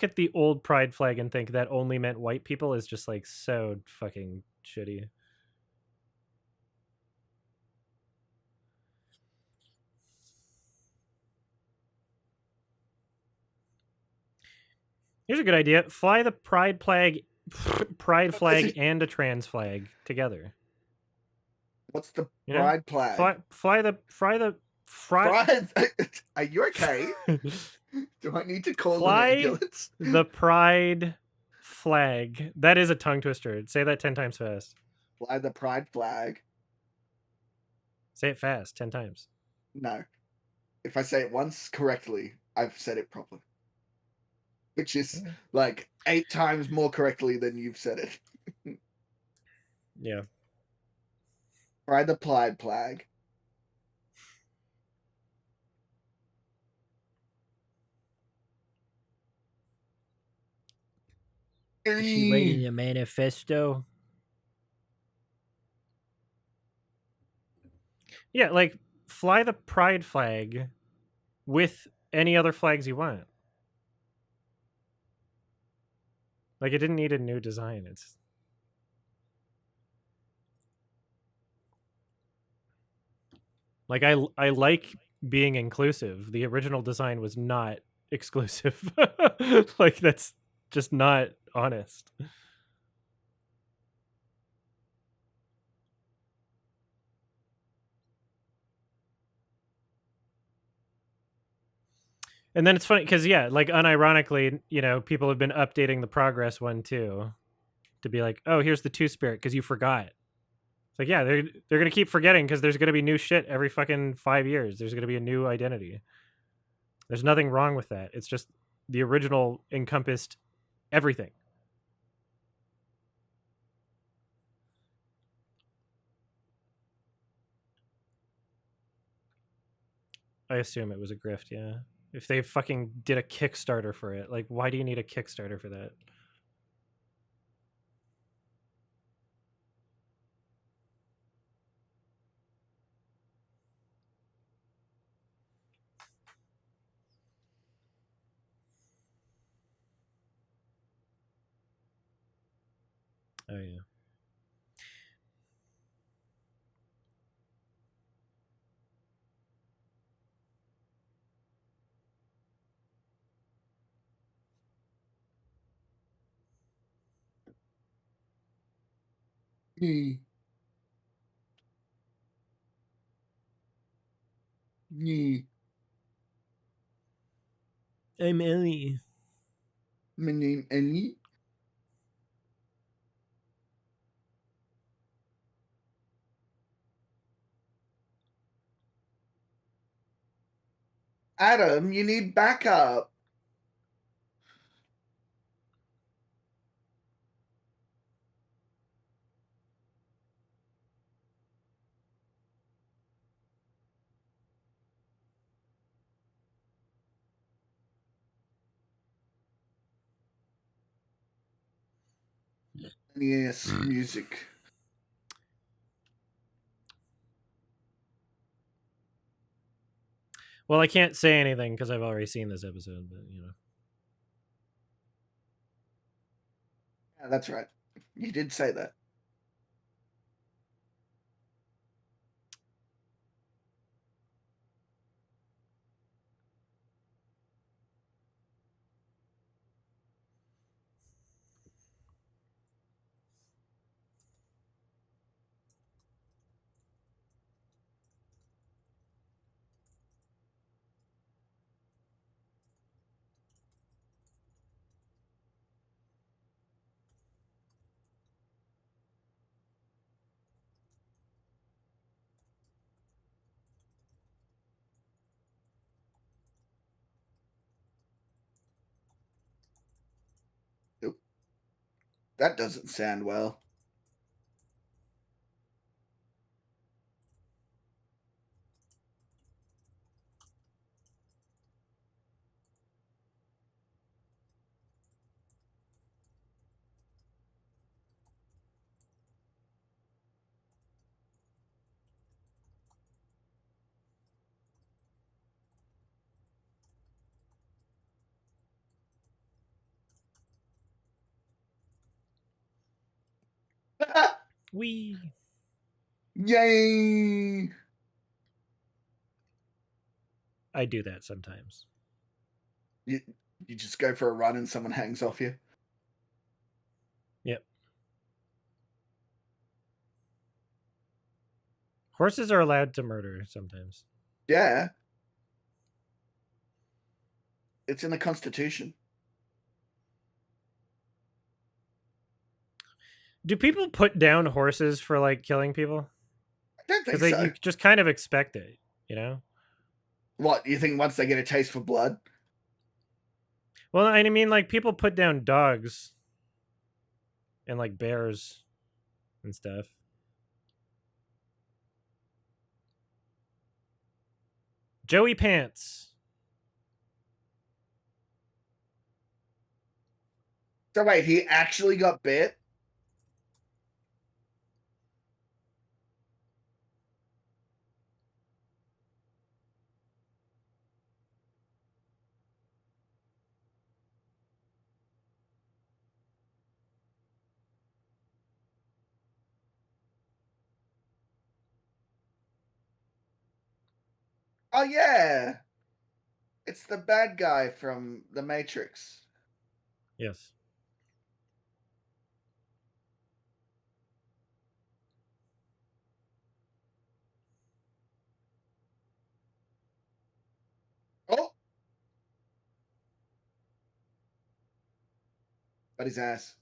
at the old pride flag and think that only meant white people is just like so fucking shitty. Here's a good idea. Fly the pride flag and a trans flag together. What's the pride flag? Fly the Are you okay? Do I need to call fly an ambulance? The pride flag. That is a tongue twister. Say that 10 times fast. Fly the pride flag. Say it fast 10 times. No. If I say it once correctly, I've said it properly. Which is like 8 times more correctly than you've said it. Yeah. Fly the pride flag. Is she writing a manifesto? Yeah, like fly the pride flag with any other flags you want. Like it didn't need a new design. It's like I like being inclusive. The original design was not exclusive. Like that's just not honest. And then it's funny because yeah, like unironically, you know, people have been updating the progress one too, to be like, oh, here's the two spirit because you forgot. It's like yeah, they're gonna keep forgetting because there's gonna be new shit every fucking 5 years. There's gonna be a new identity. There's nothing wrong with that. It's just the original encompassed everything. I assume it was a grift, yeah. If they fucking did a Kickstarter for it, like, why do you need a Kickstarter for that? Oh, yeah. Nee. I'm Ellie. My name Ellie. Adam, you need backup. Yes, music. Well, I can't say anything because I've already seen this episode, but you know. Yeah, that's right. You did say that. That doesn't sound well. Wee. Yay! I do that sometimes. You just go for a run and someone hangs off you. Yep. Horses are allowed to murder sometimes. Yeah. It's in the Constitution. Do people put down horses for like killing people? I don't think Because so. you just kind of expect it, you know? What, you think once they get a taste for blood? Well, I mean, like people put down dogs and like bears and stuff. Joey Pants. So wait, he actually got bit? Oh yeah. It's the bad guy from The Matrix. Yes. Oh! Got his ass.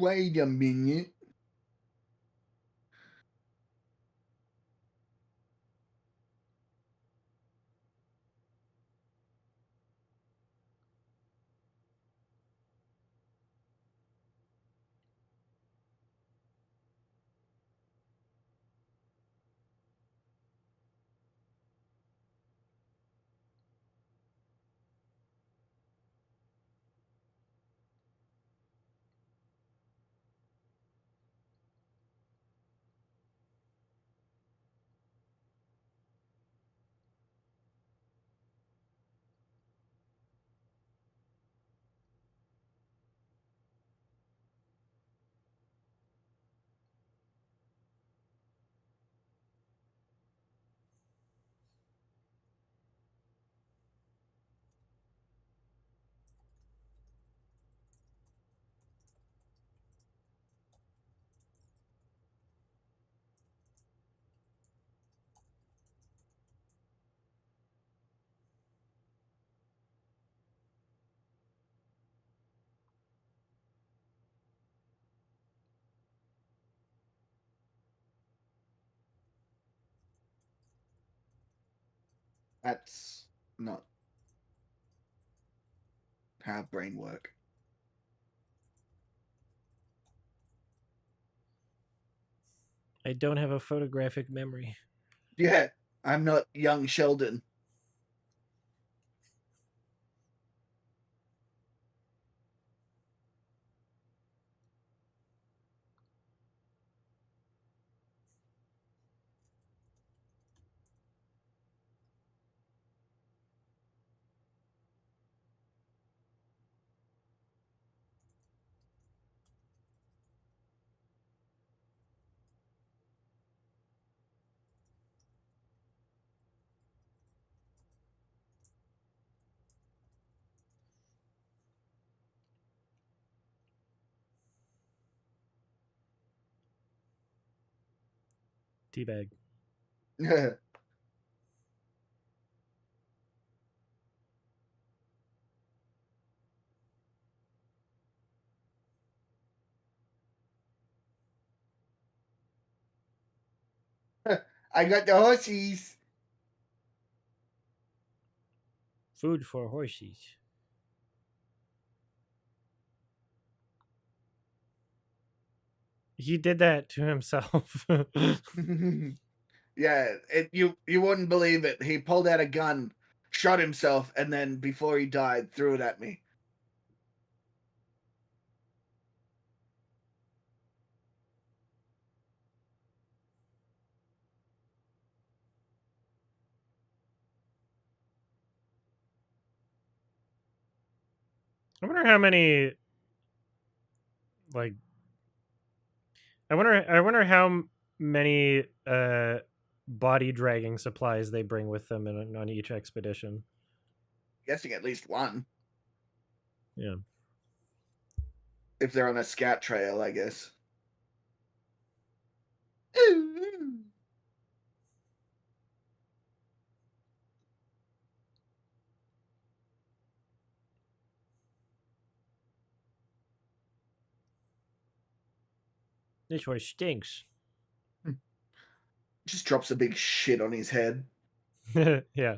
Wait a minute. That's not how brain work. I don't have a photographic memory. Yeah, I'm not young Sheldon. Teabag. I got the horsies. Food for horses. He did that to himself. Yeah, you wouldn't believe it. He pulled out a gun, shot himself, and then before he died, threw it at me. I wonder how many like I wonder how many body dragging supplies they bring with them on each expedition. Guessing at least one. Yeah. If they're on a scout trail, I guess. This horse stinks. Just drops a big shit on his head. Yeah.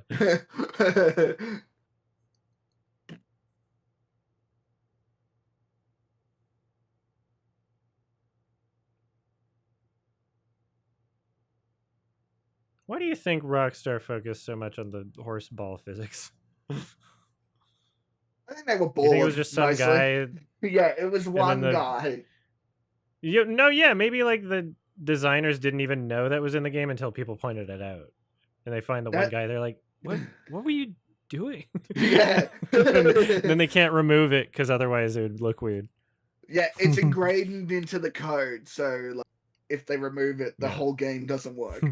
Why do you think Rockstar focused so much on the horse ball physics? I think they were You think it was bored, just some mostly. guy Yeah, it was and then one guy. maybe like the designers didn't even know that was in the game until people pointed it out. And they find the one That guy, they're like, What were you doing?" yeah. and then they can't remove it because otherwise it would look weird. Yeah, it's ingrained into the code, so like, if they remove it, the Yeah. whole game doesn't work.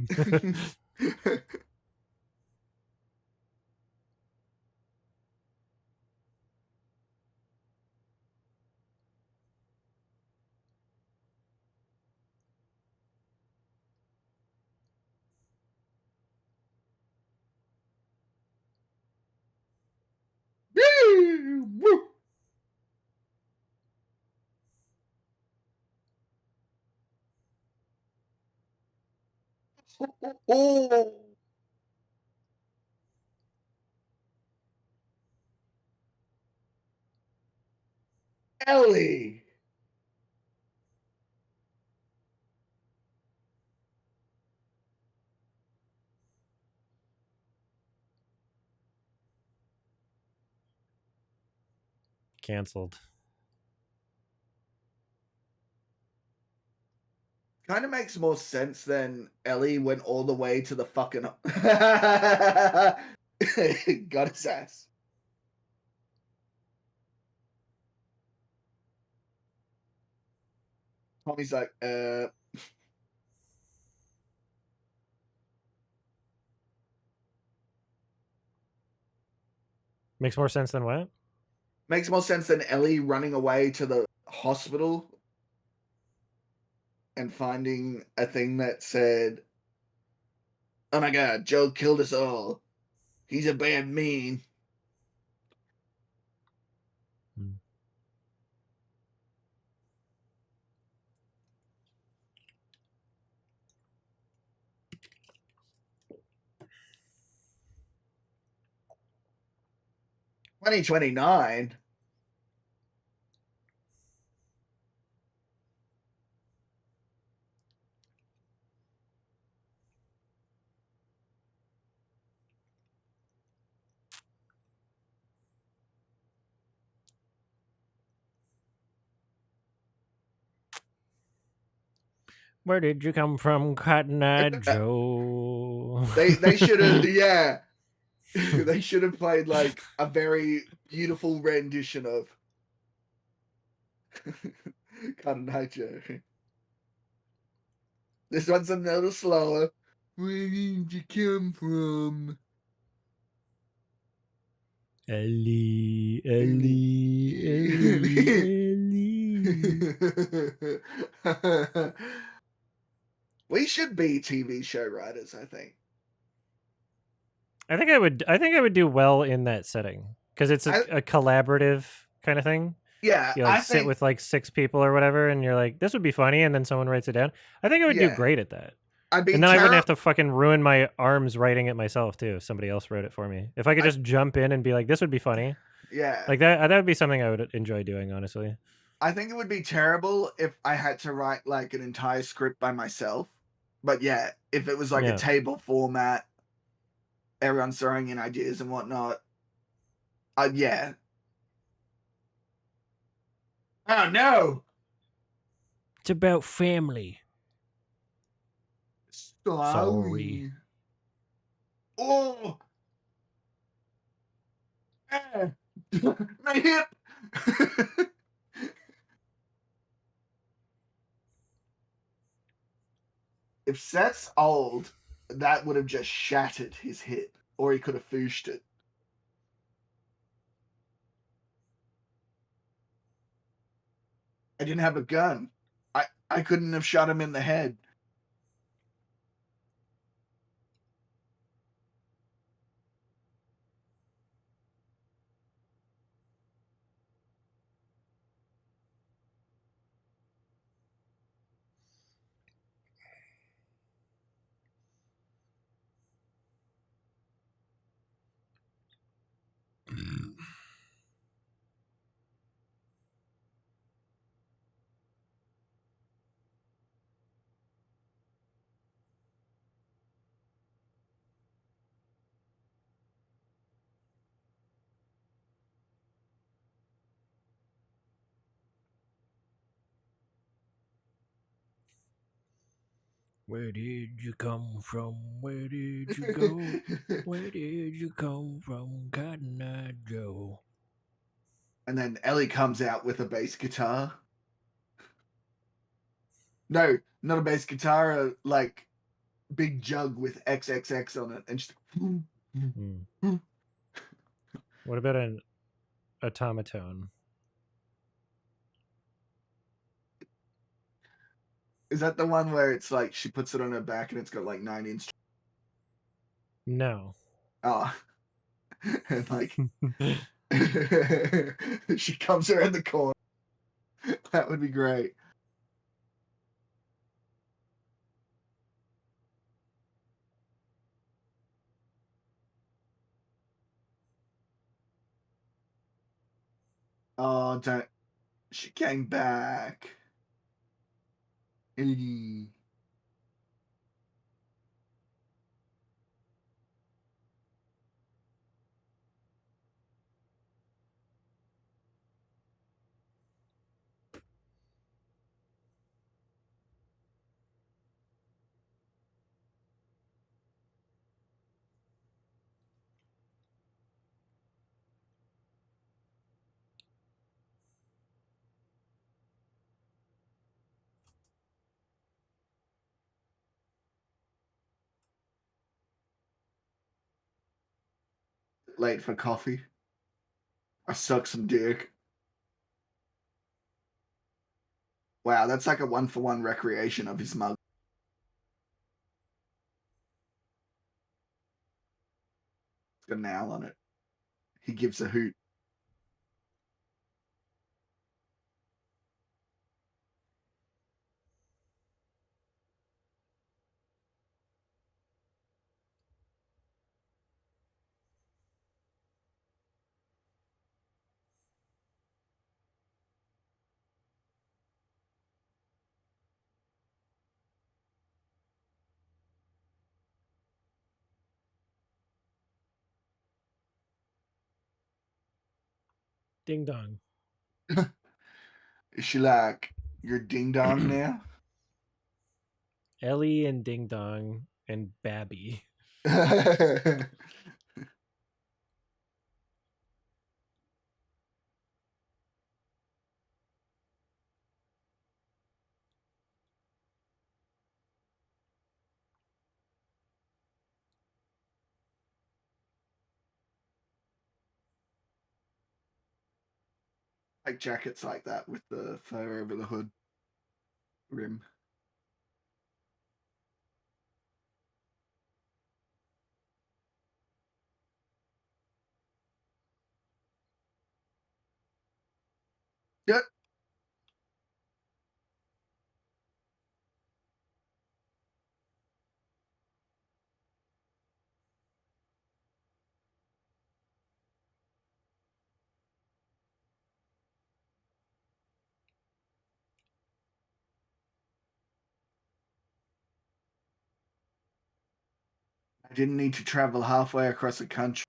Oh, Ellie. Canceled. Kind of makes more sense than Ellie went all the way to the fucking got his ass. Tommy's like, Makes more sense than what? makes more sense than Ellie running away to the hospital and finding a thing that said, "Oh my god, Joe killed us all. He's a bad mean." 2029. Where did you come from, Cotton Eye Joe? They should have, yeah. They should have played like a very beautiful rendition of Cotton Eye Joe. This one's a little slower. Where did you come from? Ellie, Ellie, Ellie. We should be TV show writers, I think. I think I would do well in that setting because it's a collaborative kind of thing. Yeah, You like I sit think with like 6 people or whatever, and you're like, this would be funny, and then someone writes it down. I think I would do Yeah. great at that. I'd be And then I wouldn't have to fucking ruin my arms writing it myself too. If somebody else wrote it for me. If I could just jump in and be like, this would be funny. Yeah. Like that would be something I would enjoy doing, honestly. I think it would be terrible if I had to write like an entire script by myself. But yeah, if it was like Yeah. a table format, everyone's throwing in ideas and whatnot. Yeah. Oh no! It's about family. Sorry. Oh! Ah. My hip! If Seth's old, that would have just shattered his hip, or he could have fooshed it. I didn't have a gun. I couldn't have shot him in the head. Where did you come from? Where did you go? Where did you come from, Cotton Eye Joe? And then Ellie comes out with a bass guitar. No, not a bass guitar, a like big jug with XXX on it, and just. What about an automaton? Is that the one where it's like she puts it on her back and it's got like 9 instruments? No. Oh. And like she comes around the corner. That would be great. Oh, don't. She came back. Eee. Late for coffee. I suck some dick. Wow, that's like a 1-for-1 recreation of his mug. It's got an owl on it. He gives a hoot. Ding dong. Is she like your ding dong now? Ellie and Ding Dong and Babby. Like jackets like that with the fur over the hood rim. Yep. I didn't need to travel halfway across the country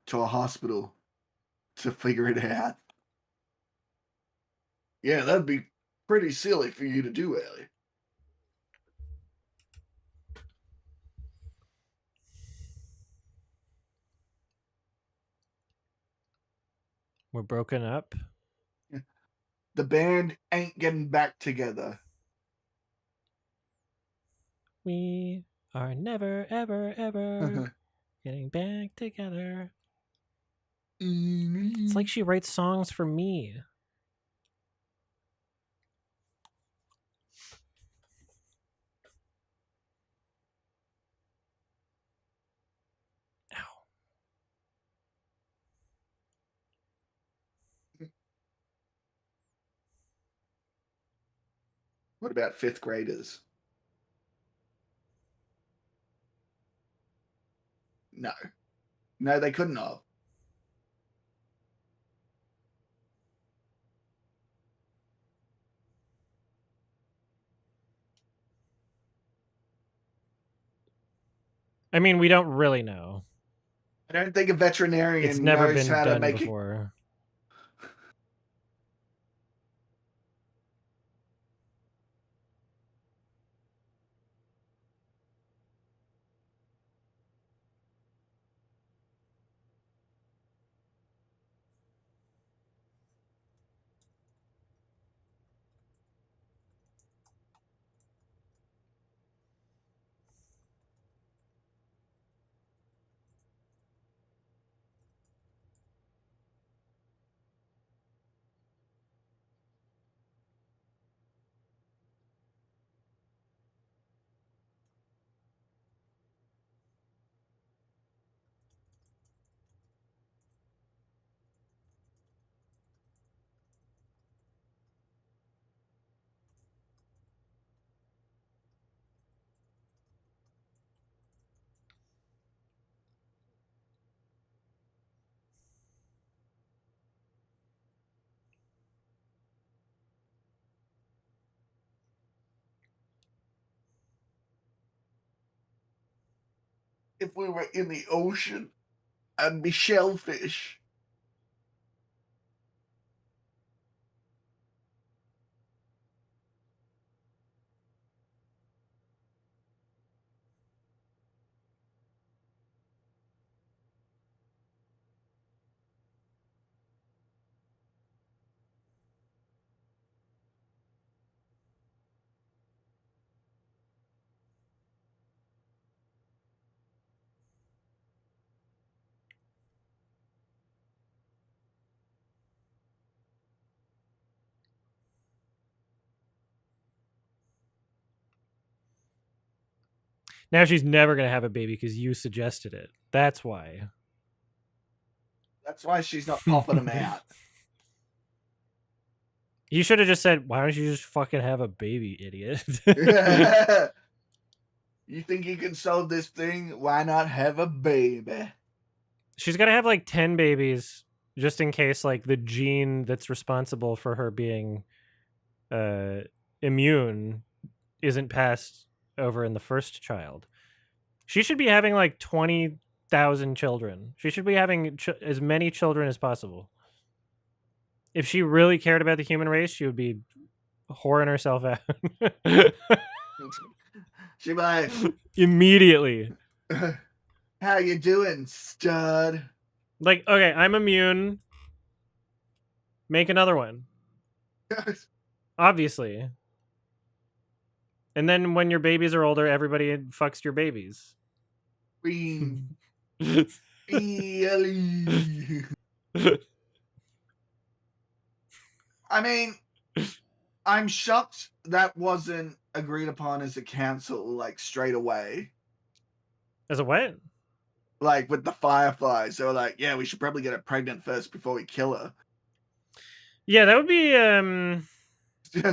to a hospital to figure it out. Yeah, that'd be pretty silly for you to do, Ellie. We're broken up. The band ain't getting back together. We are never, ever, ever getting back together. It's like she writes songs for me. Ow. What about fifth graders? No. No, they couldn't have. I mean, we don't really know. I don't think a It's veterinarian never knows been how to done make it. before. if we were in the ocean, I'd be shellfish. Now she's never gonna have a baby because you suggested it. That's why. That's why she's not popping them out. You should have just said, "Why don't you just fucking have a baby, idiot?" You think you can solve this thing? Why not have a baby? She's got to have like 10 babies just in case like the gene that's responsible for her being immune isn't passed over in the first child. She should be having like 20,000 children. She should be having as many children as possible. If she really cared about the human race, she would be whoring herself out. She'd be like, immediately. How you doing, stud? Like, okay, I'm immune. Make another one. Obviously. And then when your babies are older, everybody fucks your babies. Really? I mean, I'm shocked that wasn't agreed upon as a council, like, straight away. As a what? Like, with the Fireflies. They were like, yeah, we should probably get her pregnant first before we kill her. Yeah, that would be,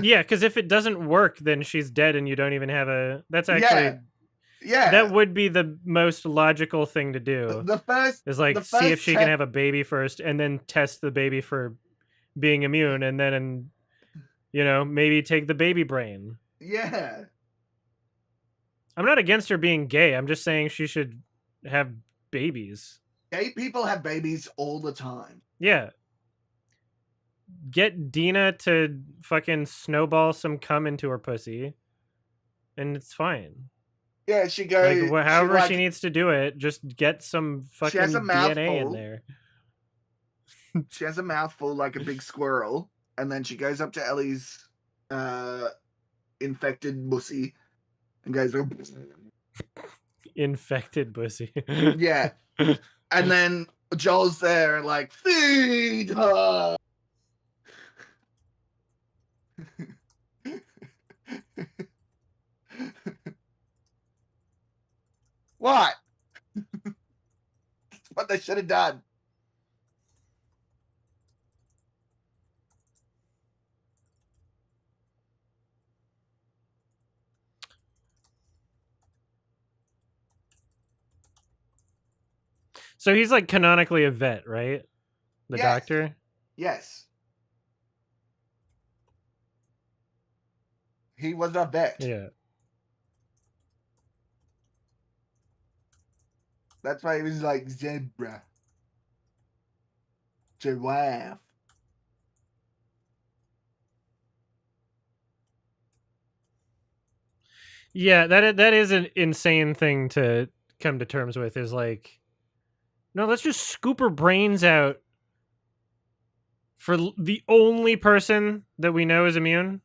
yeah, because if it doesn't work, then she's dead and you don't even have a... That's actually... Yeah. That would be the most logical thing to do. The first... Is, like, see if she can have a baby first and then test the baby for being immune and then, you know, maybe take the baby brain. Yeah. I'm not against her being gay. I'm just saying she should have babies. Gay people have babies all the time. Yeah. Get Dina to fucking snowball some cum into her pussy, and it's fine. Yeah, she goes... Like, however she needs to do it, just get some fucking DNA in there. She has a mouthful like a big squirrel, and then she goes up to Ellie's infected pussy and goes... Infected pussy. Yeah. And then Joel's there like, feed her! What? That's what they should have done. So he's like canonically a vet, right? The doctor? Yes. He was a vet. Yeah. That's why he was like zebra. Giraffe. Yeah, that is an insane thing to come to terms with, is like, no, let's just scoop her brains out for the only person that we know is immune.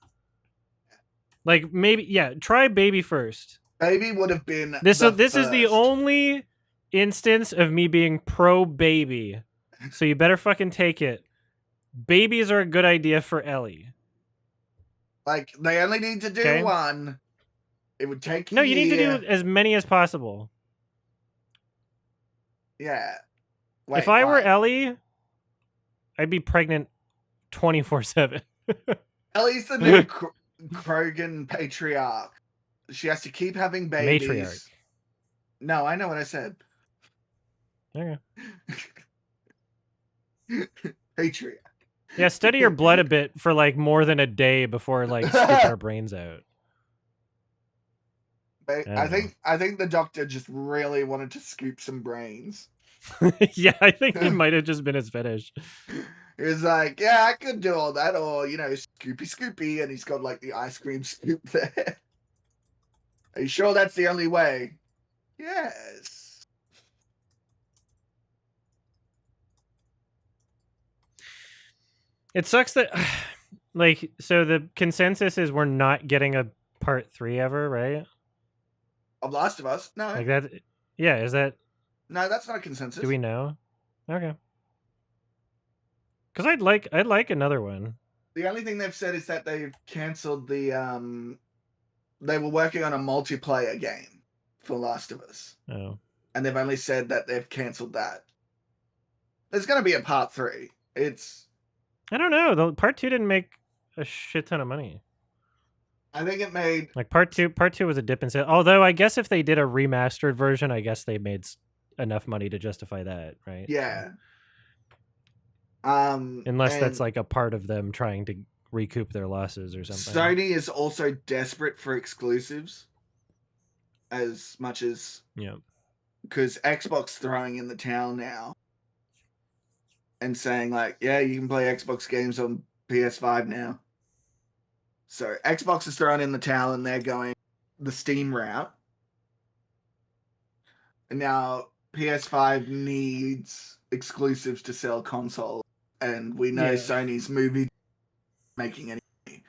Like, maybe, yeah, try baby first. Baby would have been this is the only instance of me being pro baby. So you better fucking take it. Babies are a good idea for Ellie. Like, they only need to do one. It would take No, you need to do as many as possible. Yeah. Wait, if I were Ellie, I'd be pregnant 24/7. Ellie's the new Krogan patriarch. She has to keep having babies. Matriarch. No, I know what I said. Okay. Patriarch. Yeah, study your blood a bit for like more than a day before like spitting our brains out. I think the Doctor just really wanted to scoop some brains. Yeah, I think it might have just been his fetish. He was like, yeah, I could do all that, or scoopy, and he's got like the ice cream scoop there. Are you sure that's the only way? Yes. It sucks that, like, so the consensus is we're not getting a part 3 ever, right? Of Last of Us? No. Like that, yeah, is that... No, that's not a consensus. Do we know? Okay. Because I'd like another one. The only thing they've said is that they've cancelled the they were working on a multiplayer game for Last of Us. Oh. And they've only said that they've cancelled that. There's going to be a part 3. I don't know. The part 2 didn't make a shit ton of money. I think it made... Like, part two was a dip in sales. Although, I guess if they did a remastered version, I guess they made enough money to justify that, right? Yeah. Unless that's like a part of them trying to recoup their losses or something. Sony is also desperate for exclusives as much as... Yeah. Because Xbox throwing in the towel now and saying like, yeah, you can play Xbox games on PS5 now. So Xbox is throwing in the towel and they're going the Steam route. And now PS5 needs exclusives to sell consoles. And we know Sony's movie making any money.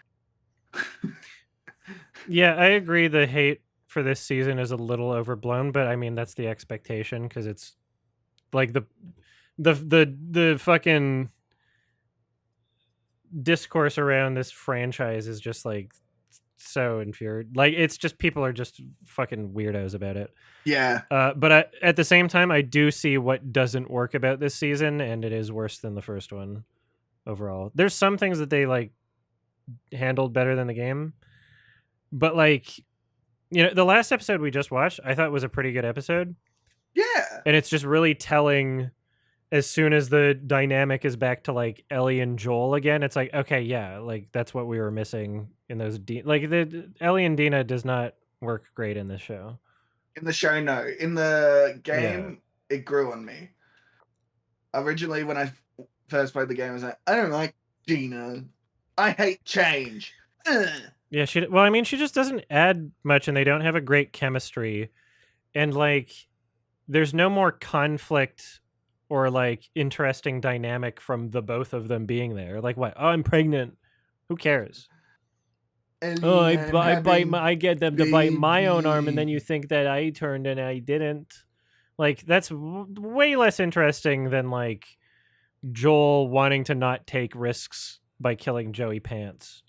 Yeah, I agree the hate for this season is a little overblown, but I mean that's the expectation because it's like the fucking discourse around this franchise is just like so infuriating. Like it's just people are just fucking weirdos about it. Yeah. But at the same time, I do see what doesn't work about this season, and it is worse than the first one overall. There's some things that they like handled better than the game, but like, you know, the last episode we just watched, I thought was a pretty good episode. Yeah. And it's just really telling. As soon as the dynamic is back to like Ellie and Joel again, it's like, okay, yeah, like that's what we were missing in those. Like the Ellie and Dina does not work great in this show. In the show, no. In the game, it grew on me. Originally, when I first played the game, I was like, I don't like Dina. I hate change. Ugh. Yeah, well, I mean, she just doesn't add much, and they don't have a great chemistry, and like, there's no more conflict or like interesting dynamic from the both of them being there. Like, what? Oh, I'm pregnant. Who cares? I get them to bite my own arm, and then you think that I turned and I didn't. Like, that's way less interesting than like Joel wanting to not take risks by killing Joey Pants,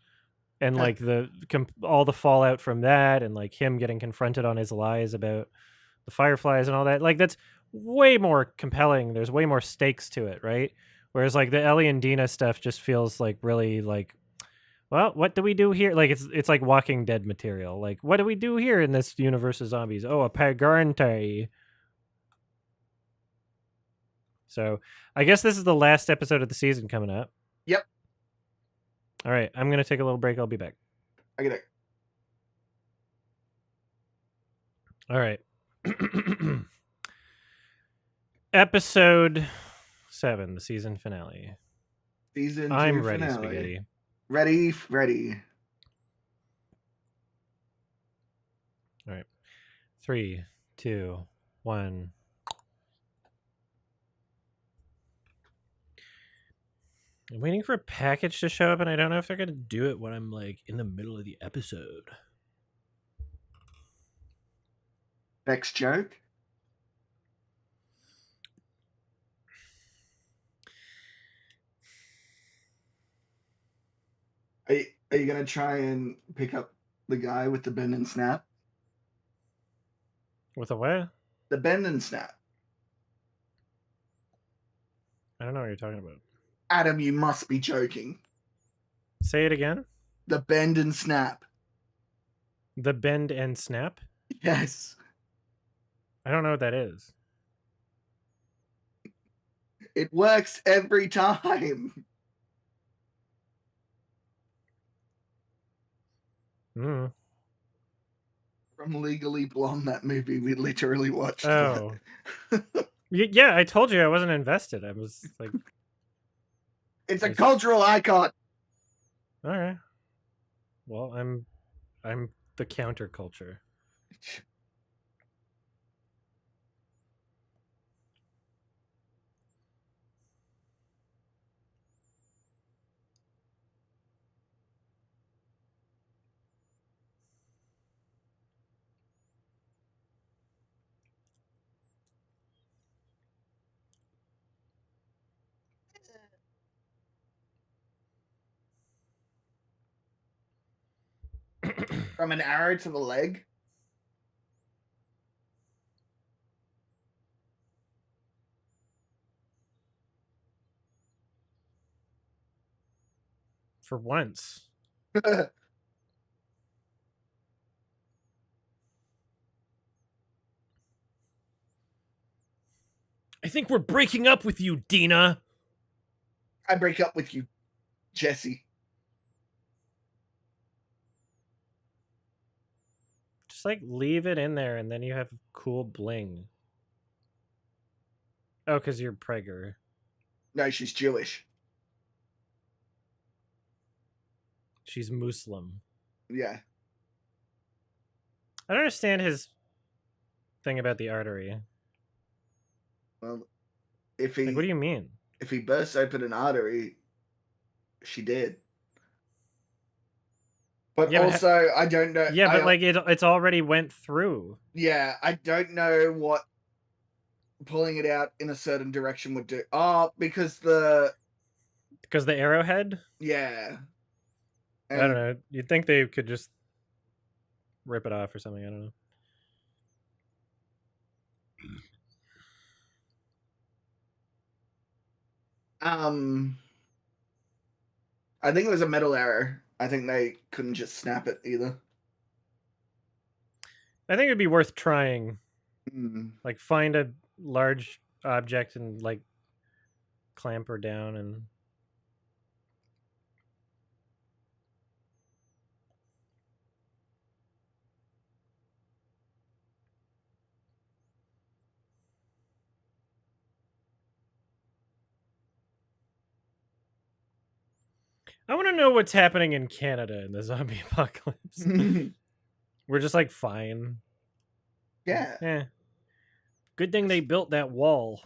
and like all the fallout from that, and like him getting confronted on his lies about the Fireflies and all that. Like, that's way more compelling. There's way more stakes to it, right? Whereas like the Ellie and Dina stuff just feels like really like, well, what do we do here? Like it's like Walking Dead material. Like, what do we do here in this universe of zombies? Oh, a pagante. So I guess this is the last episode of the season coming up. Yep. All right, I'm gonna take a little break. I'll be back. I get it. All right. Episode 7, the season finale. Season 2 I'm ready, finale. Spaghetti. Ready. All right. 3, 2, 1. I'm waiting for a package to show up, and I don't know if they're going to do it when I'm like in the middle of the episode. Next joke. Are you going to try and pick up the guy with the bend and snap? With a what? The bend and snap. I don't know what you're talking about. Adam, you must be joking. Say it again. The bend and snap. The bend and snap? Yes. I don't know what that is. It works every time. From Legally Blonde, that movie we literally watched. Oh. Yeah, I told you I wasn't invested. I was like, It's a cultural icon. all right. Well, I'm the counterculture. From an arrow to the leg. For once. I think we're breaking up with you, Dina. I break up with you, Jesse. Just like leave it in there and then you have cool bling. Oh, because you're pregger. No, she's Jewish. She's Muslim. Yeah. I don't understand his thing about the artery. Well, if he Like, what do you mean? if he bursts open an artery, she did. But Yeah, also, I don't know. Yeah, but like it's already went through. Yeah, I don't know what pulling it out in a certain direction would do. Oh, because the arrowhead? Yeah. I don't know. You'd think they could just rip it off or something. I don't know. I think it was a metal error. I think they couldn't just snap it either. I think it'd be worth trying. Mm. Like, find a large object and like clamp her down and. I want to know what's happening in Canada in the zombie apocalypse. We're just like fine. Yeah. Yeah. Good thing they built that wall.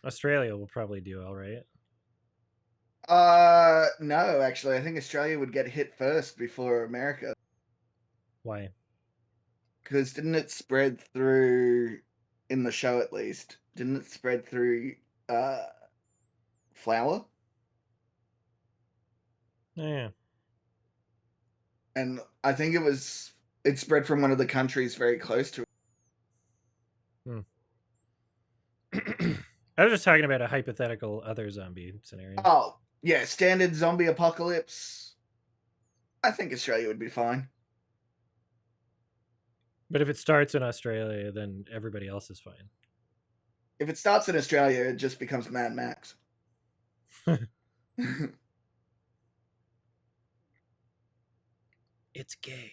Australia will probably do all right. No, actually, I think Australia would get hit first before America. Why? Because didn't it spread through, in the show at least, didn't it spread through flour? Yeah. And I think it spread from one of the countries very close to it. I was just talking about a hypothetical other zombie scenario. Oh, yeah, standard zombie apocalypse. I think Australia would be fine. But if it starts in Australia, then everybody else is fine. If it starts in Australia, it just becomes Mad Max. It's gay.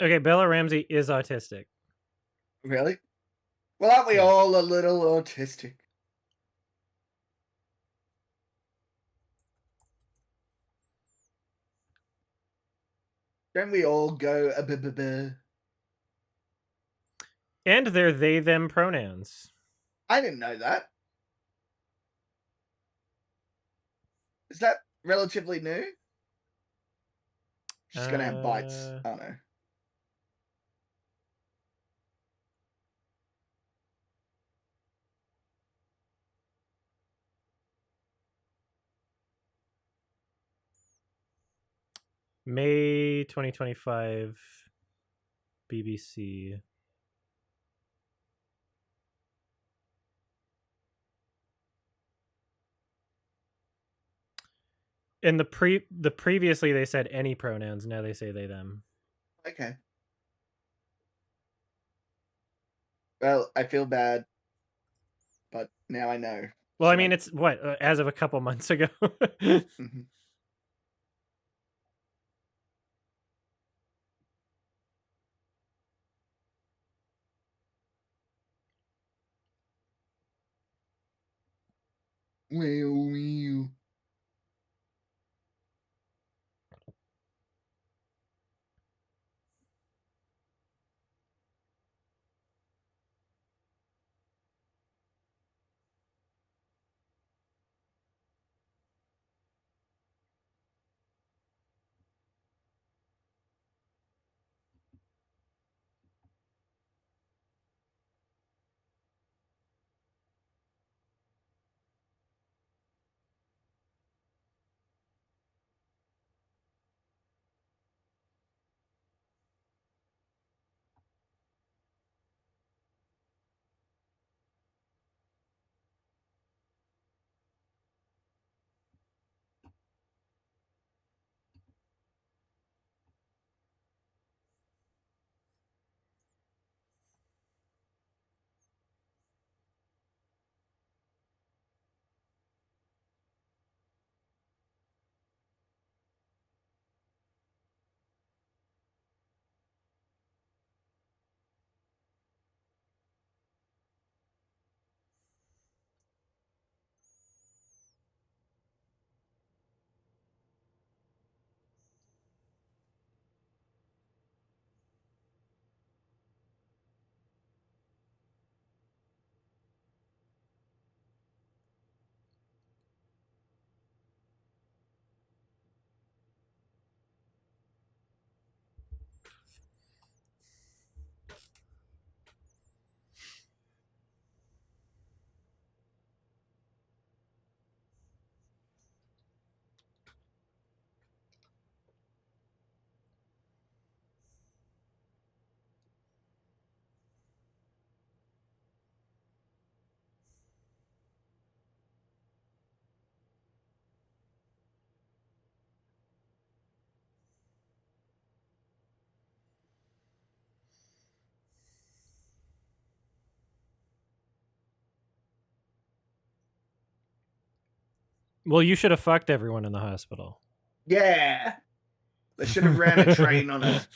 Okay, Bella Ramsey is autistic. Really? Well, aren't we all a little autistic? Don't we all go a b-b-b? And they're they them pronouns. I didn't know that. Is that relatively new? She's gonna have bites. I don't know. May 2025 BBC. In the previously they said any pronouns, now they say they them. Okay. Well, I feel bad, but now I know. Well, I Should mean, it's what as of a couple months ago. Mhm. Well. Well, you should have fucked everyone in the hospital. Yeah. They should have ran a train on it.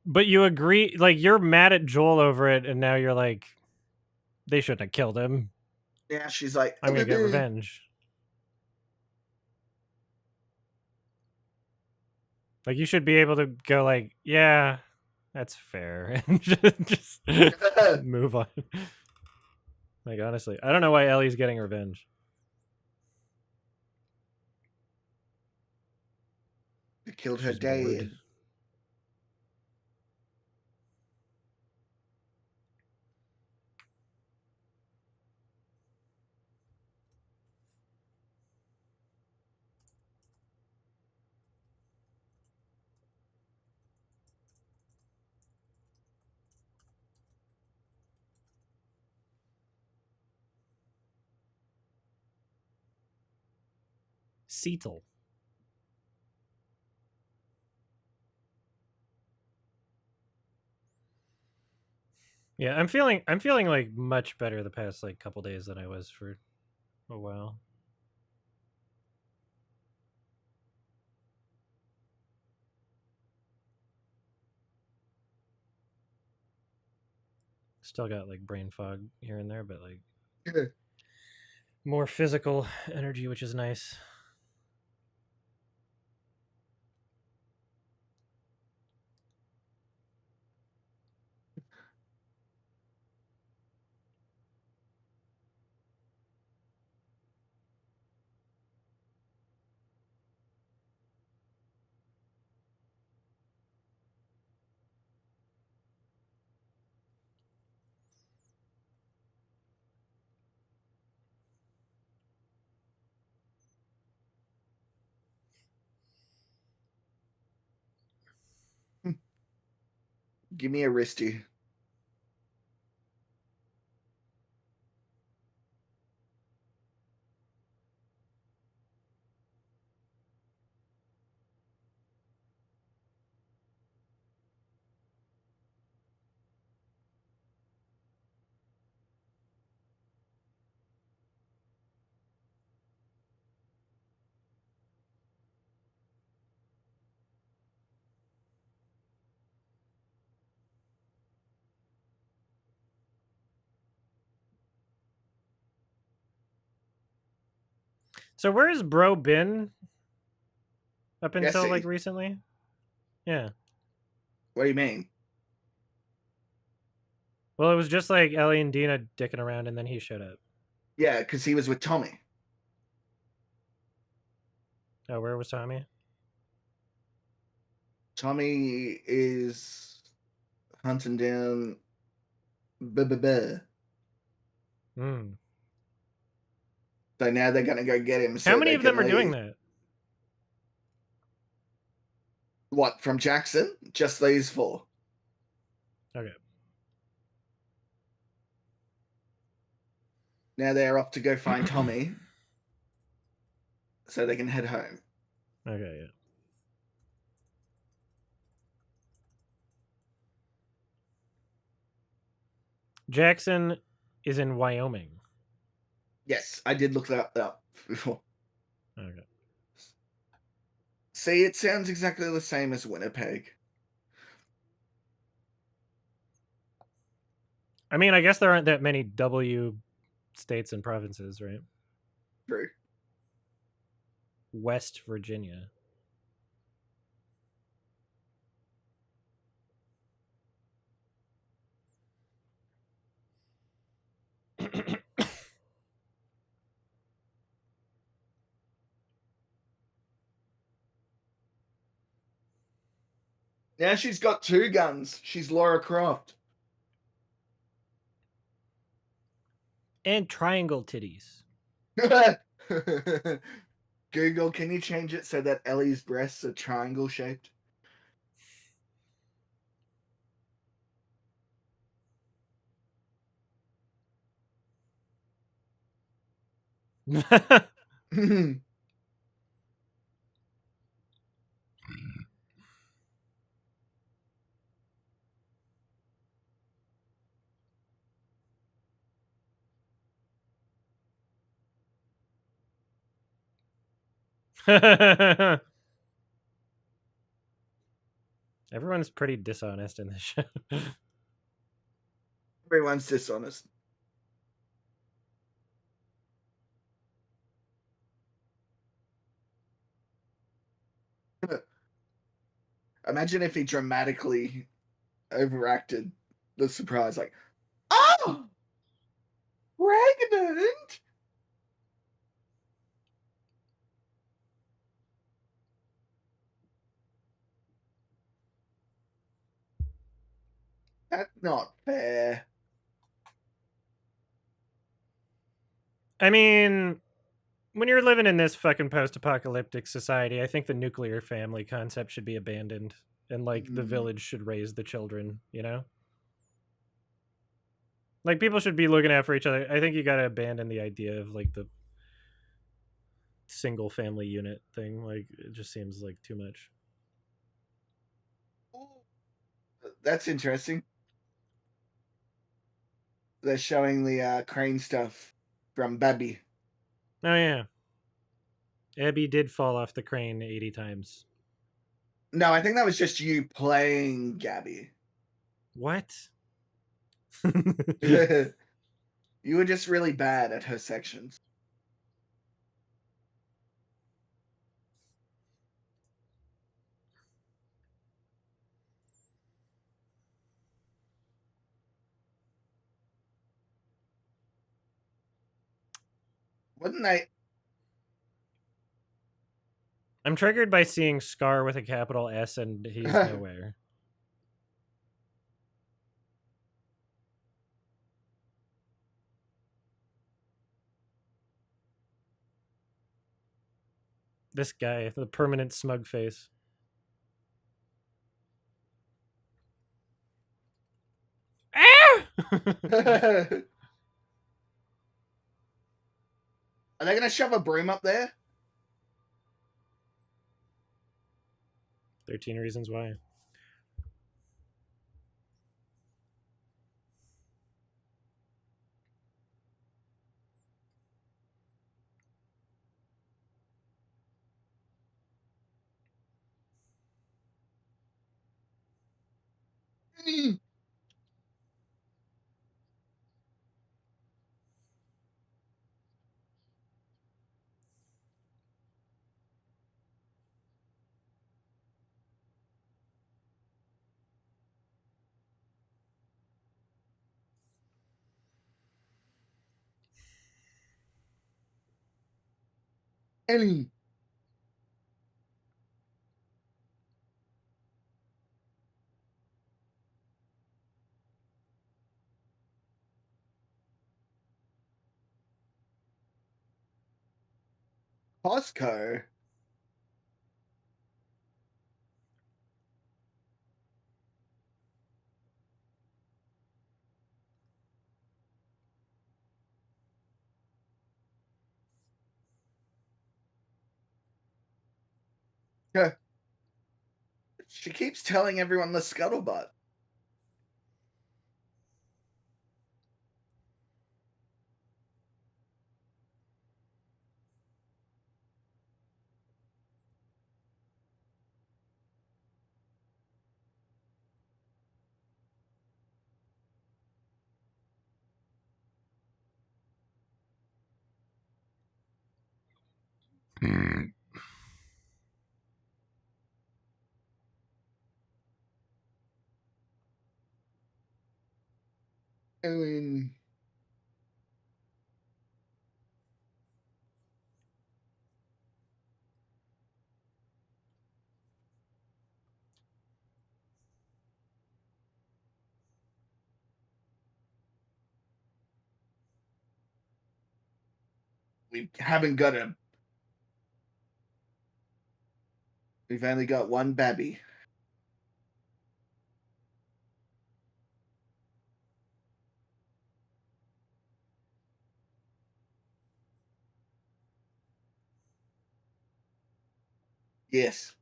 But you agree, like you're mad at Joel over it, and now you're like, they shouldn't have killed him. Yeah, she's like, I'm gonna get revenge. Like you should be able to go like, yeah, that's fair, and just move on. Like honestly, I don't know why Ellie's getting revenge. They killed her She's bored. dad. Cetal. Yeah, I'm feeling like much better the past like couple days than I was for a while. Still got like brain fog here and there, but like more physical energy, which is nice. Give me a wristy. So where has Bro been up until like Jesse, recently? Yeah. what do you mean? Well, it was just like Ellie and Dina dicking around, and then he showed up. Yeah, because he was with Tommy. Oh, where was Tommy? Tommy is hunting down. Buh. Hmm. So now they're gonna go get him. How So many they of them can are doing leave. that? What from Jackson? Just these four. Okay. Now they're off to go find Tommy, so they can head home. Okay, yeah. Jackson is in Wyoming. Yes, I did look that up before. Okay. See, it sounds exactly the same as Winnipeg. I mean, I guess there aren't that many W states and provinces, right? True. West Virginia. Now she's got two guns. She's Laura Croft. And triangle titties. Google, can you change it so that Ellie's breasts are triangle shaped? Everyone's pretty dishonest in this show. Everyone's dishonest. Imagine if he dramatically overacted the surprise, like, oh, pregnant. That's not fair. I mean, when you're living in this fucking post-apocalyptic society, I think the nuclear family concept should be abandoned, and like the village should raise the children, you know? Like people should be looking out for each other. I think you got to abandon the idea of like the single family unit thing. Like it just seems like too much. That's interesting. They're showing the crane stuff from Babby. Oh yeah. Abby did fall off the crane 80 times. No, I think that was just you playing Gabby. What? You were just really bad at her sections. Wouldn't they? I'm triggered by seeing Scar with a capital S and he's nowhere. This guy, the permanent smug face. Are they going to shove a broom up there? 13 Reasons Why. Ellie. Costco. Yeah. She keeps telling everyone the scuttlebutt. I mean, we haven't got him. We've only got one babby. Yes.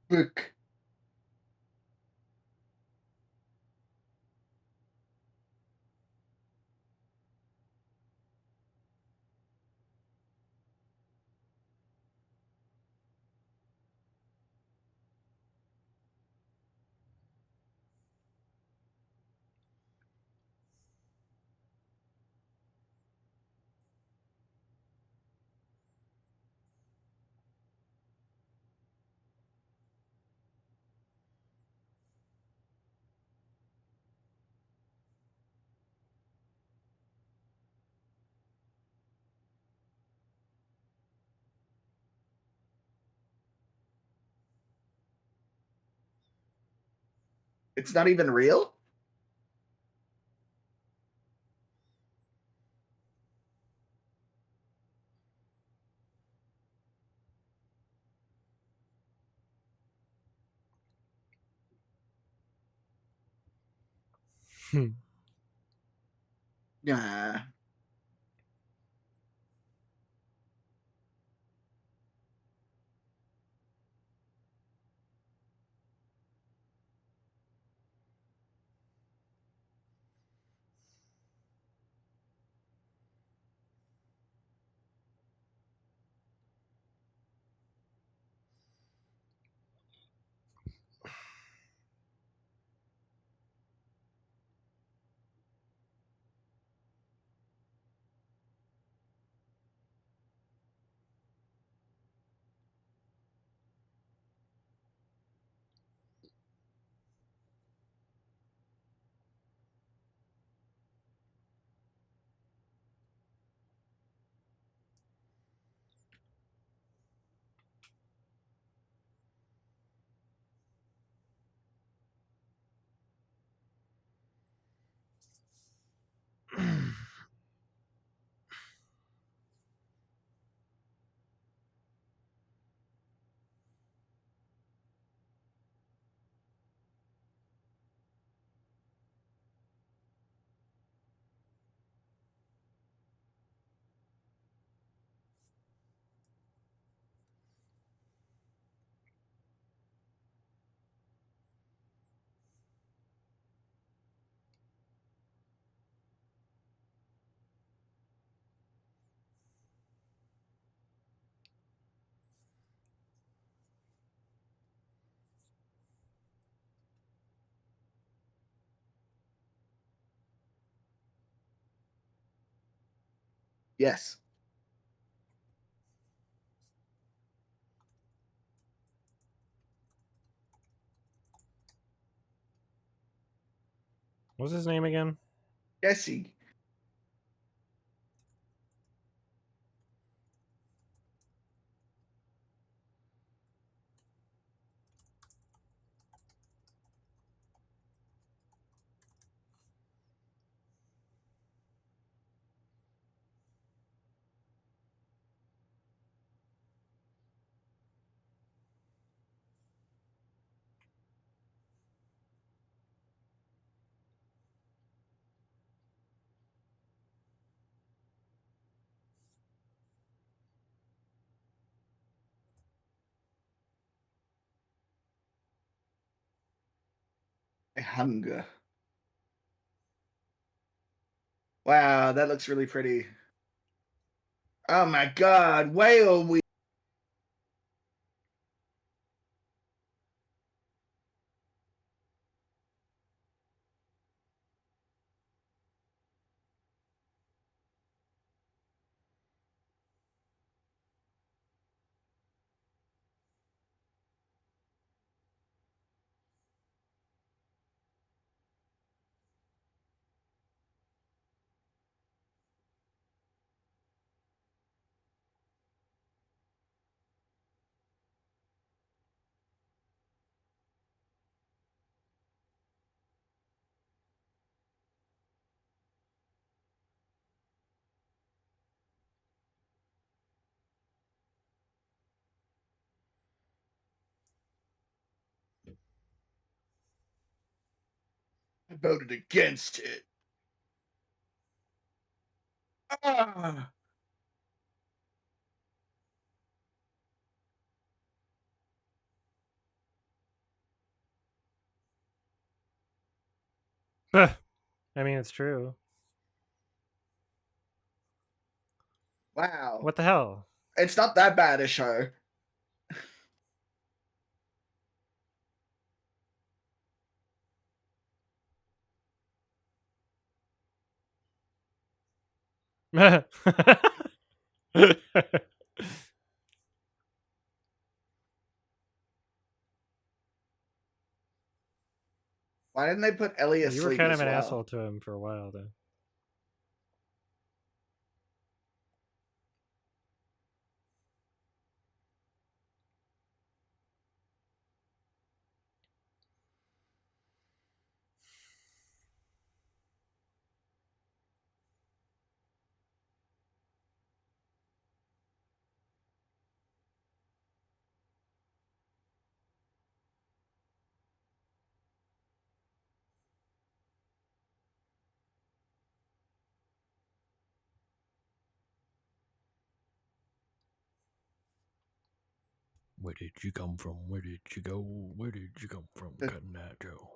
Look. It's not even real? Hmm. Nah. Yes. What's his name again? Jesse. Hunger. Wow, that looks really pretty. Oh my god, whale we voted against it. Ah. I mean, it's true. Wow. What the hell? It's not that bad a show. Why didn't they put Ellie You were asleep kind of as an well? asshole to him for a while, though. Where did you come from? Where did you go? Where did you come from, Cotton Eye Joe?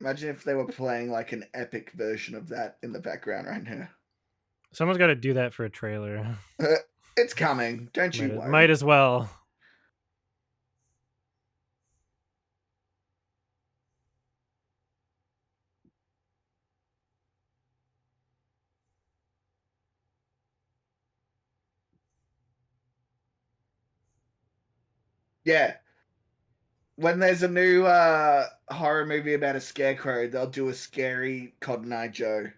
Imagine if they were playing like an epic version of that in the background right now. Someone's got to do that for a trailer. It's coming. Don't you worry. Might as well. Yeah. When there's a new horror movie about a scarecrow, they'll do a scary Cotton Eye Joe.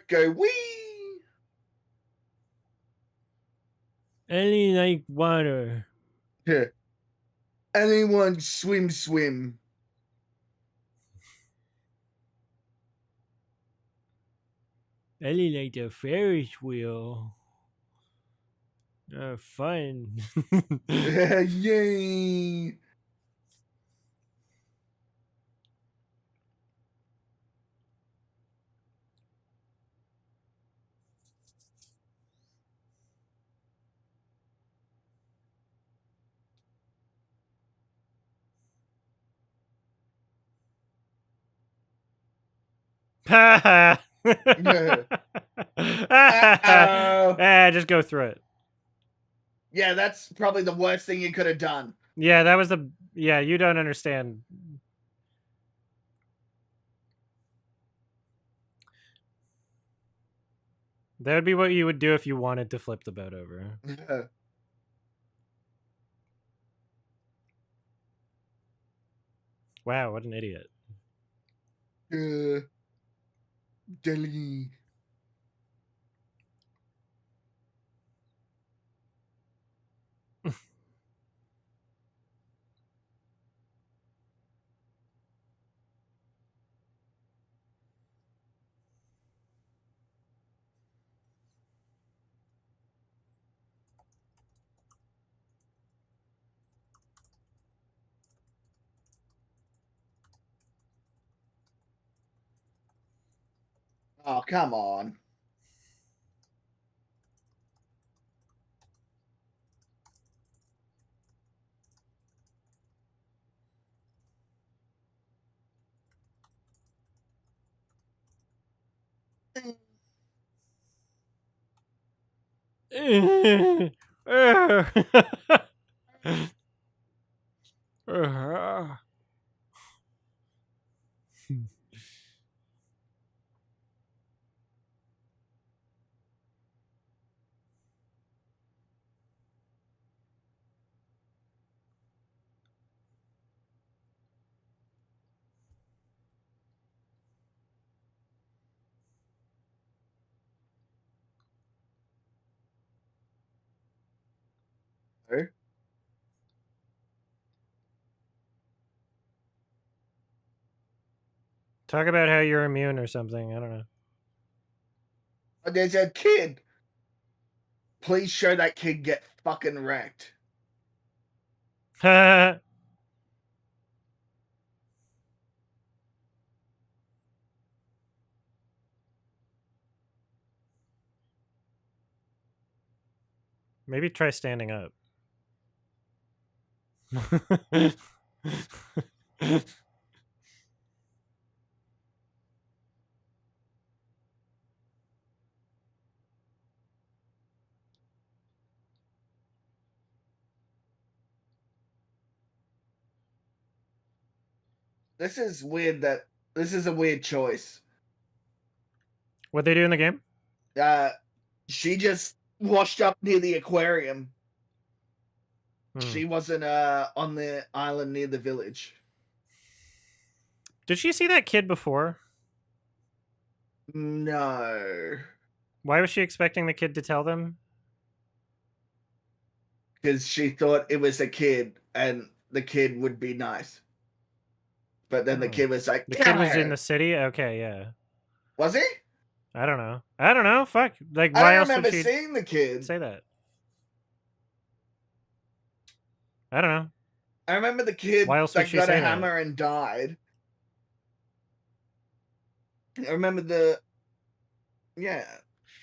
Go wee. Any like water. Yeah. Anyone swim. Ellie like the Ferris wheel. Fun. Yay. Just go through it. Yeah, that's probably the worst thing you could have done. Yeah, that was the. Yeah, you don't understand. That would be what you would do if you wanted to flip the boat over. Wow, what an idiot. Delhi. Oh, come on. No. Talk about how you're immune or something. I don't know. But there's a kid. Please show that kid get fucking wrecked. Maybe try standing up. This is weird that this is a weird choice. What they do in the game? She just washed up near the aquarium. She Hmm. wasn't on the island near the village. Did she see that kid before? No. Why was she expecting the kid to tell them? Because she thought it was a kid and the kid would be nice. But then the kid was like, The "Get kid out of was in here." the city? Okay, yeah. Was he? I don't know. I don't know. Fuck. Like, I why don't else would remember she seeing the kid. say that? I don't know. I remember the kid Why else would that she got a say that? hammer and died. I remember the. Yeah.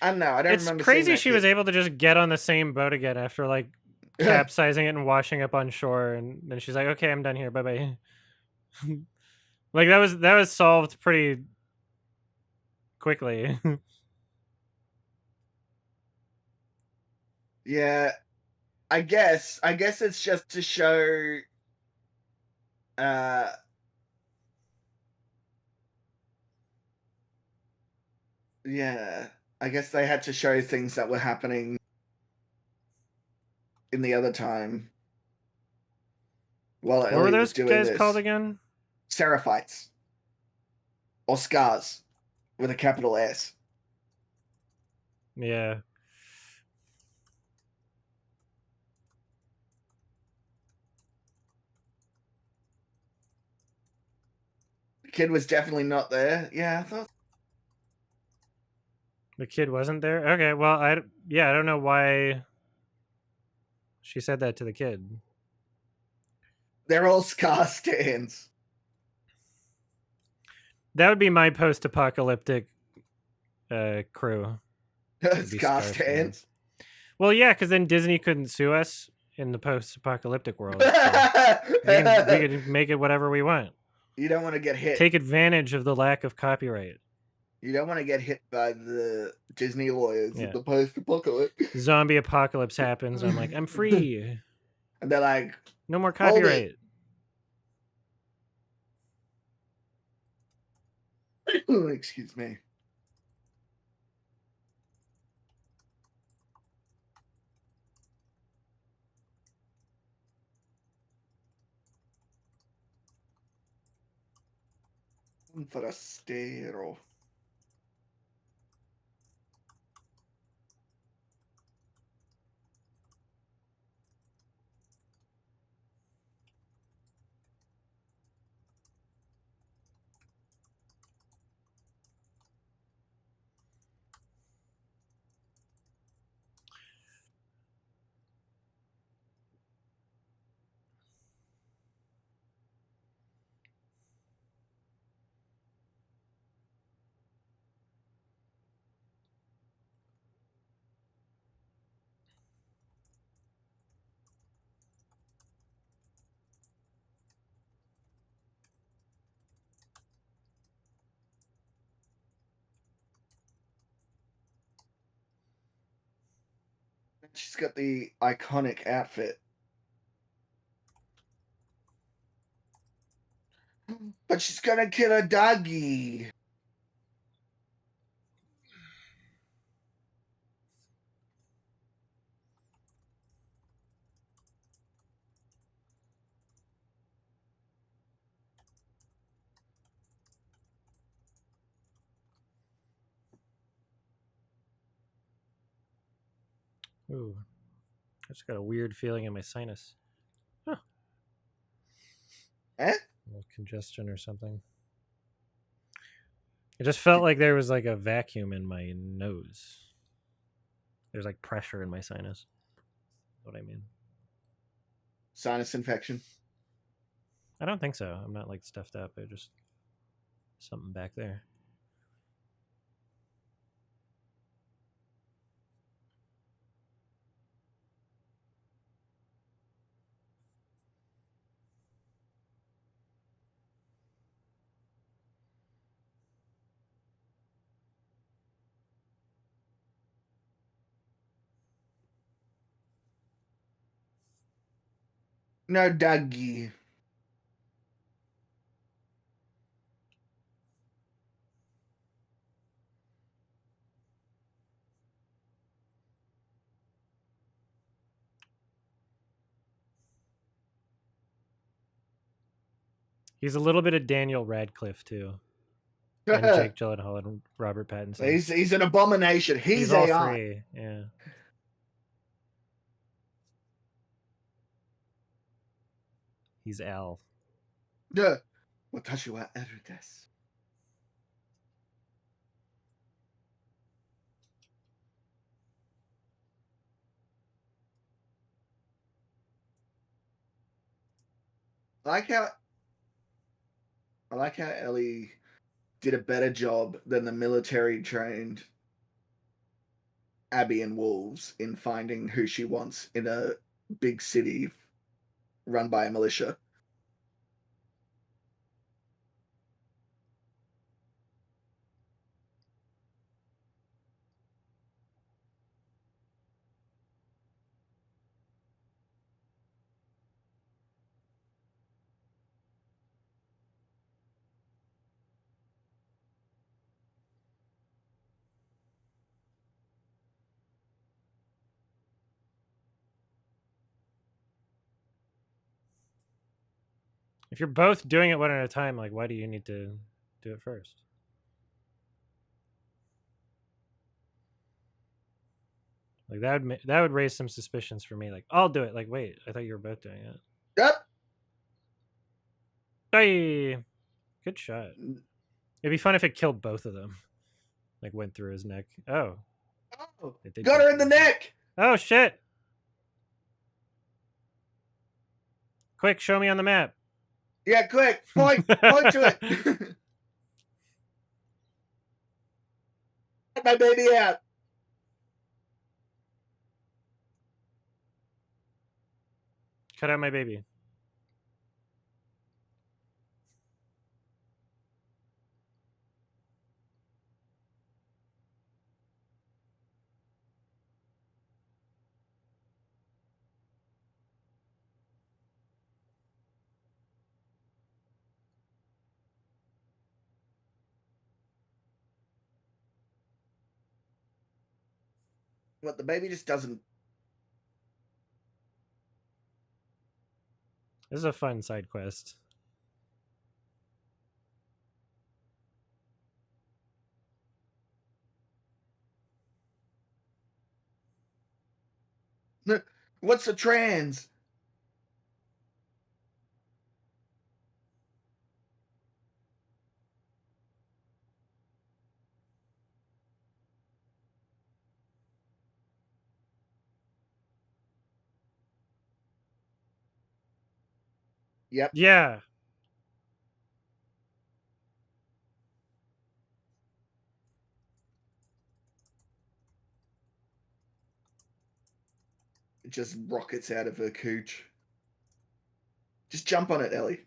I don't know. I don't It's remember seeing crazy that she kid. was able to just get on the same boat again after, like, capsizing it and washing up on shore, and then she's like, okay, I'm done here. Bye-bye. Like, that was solved pretty quickly. Yeah. I guess it's just to show uh yeah. I guess they had to show things that were happening in the other time while What were Ellie was those doing guys called this. again? Seraphites. Or scars with a capital S. Yeah. The kid was definitely not there. Yeah, I thought. The kid wasn't there? Okay, well, I don't know why she said that to the kid. They're all scar stands. That would be my post-apocalyptic crew. Would be Scar Scar stands. stands. Well, yeah, because then Disney couldn't sue us in the post-apocalyptic world. So we could make it whatever we want. You don't want to get hit. Take advantage of the lack of copyright. You don't want to get hit by the Disney lawyers Yeah. in the post-apocalypse. Zombie apocalypse happens. I'm like, I'm free. And they're like, No more hold copyright. it. Excuse me. Un forastero. She's got the iconic outfit. But she's gonna kill a doggy. Ooh, just got a weird feeling in my sinus. Huh. Eh? A little congestion or something. It just felt like there was like a vacuum in my nose. There's like pressure in my sinus. What I mean. Sinus infection. I don't think so. I'm not like stuffed up. I just something back there. No, Dougie. He's a little bit of Daniel Radcliffe too, and Jake Gyllenhaal and Robert Pattinson. He's an abomination. He's all AI. three. Yeah. He's Al. Yeah. Watashi wa Eru desu. I like how Ellie did a better job than the military trained Abby and Wolves in finding who she wants in a big city run by a militia. If you're both doing it one at a time, like why do you need to do it first? Like that would raise some suspicions for me. Like I'll do it. Like wait, I thought you were both doing it. Yep. Hey, good shot. It'd be fun if it killed both of them. Like went through his neck. Oh, Oh, it did got go her in the through his neck. Oh shit! Quick, show me on the map. Yeah, quick. Point to it. Get my baby out. Cut out my baby. What, the baby just doesn't. This is a fun side quest. What's a trans? Yep. Yeah. It just rockets out of her cooch. Just jump on it, Ellie.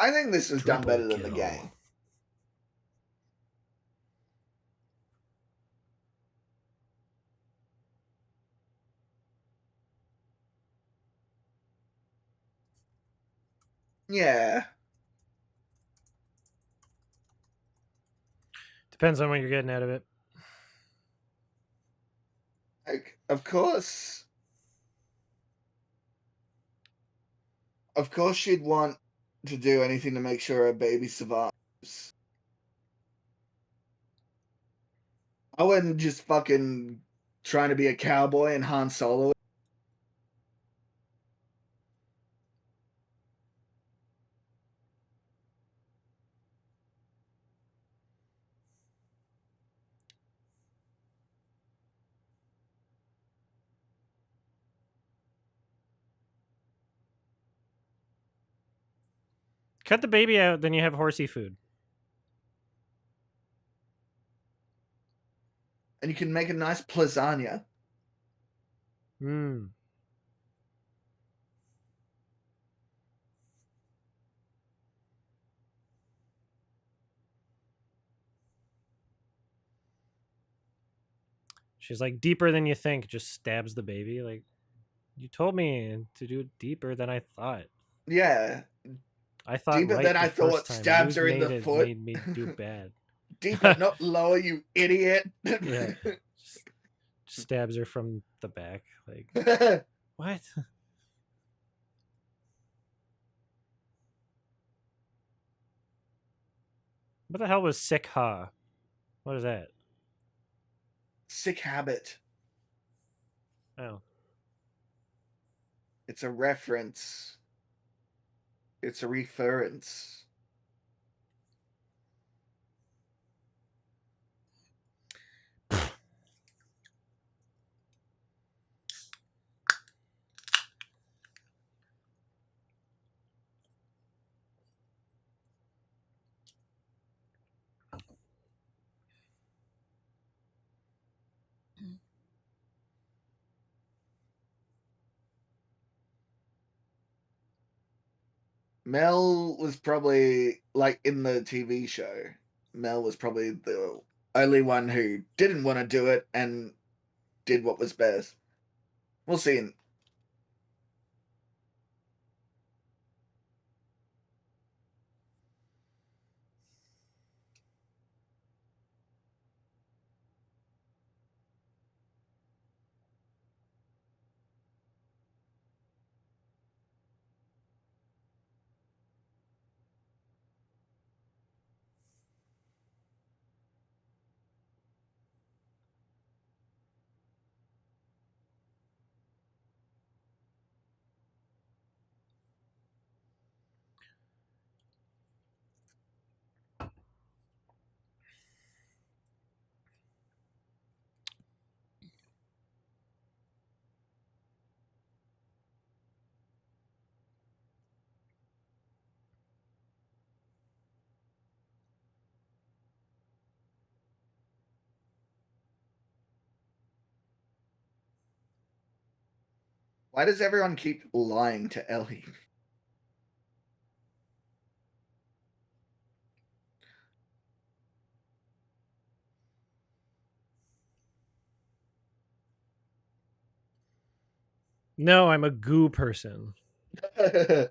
I think this is done better than the game. Yeah. Depends on what you're getting out of it. Like, of course she'd want to do anything to make sure her baby survives. I wasn't just fucking trying to be a cowboy and Han Solo. Cut the baby out, then you have horsey food. And you can make a nice lasagna. Hmm. She's like, deeper than you think. Just stabs the baby. Like, you told me to do it deeper than I thought. Yeah. I thought Deeper right than the I first thought, time. stabs You her in the foot. made me do bad. Deeper, not lower, you idiot. Yeah. Just stabs her from the back. Like, what? What the hell was sick ha? What is that? Sick habit. Oh. It's a reference. It's a reference. Mel was probably, like, in the TV show, Mel was probably the only one who didn't want to do it and did what was best. We'll see. Why does everyone keep lying to Ellie? No, I'm a goo person. I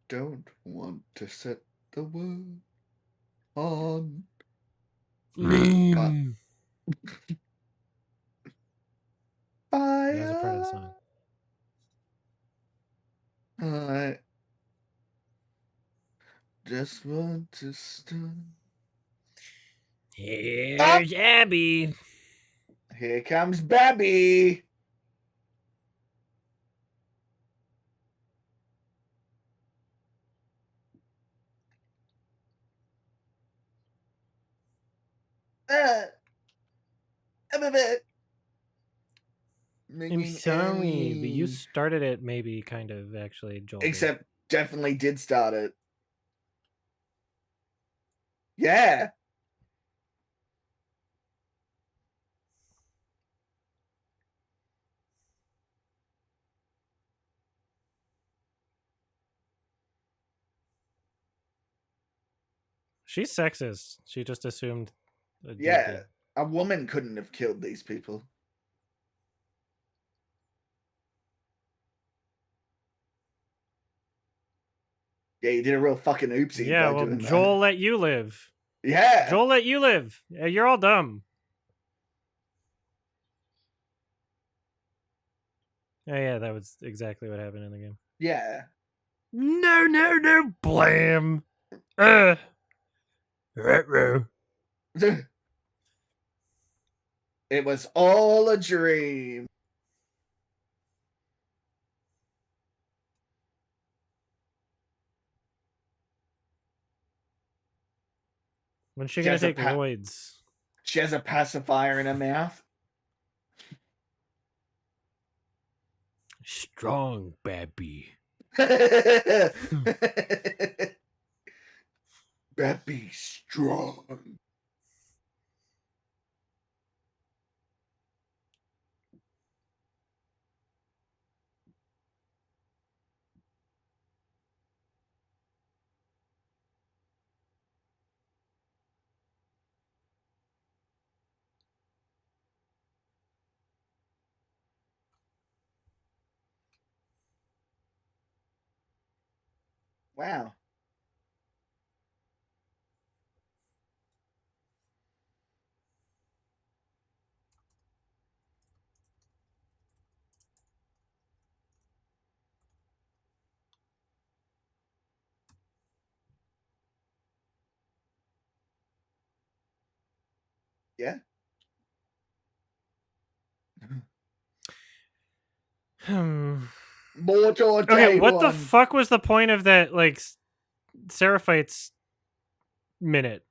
don't want to set the world on That fire. was a part of the song. I just want to start. Here's Abby. Here comes Babby. I'm a bit. I'm sorry, but you started it maybe, kind of, actually, Joel. Except definitely did start it. Yeah. She's sexist. She just assumed a dude Yeah. did. A woman couldn't have killed these people. Yeah, you did a real fucking oopsie Yeah, by well, doing Joel that. let you live. Yeah. Joel let you live. You're all dumb. Oh yeah, that was exactly what happened in the game. Yeah. No, blam. Ruh-roh. It was all a dream. When's she She gonna has a take roids? She has a pacifier in her mouth. Strong, Babby. Babby strong. Wow. Yeah. Mortal Okay, day what the one. fuck was the point of that, like, Seraphite's minute?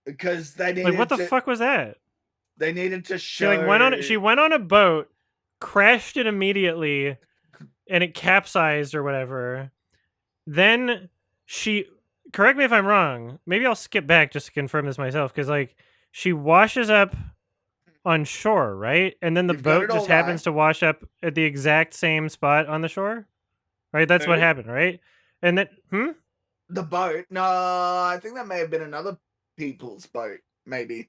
Because they Like, what needed the to. fuck was that? They needed to She, show. like, went on a boat, crashed it immediately, and it capsized or whatever. Then she, correct me if I'm wrong, maybe I'll skip back just to confirm this myself, because, like, she washes up on shore, right? And then the You've got boat it all just happens right. to wash up at the exact same spot on the shore, right? That's what Who? happened, right? And then, The boat. No, I think that may have been another people's boat. Maybe.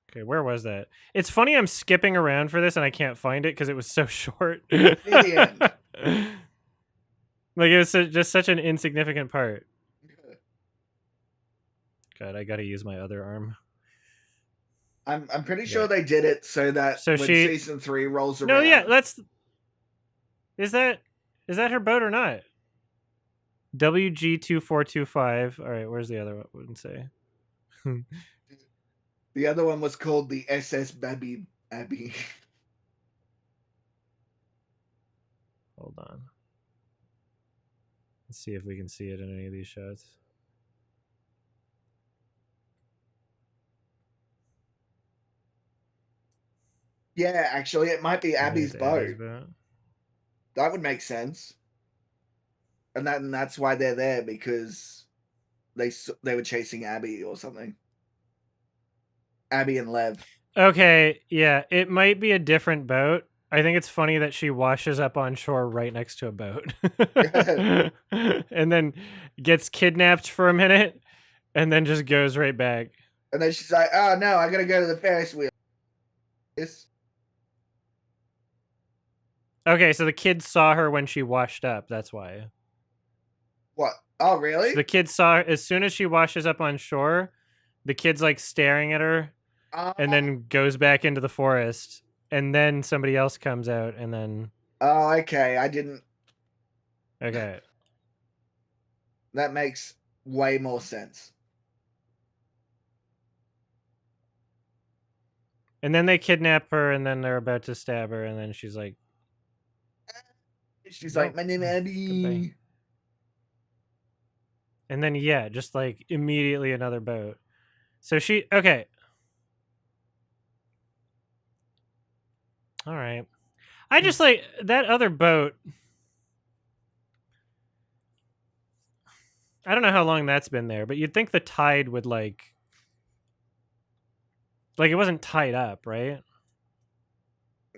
Okay, where was that? It's funny I'm skipping around for this and I can't find it because it was so short. Near the end. Like, it was just such an insignificant part. God, I gotta use my other arm. I'm pretty Okay. sure they did it so that So when she... season 3 rolls around. No, yeah, that's... Is that her boat or not? WG2425. Alright, where's the other one? Wouldn't say. The other one was called the SS Babby Abbey. Hold on. Let's see if we can see it in any of these shots. Yeah, actually, it might be Abby's boat. That would make sense. And that's why they're there, because they were chasing Abby or something. Abby and Lev. Okay, yeah, it might be a different boat. I think it's funny that she washes up on shore right next to a boat. And then gets kidnapped for a minute and then just goes right back. And then she's like, oh no, I gotta go to the Ferris wheel. Yes. Okay, so the kids saw her when she washed up. That's why. What? Oh, really? So the kids saw her as soon as she washes up on shore. The kid's like staring at her, and then goes back into the forest. And then somebody else comes out, and then... Oh, okay. I didn't... Okay. That makes way more sense. And then they kidnap her, and then they're about to stab her, and then she's like... She's like, my name is Abby. Goodbye. And then, yeah, just like immediately another boat. So she... Okay. All right. I just like that other boat. I don't know how long that's been there, but you'd think the tide would like it wasn't tied up, right?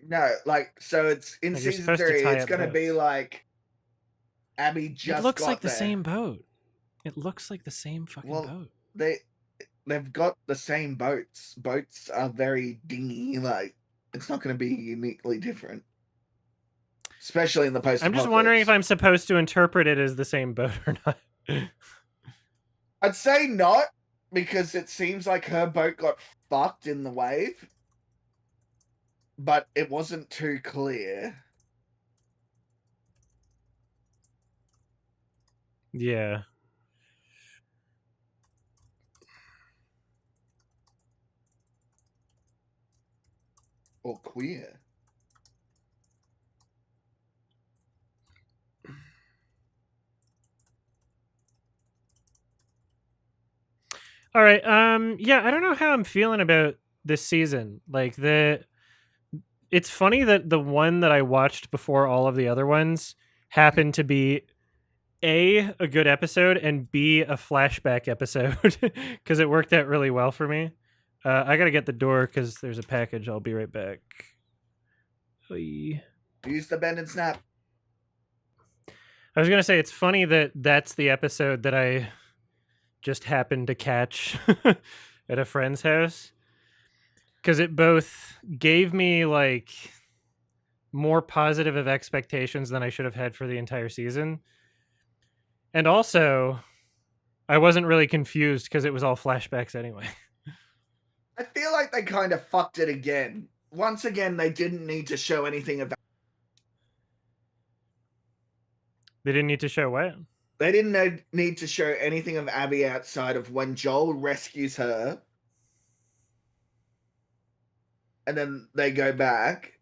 No, like, so it's in Like, you're season supposed to 3, tie it's up gonna be boats. like Abby just It looks got like the there. same boat. It looks like the same fucking boat. They've got the same boats. Boats are very dingy. Like, it's not going to be uniquely different, especially in the post. I'm just wondering if I'm supposed to interpret it as the same boat or not. I'd say not, because it seems like her boat got fucked in the wave. but it wasn't too clear. Yeah. Or queer. All right. Yeah, I don't know how I'm feeling about this season. Like it's funny that the one that I watched before all of the other ones happened to be a good episode and B a flashback episode because it worked out really well for me. I gotta get the door because there's a package. I'll be right back. Oy. Use the bend and snap. I was gonna say it's funny that that's the episode that I just happened to catch at a friend's house because it both gave me like more positive of expectations than I should have had for the entire season, and also I wasn't really confused because it was all flashbacks anyway. I feel like they kind of fucked it again. Once again, they didn't need to show anything about. They didn't need to show what? They didn't need to show anything of Abby outside of when Joel rescues her. And then they go back.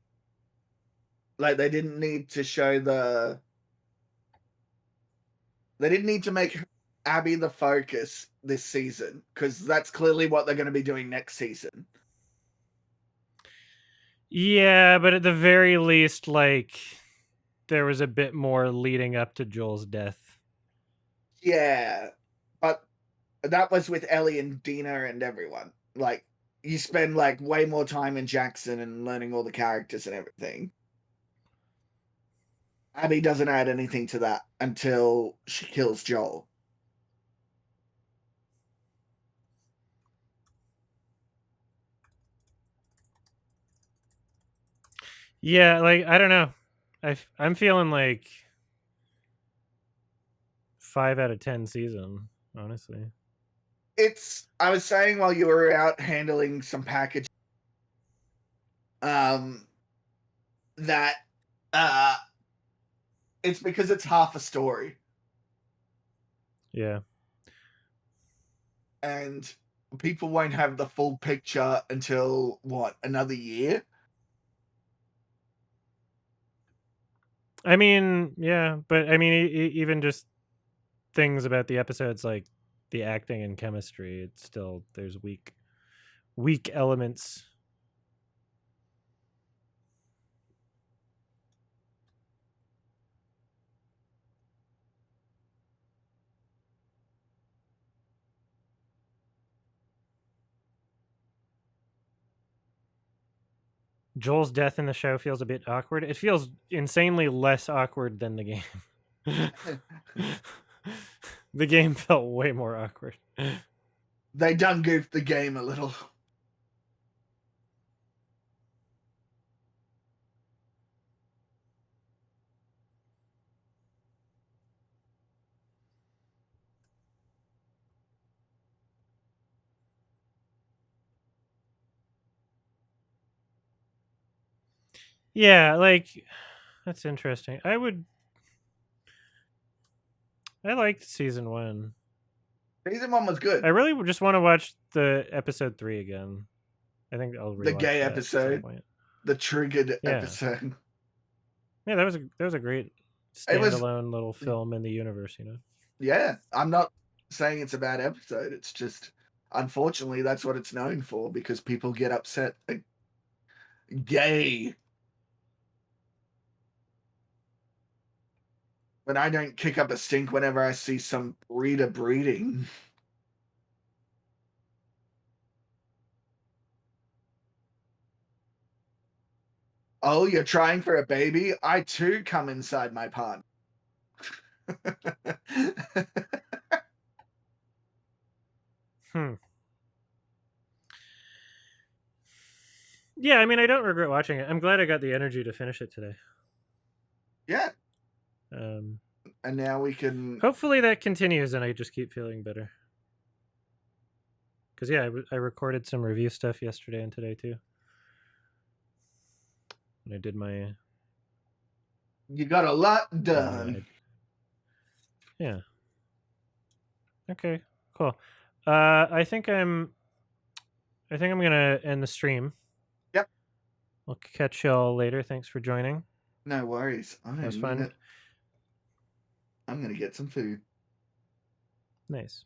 Like, they didn't need to show the. They didn't need to make Abby the focus this season, because that's clearly what they're going to be doing next season. Yeah, but at the very least, like, there was a bit more leading up to Joel's death. Yeah, but that was with Ellie and Dina and everyone. Like, you spend like way more time in Jackson and learning all the characters and everything. Abby doesn't add anything to that until she kills Joel. Yeah, like, I don't know. I'm feeling like 5 out of 10 season, honestly. I was saying while you were out handling some package, that it's because it's half a story. Yeah. And people won't have the full picture until what, another year? I mean, yeah, but I mean, even just things about the episodes like the acting and chemistry, it's still there's weak elements. Joel's death in the show feels a bit awkward. It feels insanely less awkward than the game. The game felt way more awkward. They done goofed the game a little. Yeah, like that's interesting. I liked season 1. Season 1 was good. I really just want to watch the episode 3 again. I think I'll rewatch The gay that episode. at some point. The triggered Yeah. episode. Yeah, that was a great standalone little film in the universe, you know. Yeah, I'm not saying it's a bad episode. It's just, unfortunately, that's what it's known for, because people get upset. Gay. But I don't kick up a stink whenever I see some breeder breeding. Oh, you're trying for a baby? I too come inside my pond. Yeah, I mean, I don't regret watching it. I'm glad I got the energy to finish it today. Yeah. And now we can. Hopefully that continues, and I just keep feeling better. Because yeah, I recorded some review stuff yesterday and today too. when I did my. You got a lot done. Yeah. Okay. Cool. I think I'm gonna end the stream. Yep. I'll catch y'all later. Thanks for joining. No worries. That was fun. I'm gonna get some food. Nice.